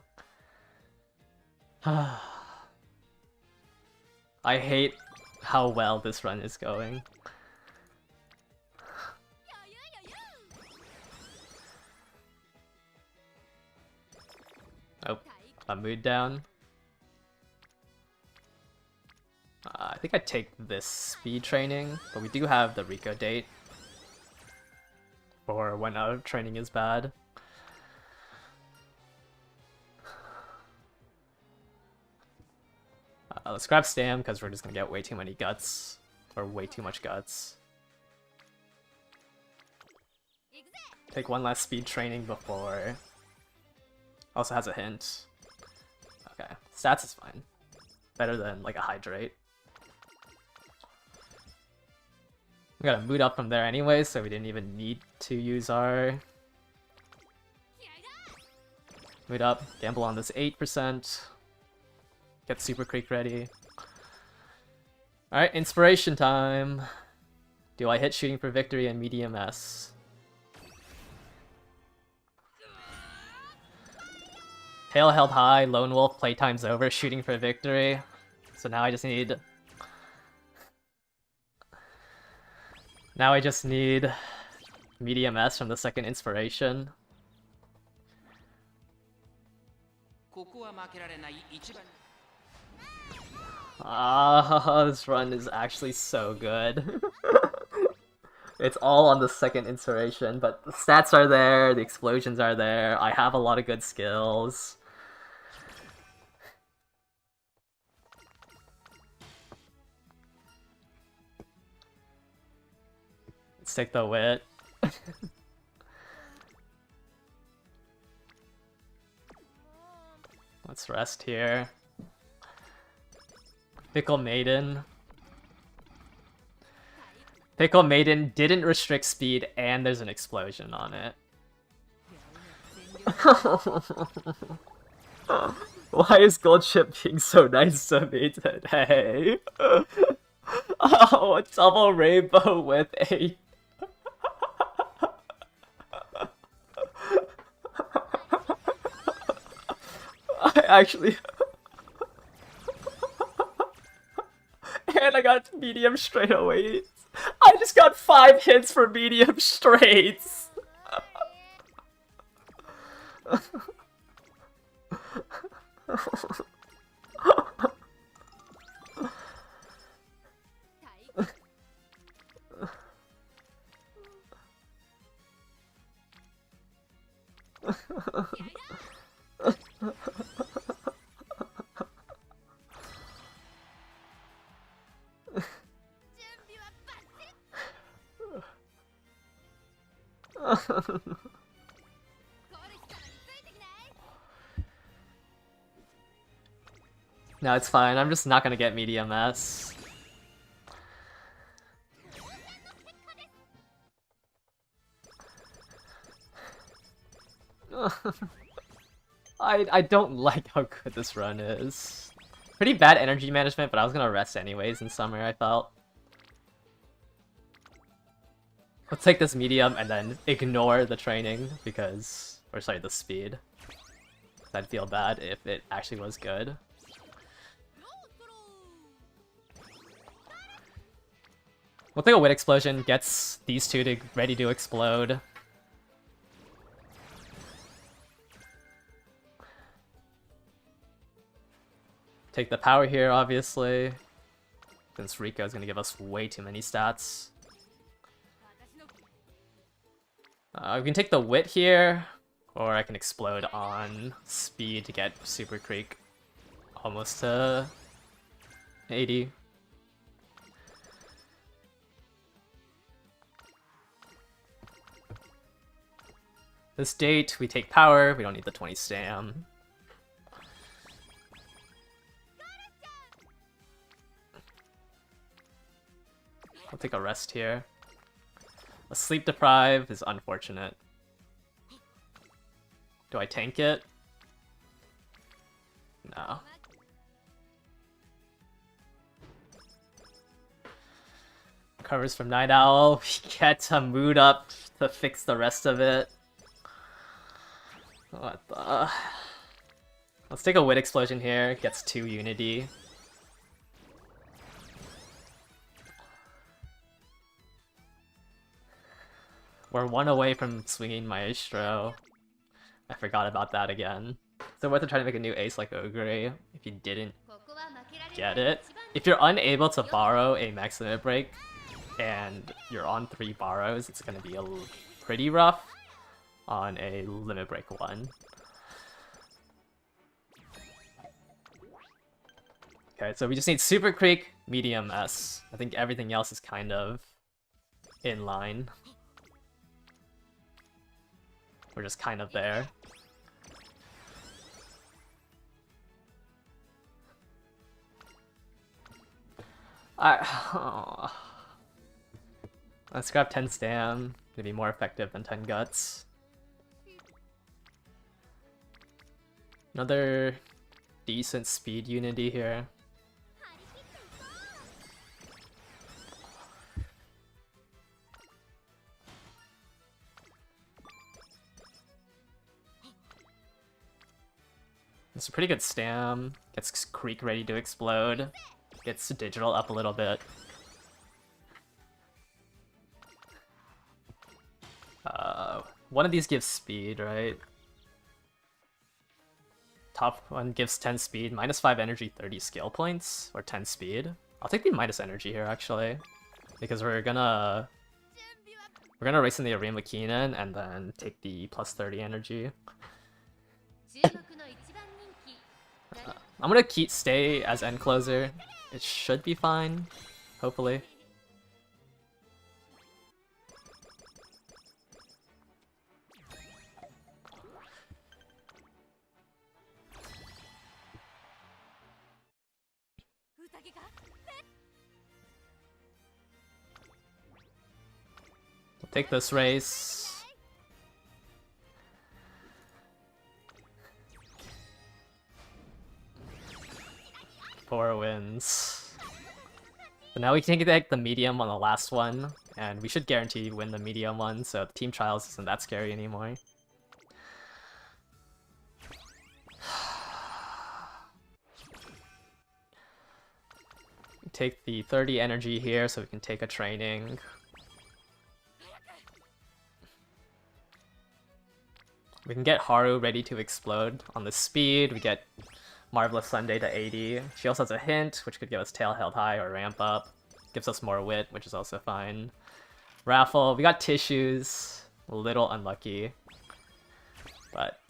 I hate how well this run is going. Oh, my mood down. I think I'd take this speed training, but we do have the Rico date for when our training is bad. Let's grab Stam, because we're just gonna get way too many guts. Or way too much guts. Take one last speed training before. Also has a hint. Okay, stats is fine. Better than like a hydrate. We got a mood up from there anyway, so we didn't even need to use our mood up. Gamble on this 8%. Get Super Creek ready. Alright, inspiration time. Do I hit shooting for victory and medium S? Tail held high, Lone Wolf, playtime's over, shooting for victory. So now I just need... Now I just need medium S from the second inspiration. Ah, this run is actually so good. It's all on the second inspiration, but the stats are there, the explosions are there, I have a lot of good skills. Let's take the wit. Let's rest here. Pickle Maiden. Pickle Maiden didn't restrict speed, and there's an explosion on it. Why is Gold Chip being so nice to me today? Oh, double rainbow with a... I actually... And I got medium straight away. I just got 5 hits for medium straights. No, it's fine. I'm just not gonna get medium S. I don't like how good this run is. Pretty bad energy management, but I was gonna rest anyways in summer, I felt. Let's take this medium and then ignore the training because, or sorry, the speed. I'd feel bad if it actually was good. We'll take a Wit Explosion, gets these two to ready to explode. Take the power here, obviously. Since Rico is going to give us way too many stats. We can take the Wit here, or I can explode on speed to get Super Creek almost to 80. This date, we take power, we don't need the 20 stam. I'll take a rest here. A sleep deprive is unfortunate. Do I tank it? No. Covers from Night Owl. We get a mood up to fix the rest of it. What the... Let's take a Wit Explosion here. Gets 2 Unity. We're 1 away from swinging Maestro. I forgot about that again. So worth it trying to make a new ace like Ogre if you didn't get it. If you're unable to borrow a max limit break and you're on 3 borrows, it's going to be pretty rough on a limit break 1. Okay, so we just need Super Creek, medium S. I think everything else is kind of in line. We're just kind of there. Let's grab 10 stam. Gonna be more effective than 10 guts. Another decent speed unity here. It's a pretty good stam. Gets Creek ready to explode. Gets digital up a little bit. One of these gives speed, right? Top one gives 10 speed, -5 energy, 30 skill points, or 10 speed. I'll take the minus energy here actually, because we're gonna race in the arena with Keenan and then take the plus 30 energy. I'm gonna stay as end closer. It should be fine, hopefully. We'll take this race. 4 wins. So now we can take the medium on the last one, and we should guarantee win the medium one, so the team trials isn't that scary anymore. Take the 30 energy here so we can take a training. We can get Haru ready to explode on the speed. We get Marvelous Sunday to 80. She also has a hint, which could give us tail held high or ramp up. Gives us more wit, which is also fine. Raffle, we got tissues. A little unlucky. But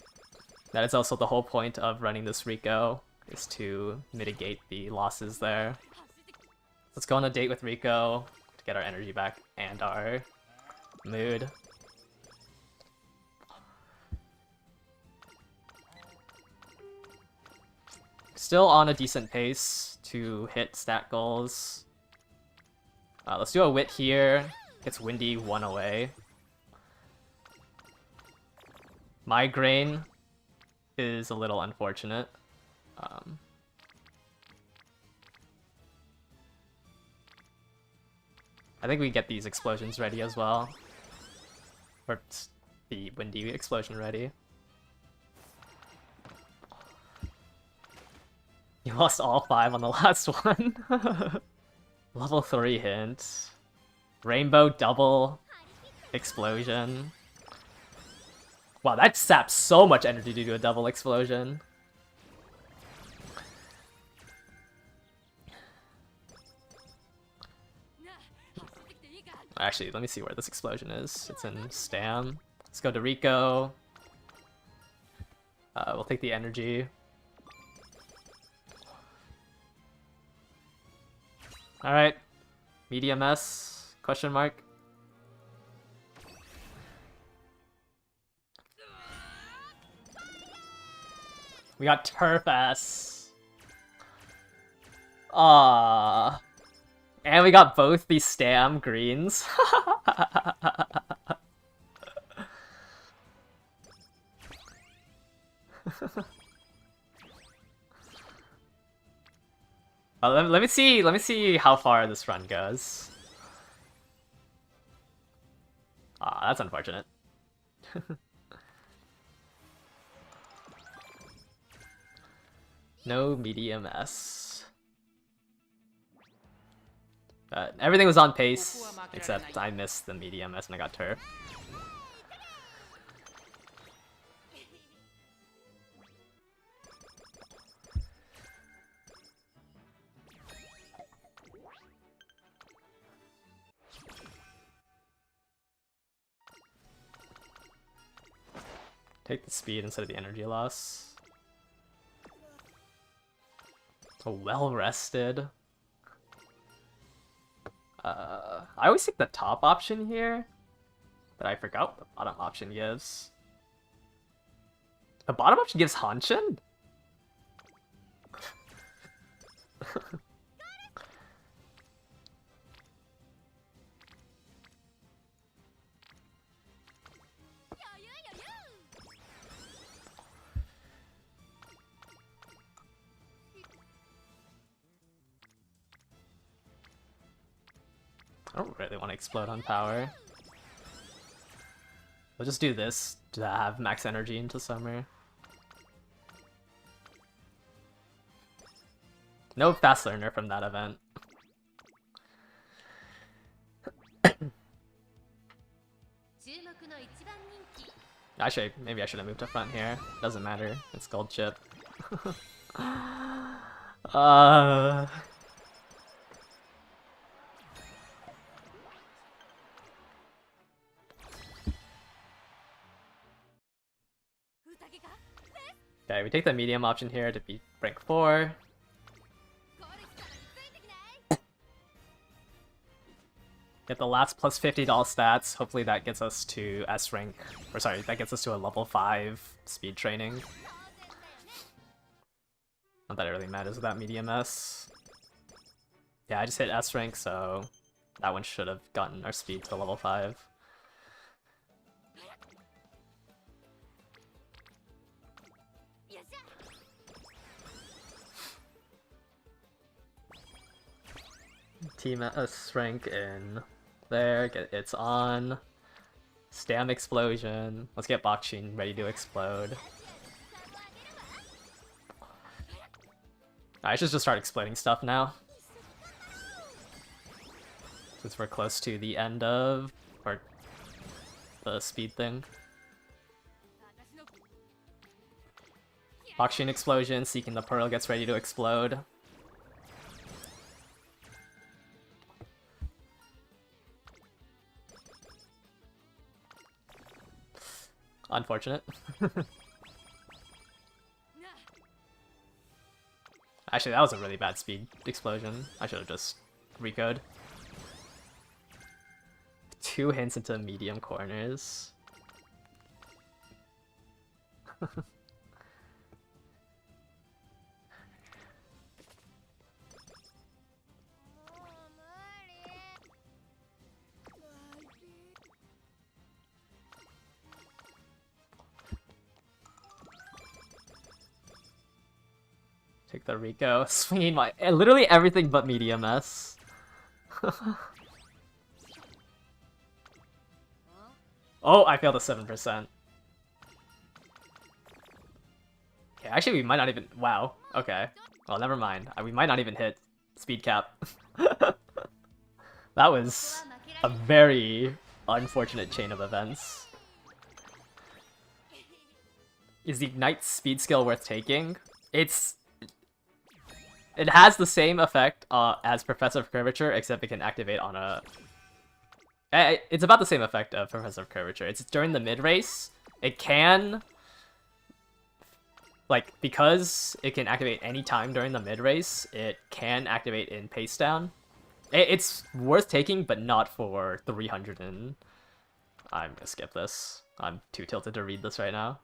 that is also the whole point of running this Rico, is to mitigate the losses there. Let's go on a date with Rico to get our energy back and our mood. Still on a decent pace to hit stat goals. Let's do a wit here. Gets Windy 1 away. Migraine is a little unfortunate. I think we get these explosions ready as well. Or the windy explosion ready. You lost all 5 on the last one. Level 3 hint. Rainbow double explosion. Wow, that saps so much energy to do a double explosion. Actually, let me see where this explosion is. It's in Stam. Let's go to Rico. We'll take the energy. Alright. Medium S? Question mark? We got Turf S. Ah. And we got both the Stam greens. Let me see how far this run goes. Ah, that's unfortunate. No medium S. Everything was on pace, except I missed the medium S and I got turf. Take the speed instead of the energy loss. So well rested. I always take the top option here, but I forgot what the bottom option gives. The bottom option gives Hanshin? I don't really want to explode on power. We'll just do this to have max energy into summer. No fast learner from that event. Actually, maybe I should have moved to front here. Doesn't matter. It's gold chip. Okay, we take the medium option here to beat rank 4. Get the last plus $50 stats. Hopefully that gets us to S rank. Or sorry, that gets us to a level 5 speed training. Not that it really matters with that medium S. Yeah, I just hit S rank, so that one should have gotten our speed to level 5. Team S rank in there, it's on. Stam explosion. Let's get Bakshin ready to explode. I should just start exploding stuff now. Since we're close to the end of or the speed thing. Bakshin explosion, seeking the pearl gets ready to explode. Unfortunate. Actually, that was a really bad speed explosion. I should have just recode. 2 hints into medium corners. Take the Rico, swinging my literally everything but medium S. Oh, I failed a 7%. Okay, actually, we might not even... Wow. Okay. Well, never mind. We might not even hit speed cap. That was a very unfortunate chain of events. Is the Ignite speed skill worth taking? It has the same effect as Professor Curvature, except it can activate on a... It's about the same effect of Professor Curvature. It's during the mid-race. It can... Like, because it can activate any time during the mid-race, it can activate in pace down. It's worth taking, but not for 300 and... I'm gonna skip this. I'm too tilted to read this right now.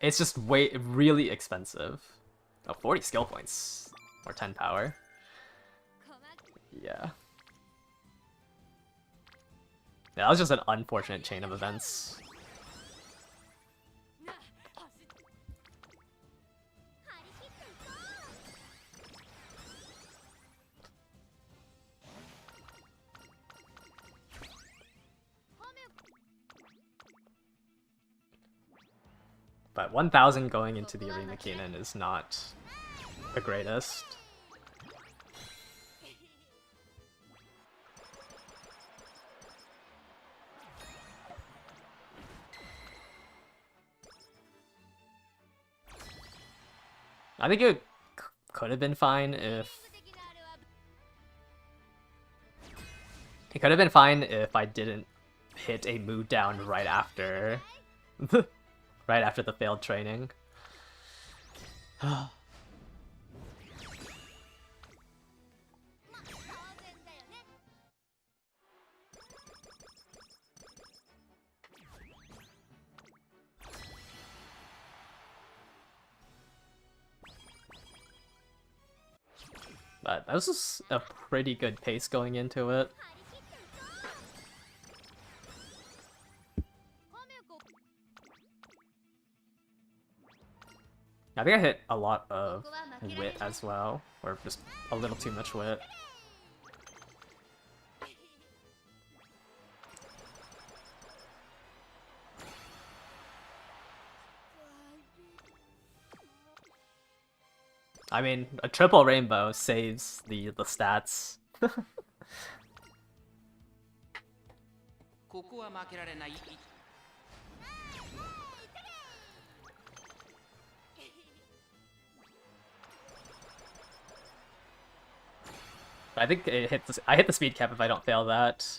It's just really expensive. Oh, 40 skill points. Or 10 power. Yeah. Yeah, that was just an unfortunate chain of events. But 1000 going into the Arena Kenan is not the greatest. I think it could have been fine if... It could have been fine if I didn't hit a mood down right after... right after the failed training. But that was just a pretty good pace going into it. I think I hit a lot of wit as well, or just a little too much wit. I mean, a triple rainbow saves the stats. ここは負けられない。 I think it hits. I hit the speed cap if I don't fail that.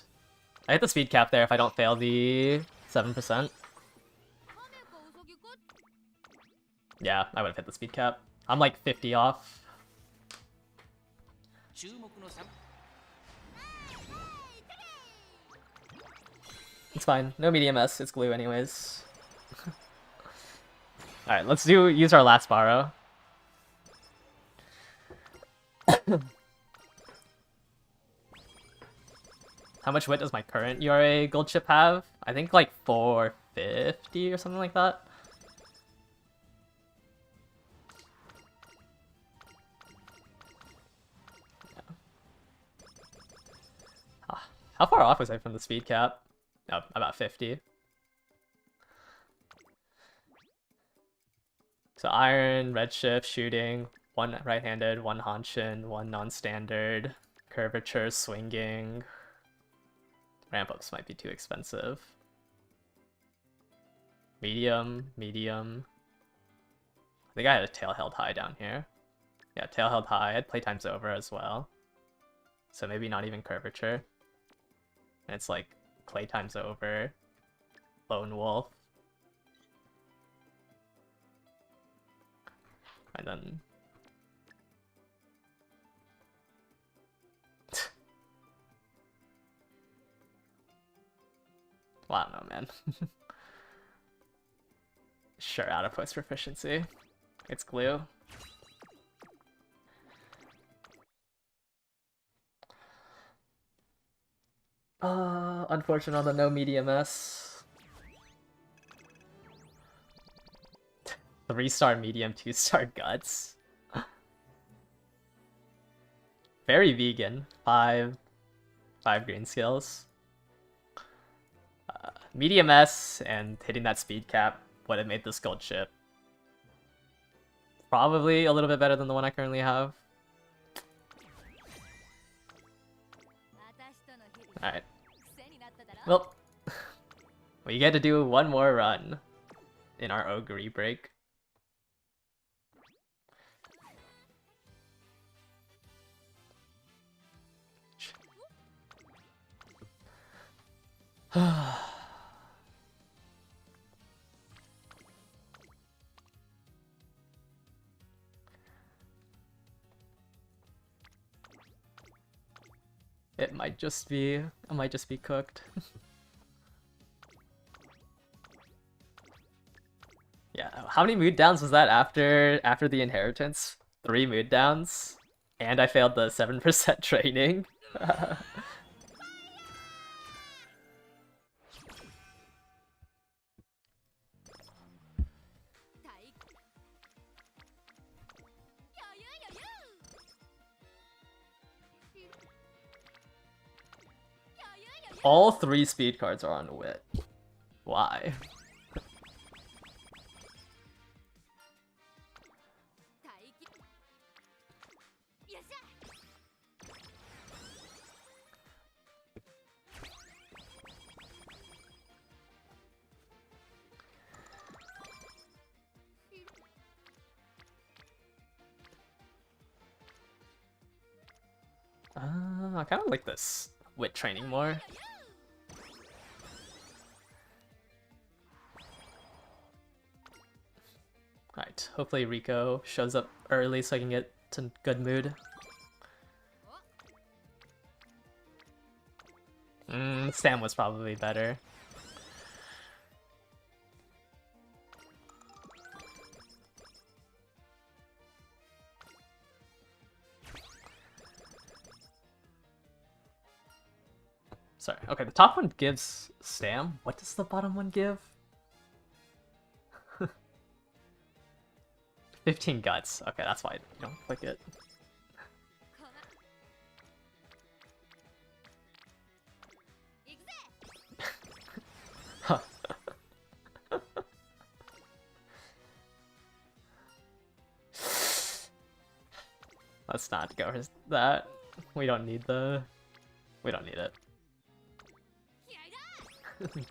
I hit the speed cap there if I don't fail the 7%. Yeah, I would have hit the speed cap. I'm like 50 off. 注目の3 It's fine. No medium S. It's glue anyways. Alright, let's use our last borrow. How much wit does my current URA gold chip have? I think like 450 or something like that. Yeah. How far off was I from the speed cap? Oh, about 50. So iron, redshift, shooting, one right-handed, one hanshin, one non-standard, curvature, swinging. Ramp-ups might be too expensive. Medium, medium. I think I had a tail held high down here. Yeah, tail held high. I had playtime's over as well. So maybe not even curvature. And it's like playtime's over. Lone wolf. And then... well, I don't know, man. Sure, out of post proficiency. It's glue. Unfortunate on the no medium S. 3-star medium, 2-star guts. Very vegan. Five green skills. Medium S and hitting that speed cap would have made this gold chip probably a little bit better than the one I currently have. Alright. Well, we get to do one more run in our Ogre break. I might just be cooked. Yeah, how many mood downs was that after the inheritance? 3 mood downs, and I failed the 7% training. All 3 speed cards are on Wit. Why? I kind of like this Wit training more. Alright, hopefully Rico shows up early so I can get to good mood. Sam was probably better. Sorry. Okay, the top one gives Stam. What does the bottom one give? 15 guts. Okay, that's why I don't click it. Let's not go for that. We don't need it.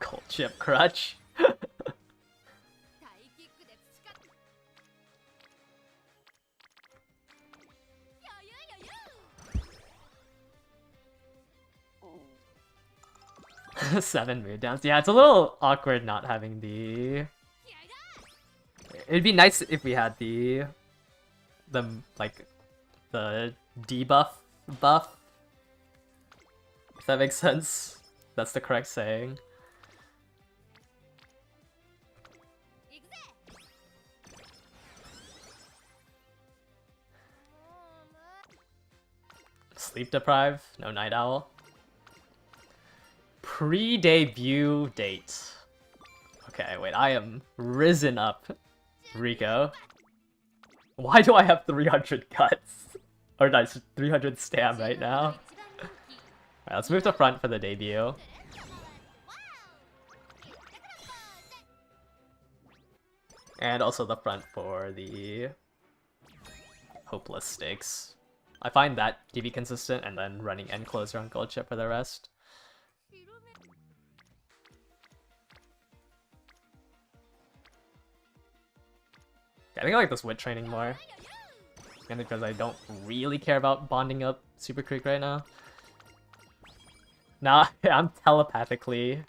Cold chip crutch. Seven mood downs. Yeah, it's a little awkward not having the... It'd be nice if we had the debuff buff. If that makes sense. That's the correct saying. Sleep deprived, no night owl. Pre-debut date. Okay, wait, I am risen up, Rico. Why do I have 300 cuts? Or nice, 300 stam right now. Alright, let's move to front for the debut. And also the front for the hopeless stakes. I find that to be consistent, and then running end closer on gold chip for the rest. I think I like this Wit training more. And because I don't really care about bonding up Super Creek right now. Nah, I'm telepathically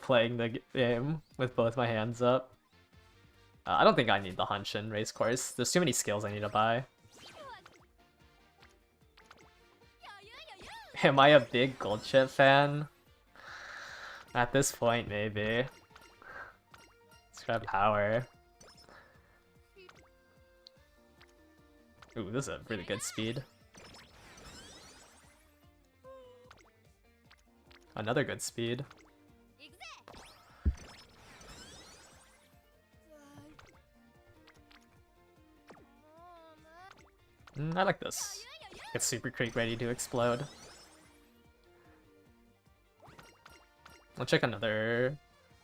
playing the game with both my hands up. I don't think I need the Hanshin race course. There's too many skills I need to buy. Am I a big gold chip fan? At this point, maybe. Let's grab power. Ooh, this is a really good speed. Another good speed. I like this. Get Super Creek ready to explode. I'll check another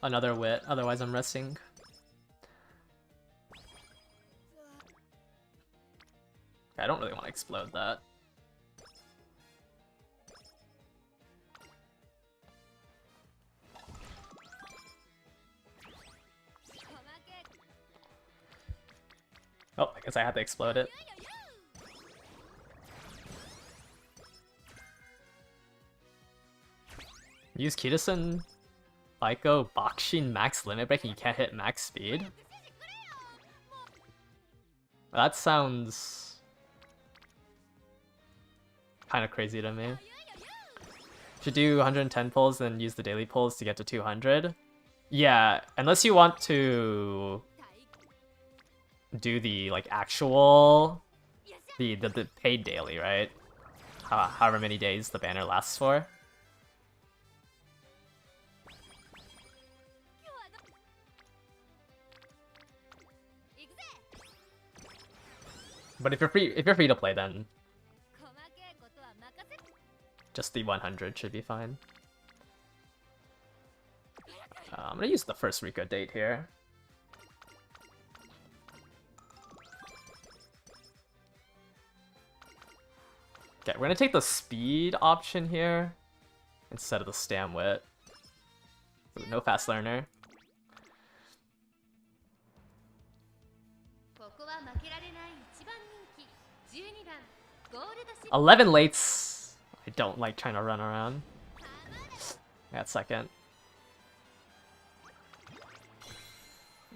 wit, otherwise I'm resting. I don't really want to explode that. Oh, I guess I have to explode it. Use Kitasen, Baiko, Bakshin, max limit break, and you can't hit max speed? That sounds kind of crazy to me. Should do 110 pulls, then use the daily pulls to get to 200. Yeah, unless you want to do the like actual the paid daily, right? However many days the banner lasts for. But if you're free to play, then just the 100 should be fine. I'm gonna use the first Rico date here. Okay, we're gonna take the speed option here instead of the stam wit. No fast learner. 11 lates. I don't like trying to run around. That second.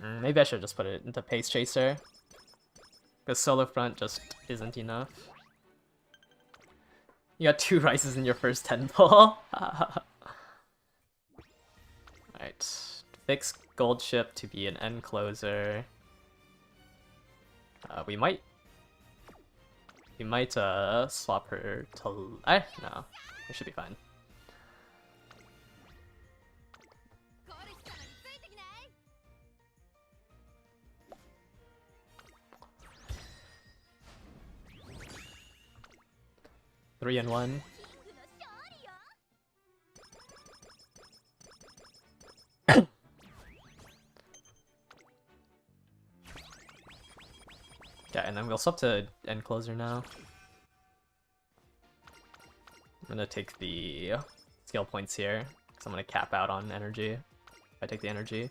Maybe I should just put it into Pace Chaser. Because solo front just isn't enough. You got 2 rises in your first 10 pull. Alright. Fix Gold Ship to be an end closer. We might swap her to... no. It should be fine. Three and one. Yeah, and then we'll swap to end closer now. I'm gonna take the skill points here, because I'm gonna cap out on energy if I take the energy.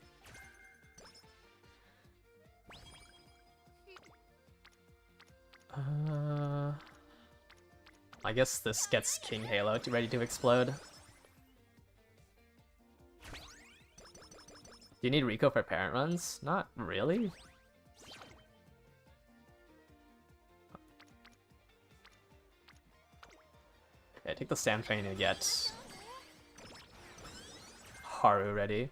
I guess this gets King Halo ready to explode. Do you need Rico for parent runs? Not really. Okay, take the Stam Train to get Haru ready.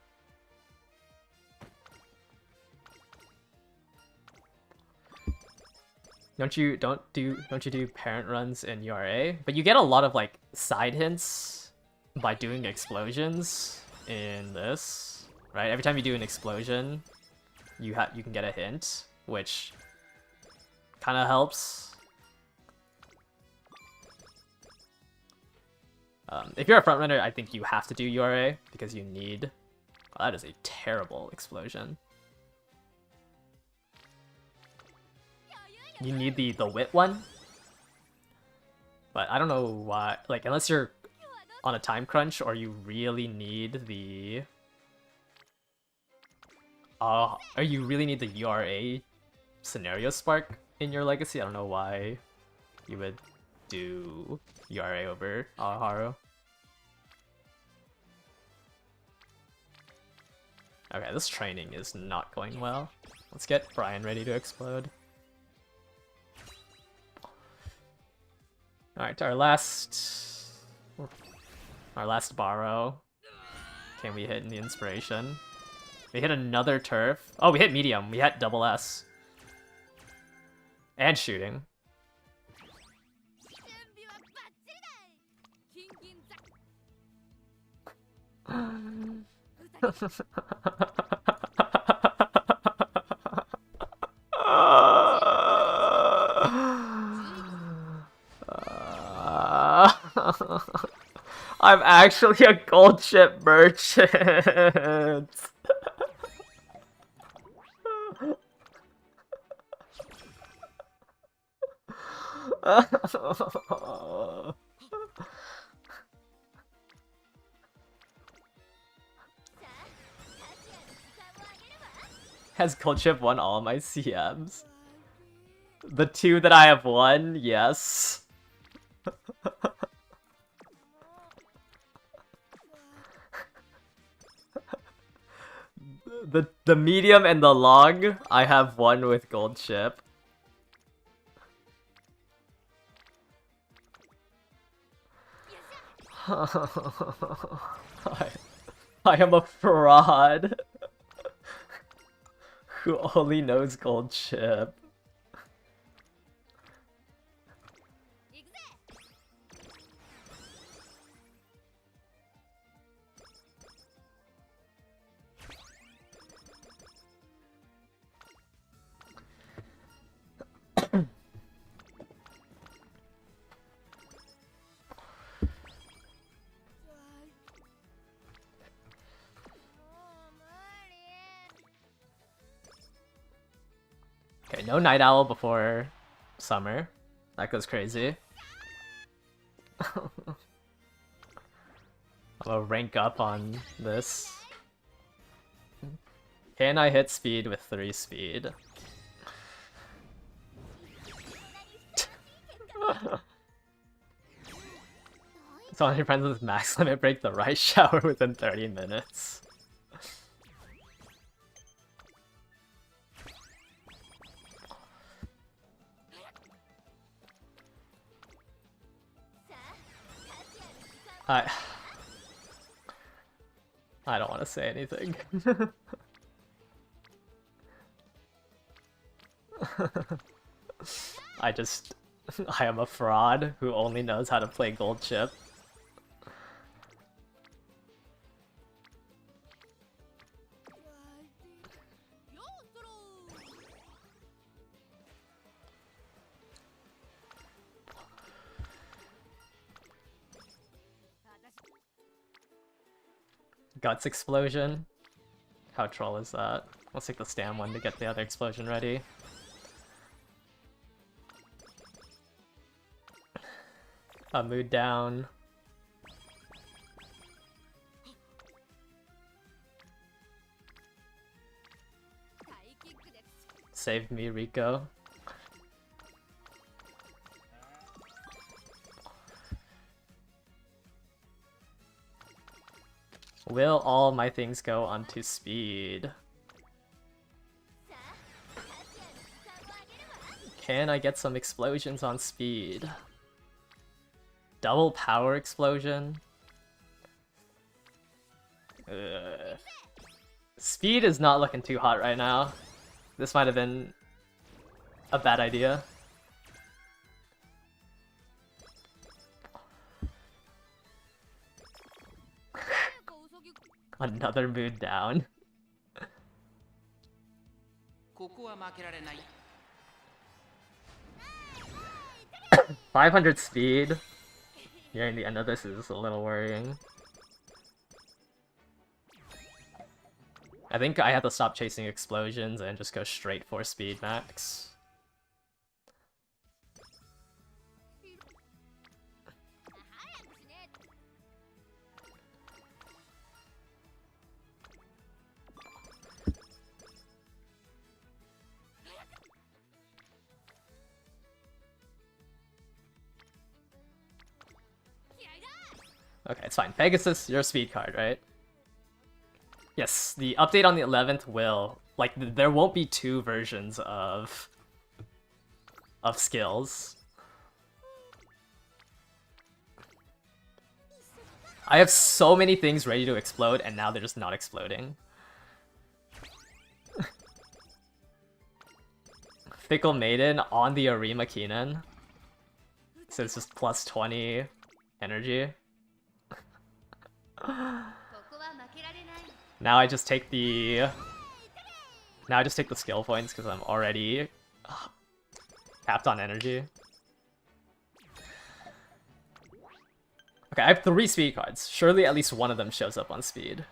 Don't you do parent runs in URA? But you get a lot of like side hints by doing explosions in this, right? Every time you do an explosion, you can get a hint, which kind of helps. If you're a front runner, I think you have to do URA because you need. Oh, that is a terrible explosion. You need the wit one, but I don't know why. Like, unless you're on a time crunch or you really need the or you really need the URA scenario spark in your legacy. I don't know why you would do URA over Aoharu. Okay, this training is not going well. Let's get Brian ready to explode. Alright, our last borrow. Can we hit in the inspiration? We hit another turf. Oh, we hit medium. We hit double S. And shooting. I'm actually a gold chip merchant. Has gold chip won all my CMs? The 2 that I have won, yes. The medium and the long, I have won with gold chip. I am a fraud who only knows gold chip. Okay, no Night Owl before summer. That goes crazy. I'm gonna rank up on this. Can I hit speed with 3 speed? So on your friends with max limit break the right shower within 30 minutes. I don't want to say anything. I am a fraud who only knows how to play gold chip. Guts explosion. How troll is that? Let's take the stam one to get the other explosion ready. Mood down. Saved me, Rico. Will all my things go onto speed? Can I get some explosions on speed? Double power explosion? Ugh. Speed is not looking too hot right now. This might have been a bad idea. Another mood down. ここは負けられない 500 speed. Nearing the end of this is a little worrying. I think I have to stop chasing explosions and just go straight for speed max. Okay, it's fine. Pegasus, you're a speed card, right? Yes, the update on the 11th will... Like, there won't be 2 versions of skills. I have so many things ready to explode, and now they're just not exploding. Fickle Maiden on the Arima Keenan. So it's just plus 20 energy. Now I just take the... Now I just take the skill points because I'm already capped on energy. Okay, I have 3 speed cards. Surely at least one of them shows up on speed.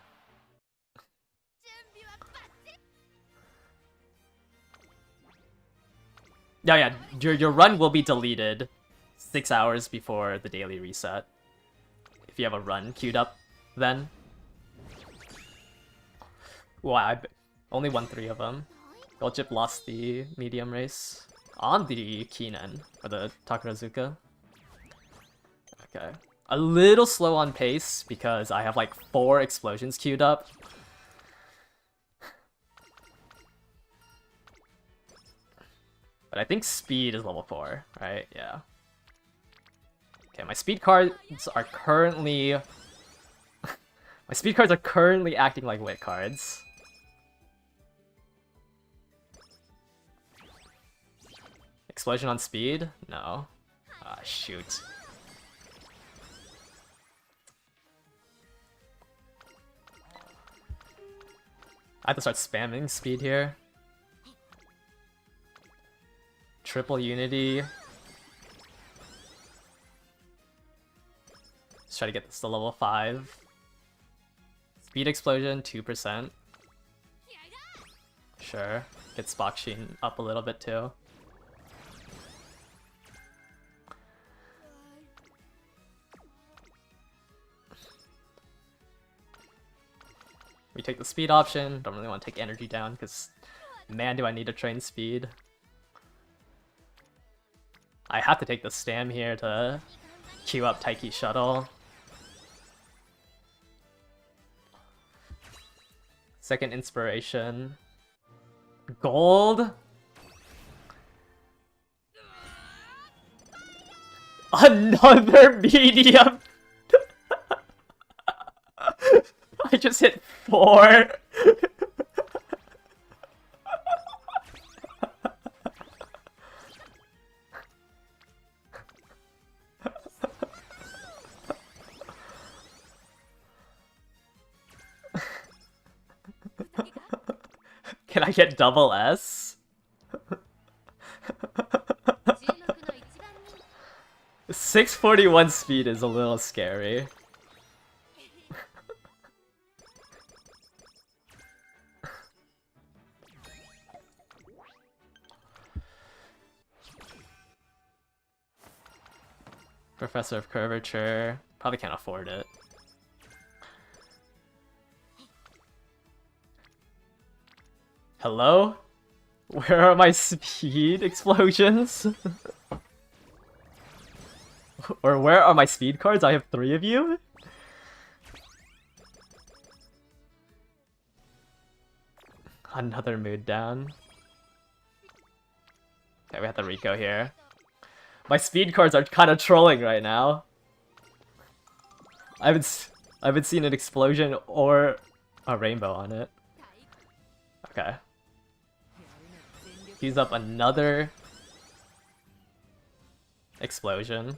Yeah, your run will be deleted 6 hours before the daily reset. If you have a run queued up, then. Wow, I only won 3 of them. Goldchip lost the medium race on the Keenan, or the Takarazuka. Okay. A little slow on pace because I have like 4 explosions queued up. But I think speed is level 4, right? Yeah. Okay, my speed cards are currently... my speed cards are currently acting like wit cards. Explosion on speed? No. Ah, shoot. I have to start spamming speed here. Triple unity. Let's try to get this to level 5. Speed explosion, 2%. Sure. Get Spokshin up a little bit too. We take the speed option. Don't really want to take energy down because, man, do I need to train speed. I have to take the stam here to queue up Taiki Shuttle. Second inspiration. Gold. Another medium. I just hit 4. Can I get double S? 641 speed is a little scary. Professor of Curvature. Probably can't afford it. Hello? Where are my speed explosions? Or where are my speed cards? I have 3 of you? Another mood down. Okay, we have the Rico here. My speed cards are kind of trolling right now. I haven't seen an explosion or a rainbow on it. Okay. Use up another explosion.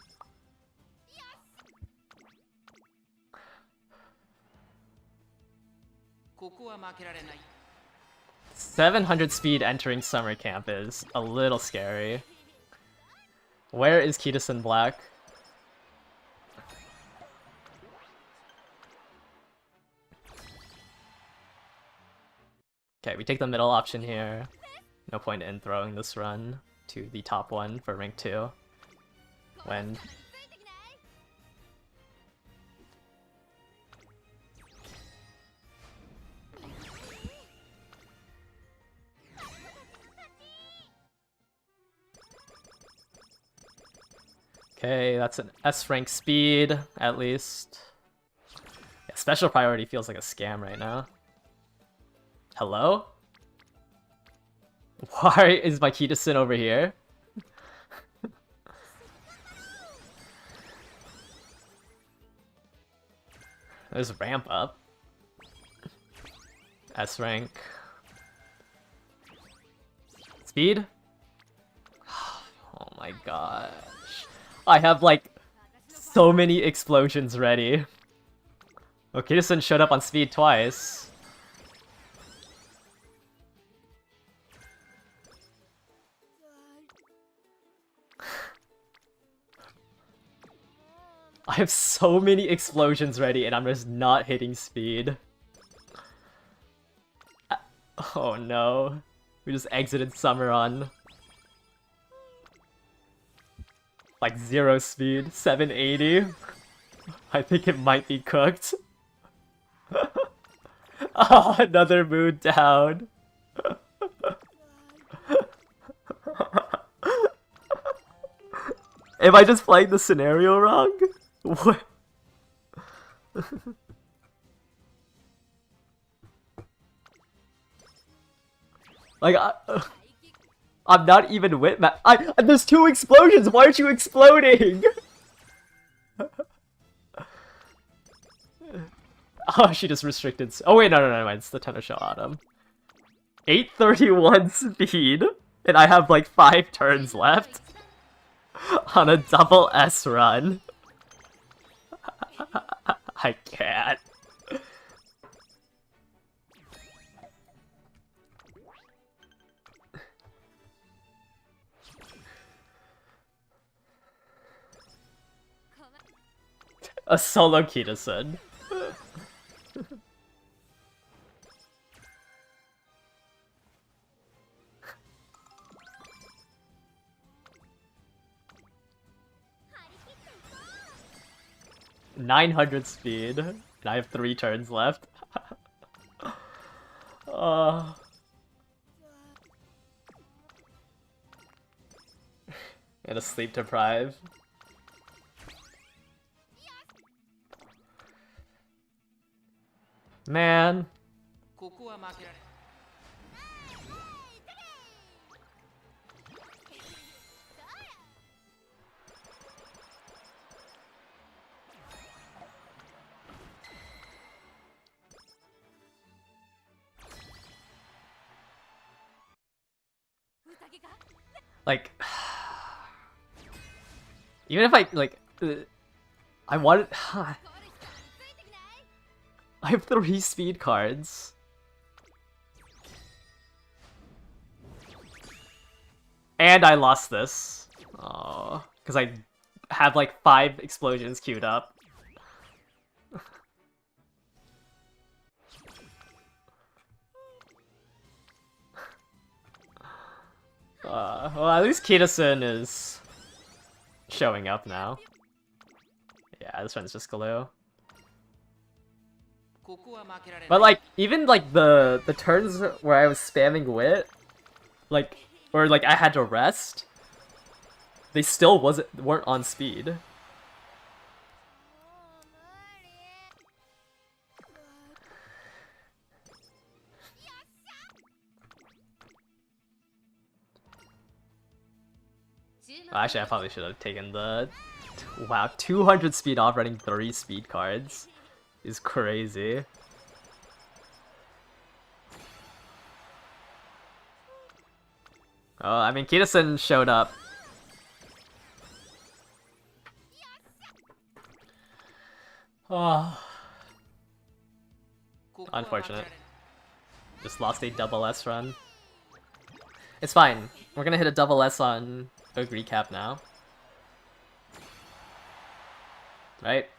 700 speed entering summer camp is a little scary. Where is Kitasen Black? Okay, we take the middle option here. No point in throwing this run to the top one for rank 2. When... Okay, that's an S rank speed, at least. Yeah, special priority feels like a scam right now. Hello? Why is my Kitasen over here? There's ramp up. S rank. Speed? Oh my gosh. I have like so many explosions ready. Oh, Kitasen showed up on speed twice. I have so many explosions ready and I'm just not hitting speed. Oh no. We just exited summer on like 0 speed, 780. I think it might be cooked. Oh, another mood down. Am I just playing the scenario wrong? What? Like, I'm not even with there's 2 explosions! Why aren't you exploding? Oh, she just restricted. Oh wait, no, it's the Tenno Autumn. 831 speed, and I have like 5 turns left on a double S run. I can't. A solo Kitasen. $900 speed, and I have 3 turns left. And a sleep deprive. Man. ここは負けられん。Like, even if I, like, I wanted, I have 3 speed cards. And I lost this. Oh, because I have like 5 explosions queued up. Well, at least Kitasen is showing up now. Yeah, this one's just glue. But like, even like the turns where I was spamming wit, like, or like I had to rest, they still weren't on speed. Actually, I probably should have taken the... Wow, 200 speed off running 3 speed cards is crazy. Oh, I mean, Kitasen showed up. Oh. Unfortunate. Just lost a double S run. It's fine. We're gonna hit a double S on a recap now. Right?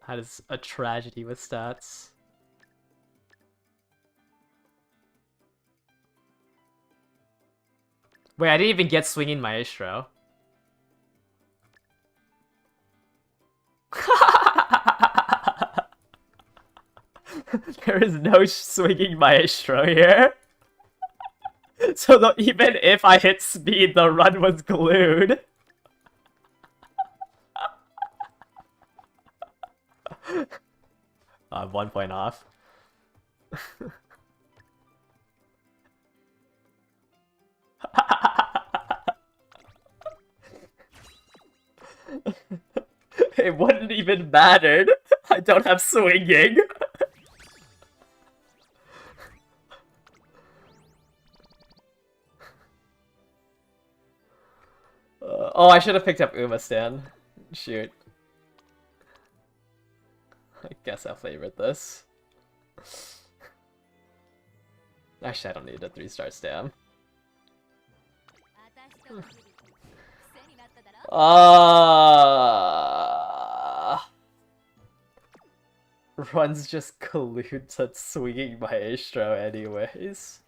That is a tragedy with stats. Wait, I didn't even get Swinging Maestro. There is no Swinging Maestro here. So even if I hit speed, the run was glued. I'm 1 point off. It wouldn't even matter. I don't have swinging. Oh, I should have picked up Uma Stan. Shoot. I guess I'll favorite this. Actually, I don't need a 3-star stam. 私との日々癖になっただろ Runs just colludes at swinging Maestro anyways.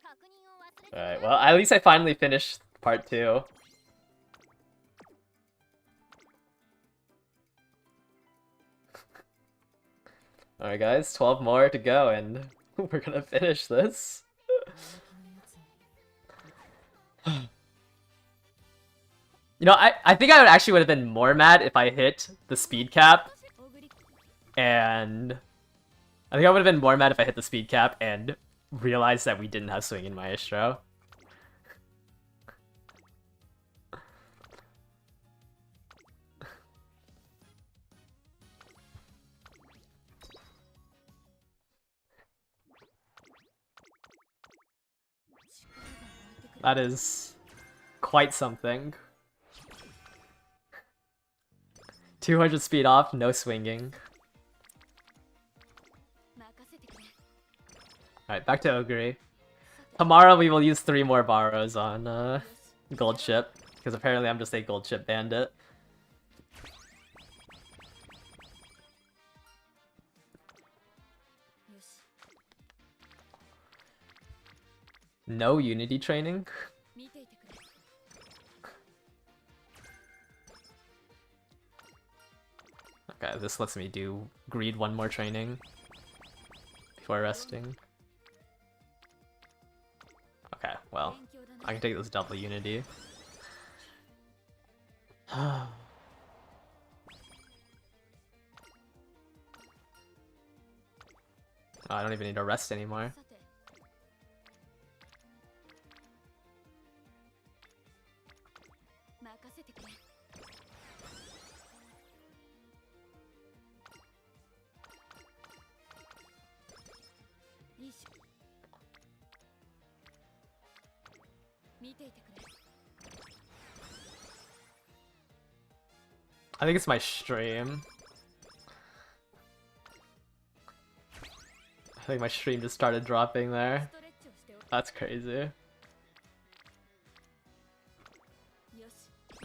確認を忘れて Alright, well, at least I finally finished part 2. Alright guys, 12 more to go and we're gonna finish this. You know, I think I actually would have been more mad if I hit the speed cap, 小栗 and I think I would have been more mad if I hit the speed cap and realized that we didn't have swinging Maestro. That is quite something. 200 speed off, no swinging. 任せてくれ Alright, back to Ogre. Tomorrow we will use 3 more borrows on Gold Ship, because apparently I'm just a Gold Ship bandit. No Unity training? 見ていてくれ Okay, this lets me do Greed 1 more training before resting. Okay, well, 勉強だね I can take this double Unity. Oh, I don't even need to rest anymore. さて任せてくれ いいし見ていてくれ I think it's my stream. I think my stream just started dropping there. ストレッチをしておく That's crazy. よしやろ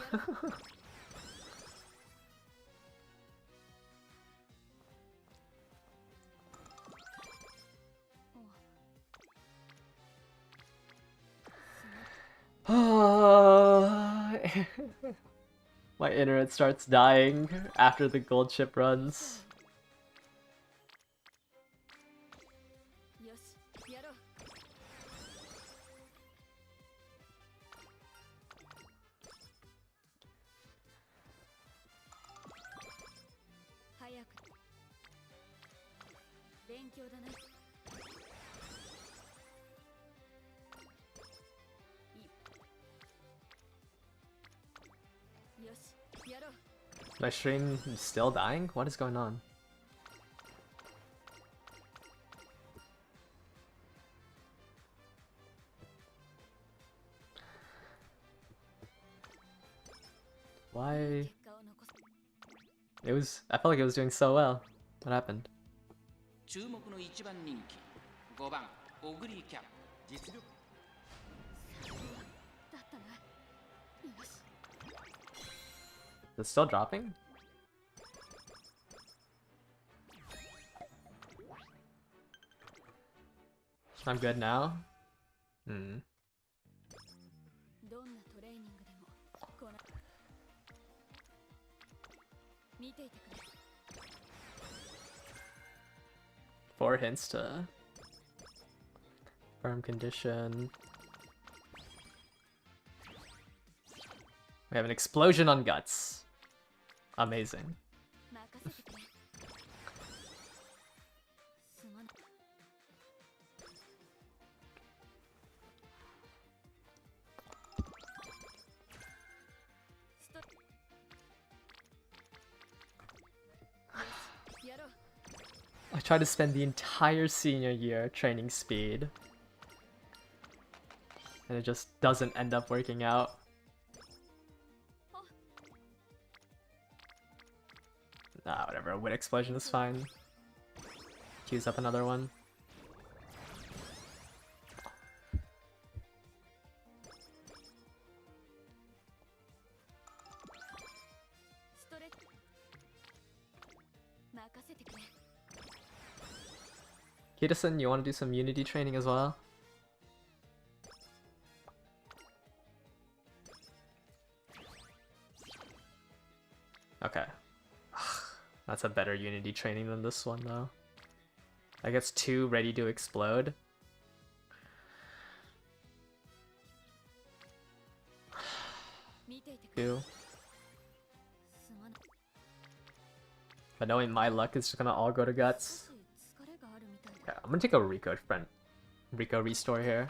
う My internet starts dying after the gold chip runs. よしやろう 早く勉強だねいいよしやろう My stream is still dying? What is going on? Why? 結果を残す I felt like it was doing so well. What happened? 注目の1番人気5番オグリーキャップ実力だったなよし Is it still dropping? I'm good now? Hmm. どんなトレーニングでもこな見ていてくれ 4 hints to firm condition. We have an explosion on guts. Amazing. 任せてくれすまないストよしやろう I tried to spend the entire senior year training speed. And it just doesn't end up working out. Ah, whatever. A wit explosion is fine. Queues up another one. Kitasen, you want to do some Unity training as well? Okay. That's a better Unity training than this one, though. I guess 2 ready to explode. Two. But knowing my luck, it's just gonna all go to guts. Okay, I'm gonna take a Rico restore here.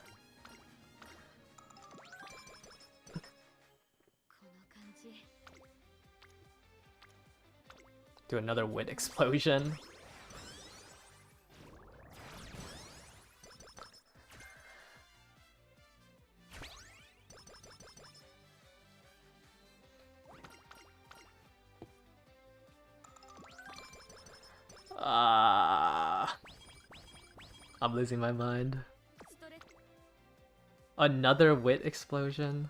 Do another wit explosion. I'm losing my mind. Another wit explosion?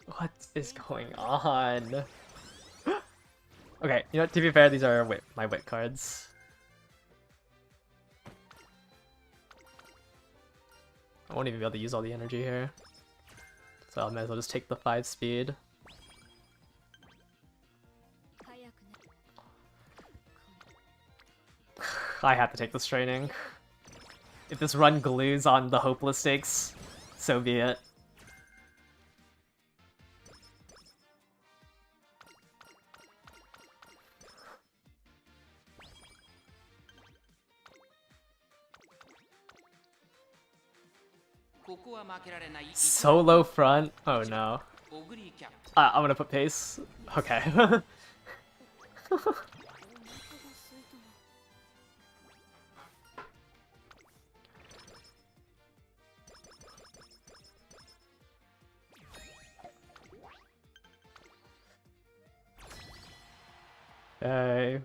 What is going on? Okay, you know what, to be fair, these are my wit cards. I won't even be able to use all the energy here. So I might as well just take the 5 speed. I have to take this training. If this run glues on the hopeless stakes, so be it. Solo front? Oh no. I'm gonna put pace. Okay. Okay.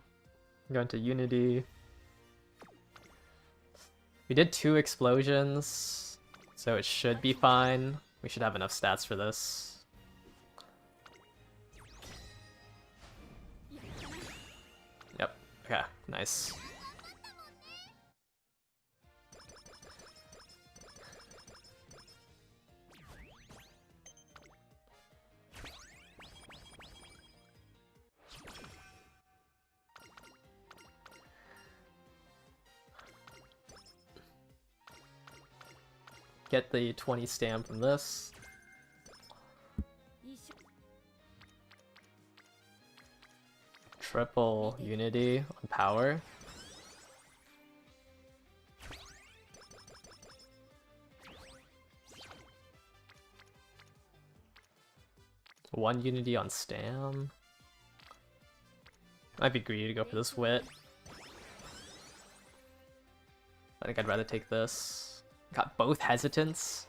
Going to Unity. We did 2 explosions, so it should be fine. We should have enough stats for this. Yep. Okay, nice. Get the 20 stam from this. Triple Unity on power. One Unity on stam. Might be greedy to go for this wit. I think I'd rather take this. Got both hesitants.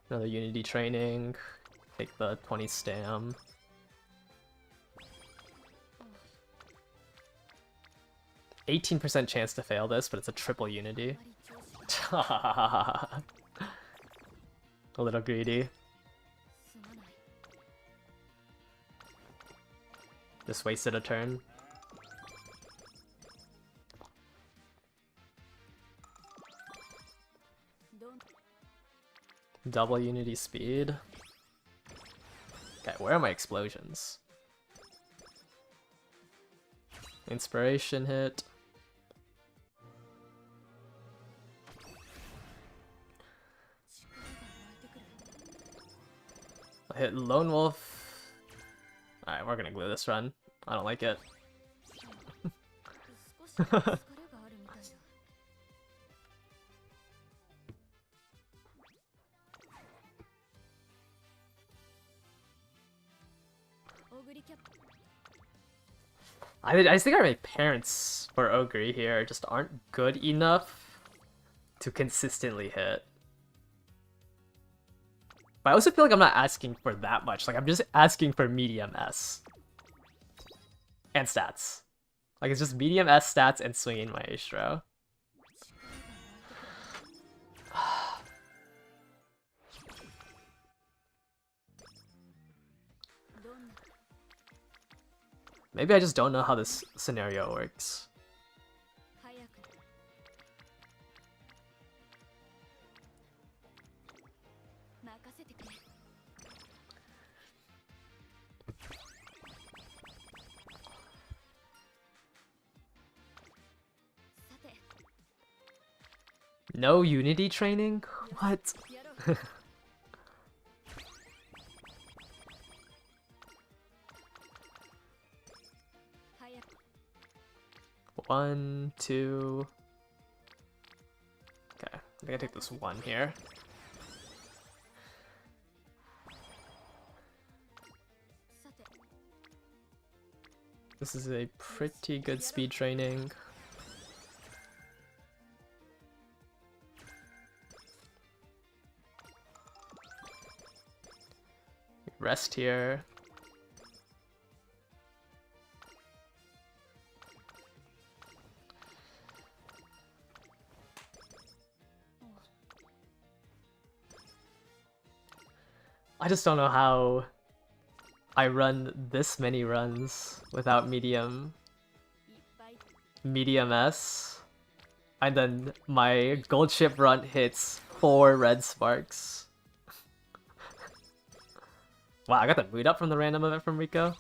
Another Unity training. Take the 20 stam. %18 chance to fail this, but it's a triple Unity. A little greedy. Just wasted a turn. Double Unity speed. Okay, where are my explosions? Inspiration hit. I hit Lone Wolf. Alright, we're gonna glue this run. I don't like it. I just think my parents for Ogre here just aren't good enough to consistently hit. But I also feel like I'm not asking for that much. Like, I'm just asking for medium S. And stats. Like, it's just medium S stats and swinging Maestro. Maybe I just don't know how this scenario works. No Unity training? What? One, two. Okay, I think I take this one here. This is a pretty good speed training. Rest here. I just don't know how I run this many runs without medium S, and then my gold chip run hits 4 red sparks. Wow, I got the mood up from the random event from Rico.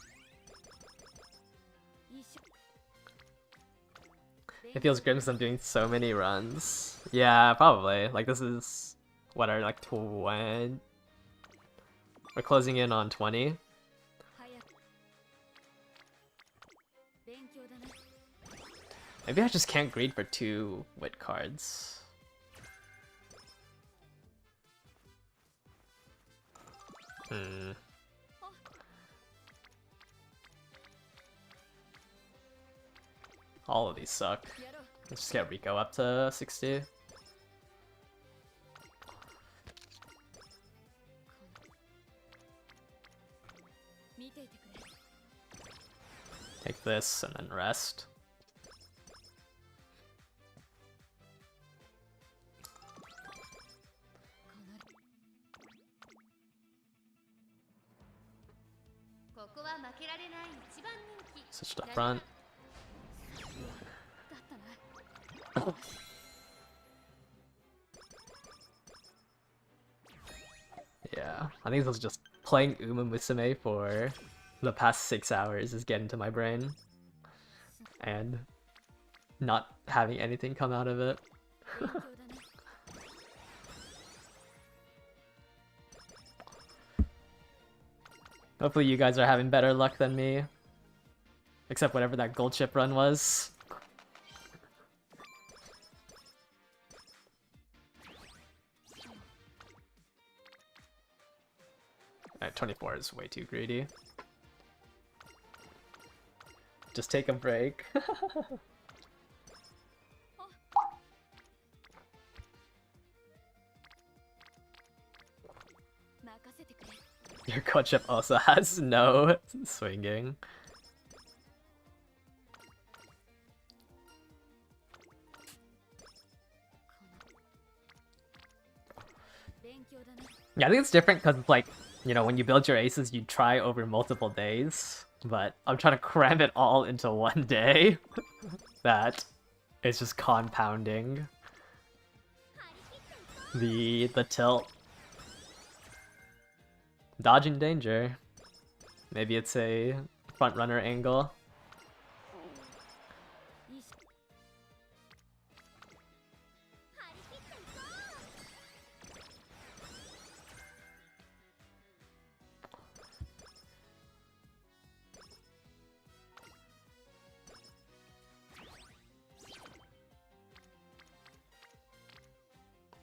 It feels grim because I'm doing so many runs. Yeah, probably. Like, this is what are like 20. We're closing in on 20. Maybe I just can't greed for 2 wit cards. All of these suck. Let's just get Rico up to 60. Take this and then rest. Switch to front. Yeah, I think this was just playing Uma Musume for the past 6 hours is getting to my brain. And not having anything come out of it. Hopefully you guys are having better luck than me. Except whatever that gold chip run was. Alright, 24 is way too greedy. Just take a break. Your gold chip also has no swinging. Yeah, I think it's different because, like, you know, when you build your aces, you try over multiple days. But I'm trying to cram it all into one day. That is just compounding the tilt. Dodging danger. Maybe it's a front runner angle.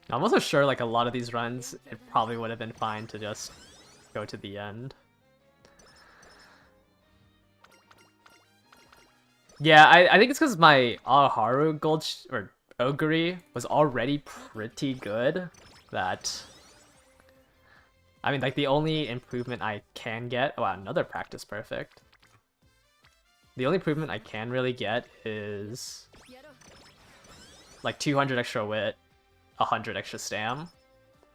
I'm also sure, like, a lot of these runs, it probably would have been fine to just go to the end. Yeah, I think it's because my Aoharu or Ogre was already pretty good that... I mean, like, the only improvement I can get... Oh, wow, another practice perfect. The only improvement I can really get is... like, 200 extra wit, 100 extra stam,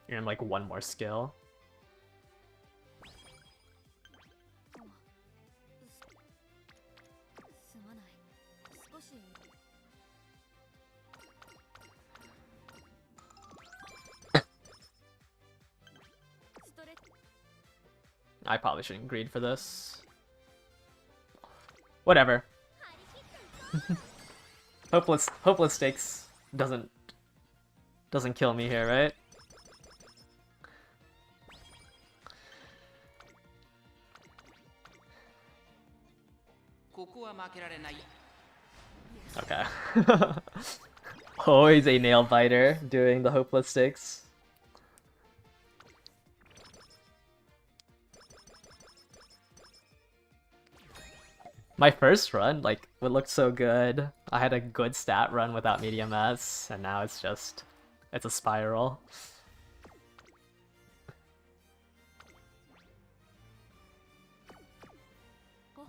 and, like, one more skill. I probably shouldn't greed for this. Whatever. Hopeless stakes doesn't kill me here, right? Okay. Always a nail biter doing the hopeless stakes. My first run, like, it looked so good. I had a good stat run without medium S, and now it's just... it's a spiral.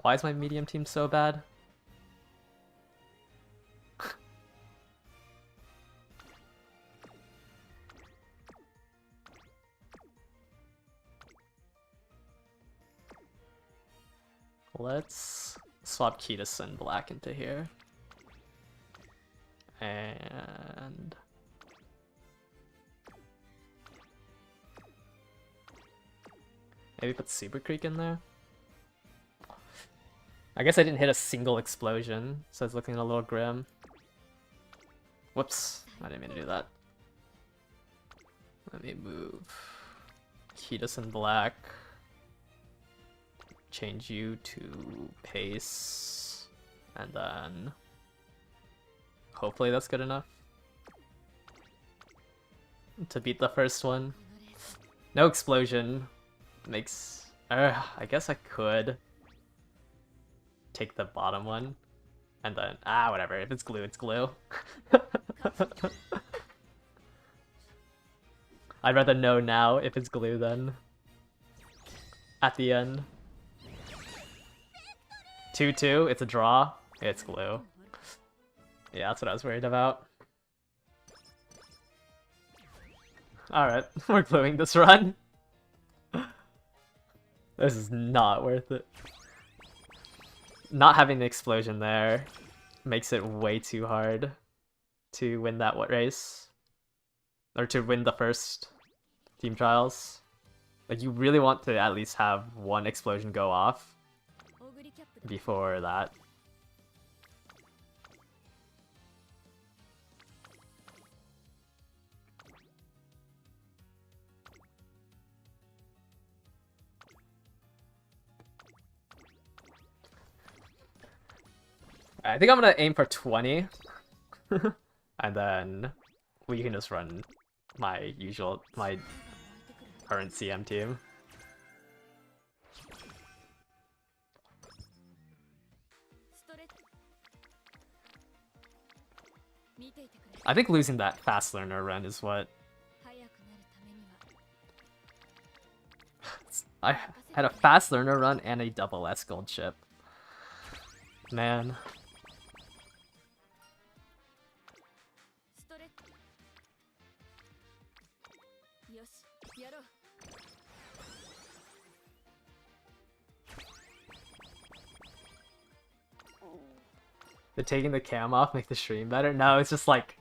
Why is my medium team so bad? Let's swap Ketis and Black into here. And... maybe put Super Creek in there? I guess I didn't hit a single explosion, so it's looking a little grim. Whoops, I didn't mean to do that. Let me move Ketis and Black. Change you to pace, and then hopefully that's good enough to beat the first one. No explosion makes... I guess I could take the bottom one, and then... whatever. If it's glue, it's glue. I'd rather know now if it's glue than at the end. 2-2, it's a draw. It's glue. Yeah, that's what I was worried about. Alright, we're gluing this run. This is not worth it. Not having the explosion there makes it way too hard to win that race. Or to win the first team trials. Like, you really want to at least have one explosion go off before that. I think I'm gonna aim for 20. And then we can just run my current CM team. I think losing that fast learner run is what... I had a fast learner run and a double S gold chip. Man. Did taking the cam off make the stream better? No, it's just like...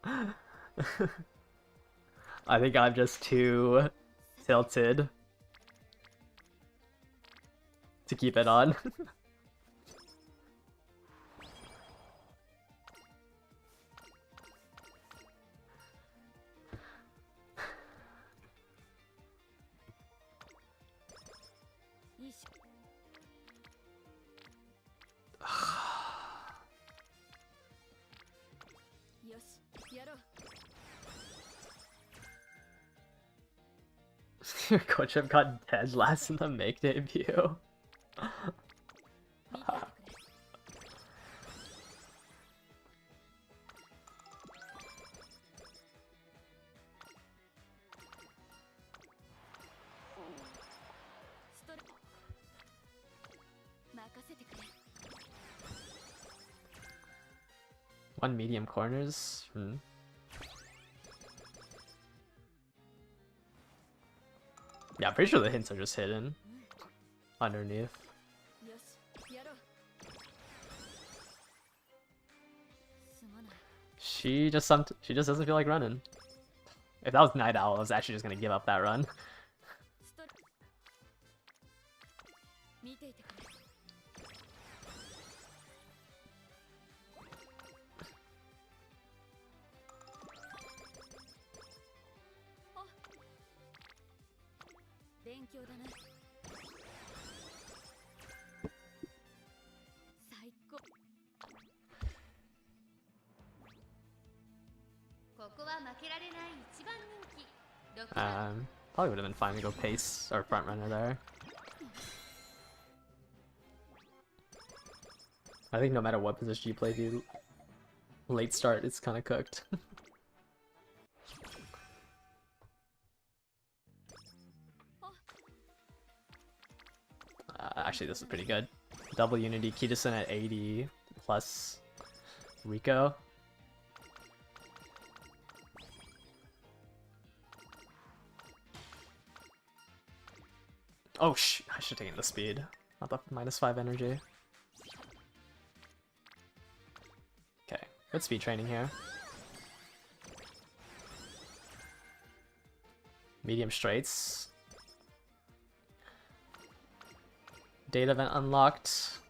I think I'm just too tilted to keep it on. Your coach got dead last in the make debut. せてくれ。 One medium corners. Yeah, I'm pretty sure the hints are just hidden underneath. よし、やろう。すまない。 She just doesn't feel like running. If that was Night Owl, I was actually just gonna give up that run. ストレ見ていてくれ。あ、勉強だな。最高。ここは負けられない一番人気。6番 Probably would have been fine to go pace or front runner there. I think no matter what position you play, the late start is kind of cooked. Actually, this is pretty good. Double Unity, Kitasen at 80 plus Rico. Oh, I should have taken the speed, not the -5 energy. Okay, good speed training here. Medium straights. Data event unlocked.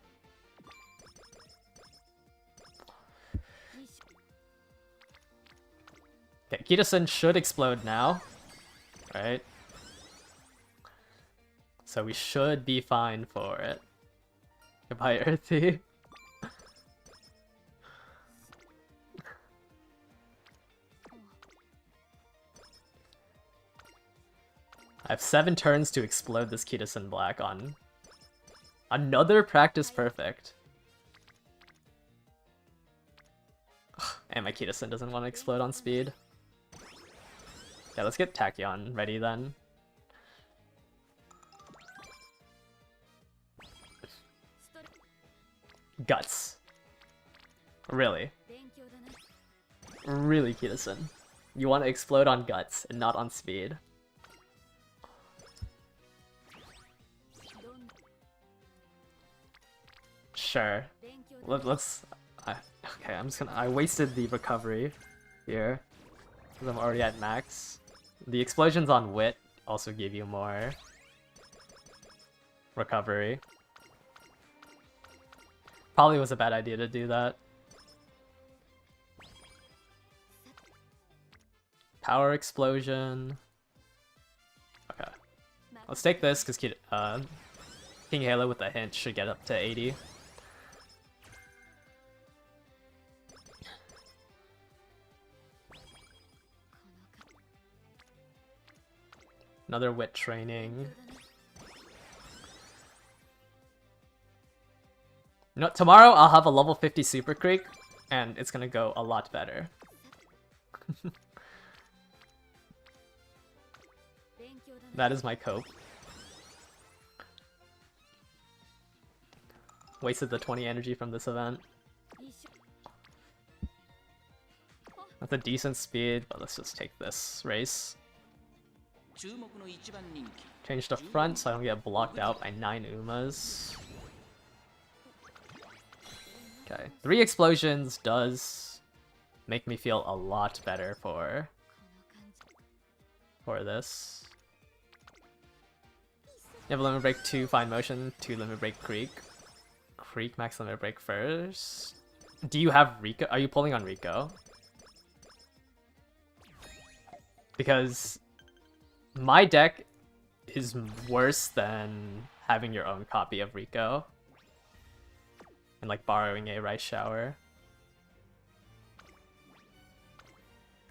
Okay, Kitasen should explode now, right? So we should be fine for it. Goodbye, Earthy. I have 7 turns to explode this Kitasen Black on another practice perfect. And my Kitasen doesn't want to explode on speed. Yeah, let's get Tachyon ready then. Guts. Really? 勉強だな。 Really, Kitasen? You want to explode on guts and not on speed? どん Sure. 勉強だな。 Let's. Okay, I wasted the recovery here because I'm already at max. The explosions on wit also give you more recovery. Probably was a bad idea to do that. Power explosion. Okay, let's take this because King Halo with the hint should get up to 80. Another wit training. You know, tomorrow I'll have a level 50 Super Creek, and it's gonna go a lot better. 勉強だな。 That is my cope. Wasted the 20 energy from this event. 一緒 That's a decent speed, but let's just take this race. 注目の一番人気 Change the front so I don't get blocked out by 9 Umas. Okay, 3 explosions does make me feel a lot better この感じ。 for this. You have a limit break 2 fine motion, 2 limit break creek. Creek max limit break first. Do you have Rico? Are you pulling on Rico? Because my deck is worse than having your own copy of Rico and like borrowing a rice shower.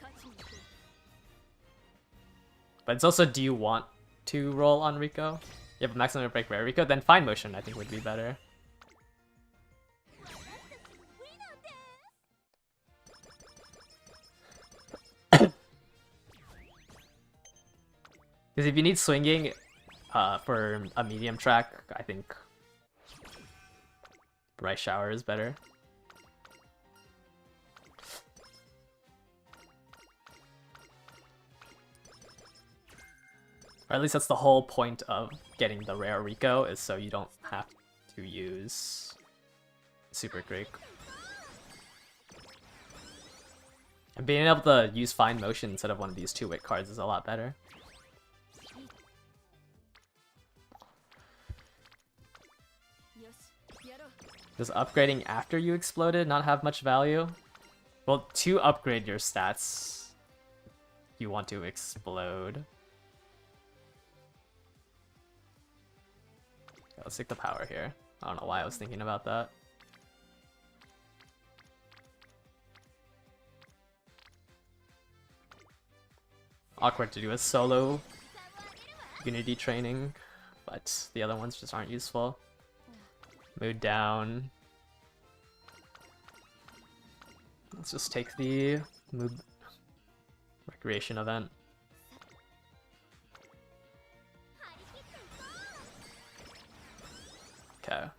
勝ちに行こう。 But it's also, do you want to roll on Rico? You have a maximum break rare Rico, then fine motion I think would be better. Because if you need swinging for a medium track, I think Rice Shower is better. Or at least that's the whole point of getting the rare Rico, is so you don't have to use Super Greek. And being able to use Fine Motion instead of one of these 2-wit cards is a lot better. Does upgrading after you exploded not have much value? Well, to upgrade your stats, you want to explode. Okay, let's take the power here. I don't know why I was thinking about that. Awkward to do a solo Unity training, but the other ones just aren't useful. Mood down. Let's just take the mood recreation event. Okay.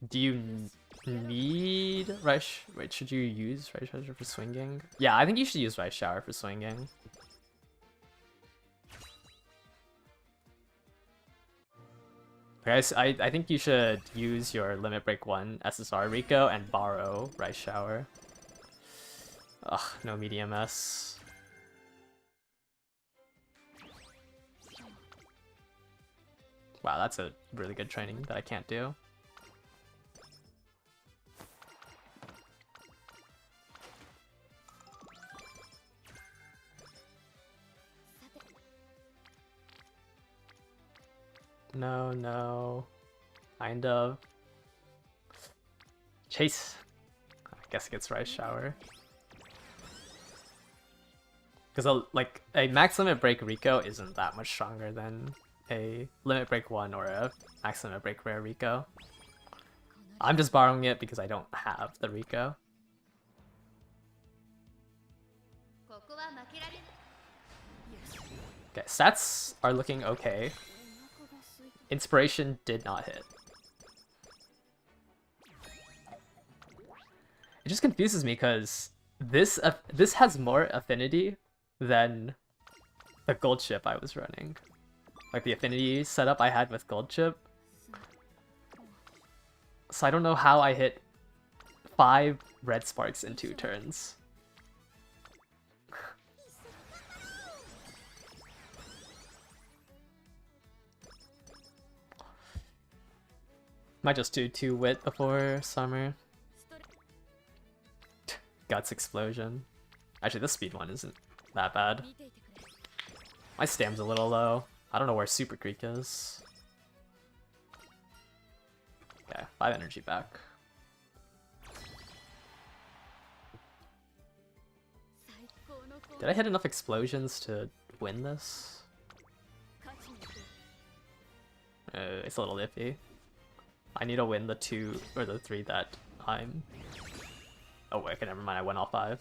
Do you need Rice? Wait, should you use Rice Shower for swinging? Yeah, I think you should use Rice Shower for swinging. Guys, I think you should use your Limit Break 1 SSR Rico and borrow Rice Shower. Ugh, no medium S. Wow, that's a really good training that I can't do. No, no. Kind of. Chase. I guess it gets Rice Shower. Because like a max limit break Rico isn't that much stronger than a limit break 1 or a max limit break rare Rico. I'm just borrowing it because I don't have the Rico. Okay, stats are looking okay. Inspiration did not hit. It just confuses me because this has more affinity than the gold chip I was running. Like the affinity setup I had with gold chip. So I don't know how I hit 5 red sparks in 2 turns. Might just do 2 wit before summer. Guts explosion. Actually, this speed one isn't that bad. My stam's a little low. I don't know where Super Greek is. Okay, 5 energy back. Did I hit enough explosions to win this? It's a little iffy. I need to win the 2 or the 3 that I'm... Oh wait, okay, never mind, I went all 5.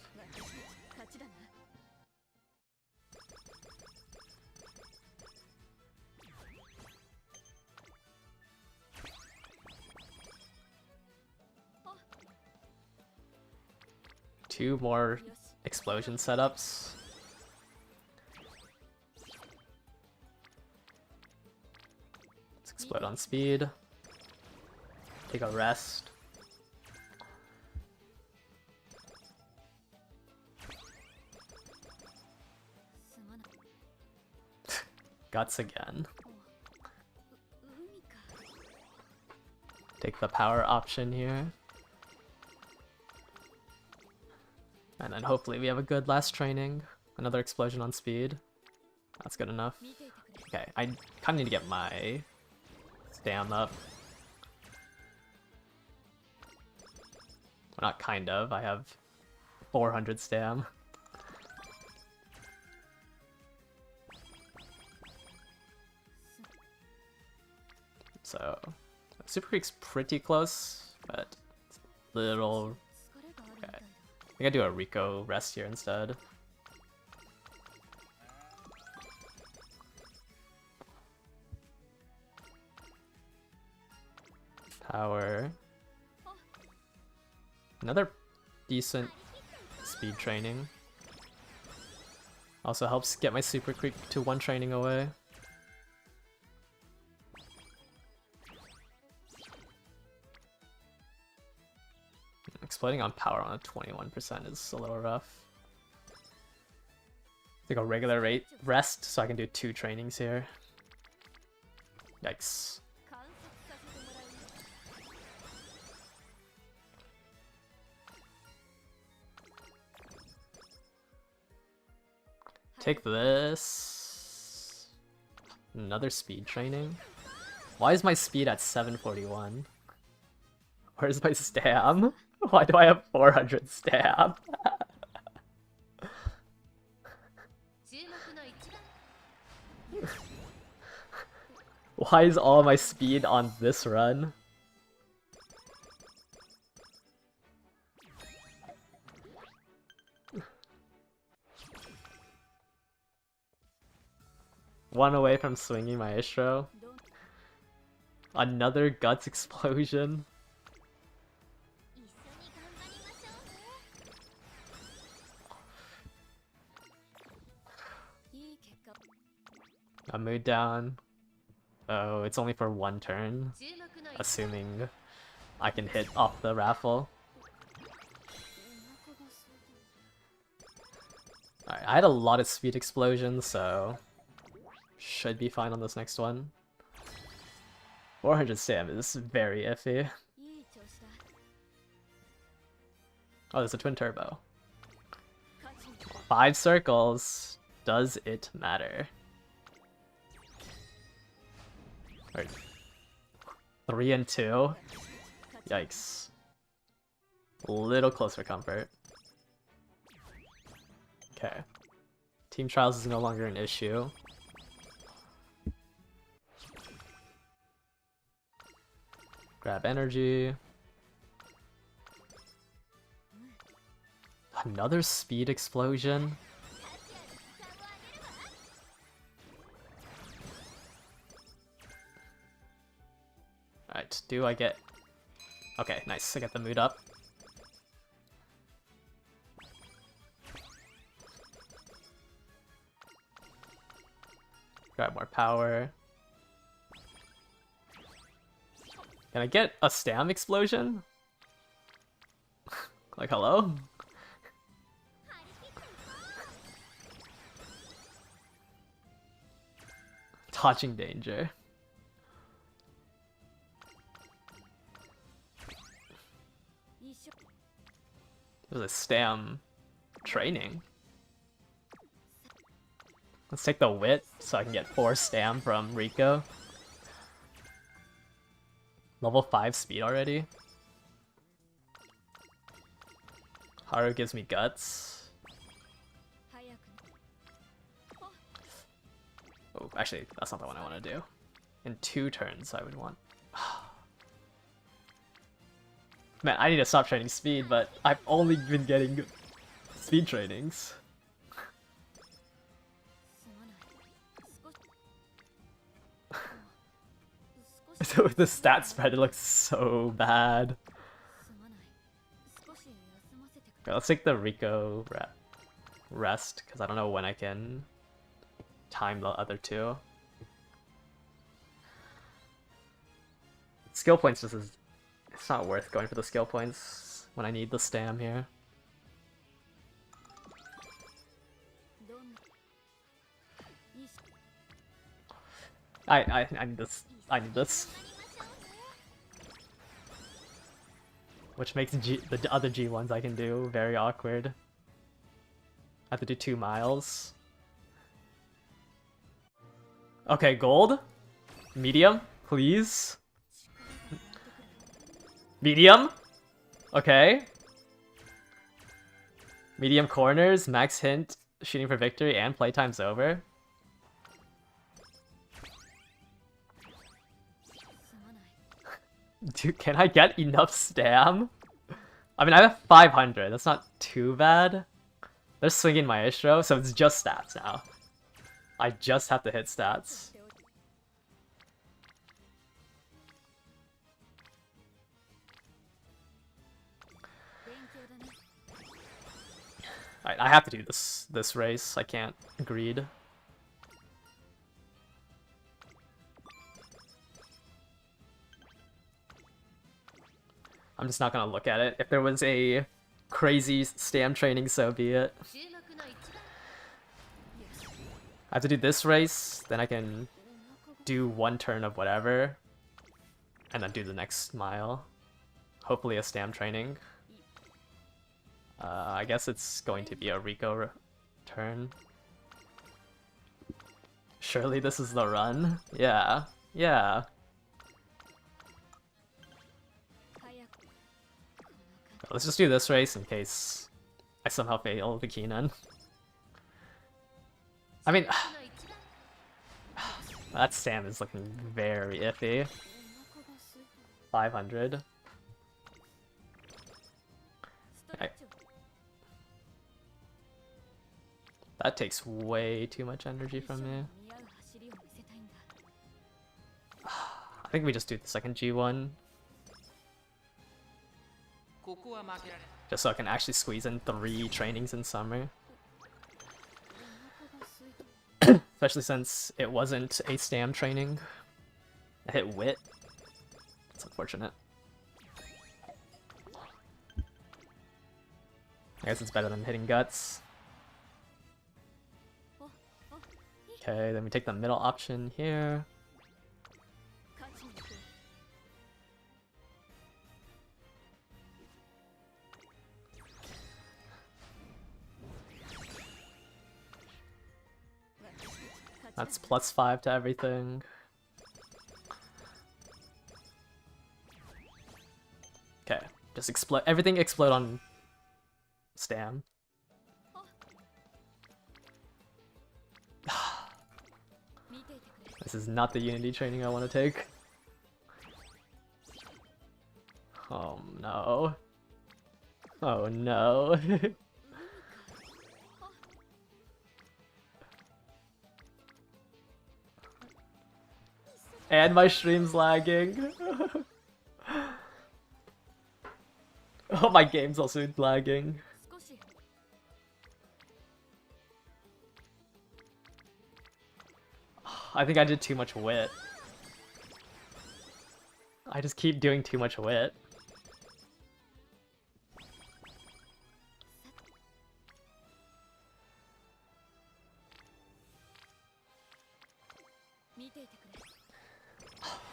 Two more explosion setups. Let's explode on speed. Take a rest. Guts again. Take the power option here. And then hopefully we have a good last training. Another explosion on speed. That's good enough. Okay, I kind of need to get my stam up. Well, not kind of, I have 400 stam. So, Super Creek's pretty close, but it's a little... Okay. I think I do a Rico rest here instead. Power. Another decent speed training. Also helps get my super creep to 1 training away. Exploding on power on a 21% is a little rough. Take a regular rate rest so I can do 2 trainings here. Yikes. Take this. Another speed training. Why is my speed at 741? Where's my stam? Why do I have 400 stam? Why is all my speed on this run? One away from swinging Maestro. Another guts explosion. A mood down. Oh, it's only for 1 turn. Assuming I can hit off the raffle. Alright, I had a lot of speed explosions, so should be fine on this next one. 400 stam is very iffy. Oh, there's a twin turbo. 5 circles. Does it matter? Alright. 3 and 2. Yikes. A little close for comfort. Okay. Team trials is no longer an issue. Grab energy. Another speed explosion. Alright, do I get... Okay, nice, I get the mood up. Grab more power. Can I get a stam explosion? Like, hello? Dodging danger. There's a stam training. Let's take the wit so I can get 4 stam from Rico. Level 5 speed already. Haru gives me guts. Oh, actually, that's not the one I want to do. In 2 turns, I would want. Man, I need to stop training speed, but I've only been getting speed trainings. So with the stat spread, it looks so bad. Okay, let's take the Rico rest, because I don't know when I can time the other 2. Skill points just is... It's not worth going for the skill points when I need the stam here. I need this. I need this. Which makes the other G1s I can do very awkward. I have to do 2 miles. Okay, gold. Medium, please. Medium? Okay. Medium corners, max hint, shooting for victory, and playtime's over. Dude, can I get enough stam? I mean, I have 500, that's not too bad. They're swinging Maestro, so it's just stats now. I just have to hit stats. Alright, I have to do this race. I can't greed. I'm just not gonna look at it. If there was a crazy stam training, so be it. 注目の一番 I have to do this race, then I can do one turn of whatever, and then do the next mile. Hopefully a stam training. I guess it's going to be a Rico turn. Surely this is the run? Yeah. Yeah. 早く Let's just do this race in case I somehow fail the Keenan. I mean, の一番 that stam is looking very iffy. 500. ストレッチを That takes way too much energy from me. 似合う走りを見せたいんだ I think we just do the second G1, ここは負けられない just so I can actually squeeze in 3 trainings in summer. お腹が空いた Especially since it wasn't a stam training. I hit wit. It's unfortunate. I guess it's better than hitting guts. おお Okay, then we take the middle option here. 勝ちに行く That's +5 to everything. Okay, just explode. Everything explode on stam. 見ていてくれ This is not the Unity training I want to take. Oh no. Oh no. And my stream's lagging. Oh, my game's also lagging. 少し I think I did too much wit. I just keep doing too much wit.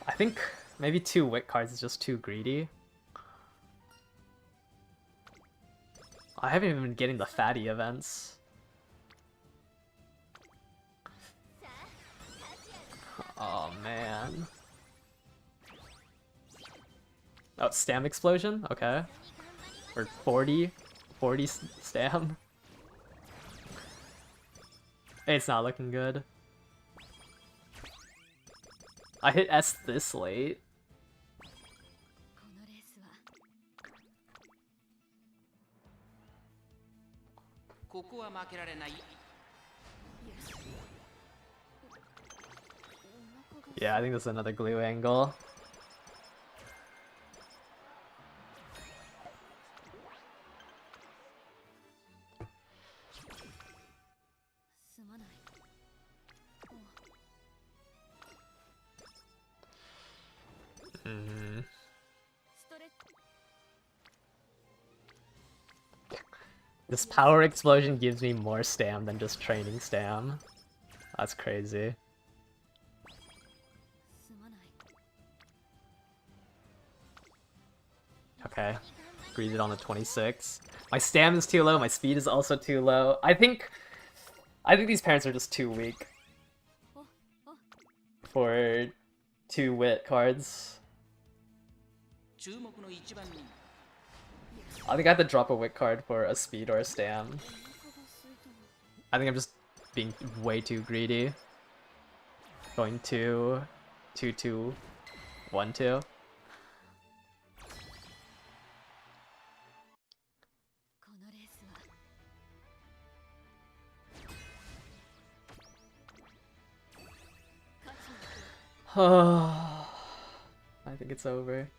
I think maybe 2 wit cards is just too greedy. I haven't even been getting the fatty events. Oh man. Oh, stam explosion? Okay. Or 40 stam. It's not looking good. I hit S this late. このレースはここは負けられない Yeah, I think this is another glue angle. This power explosion gives me more stam than just training stam. That's crazy. Okay, greeted on the 26. My stam is too low, my speed is also too low. I think these parents are just too weak for 2 wit cards. 注目の一番人 I think I have to drop a wit card for a speed or a stam. I think I'm just being way too greedy. Going 2, 2, 2, 1, 2. このレースは I think it's over.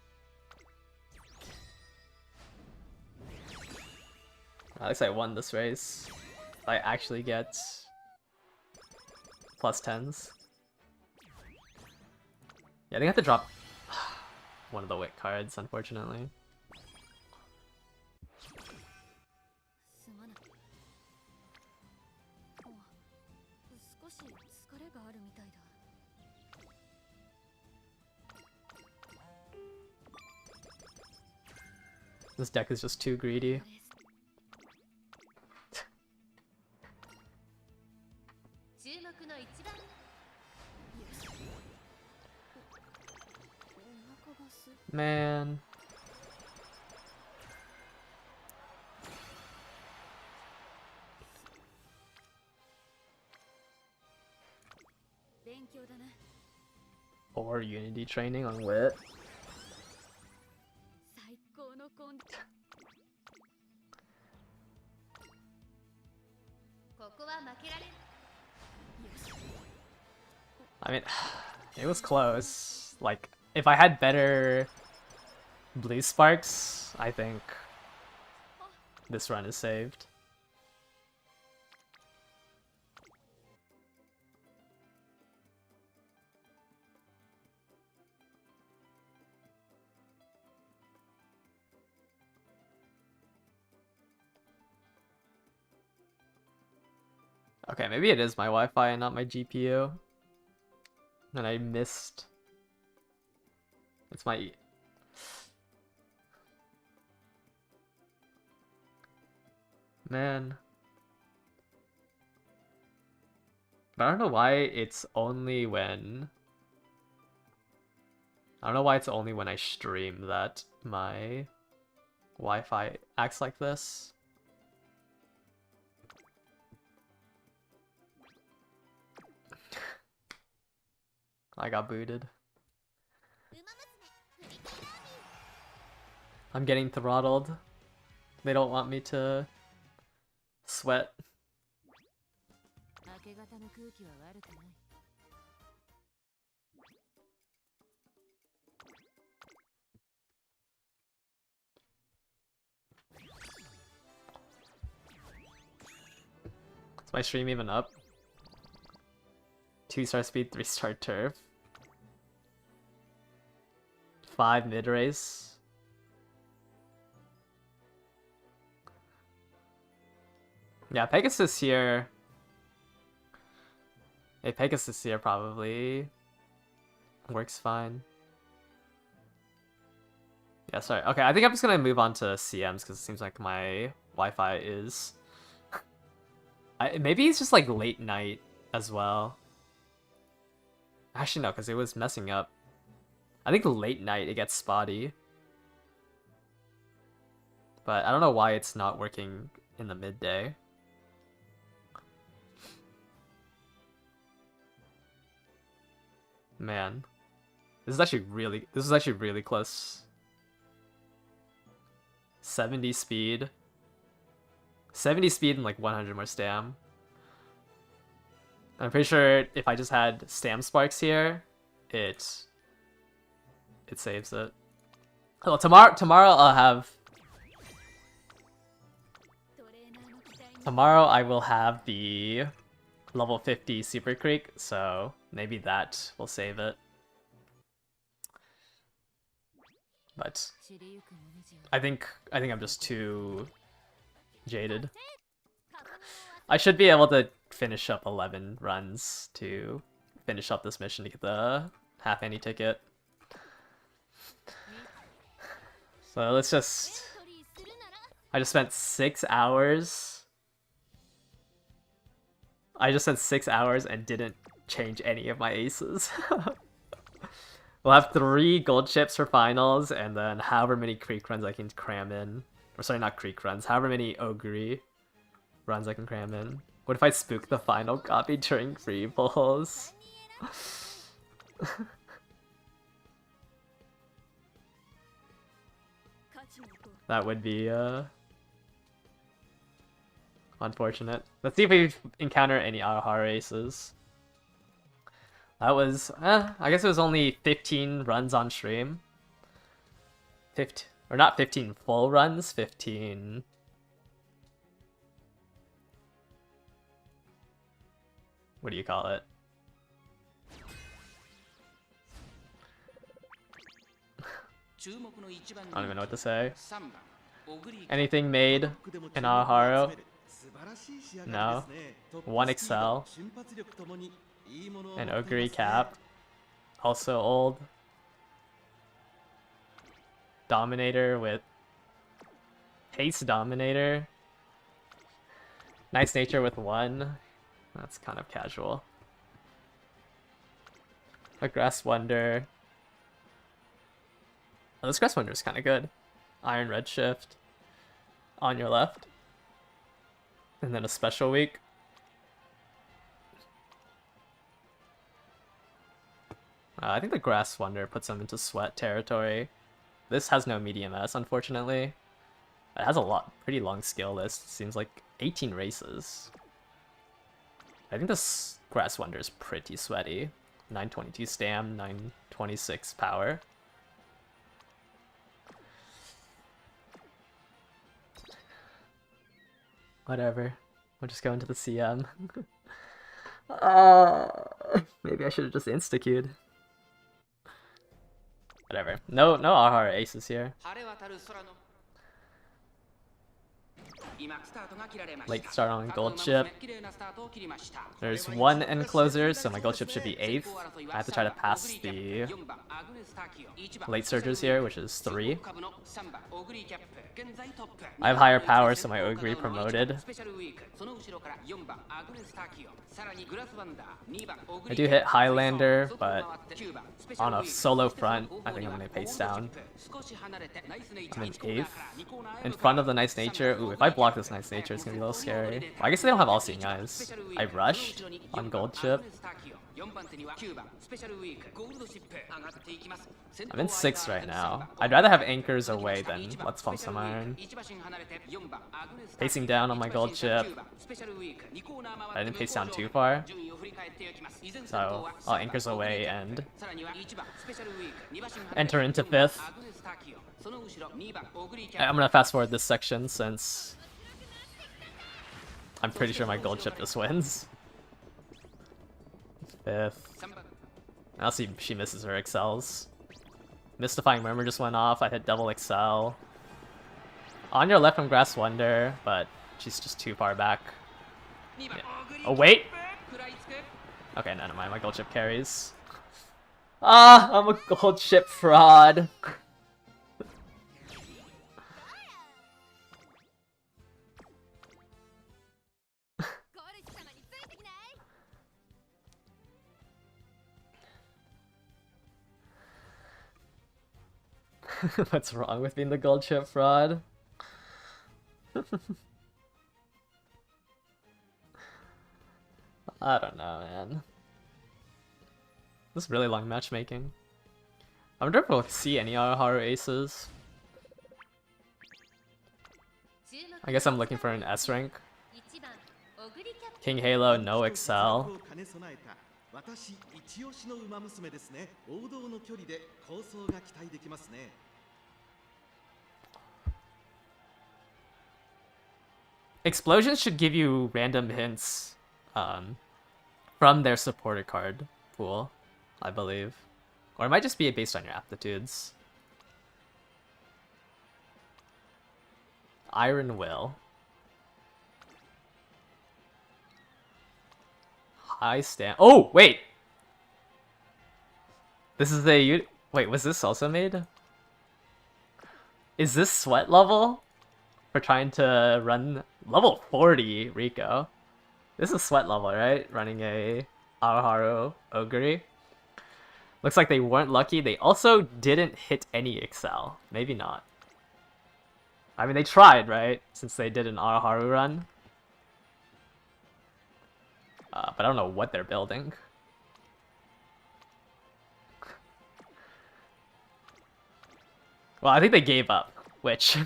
At least I won this race. I actually get plus 10s. Yeah, I think I have to drop one of the Wit cards, unfortunately. すまない。あ、少し疲れがあるみたいだ。 This deck is just too greedy. 注目の一番。お腹がす。 Man. 勉強だな。 Or Unity training on Wit. 最高のコン。ここは負けられん。 I mean, it was close. Like, if I had better blue sparks, I think this run is saved. Okay, maybe it is my Wi-Fi and not my GPU. And I missed. It's my. Man. But I don't know why it's only when. I don't know why it's only when I stream that my Wi-Fi acts like this. I got booted. I'm getting throttled. They don't want me to sweat. 明け方の空気は悪くない。 Is my stream even up? 2-star speed, 3-star turf. 5 mid race. Yeah, Pegasus here. Hey, Pegasus here probably works fine. Yeah, sorry. Okay, I think I'm just gonna move on to CMs because it seems like my Wi-Fi is. Maybe it's just like late night as well. Actually, no, because it was messing up. I think late night it gets spotty. But I don't know why it's not working in the midday. Man. This is actually really close. 70 speed. 70 speed and like 100 more stam. I'm pretty sure if I just had stam sparks here, it saves it. Oh, tomorrow I'll have. Tomorrow I will have the level 50 Super Creek, so maybe that will save it. But I think I'm just too jaded. I should be able to finish up 11 runs to finish up this mission to get the half ante ticket. So let's just. I just spent 6 hours. I just spent 6 hours and didn't change any of my aces. We'll have 3 gold chips for finals, and then however many creek runs I can cram in. Or sorry, not creek runs. However many ogre runs I can cram in. What if I spook the final copy during free pulls? That would be unfortunate. Let's see if we encounter any Aoharu aces. That was, I guess it was only 15 runs on stream. 15, or not 15 full runs, 15 what do you call it? I don't even know what to say. Anything made in Aoharu? No. 1 Excel. An Ogre cap. Also old. Dominator with Haste Dominator. Nice Nature with 1. That's kind of casual. A Grass Wonder. Oh, this Grass Wonder is kind of good. Iron Redshift on your left. And then a special week. I think the Grass Wonder puts them into sweat territory. This has no medium S, unfortunately. It has a pretty long skill list. Seems like 18 races. I think this Grass Wonder is pretty sweaty. 922 stam, 926 power. Whatever. We'll just go into the CM. Maybe I should have just insta-queued. Whatever. No Aoharu aces here. Late start on gold chip. There's 1 end closer, so my gold chip should be 8th. I have to try to pass the late surgers here, which is 3. I have higher power, so my Ogre promoted. I do hit Highlander, but on a solo front, I think I'm going to pace down. I'm in 8th. In front of the Nice Nature. Ooh, if I block this Nice Nature, it's going to be a little scary. Well, I guess they don't have all-seeing eyes. I rushed on gold chip. I'm in 6th right now. I'd rather have anchors away than let's pump some iron. Pacing down on my gold chip. I didn't pace down too far. So I'll anchors away and enter into 5th. I'm gonna fast forward this section since I'm pretty sure my gold chip just wins. 5th. I'll see if she misses her excels. Mystifying Murmur just went off. I hit double excel. On your left from Grass Wonder, but she's just too far back. Yeah. Oh, wait! Okay, never mind. My gold chip carries. Ah, I'm a gold chip fraud. What's wrong with being the gold chip fraud? I don't know, man. This is really long matchmaking. I wonder if we'll see any Aoharu aces. I guess I'm looking for an S rank. King Halo, no Excel. Explosions should give you random hints from their supporter card pool, I believe. Or it might just be based on your aptitudes. Iron Will. High stand. Oh, wait! This is the... Wait, was this also made? Is this sweat level? For trying to run level 40 Rico. This is sweat level, right? Running a Aoharu Ogre. Looks like they weren't lucky. They also didn't hit any Excel. Maybe not. I mean, they tried, right? Since they did an Aoharu run. But I don't know what they're building. Well, I think they gave up, which...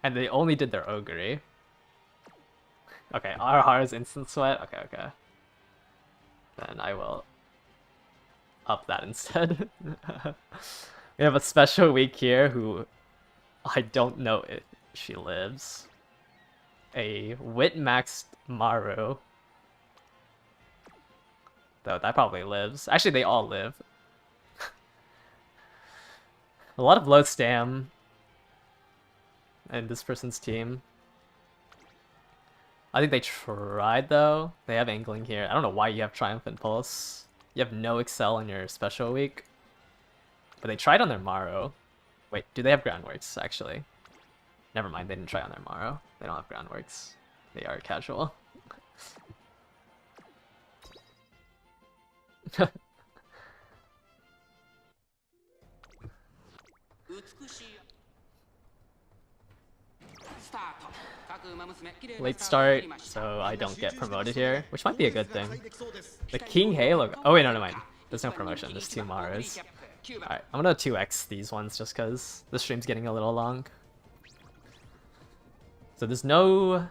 And they only did their Ogre. Okay, Aoharu's instant sweat. Okay. Then I will up that instead. We have a special week here who I don't know if she lives. a wit maxed Maru. Though that probably lives. Actually, they all live. A lot of low stam in this person's team. I think they tried though. They have Angling here. I don't know why you have Triumphant Pulse. You have no Excel in your special week. But they tried on their Maru. Wait, do they have Groundworks actually? Never mind, they didn't try on their Maru. They don't have Groundworks. They are casual. Late start, so I don't get promoted here, which might be a good thing. The King Halo. Oh wait, no, never mind. There's no promotion. There's 2 Marus. Alright, I'm gonna 2x these ones just because the stream's getting a little long. So there's no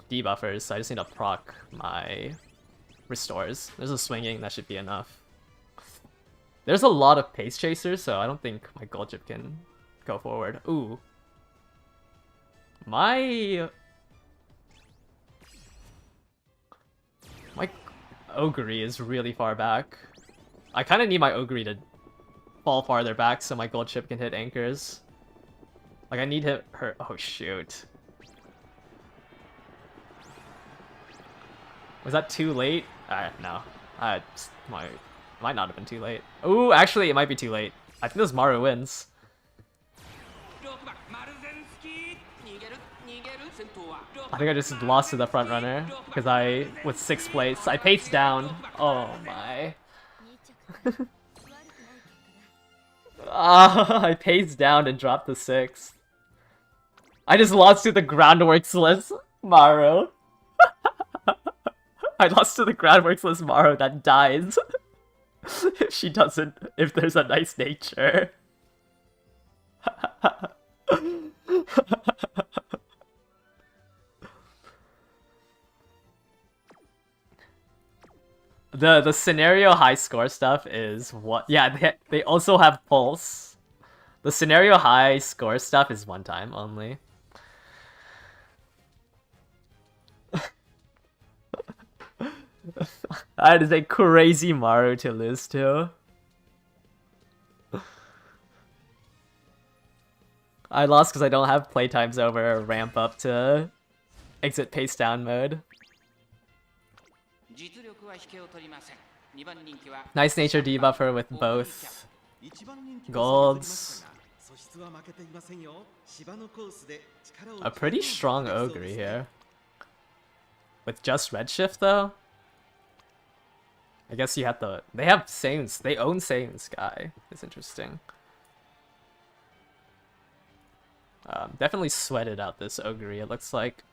debuffers, so I just need to proc my restores. There's a swinging, that should be enough. There's a lot of pace chasers, so I don't think my gold chip can go forward. Ooh. My Ogre is really far back. I kind of need my Ogre to fall farther back so my gold chip can hit anchors. Like, I need her. Oh, shoot. Was that too late? No. Might not have been too late. Ooh, actually, it might be too late. I think this Maru wins. I think I just lost to the front runner because I was 6th place. I paced down. Oh my. I paced down and dropped the 6th. I just lost to the Groundworks-less Maru. I lost to the Groundworks-less Maru that dies. If she doesn't, if there's a nice nature. The scenario high score stuff is what? Yeah, they also have pulse. The scenario high score stuff is 1 time only. That is a crazy Maru to lose to. I lost because I don't have playtimes over ramp up to exit pace down mode. Nice nature debuffer with both golds. A pretty strong Ogre here. With just Redshift though? I guess you have to. They have Saiyans. They own Saiyan Sky. It's interesting. Definitely sweated out this Ogre, it looks like.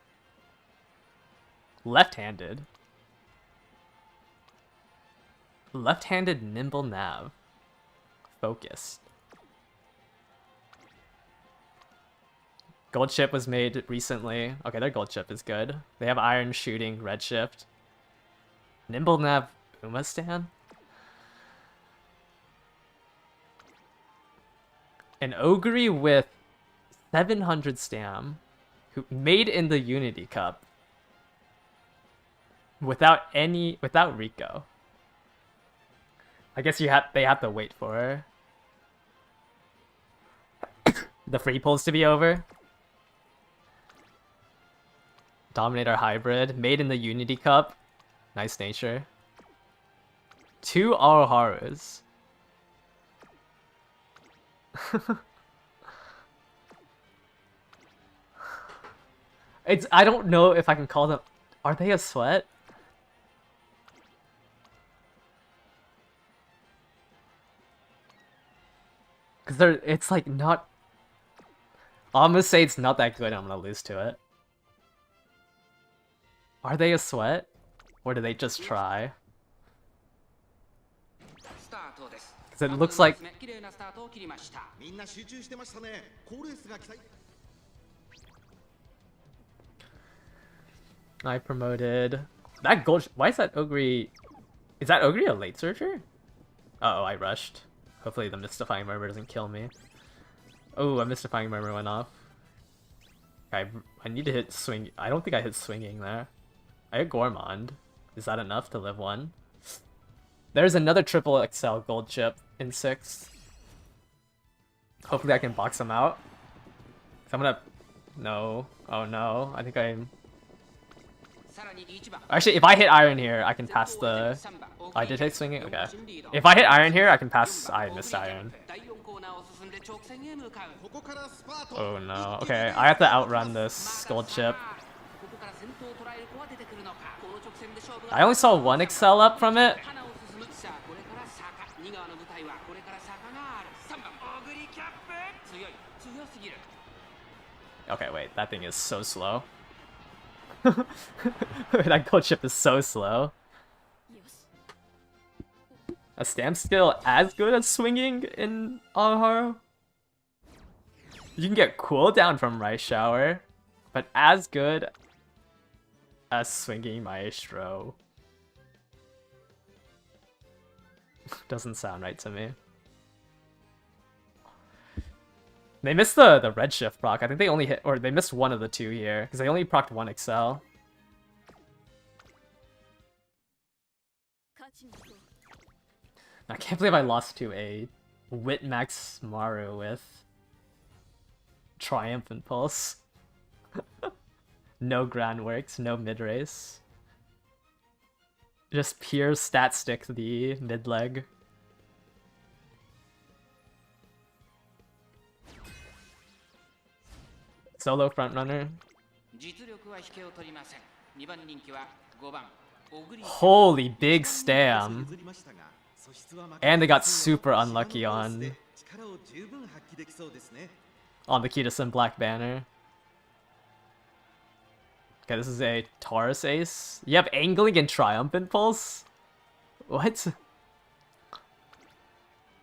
Left-handed. Left-handed nimble nav. Focused. Gold chip was made recently. Okay, their gold chip is good. They have iron shooting, redshift. Nimble nav Umastan? An Ogre with 700 stam, who made in the Unity Cup. Without Rico. I guess they have to wait for her. The free pulls to be over. Dominator hybrid, made in the Unity Cup. Nice nature. 2 Aoharus. I don't know if I can call them. Are they a sweat? Because it's like not. I'm gonna say it's not that good. I'm gonna lose to it. Are they a sweat? Or do they just try? Because it looks like. I promoted. That gold. Why is that Ogre? Is that Ogre a late searcher? Uh oh, I rushed. Hopefully the Mystifying Murmur doesn't kill me. Oh, a Mystifying Murmur went off. I need to hit swing. I don't think I hit swinging there. I hit Gourmand. Is that enough to live 1? There's another triple XL gold chip in 6th. Hopefully I can box him out. I'm gonna... No. Oh no. I think I'm... Actually, if I hit iron here, I can pass the... I did hit swinging? Okay. If I hit iron here, I can pass... I missed iron. Oh no. Okay, I have to outrun this gold chip. I only saw 1 excel up from it. Okay, wait, that thing is so slow. That gold chip is so slow. A stamp skill as good as swinging in Aoharu? You can get cooldown from Rice Shower, but as good as swinging Maestro doesn't sound right to me. They missed the redshift proc. I think they only hit, or they missed 1 of the 2 here, because they only procced 1 excel. I can't believe I lost to a Witmax Maru with Triumphant Pulse. No groundworks, no mid-race. Just pure stat stick the mid-leg. Solo frontrunner. Holy big stam. And they got super unlucky on the Kitasen Black Banner. Okay, this is a Taurus Ace. You have Angling and Triumphant Pulse? What?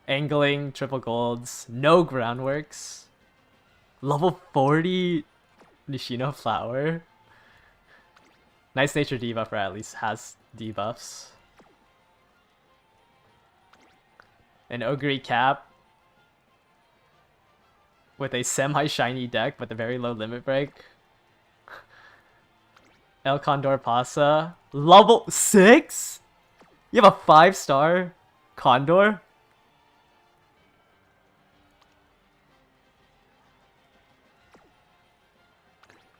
Angling, triple golds, no groundworks. Level 40 Nishino Flower. Nice Nature debuffer at least has debuffs. An Ogre Cap with a semi-shiny deck but a very low limit break. El Condor Pasa. Level 6? You have a 5-star Condor?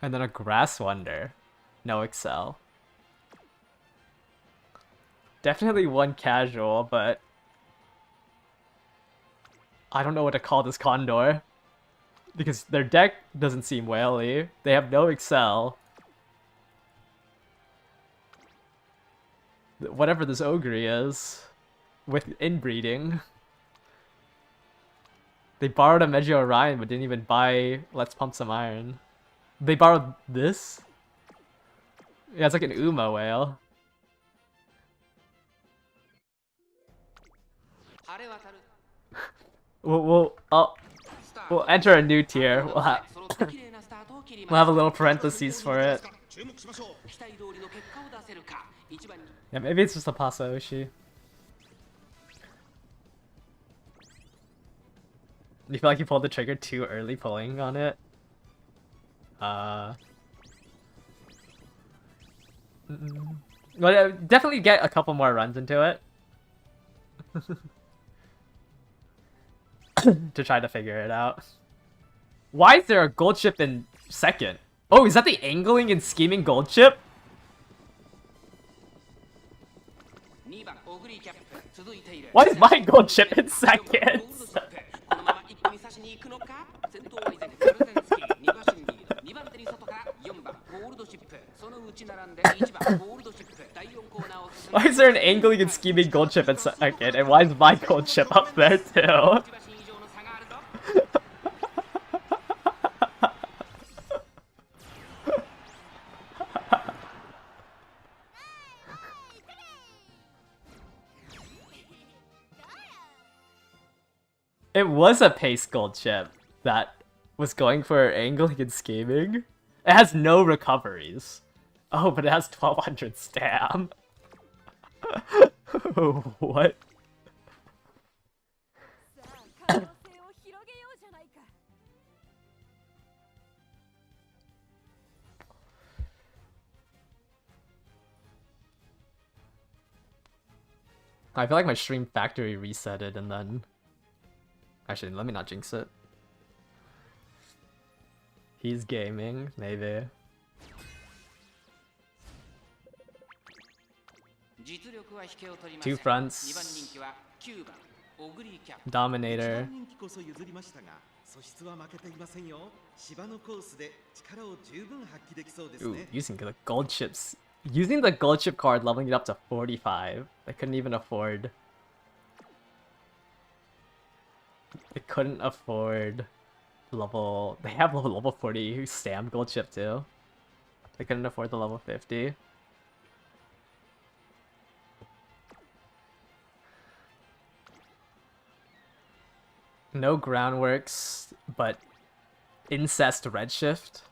And then a Grass Wonder. No excel. Definitely 1 casual, but I don't know what to call this Condor. Because their deck doesn't seem whaley. They have no excel. Whatever this Ogre is. With inbreeding. They borrowed a Meiji Orion but didn't even buy Let's Pump Some Iron. They borrowed this? Yeah, it's like an Uma whale. We'll enter a new tier. We'll have a little parentheses for it. Yeah, maybe it's just a Pasa Oshi. You feel like you pulled the trigger too early pulling on it? Well, definitely get a couple more runs into it. To try to figure it out. Why is there a gold chip in 2nd? Oh, is that the Angling and Scheming gold chip? Why is my gold chip in 2nd? Why is there an Angling and Scheming gold chip in 2nd? And why is my gold chip up there too? It was a pace gold chip that was going for Angling and Scheming. It has no recoveries. Oh, but it has 1200 stam. What? I feel like my stream factory resetted and then... Actually, let me not jinx it. He's gaming, maybe. 実力は引けを取りませ Two ん fronts. 2番人気は9番オグリーキャップ Dominator. 人気こそ譲りましたが、素質は負けていませんよ。芝のコースで力を十分発揮できそうです Ooh, ね。 using the gold chips. Using the gold chip card, leveling it up to 45. They couldn't even afford... They couldn't afford level... They have level 40 Sam gold chip too. They couldn't afford the level 50. No groundworks, but incest redshift.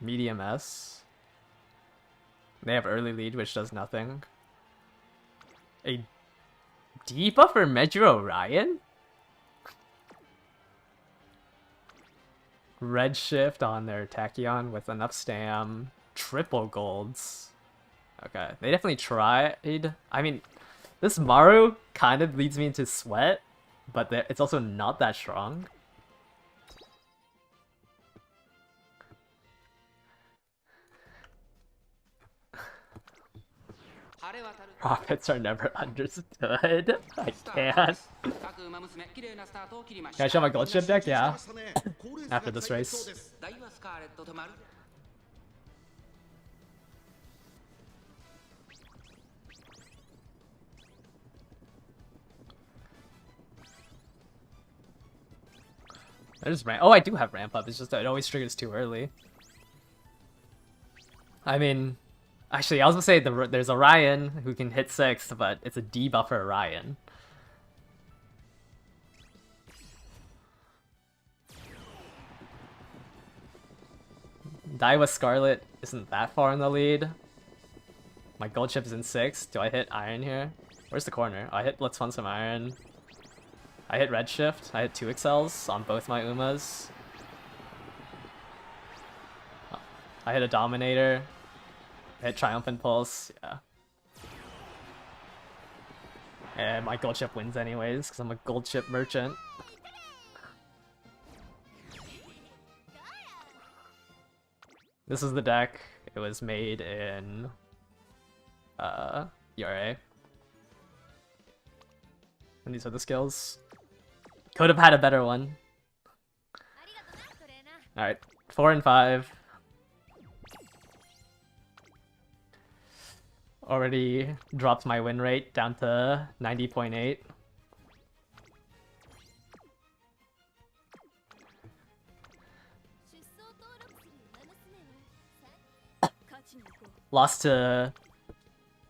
Medium S. They have early lead, which does nothing. A debuff for Medru Orion? Redshift on their Tachyon with enough stam. Triple golds. Okay, they definitely tried. I mean, this Maru kind of leads me into sweat, but it's also not that strong. Profits are never understood. I can't. Can I show my gold chip deck? Yeah. After this race. Oh, I do have ramp up. It's just that it always triggers too early. I mean, actually, I was gonna say there's Orion who can hit 6, but it's a debuff for Orion. Daiwa Scarlet isn't that far in the lead. My gold chip is in 6. Do I hit Iron here? Where's the corner? I hit Let's Fund some Iron. I hit Redshift. I hit 2 excels on both my Umas. I hit a Dominator. I hit Triumphant Pulse. Yeah. And my gold chip wins anyways, because I'm a gold chip merchant. This is the deck. It was made in ERA. And these are the skills. Could have had a better one. Alright, 4 and 5. Already dropped my win rate down to 90.8.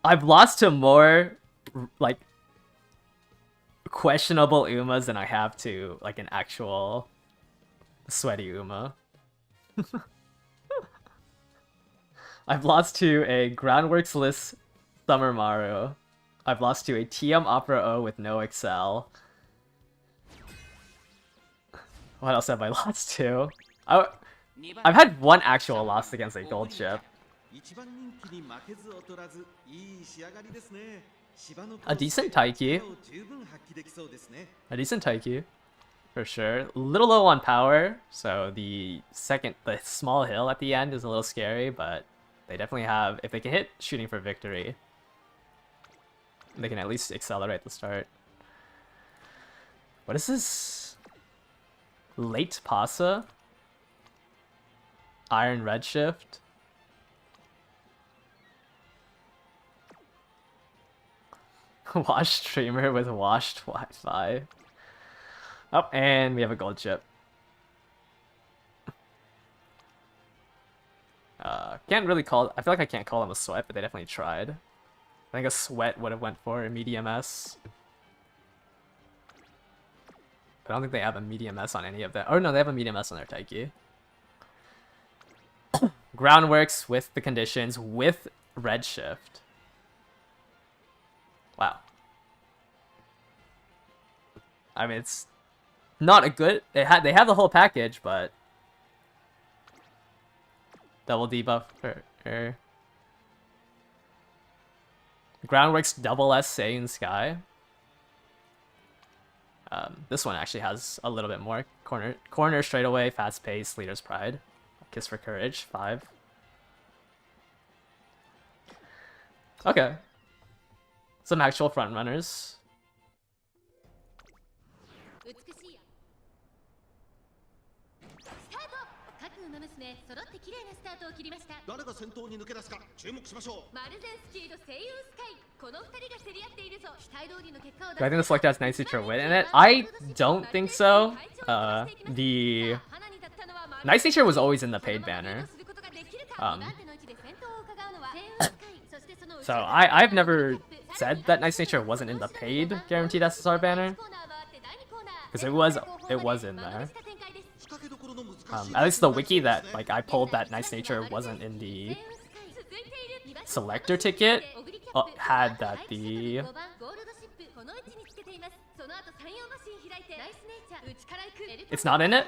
I've lost to more, like, questionable Umas than I have to, like, an actual sweaty Uma. I've lost to a Groundworks-less Summer Maru. I've lost to a TM Opera O with no Excel. What else have I lost to? I've had one actual loss against a gold chip. A decent Taiki. A decent Taiki. For sure. A little low on power, so the small hill at the end is a little scary, but they definitely have, if they can hit shooting for victory, they can at least accelerate the start. What is this? Late Pasa? Iron Redshift? Washed streamer with washed Wi-Fi. Oh, and we have a gold chip. Can't really call... I feel like I can't call them a sweat, but they definitely tried. I think a sweat would have went for a medium S. But I don't think they have a medium S on any of them. Oh no, they have a medium S on their Taiki. Groundworks with the conditions, with Redshift. Wow. I mean, it's not a good... They have the whole package, but... Double debuff for her. Groundworks double S Saiyan Sky. This one actually has a little bit more. Corner straightaway, fast pace, leader's pride. Kiss for courage, 5. Okay. Some actual front runners. 美しいやスタート各馬娘揃って綺麗なスタートを切りました。誰が先頭に抜け出すか注目しましょう。マルゼンスキーと声優スカイこの二人が競り合っているぞ。期待通りの結果を Do I think the selector has Night Nature win in it? I don't think so. The Night Nature was always in the paid banner. So I've never said that Night Nature wasn't in the paid guaranteed SSR banner. Because it was in there. At least the wiki that like I pulled that Nice Nature wasn't in the selector ticket had that the it's not in it.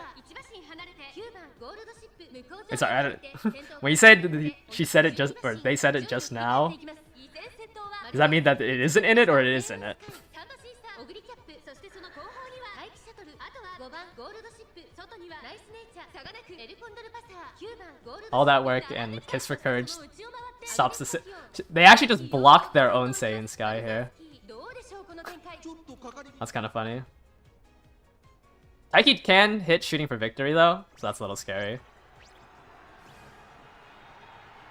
It's alright. When you said she said it just or they said it just now, does that mean that it isn't in it or it is in it? All that work and Kiss for Courage stops the... They actually just blocked their own Saiyan Sky here. That's kind of funny. Taiki can hit shooting for victory though, so that's a little scary.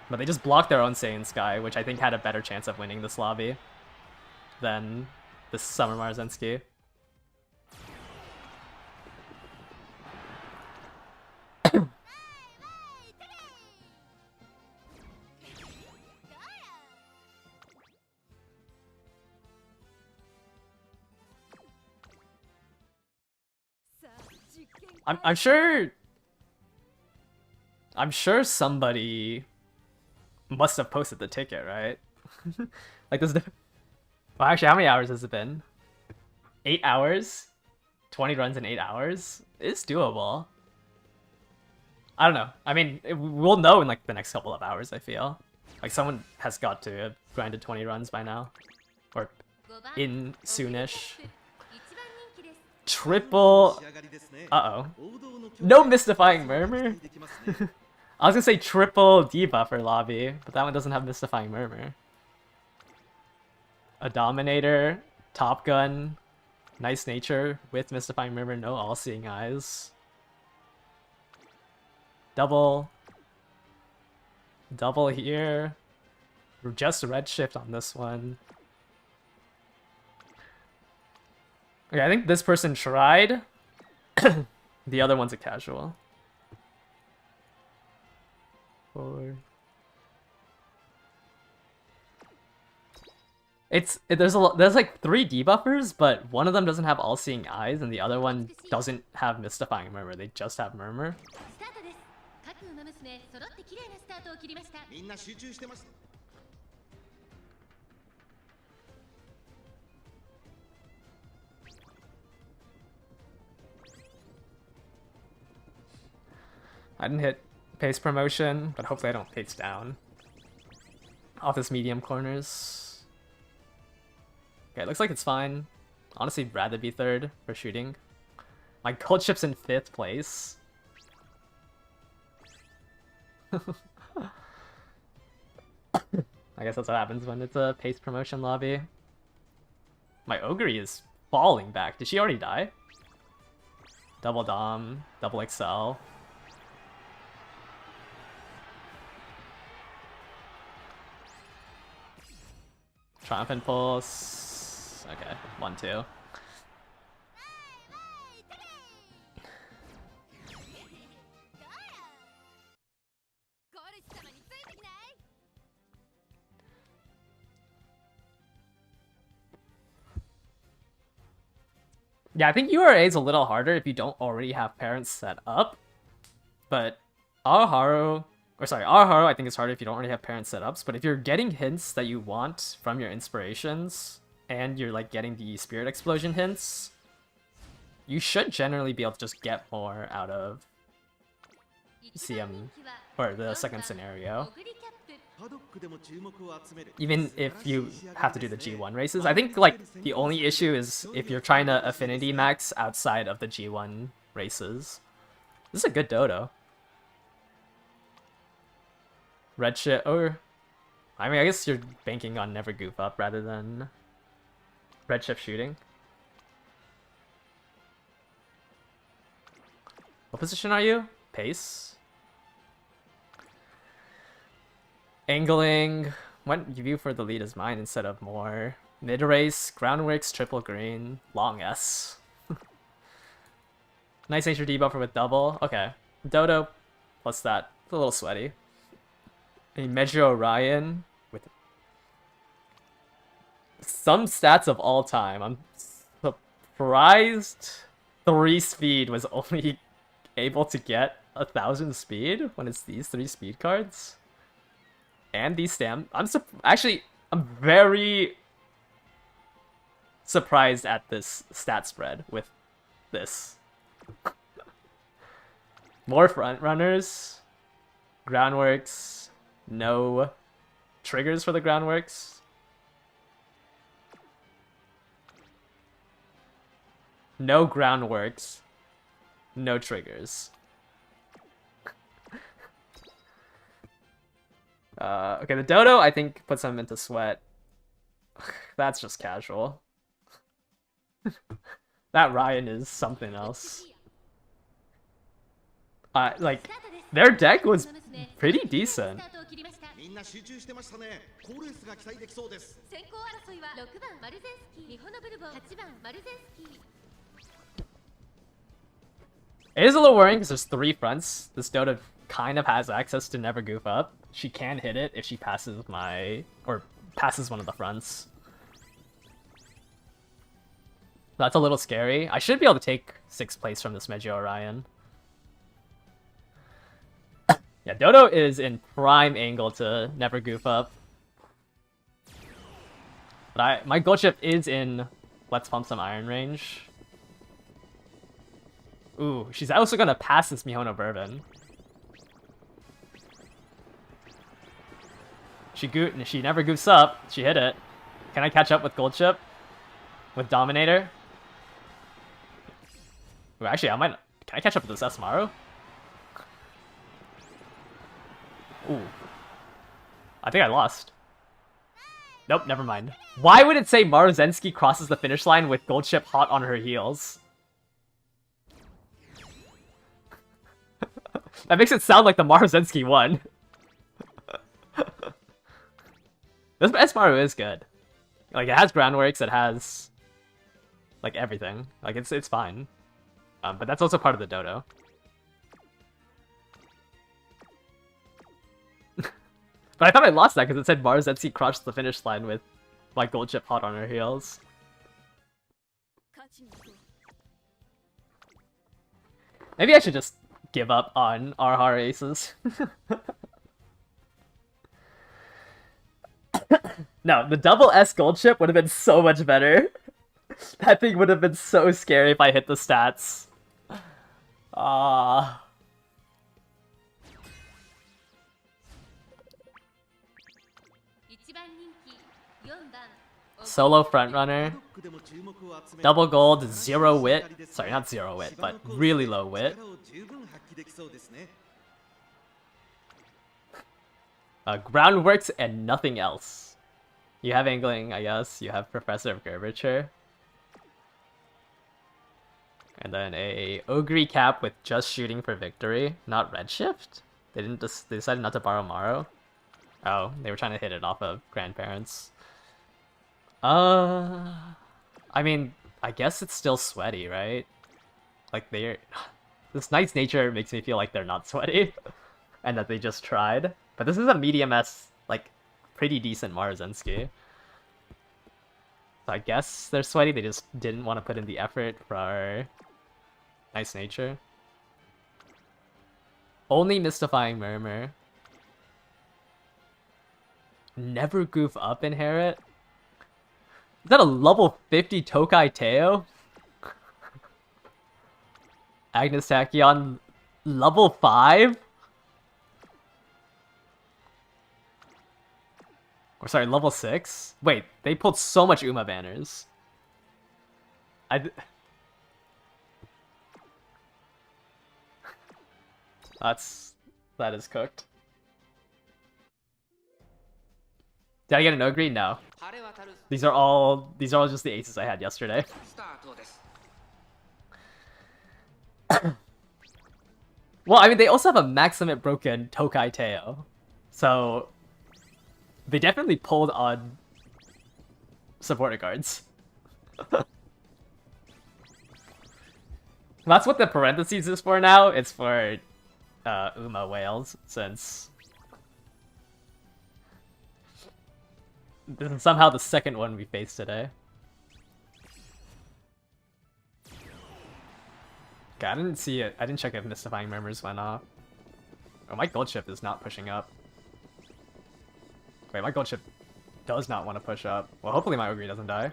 But they just blocked their own Saiyan Sky, which I think had a better chance of winning this lobby than this Summer Marzensky. I'm sure somebody must have posted the ticket, right? Like this. Well, actually, how many hours has it been? 8 hours? 20 runs in 8 hours? It's doable. I don't know. I mean, we'll know in like the next couple of hours, I feel. Like someone has got to have grinded 20 runs by now. Or in soonish. Triple... Uh-oh. No Mystifying Murmur? I was gonna say triple debuffer lobby, but that one doesn't have Mystifying Murmur. A Dominator, Top Gun, Nice Nature with Mystifying Murmur, no All-Seeing Eyes. Double here. Just Redshift on this one. Okay, I think this person tried. The other one's a casual. 4. There's like 3 debuffers, but one of them doesn't have All-Seeing Eyes, and the other one doesn't have Mystifying Murmur. They just have Murmur. I didn't hit pace promotion, but hopefully I don't pace down. Off this medium corners. Okay, it looks like it's fine. Honestly, rather be 3rd for shooting. My gold chip's in 5th place. I guess that's what happens when it's a pace promotion lobby. My Ogre is falling back. Did she already die? Double Dom, double XL. Triumphant Pulse. Okay, 1-2. Yeah, I think URA is a little harder if you don't already have parents set up. But Aoharu I think it's harder if you don't already have parent setups, but if you're getting hints that you want from your inspirations, and you're like getting the Spirit Explosion hints, you should generally be able to just get more out of CM, or the second scenario. even if you have to do the G1 races. I think like the only issue is if you're trying to affinity max outside of the G1 races. This is a good dodo. Red shit, or I mean, I guess you're banking on never goof up rather than red shift shooting. What position are you? Pace. Angling. What view for the lead is mine instead of more. Mid race, groundworks, triple green, long S. Nice nature debuffer with double. Okay. Dodo plus that. It's a little sweaty. A Measure Orion with some stats of all time. I'm surprised 3 speed was only able to get 1,000 speed when it's these 3 speed cards. And these stamp. I'm very surprised at this stat spread with this. More front runners. Groundworks. No triggers for the groundworks. No groundworks. No triggers. Okay, the dodo I think puts him into sweat. That's just casual. That Ryan is something else. Like, their deck was pretty decent. It is a little worrying because there's 3 fronts. This Dota kind of has access to never goof up. She can hit it if she passes passes one of the fronts. That's a little scary. I should be able to take 6th place from this Meiji Orion. Yeah, Dodo is in prime angle to never goof up. But my gold chip is in Let's Pump Some Iron range. Ooh, she's also gonna pass this Mihono Bourbon. She never goofs up. She hit it. Can I catch up with gold chip? With Dominator? Ooh, actually, can I catch up with this Smaru? Ooh. I think I lost. Nope, never mind. Why would it say Maruzensky crosses the finish line with gold chip hot on her heels? That makes it sound like the Maruzensky won. This Smaru is good. Like, it has groundworks, it has like everything. Like, it's fine. But that's also part of the dodo. But I thought I lost that because it said Maruzensky crossed the finish line with my gold chip hot on her heels. Maybe I should just give up on Aoharu aces. No, the double S gold chip would have been so much better. That thing would have been so scary if I hit the stats. Solo frontrunner. Double gold, 0 wit. Sorry, not 0 wit, but really low wit. Groundworks and nothing else. You have angling, I guess. You have Professor of Curvature. And then a Ogre cap with just shooting for victory. Not Redshift? They decided not to borrow Maro. Oh, they were trying to hit it off of Grandparents. I mean, I guess it's still sweaty, right? Like, this Knight's Nature makes me feel like they're not sweaty. And that they just tried. But this is a medium S, like, pretty decent Maruzensky. So I guess they're sweaty, they just didn't want to put in the effort for Nice Nature. Only Mystifying Murmur. Never goof up inherit? Is that a level 50 Tokai Teo? Agnes Tachyon, level 5? Or sorry, level 6? Wait, they pulled so much Uma banners. That is cooked. Did I get an Ogre? No. 晴れ渡る These are all just the aces I had yesterday. スタートです Well, I mean, they also have a max limit broken Tokai Teo. So they definitely pulled on supporter cards. That's what the parentheses is for now. It's for Uma whales, since this is somehow the second one we faced today. Okay, I didn't see it. I didn't check if Mystifying Murmurs went off. Oh, my gold chip is not pushing up. Wait, my gold chip does not want to push up. Well, hopefully my Ogre doesn't die.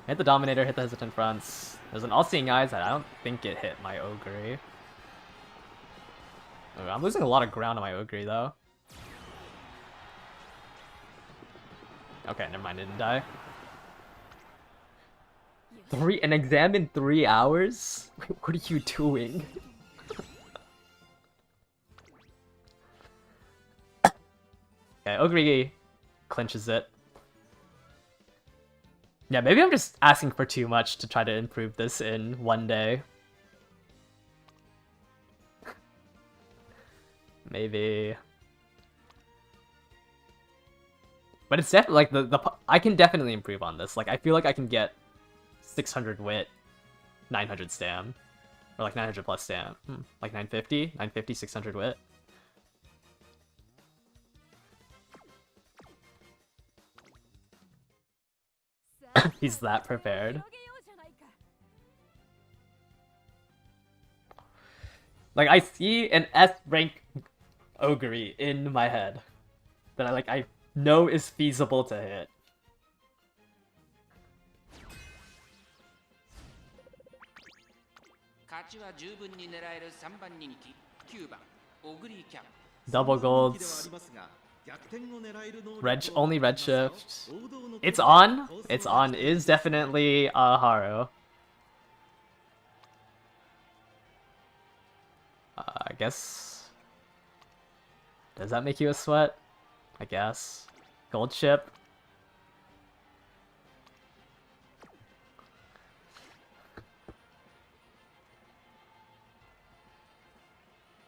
Hit the Dominator, hit the Hesitant Fronts. There's an All-Seeing Eyes that I don't think it hit my Ogre. Oh, I'm losing a lot of ground on my Ogre, though. Okay, never mind, it didn't die. An exam in 3 hours? Wait, what are you doing? Okay, Ogre clinches it. Yeah, maybe I'm just asking for too much to try to improve this in one day. Maybe. But it's definitely like I can definitely improve on this. Like I feel like I can get 600 wit, 900 stam, or like 900 plus stam. Like 950, 600 wit. He's that prepared. Like I see an S rank Ogre in my head that I know is feasible to hit. 勝ちは十分に狙える3番人気9番オグリーキャン Double golds. Only red shift. It's on. It's on is definitely Aoharu. I guess. Does that make you a sweat? I guess. Gold chip.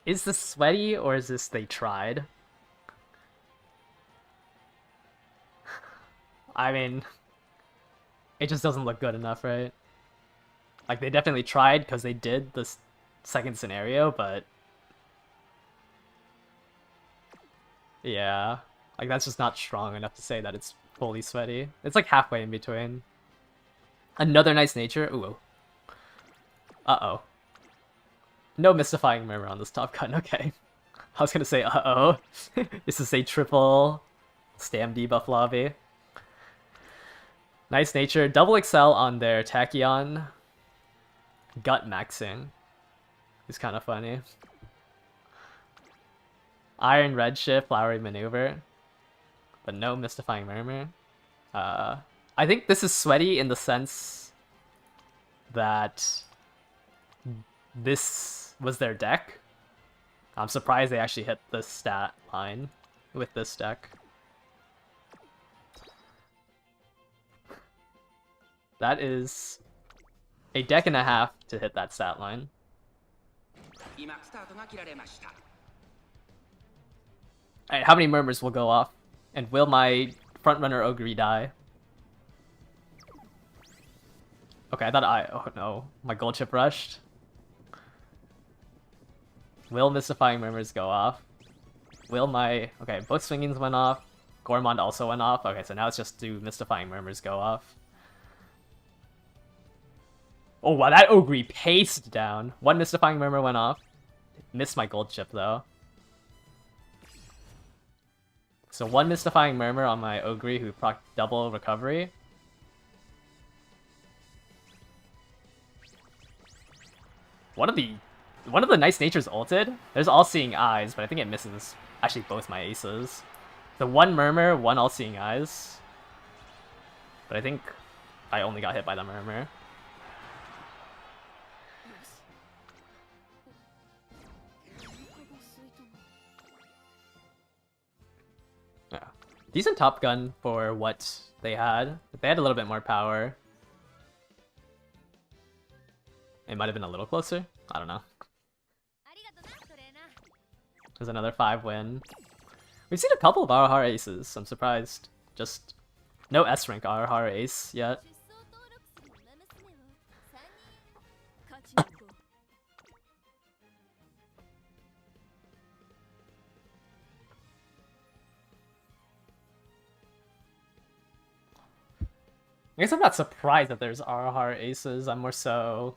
Is this sweaty or is this they tried? I mean, it just doesn't look good enough, right? Like, they definitely tried because they did this second scenario, but... yeah. Like, that's just not strong enough to say that it's fully sweaty. It's like halfway in between. Another nice nature. Ooh. Uh-oh. No mystifying murmur on this top gun, okay. I was gonna say, uh-oh. This is a triple stam debuff lobby. Nice nature. Double excel on their Tachyon. Gut maxing. It's kind of funny. Iron redshift, flowery maneuver. But no mystifying murmur. I think this is sweaty in the sense that this was their deck. I'm surprised they actually hit the stat line with this deck. That is a deck and a half to hit that stat line. Alright, how many murmurs will go off? And will my frontrunner Ogre die? Okay, I thought oh no, my gold chip rushed. Will mystifying murmurs go off? Will my... okay, both swingings went off. Gormond also went off. Okay, so now it's just do mystifying murmurs go off. Oh wow, that Ogre paced down. One mystifying murmur went off. Missed my gold chip though. So one mystifying murmur on my Ogre who proc double recovery. One of the nice natures ulted. There's all seeing eyes, but I think it misses actually both my aces. The one Murmur, one All-Seeing Eyes. But I think I only got hit by the Murmur. Yeah. Decent Top Gun for what they had. If they had a little bit more power, it might have been a little closer. I don't know. There's another 5 win. We've seen a couple of Aoharu aces. I'm surprised. Just no S rank Aoharu ace yet. I guess I'm not surprised that there's Aoharu aces. I'm more so...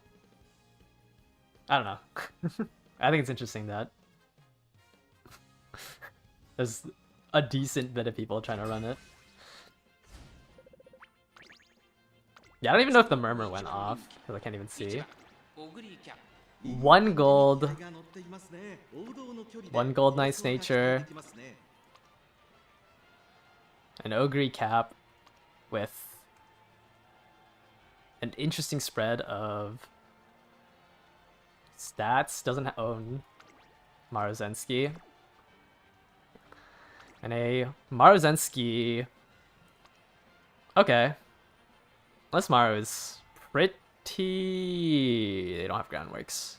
I don't know. I think it's interesting that there's a decent bit of people trying to run it. Yeah, I don't even know if the Murmur went off, because I can't even see. 1 gold. 1 gold, nice nature. An Ogre cap with an interesting spread of stats. Doesn't own Maruzensky. And a Maruzensky. Okay. Unless Maru is pretty... They don't have groundworks.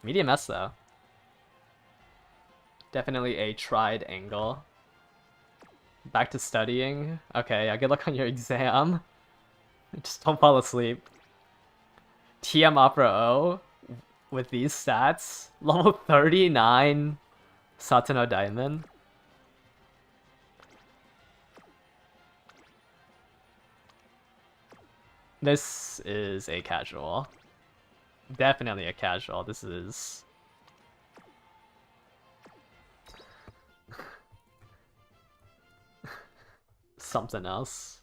Medium S though. Definitely a tried angle. Back to studying. Okay, yeah, good luck on your exam. Just don't fall asleep. TM Opera O with these stats. Level 39 Satano Diamond. This is a casual. Definitely a casual. This is... something else.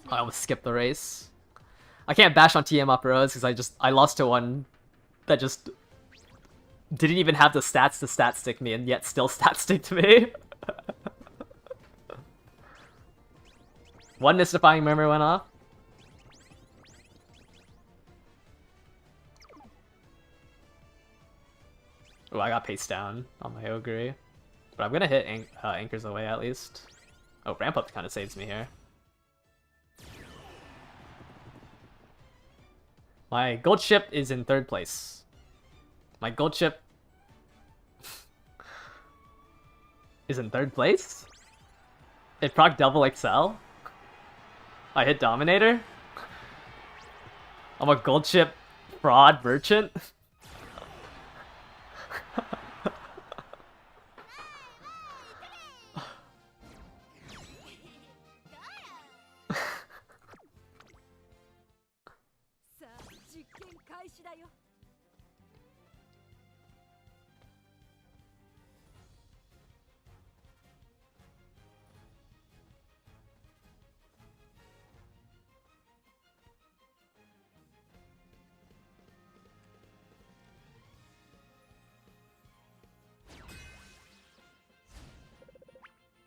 I almost skipped the race. I can't bash on TM Operos because I lost to one that just didn't even have the stats to stat stick me and yet still stat sticked me. One mystifying Murmur went off. Oh, I got paced down on my Ogre. But I'm gonna hit Anchors Away at least. Oh, Ramp Up kind of saves me here. My gold ship is in 3rd place. My gold ship is in 3rd place? It proc double XL? I hit Dominator? I'm a gold ship fraud merchant?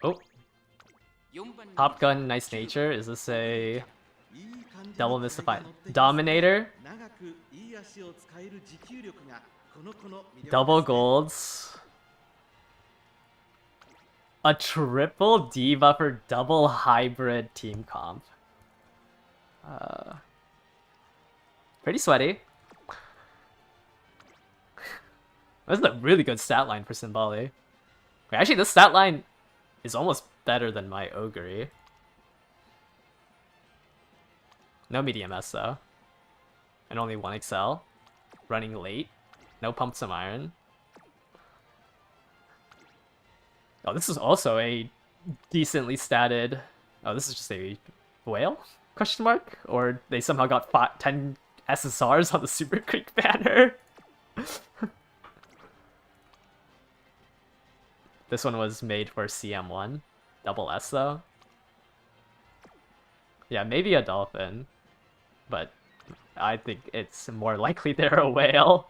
Oh. Top Gun, nice nature. Is this a double mystify? Dominator. Double golds. A triple diva for double hybrid team comp. Pretty sweaty. This is a really good stat line for Symboli. Wait, actually, this stat line is almost better than my Ogre. No medium S though. And only 1 XL. Running late. No pump some iron. Oh, this is also a decently statted... Oh, this is just a whale? Question mark? Or they somehow got 10 SSRs on the Super Creek banner? This one was made for CM1. Double S though. Yeah, maybe a dolphin. But I think it's more likely they're a whale.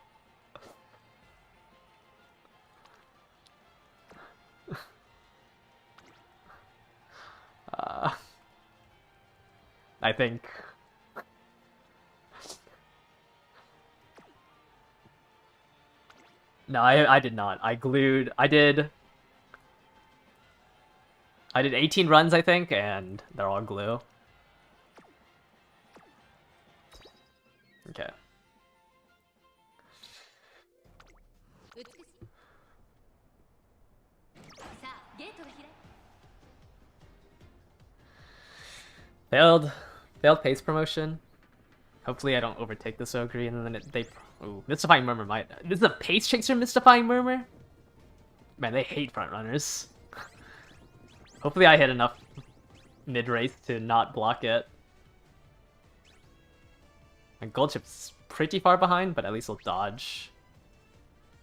I think... No, I did not. I did 18 runs, I think, and they're all glue. Okay. 美しい。さあ、ゲートが開い Failed pace promotion. Hopefully I don't overtake this Ogre and then they... Ooh, Mystifying Murmur might... This is a pace chaser Mystifying Murmur? Man, they hate front runners. Hopefully I hit enough mid-race to not block it. My gold chip's pretty far behind, but at least we'll dodge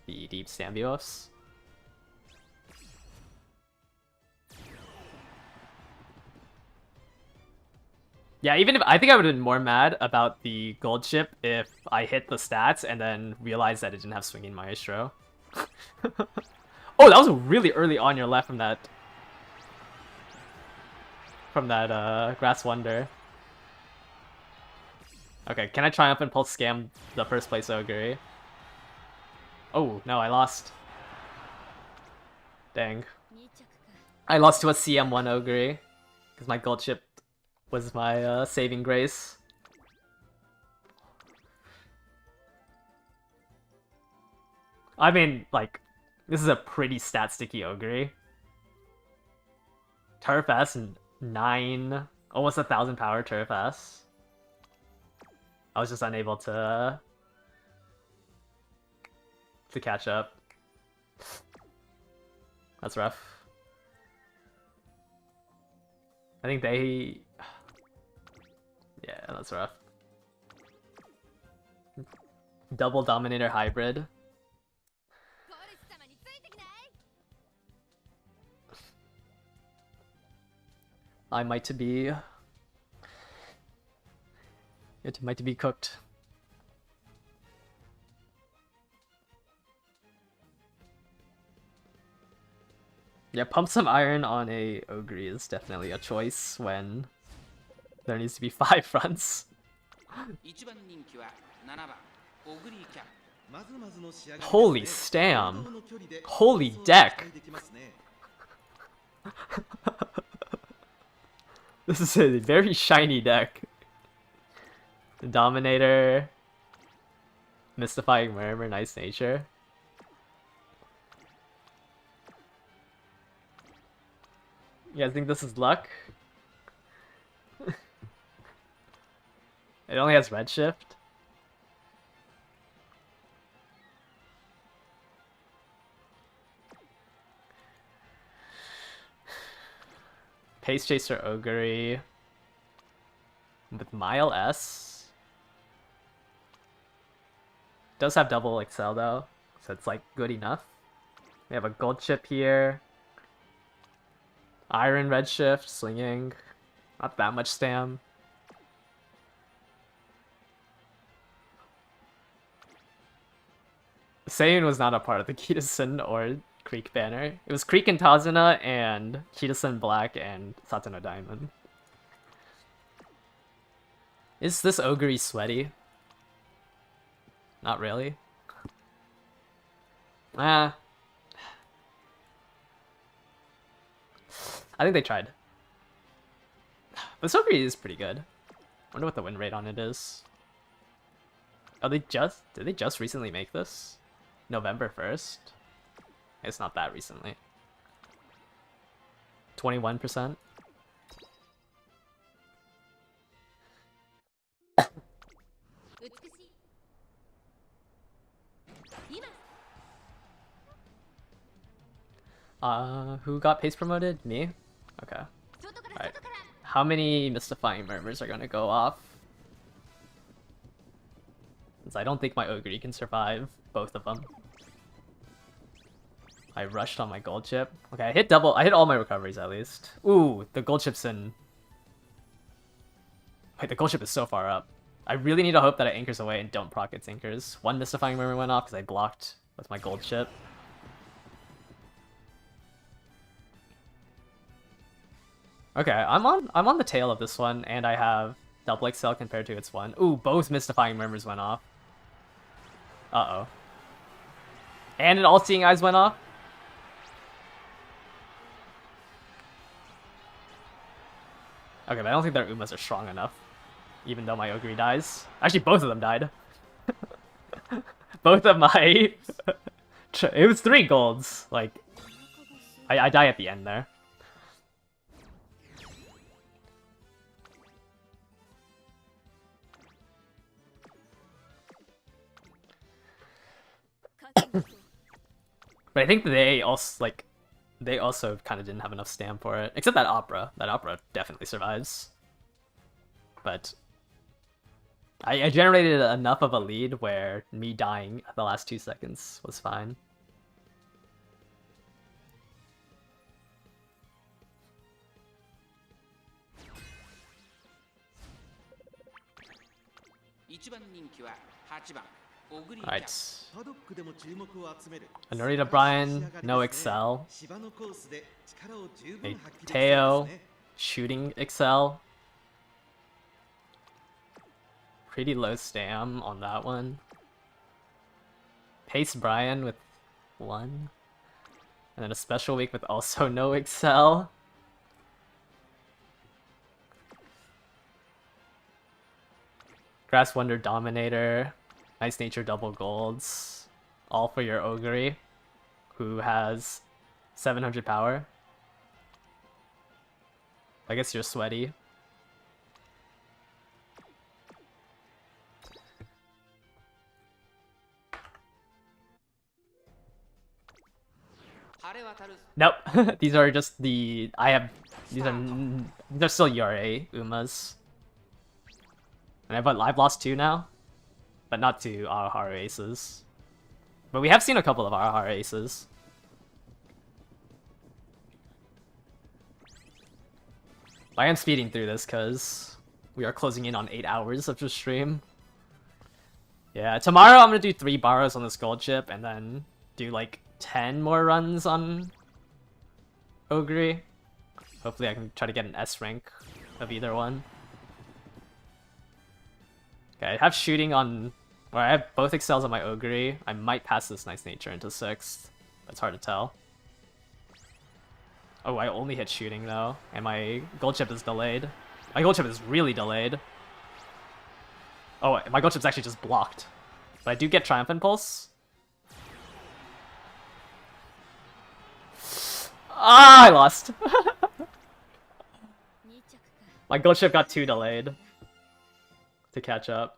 the deep Stambios. Yeah, even if I think I would have been more mad about the gold chip if I hit the stats and then realized that it didn't have swinging maestro. Oh, that was really early on your left from that grass wonder. Okay, can I triumph and pulse scam the first place Ogre? Oh no, I lost. Dang. 2着か。 I lost to a CM1 Ogre because my gold chip was my saving grace. I mean, like, this is a pretty stat sticky Ogre. Turf S and 9, almost 1,000 power Turf S. I was just unable to catch up. That's rough. I think they... Yeah, that's rough. Double Dominator Hybrid. ゴルス様についてきない？ I might to be... It might to be cooked. Yeah, pump some iron on a Ogre is definitely a choice when there needs to be 5 fronts. 1番人気は7番オグリーキャップ。 まずまずの仕上がりですね。 Holy Stam! 子供の距離で Holy 期 deck! 待できますね。 This is a very shiny deck. The Dominator, Mystifying Murmur, Nice Nature. You guys think this is luck? It only has Redshift. Pace Chaser Ogre with Mile S. Does have double Excel though, so it's like good enough. We have a gold chip here. Iron Redshift, slinging. Not that much stam. Saiyan was not a part of the Kitasen or Creek banner. It was Creek and Tazuna and Kitasen Black and Satono Diamond. Is this Ogre sweaty? Not really. Ah. I think they tried. This Ogre is pretty good. Wonder what the win rate on it is. Oh, did they just recently make this? November 1st? It's not that recently. 21%. 美しい。今。 Who got pace promoted? Me? Okay. 外から Alright. 外から。 How many Mystifying Murmurs are gonna go off? Since I don't think my Ogre can survive both of them. I rushed on my gold chip. Okay, I hit all my recoveries at least. Ooh, the gold chip's in... Wait, the gold chip is so far up. I really need to hope that it anchors away and don't proc its anchors. One Mystifying Murmur went off because I blocked with my gold chip. Okay, I'm on the tail of this one, and I have double excel compared to its one. Ooh, both Mystifying Murmurs went off. Uh-oh. And an All-Seeing Eyes went off. Okay, but I don't think their Umas are strong enough. Even though my Ogre dies. Actually, both of them died. Both of my... It was 3 golds. Like, I die at the end there. But I think they also kind of didn't have enough stam for it. Except that Opera. That Opera definitely survives. But I generated enough of a lead where me dying at the last 2 seconds was fine. Alright. Anorita Brian, no Excel. A Teo, shooting Excel. Pretty low stam on that one. Pace Brian with 1. And then a special week with also no Excel. Grass Wonder Dominator. Nice Nature double golds. All for your Ogre, who has 700 power. I guess you're sweaty. Nope. These are just the... These are still Yore Umas. And I've lost 2 now. But not to Aoharu aces. But we have seen a couple of Aoharu aces. I am speeding through this because we are closing in on 8 hours of the stream. Yeah, tomorrow I'm gonna do 3 borrows on this gold chip and then do like 10 more runs on Ogre. Hopefully I can try to get an S rank of either one. Okay, I have shooting on... Well, I have both excels on my Ogre. I might pass this Nice Nature into 6th. It's hard to tell. Oh, I only hit shooting though, and my gold chip is delayed. My gold chip is really delayed. Oh, my gold chip's actually just blocked. But I do get Triumphant Pulse. Ah, I lost. My gold chip got too delayed to catch up.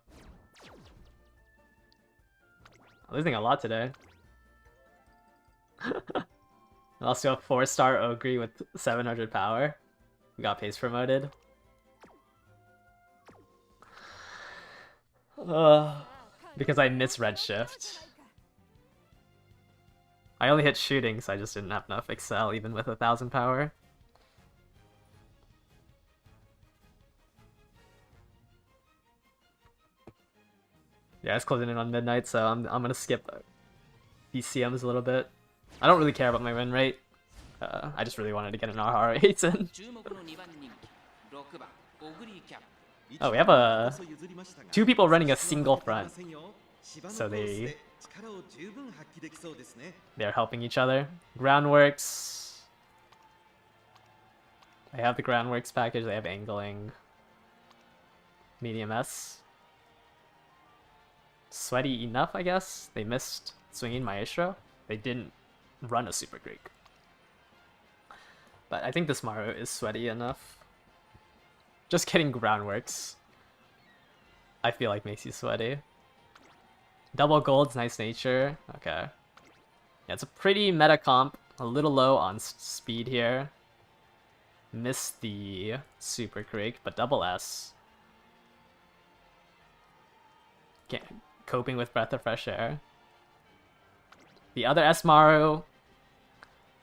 I'm losing a lot today. I lost to a 4-star Ogre with 700 power. We got pace promoted. Because I missed Redshift. I only hit shooting, so I just didn't have enough Excel even with 1000 power. Yeah, it's closing in on midnight, so I'm gonna skip these CMs a little bit. I don't really care about my win rate. I just really wanted to get an Aoharu 8 in. Oh, we have 2 people running a single front. So they're helping each other. Groundworks. They have the Groundworks package, they have Angling. Medium S. Sweaty enough, I guess. They missed Swinging Maestro. They didn't run a Super Greek. But I think this Maru is sweaty enough. Just getting Groundworks, I feel like makes you sweaty. Double Gold's Nice Nature. Okay. Yeah, it's a pretty meta comp. A little low on speed here. Missed the Super Greek, but double S. Coping with Breath of Fresh Air. The other S Maru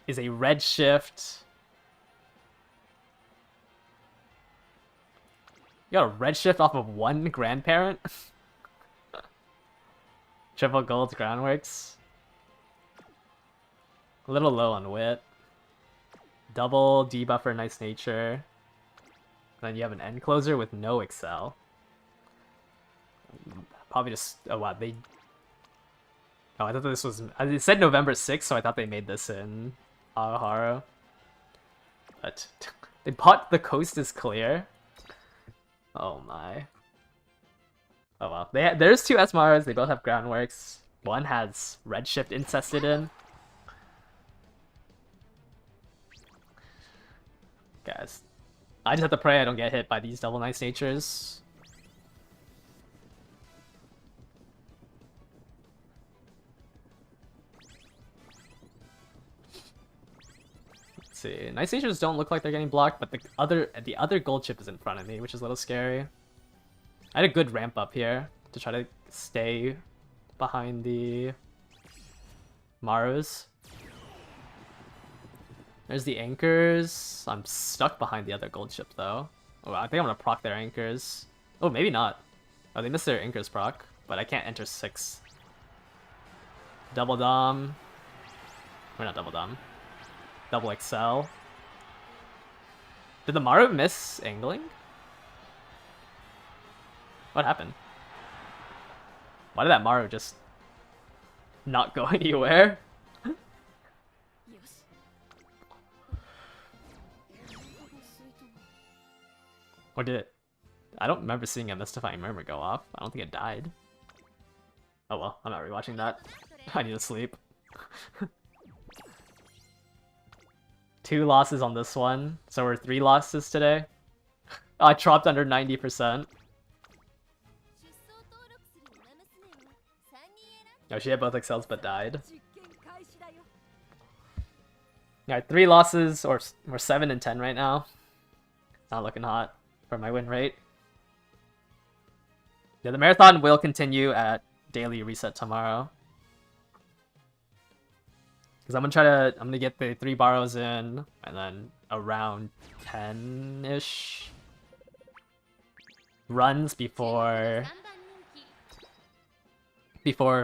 is a Redshift. You got a redshift off of one grandparent? Triple gold groundworks. A little low on wit. Double debuffer nice nature. Then you have an end closer with no excel. Probably just oh wow they oh I thought this was it said November 6th, so I thought they made this in Aoharu. But they bought the coast is clear. Oh my. Oh well. There's two Esmars, they both have groundworks. One has redshift incested in. Guys. I just have to pray I don't get hit by these double nice natures. Let's see. Nice natures don't look like they're getting blocked, but the other gold chip is in front of me, which is a little scary. I had a good ramp up here to try to stay behind the Marus. There's the anchors. I'm stuck behind the other gold chip though. Oh, I think I'm gonna proc their anchors. Oh, maybe not. Oh, they missed their anchors proc, but I can't enter 6. Double dom. We're not double dom. Double excel. Did the Maru miss angling? What happened? Why did that Maru just not go anywhere? Or did it? I don't remember seeing a mystifying murmur go off. I don't think it died. Oh well, I'm not rewatching that. I need to sleep. 2 losses on this one, so we're 3 losses today. Oh, I dropped under 90%. No, she had both excels but died. Alright, 3 losses, or we're 7 and 10 right now. Not looking hot for my win rate. Yeah, the marathon will continue at daily reset tomorrow. Because I'm gonna get the 3 borrows in, and then around 10-ish runs before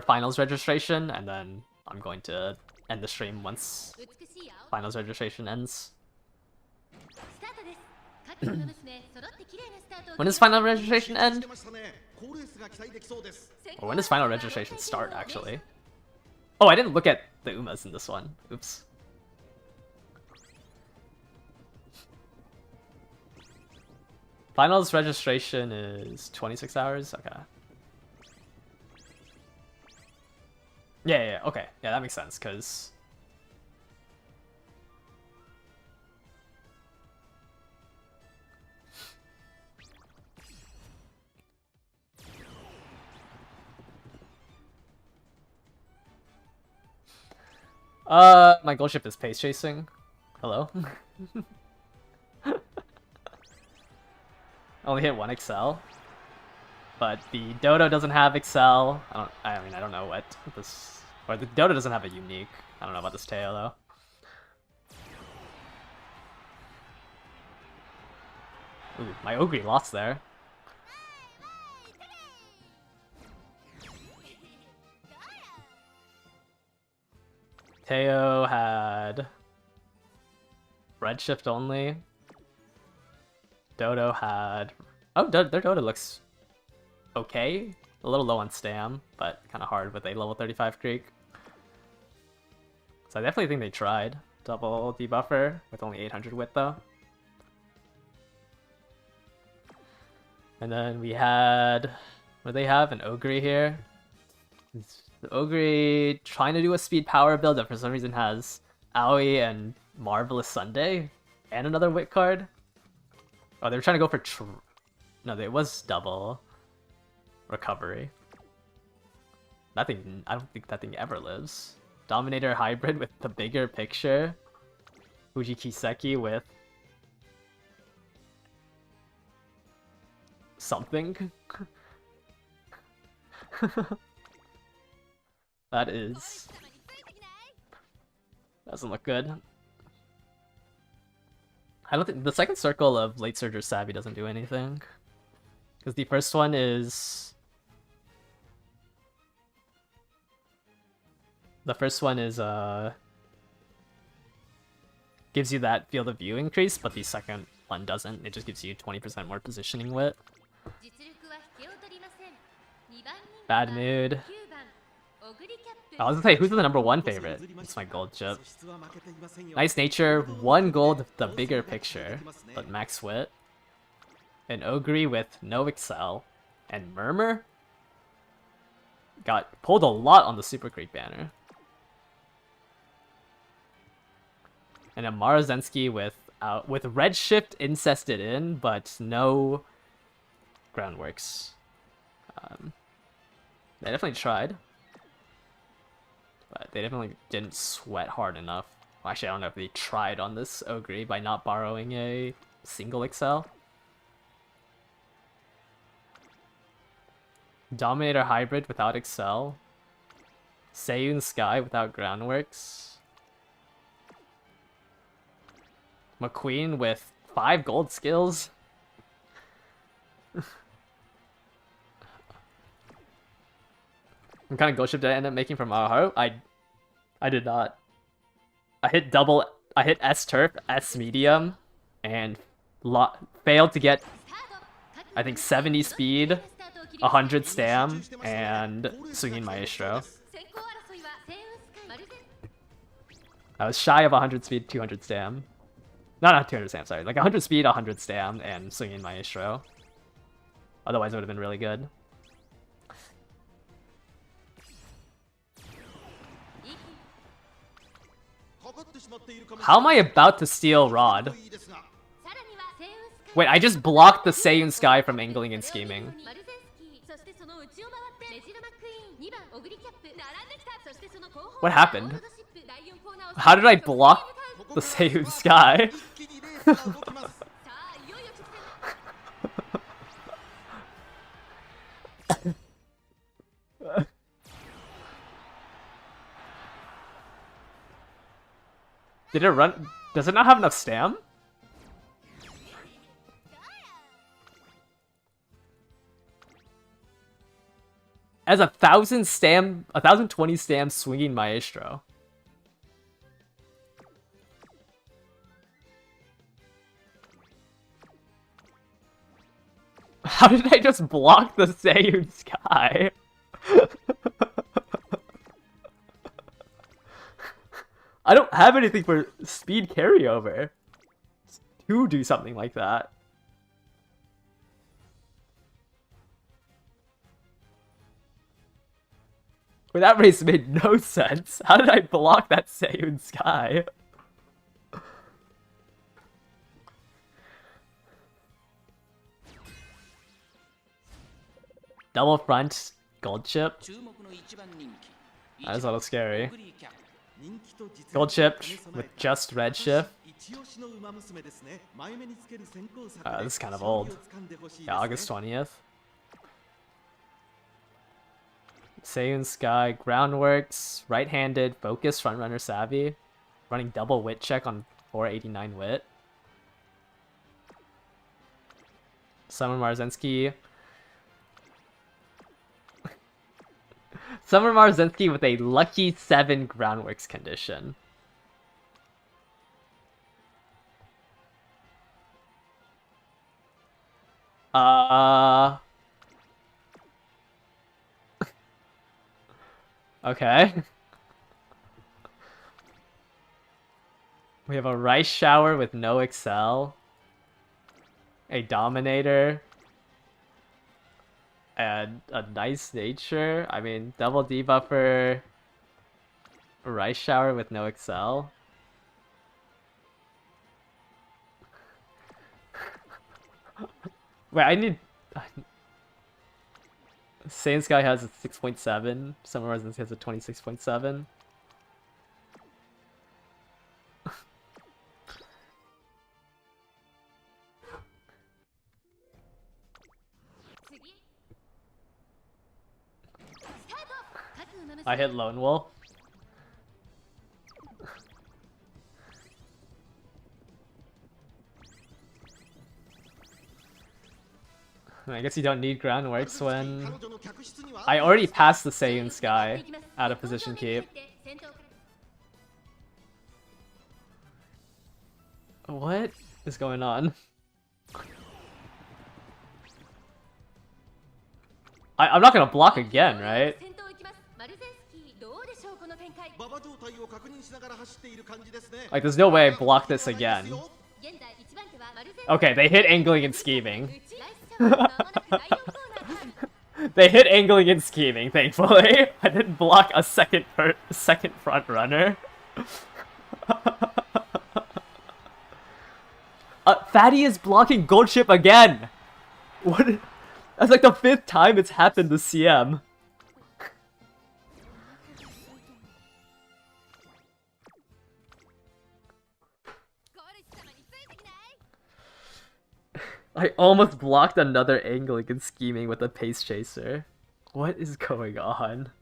finals registration, and then I'm going to end the stream once finals registration ends. When does final registration end? Or when does final registration start, actually? Oh, I didn't look at the Umas in this one. Oops. Finals registration is 26 hours? Okay. Yeah, okay. Yeah, that makes sense, because... my goal ship is pace chasing. Hello? Only hit 1 excel. But the Dodo doesn't have excel. I don't know what this... Or the Dodo doesn't have a unique. I don't know about this Teo though. Ooh, my Ogre lost there. Teo had redshift only. Dodo had... Oh, their Dodo looks okay. A little low on stam, but kind of hard with a level 35 creek. So I definitely think they tried. Double debuffer with only 800 wit though. And then we had... What do they have? An Ogre here. The Ogre trying to do a speed power build that for some reason has Aoi and Marvelous Sunday and another wit card. Oh, they were trying to go for no, it was double recovery. That thing, I don't think that thing ever lives. Dominator hybrid with the bigger picture. Fuji Kiseki with something. That is... Doesn't look good. I don't think... The second circle of Late Surger Savvy doesn't do anything. Because the first one is... The first one is, gives you that field of view increase, but the second one doesn't. It just gives you 20% more positioning width. 実力は引けを取りません。2番人気 Bad は mood. 9番オグリキャップ I was gonna say, who's the number one favorite? It's my gold chip. Nice nature, one gold with the bigger picture, but max wit. An Ogre with no excel. And Murmur? Got pulled a lot on the Super Creep banner. And a Marazensky with Redshift incested in, but no groundworks. They definitely tried. But they definitely didn't sweat hard enough. Well, actually, I don't know if they tried on this Ogre by not borrowing a single Excel. Dominator Hybrid without Excel. Seiyun Sky without groundworks. McQueen with 5 gold skills. What kind of gold ship did I end up making from Aoharu? I did not. I hit S turf, S medium, and failed to get, I think, 70 speed, 100 stam, and swinging maestro. 先行争いはセイウンスカイマルゼン I was shy of 100 speed, 200 stam. Not 200 stam, sorry. Like 100 speed, 100 stam, and swinging maestro. Otherwise, it would have been really good. How am I about to steal Rod? さらにはセイウンスカイ Wait, I just blocked the Seiyun Sky from angling and scheming. マルゼンスキーそしてその内を回ってメジロマックイーン2番オグリキャップ並んできたそしてその後方 What happened? ゴールドシップ第4コーナーを How did I block the Seiyun Sky? さあいよいよ直線 Did it run? Does it not have enough stam? As 1,000 stam, 1,020 stam swinging maestro. How did I just block the Seiyun Sky? I don't have anything for speed carryover to do something like that. But that race made no sense. How did I block that Seiyun Sky? Double front gold chip. 注目の一番人気 That was a little scary. オグリキャップ Gold chip with just red shift. This is kind of old. Yeah, August 20th. Seiyun Sky, groundworks, right-handed, focus, frontrunner savvy, running double wit check on 489 wit. Summer Marzensky. Summer Marzensky with a lucky 7 groundworks condition. Okay. We have a rice shower with no excel. A dominator. And a nice nature. I mean, double debuffer. Rice shower with no excel. Wait, I need... Saiyan Sky has a 6.7. Summer Residence has a 26.7. I hit Lone Wolf. I guess you don't need groundworks when... I already passed the Seiyun Sky out of position keep. What is going on? I'm not gonna block again, right? Like, there's no way I block this again. Okay, they hit angling and scheming. They hit angling and scheming, thankfully. I didn't block a second front runner. Fatty is blocking gold ship again! What? That's like the 5th time it's happened to CM. I almost blocked another angling and scheming with a pace chaser. What is going on?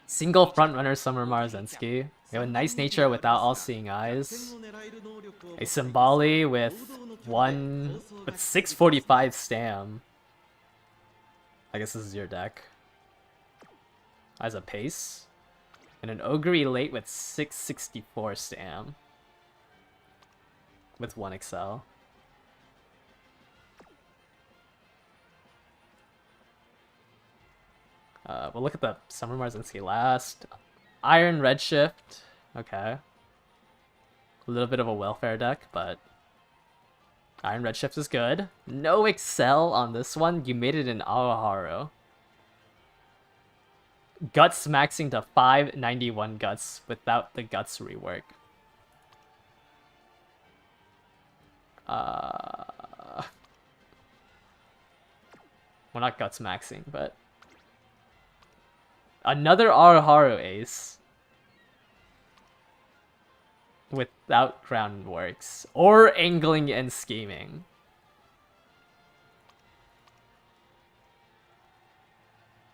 Single frontrunner Summer Marzensky. We have a nice nature without all-seeing eyes. A Symboli with 645 stam. I guess this is your deck. As a pace. And an Ogre late with 664 stam. With 1 Excel. We'll look at the Summer Marzensky last. Iron Redshift. Okay. A little bit of a welfare deck, but Iron Redshift is good. No Excel on this one. You made it in Aoharu. Guts maxing to 591 Guts without the Guts rework. Well, not Guts maxing, but... Another Aoharu ace. Without groundworks. Or angling and scheming.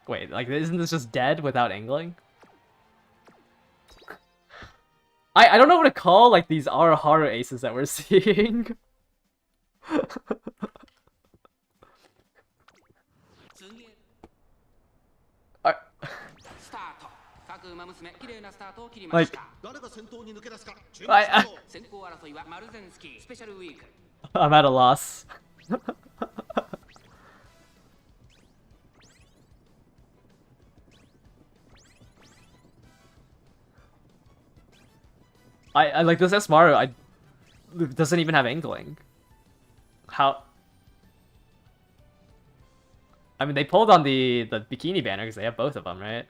Wait, like, isn't this just dead without angling? I don't know what to call, like, these Aoharu aces that we're seeing. Like, I'm at a loss. I like this Esmaru. Doesn't even have angling. How? I mean, they pulled on the bikini banner because they have both of them, right?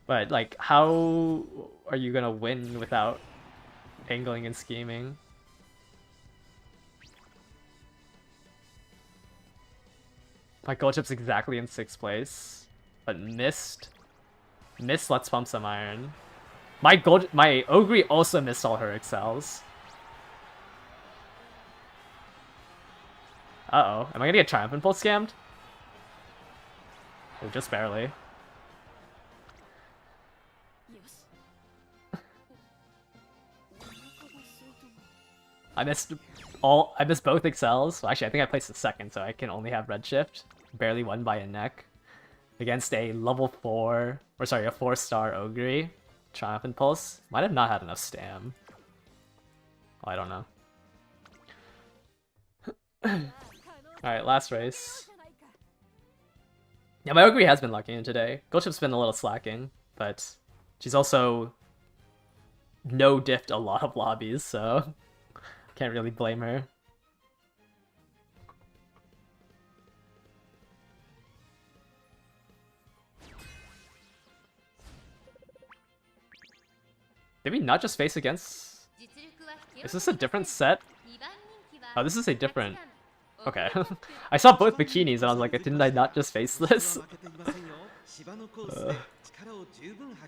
But, like, how are you gonna win without angling and scheming? My gold chip's exactly in 6th place, but missed. Missed Let's Pump Some Iron. My Ogre also missed all her Excels. Uh-oh. Am I gonna get Triumph Impulse scammed? Oh, just barely. I missed both Excels. Well, actually, I think I placed the second, so I can only have Redshift. Barely won by a neck. Against a level 4, or sorry, a 4-star Ogre. Triumph Impulse. Might have not had enough stam. Oh, I don't know. Alright, last race. Yeah, my Ogre has been lucking in today. Goldship's been a little slacking, but she's also no-diffed a lot of lobbies, so can't really blame her. Did we not just face against... Is this a different set? Oh, this is a different... Okay. I saw both bikinis and I was like, didn't I not just face this?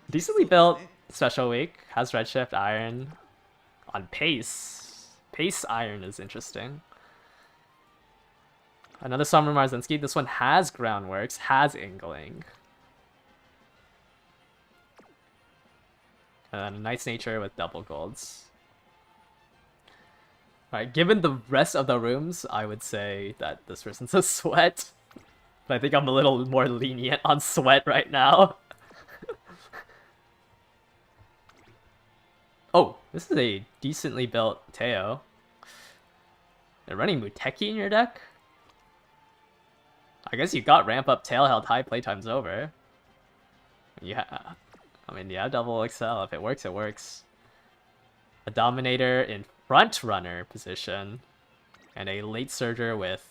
Decently built Special Week. Has Redshift, Iron. On pace. Pace Iron is interesting. Another Summer Marzinski. This one has Groundworks, has Ingling. And then a Nice Nature with double golds. Alright, given the rest of the rooms, I would say that this person's a Sweat. But I think I'm a little more lenient on Sweat right now. Oh, this is a decently built Teo. They're running Muteki in your deck? I guess you got ramp up tail held high, playtime's over. Yeah, I mean, yeah, double excel. If it works, it works. A Dominator in front runner position. And a late surger with...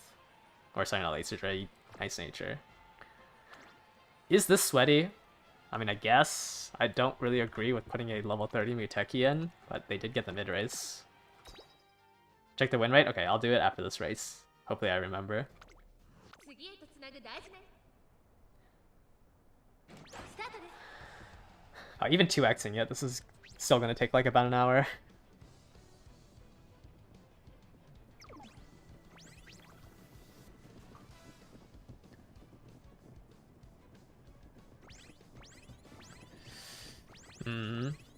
Or sorry, not late surger, a Nice Nature. Is this sweaty? I mean, I guess. I don't really agree with putting a level 30 Muteki in, but they did get the mid race. Check the win rate? Okay, I'll do it after this race. Hopefully I remember. 次へとつなぐ大事ねスタートです Even 2xing it, this is still gonna take like about an hour.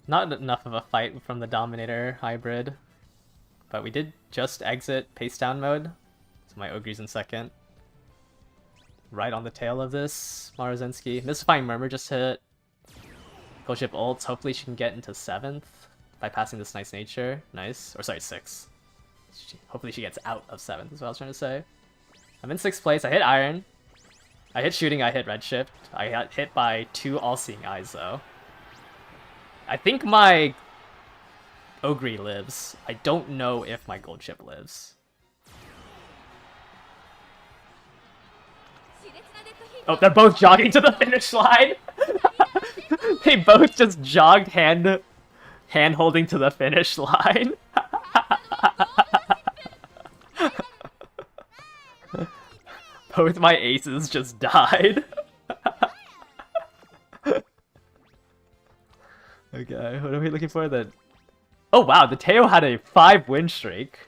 Not enough of a fight from the Dominator hybrid. But we did just exit pace down mode. So my Ogre's in second. Right on the tail of this, Marozensky. Mystifying Murmur just hit. Gold ship ults. Hopefully she can get into 7th by passing this Nice Nature. Nice. Or sorry, 6th. Hopefully she gets out of 7th is what I was trying to say. I'm in 6th place. I hit Iron. I hit Shooting. I hit Redshift. I got hit by 2 All-Seeing Eyes though. I think my Ogre lives. I don't know if my gold chip lives. Oh, they're both jogging to the finish line. They both just jogged hand holding to the finish line. Both my aces just died. Okay, what are we looking for then? Oh wow, the Teo had a 5 win streak.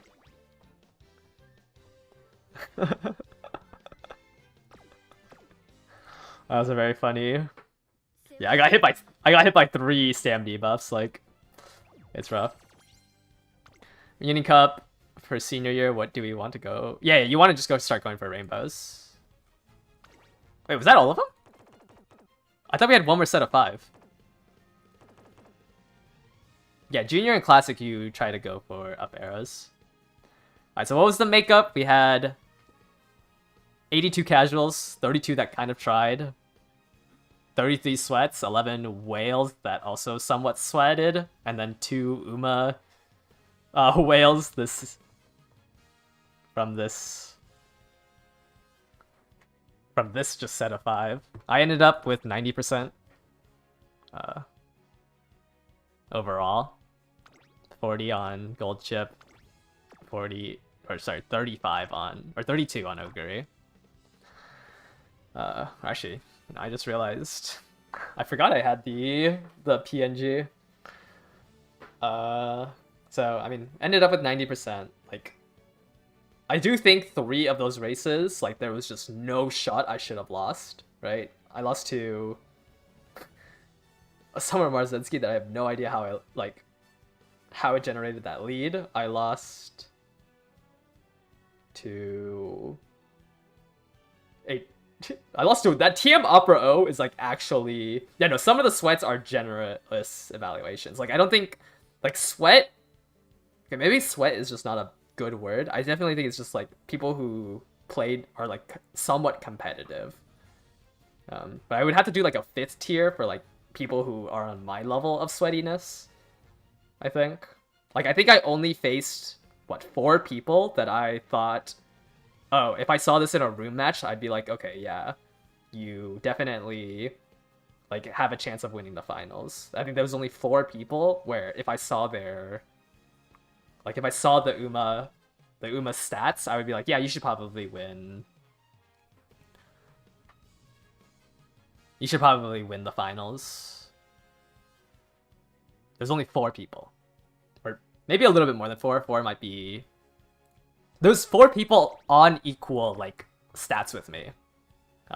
That was a very funny. Yeah, I got hit by 3 stam debuffs, like it's rough. Reunion Cup for senior year, what do we want to go? Yeah, you want to just start going for rainbows. Wait, was that all of them? I thought we had one more set of 5. Yeah, junior and classic you try to go for up arrows. Alright, so what was the makeup? We had 82 casuals, 32 that kind of tried, 33 sweats, 11 whales that also somewhat sweated, and then 2 Uma whales from this just set of 5. I ended up with 90% overall. 40 on gold chip, 35 on, or 32 on Ogre. Actually, I just realized I forgot I had the PNG. So I mean, ended up with 90%. Like, I do think 3 of those races, like, there was just no shot I should have lost. Right? I lost to a Summer Marzinski that I have no idea how it generated that lead. I lost to that TM Opera O is like actually, yeah, no, some of the sweats are generous evaluations. Like, I don't think like sweat, okay, maybe sweat is just not a good word. I definitely think it's just like people who played are like somewhat competitive. But I would have to do like a 5th tier for like people who are on my level of sweatiness, I think. Like, I think I only faced, what, 4 people that I thought, oh, if I saw this in a room match, I'd be like, okay, yeah, you definitely, like, have a chance of winning the finals. I think there was only 4 people where if I saw their, like, if I saw the Uma stats, I would be like, yeah, you should probably win. You should probably win the finals. There's only 4 people. Or Maybe a little bit more than 4. 4 might be... There's 4 people on equal, like, stats with me.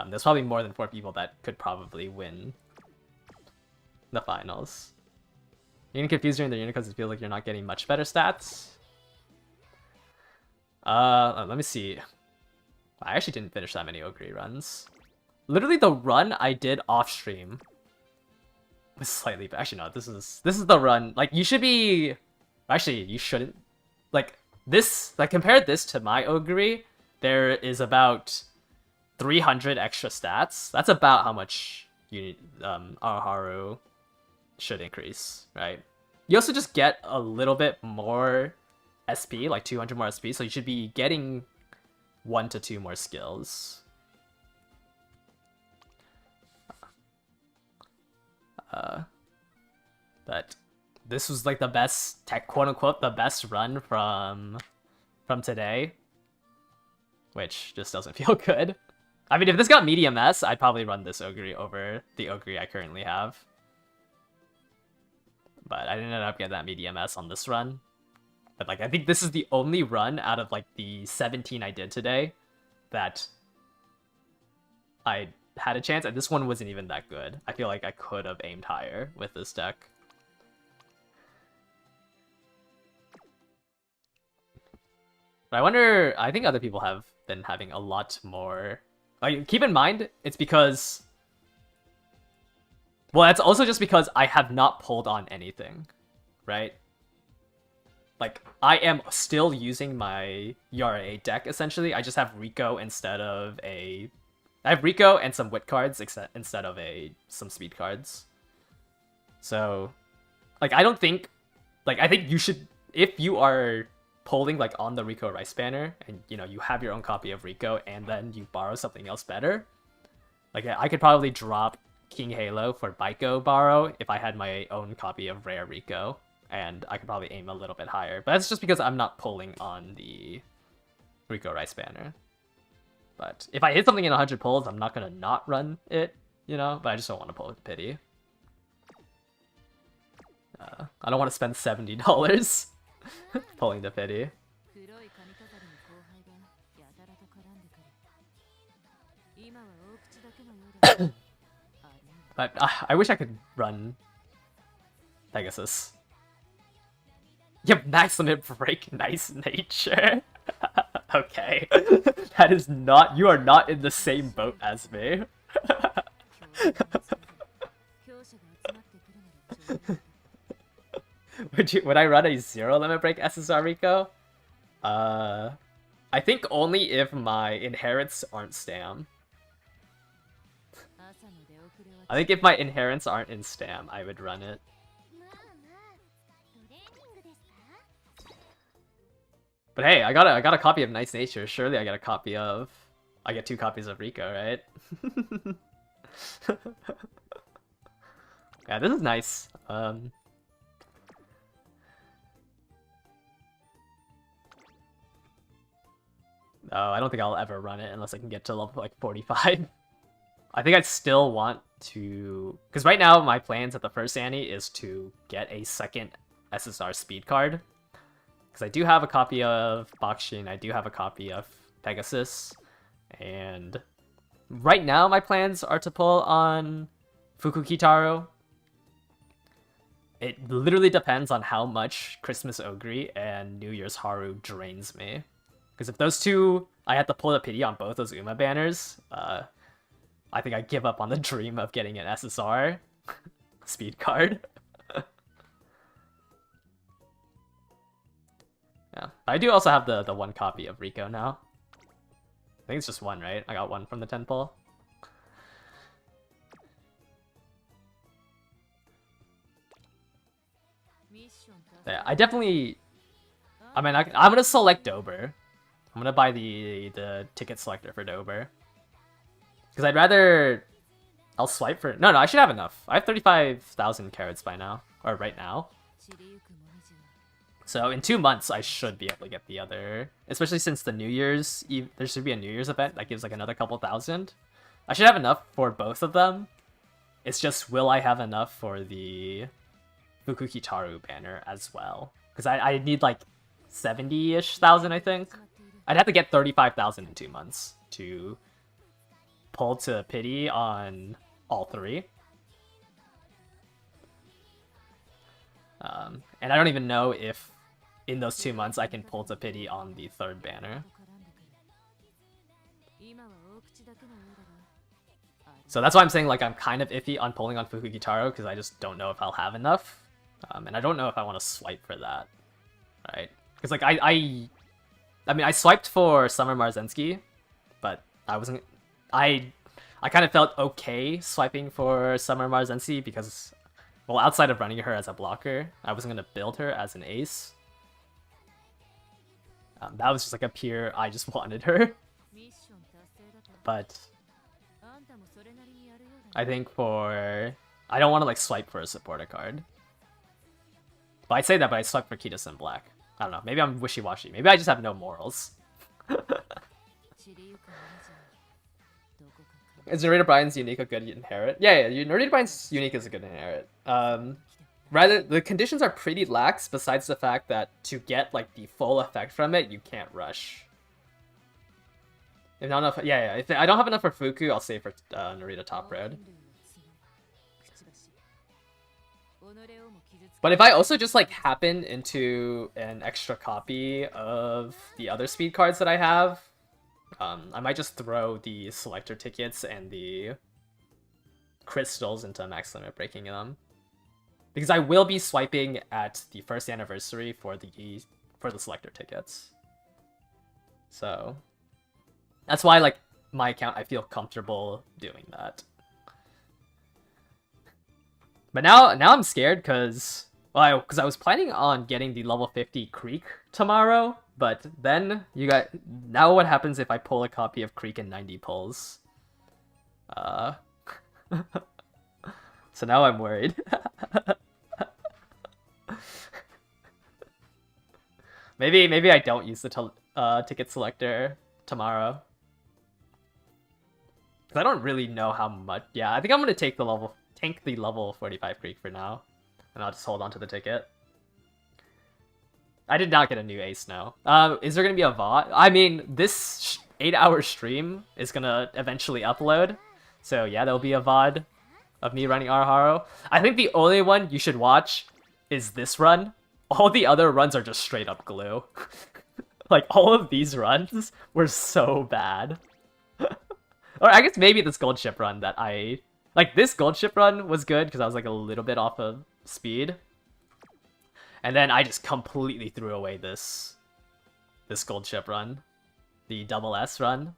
There's probably more than 4 people that could probably win the finals. You're getting confused during the unit because it feels like you're not getting much better stats. Let me see. I actually didn't finish that many Ogre runs. Literally the run I did off stream was slightly, actually no, this is the run. Like, you should be, actually you shouldn't, like this, like compare this to my Ogre, there is about 300 extra stats. That's about how much you Aoharu should increase, right? You also just get a little bit more SP, like 200 more SP, so you should be getting 1 to 2 more skills. But this was like the best, quote unquote, the best run from today, which just doesn't feel good. I mean, if this got medium S, I'd probably run this Ogre over the Ogre I currently have. But I didn't end up getting that medium S on this run. But like, I think this is the only run out of like the 17 I did today that I had a chance, and this one wasn't even that good. I feel like I could have aimed higher with this deck. But I wonder, I think other people have been having a lot more... Like, keep in mind, it's because... Well, that's also just because I have not pulled on anything, right? Like, I am still using my Yara deck, essentially. I just have Rico instead of a... I have Rico and some wit cards instead of some speed cards. So, like, I don't think... Like, I think you should... If you are pulling, like, on the Rico Rice banner, and, you know, you have your own copy of Rico, and then you borrow something else better, like, I could probably drop King Halo for Baiko borrow if I had my own copy of Rare Rico, and I could probably aim a little bit higher. But that's just because I'm not pulling on the Rico Rice banner. But if I hit something in 100 pulls, I'm not gonna not run it, you know? But I just don't want to pull with pity. I don't want to spend $70 pulling the pity. But I wish I could run Pegasus. Yep, max limit break, nice nature. Okay. That is not, you are not in the same boat as me. Would I run a 0 limit break SSR Rico? I think only if my inherents aren't Stam. I think if my inherents aren't in Stam, I would run it. But hey, I got a copy of Nice Nature. Surely I get a copy of... I get 2 copies of Rico, right? Yeah, this is nice. Oh, I don't think I'll ever run it unless I can get to level like 45. I think I'd still want to... Because right now, my plans at the first Annie is to get a second SSR speed card. Because I do have a copy of Bakshin, I do have a copy of Pegasus, and right now my plans are to pull on Fukukitaro. It literally depends on how much Christmas Ogre and New Year's Haru drains me. Because if those two, I had to pull the pity on both those Uma banners, I think I give up on the dream of getting an SSR speed card. Yeah, I do also have the 1 copy of Rico now. I think it's just 1, right? I got 1 from the 10 pull. Yeah, I definitely... I mean, I'm gonna select Dober. I'm gonna buy the ticket selector for Dober. Because I'd rather... I'll swipe for... No, I should have enough. I have 35,000 carats by now. Or right now. So in 2 months, I should be able to get the other... Especially since the New Year's Eve... There should be a New Year's event that gives like another couple thousand. I should have enough for both of them. It's just, will I have enough for the Fukukitaru banner as well? Because I need like 70-ish thousand, I think. I'd have to get 35,000 in 2 months to pull to pity on all 3. And I don't even know if in those 2 months I can pull to pity on the 3rd banner. So that's why I'm saying like I'm kind of iffy on pulling on Fukugitaro because I just don't know if I'll have enough. And I don't know if I want to swipe for that. Right? Because like I mean I swiped for Summer Marzensky, but I wasn't I kind of felt okay swiping for Summer Marzensky because, well, outside of running her as a blocker, I wasn't going to build her as an ace. That was just like a pure, I just wanted her. But I think I don't want to like swipe for a supporter card. But I say that, but I swipe for Kitas in black. I don't know, maybe I'm wishy-washy. Maybe I just have no morals. Is Narita Bryan's unique a good inherit? Yeah, Narita Bryan's unique is a good inherit. Rather, the conditions are pretty lax, besides the fact that to get like the full effect from it, you can't rush. If not enough, yeah. If I don't have enough for Fuku, I'll save for Narita top red. But if I also just like happen into an extra copy of the other speed cards that I have, I might just throw the selector tickets and the crystals into max limit breaking them. Because I will be swiping at the 1st anniversary for the selector tickets. So that's why like my account I feel comfortable doing that. But now I'm scared because I was planning on getting the level 50 Creek tomorrow, but then now what happens if I pull a copy of Creek in 90 pulls? So now I'm worried. maybe I don't use the ticket selector tomorrow. Cause I don't really know how much. Yeah, I think I'm gonna tank the level 45 Creek for now, and I'll just hold on to the ticket. I did not get a new ace now. Is there gonna be a VOD? I mean, this 8-hour stream is gonna eventually upload, so yeah, there'll be a VOD of me running Aoharu. I think the only one you should watch is this run. All the other runs are just straight up glue. Like, all of these runs were so bad. Or I guess maybe this gold ship run that like, this gold ship run was good because I was like a little bit off of speed. And then I just completely threw away this gold ship run. The double S run.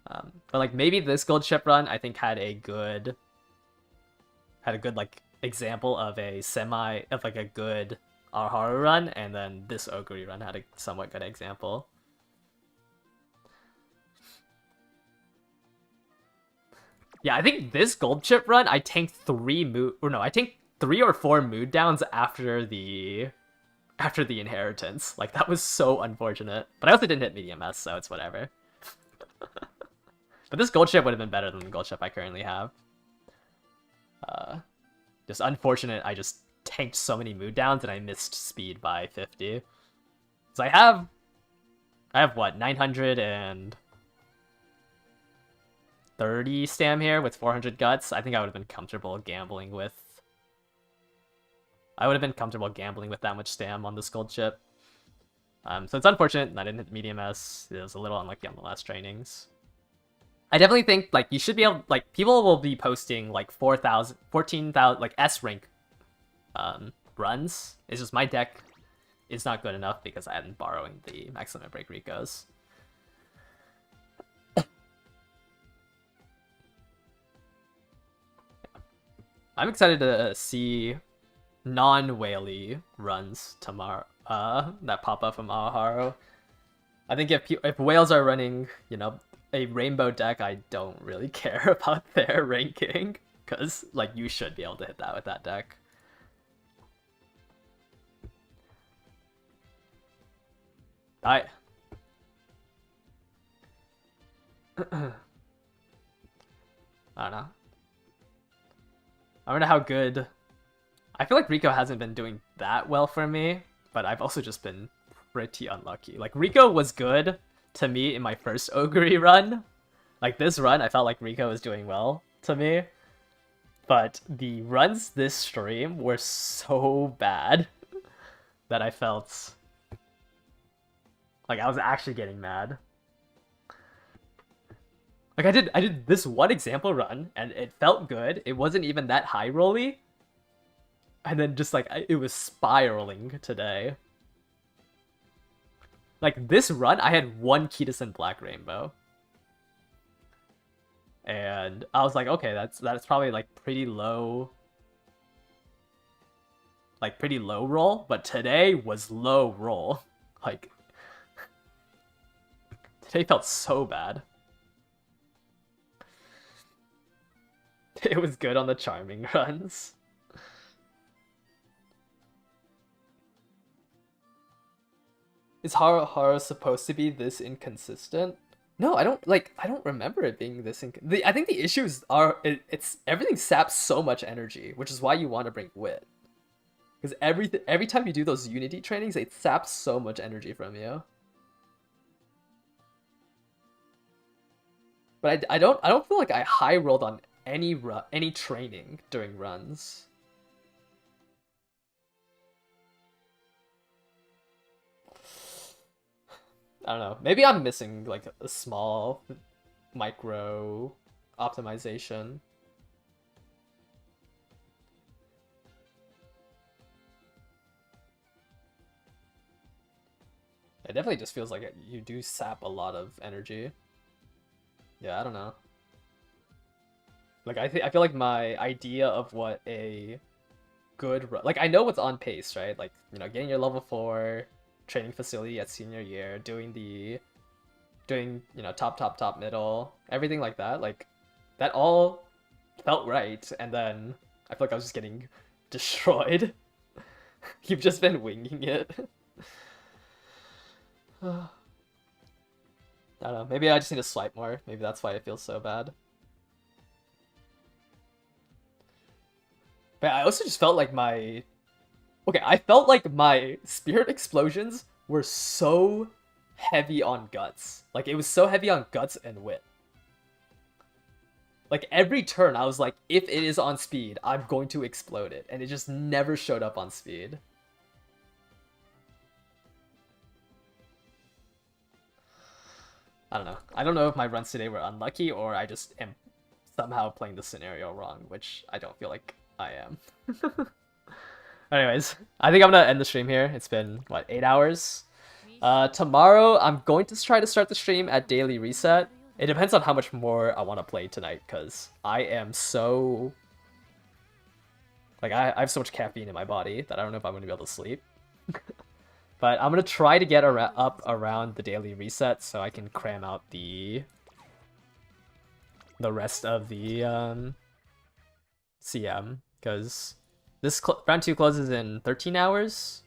But like maybe this gold ship run I think had a good like example of a good Aoharu run, and then this Oguri run had a somewhat good example. Yeah, I think this gold chip run I tanked 3 or 4 mood downs after the inheritance. Like, that was so unfortunate. But I also didn't hit medium S, so it's whatever. But this gold chip would have been better than the gold chip I currently have. Just unfortunate I just tanked so many mood downs and I missed speed by 50. So I have what, 930 stam here with 400 guts. I think I would have been comfortable gambling with that much stam on this gold chip. So it's unfortunate that I didn't hit medium S. It was a little unlucky on the last trainings. I definitely think like you should be able, like, people will be posting like 4,000, 14,000 like S rank runs. It's just my deck is not good enough because I hadn't borrowing the max limit break Ricos. I'm excited to see non-whaley runs tomorrow that pop up from Aoharu. I think if whales are running, you know, a rainbow deck, I don't really care about their ranking, because like you should be able to hit that with that deck. I don't know. I don't know how good I feel like Rico hasn't been doing that well for me, but I've also just been pretty unlucky. Like, Rico was good to me in my first Ogre run. Like, this run, I felt like Rico was doing well to me. But the runs this stream were so bad that I felt like I was actually getting mad. Like, I did this one example run, and it felt good. It wasn't even that high rolly. And then just, like, it was spiraling today. Like, this run, I had one Kitasen Black Rainbow. And I was like, okay, that's probably, like, pretty low. Like, pretty low roll. But today was low roll. Like, today felt so bad. It was good on the charming runs. Is Aoharu supposed to be this inconsistent? No, I don't remember it being this I think the issues are it's everything saps so much energy, which is why you want to bring wit. Because every time you do those unity trainings, it saps so much energy from you. But I don't feel like I high rolled on any training during runs. I don't know. Maybe I'm missing like a small micro optimization. It definitely just feels like you do sap a lot of energy. Yeah, I don't know. Like I feel like my idea of what a good run, like I know what's on pace, right? Like, you know, getting your level 4 training facility at senior year, doing you know, top middle, everything like that. Like that all felt right, and then I feel like I was just getting destroyed. You've just been winging it. I don't know, maybe I just need to swipe more. Maybe that's why it feels so bad. But I also just felt like I felt like my spirit explosions were so heavy on guts. Like, it was so heavy on guts and wit. Like, every turn I was like, if it is on speed, I'm going to explode it. And it just never showed up on speed. I don't know. I don't know if my runs today were unlucky or I just am somehow playing the scenario wrong, which I don't feel like I am. Anyways, I think I'm gonna end the stream here. It's been, what, 8 hours? Tomorrow, I'm going to try to start the stream at Daily Reset. It depends on how much more I want to play tonight, because I am so... Like, I have so much caffeine in my body that I don't know if I'm going to be able to sleep. But I'm going to try to get up around the Daily Reset so I can cram out the rest of the CM, because this round 2 closes in 13 hours,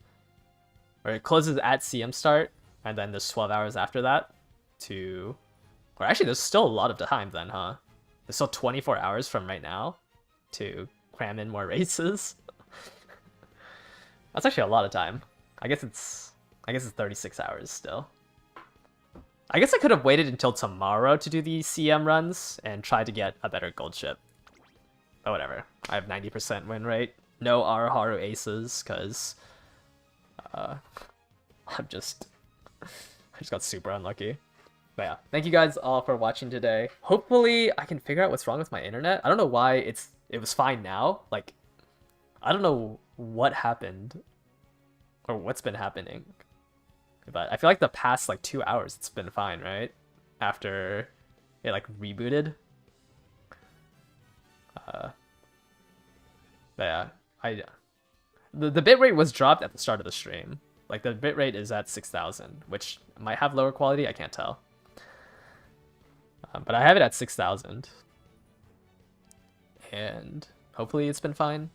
or it closes at CM start, and then there's 12 hours after that to, or actually there's still a lot of time then, huh? There's still 24 hours from right now to cram in more races. That's actually a lot of time. I guess it's 36 hours still. I guess I could have waited until tomorrow to do the CM runs and try to get a better gold ship. But whatever. I have 90% win rate. No Aoharu aces, because I just got super unlucky. But yeah, thank you guys all for watching today. Hopefully I can figure out what's wrong with my internet. I don't know why it was fine now. Like, I don't know what happened or what's been happening. But I feel like the past like 2 hours it's been fine, right? After it like rebooted. But yeah, the bitrate was dropped at the start of the stream. Like, the bitrate is at 6,000, which might have lower quality, I can't tell. But I have it at 6,000. And hopefully it's been fine.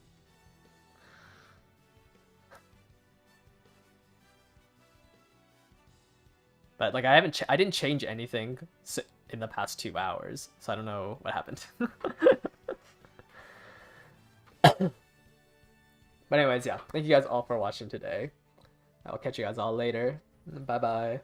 But like, I didn't change anything in the past 2 hours, so I don't know what happened. But anyways, yeah, thank you guys all for watching today. I will catch you guys all later. Bye bye.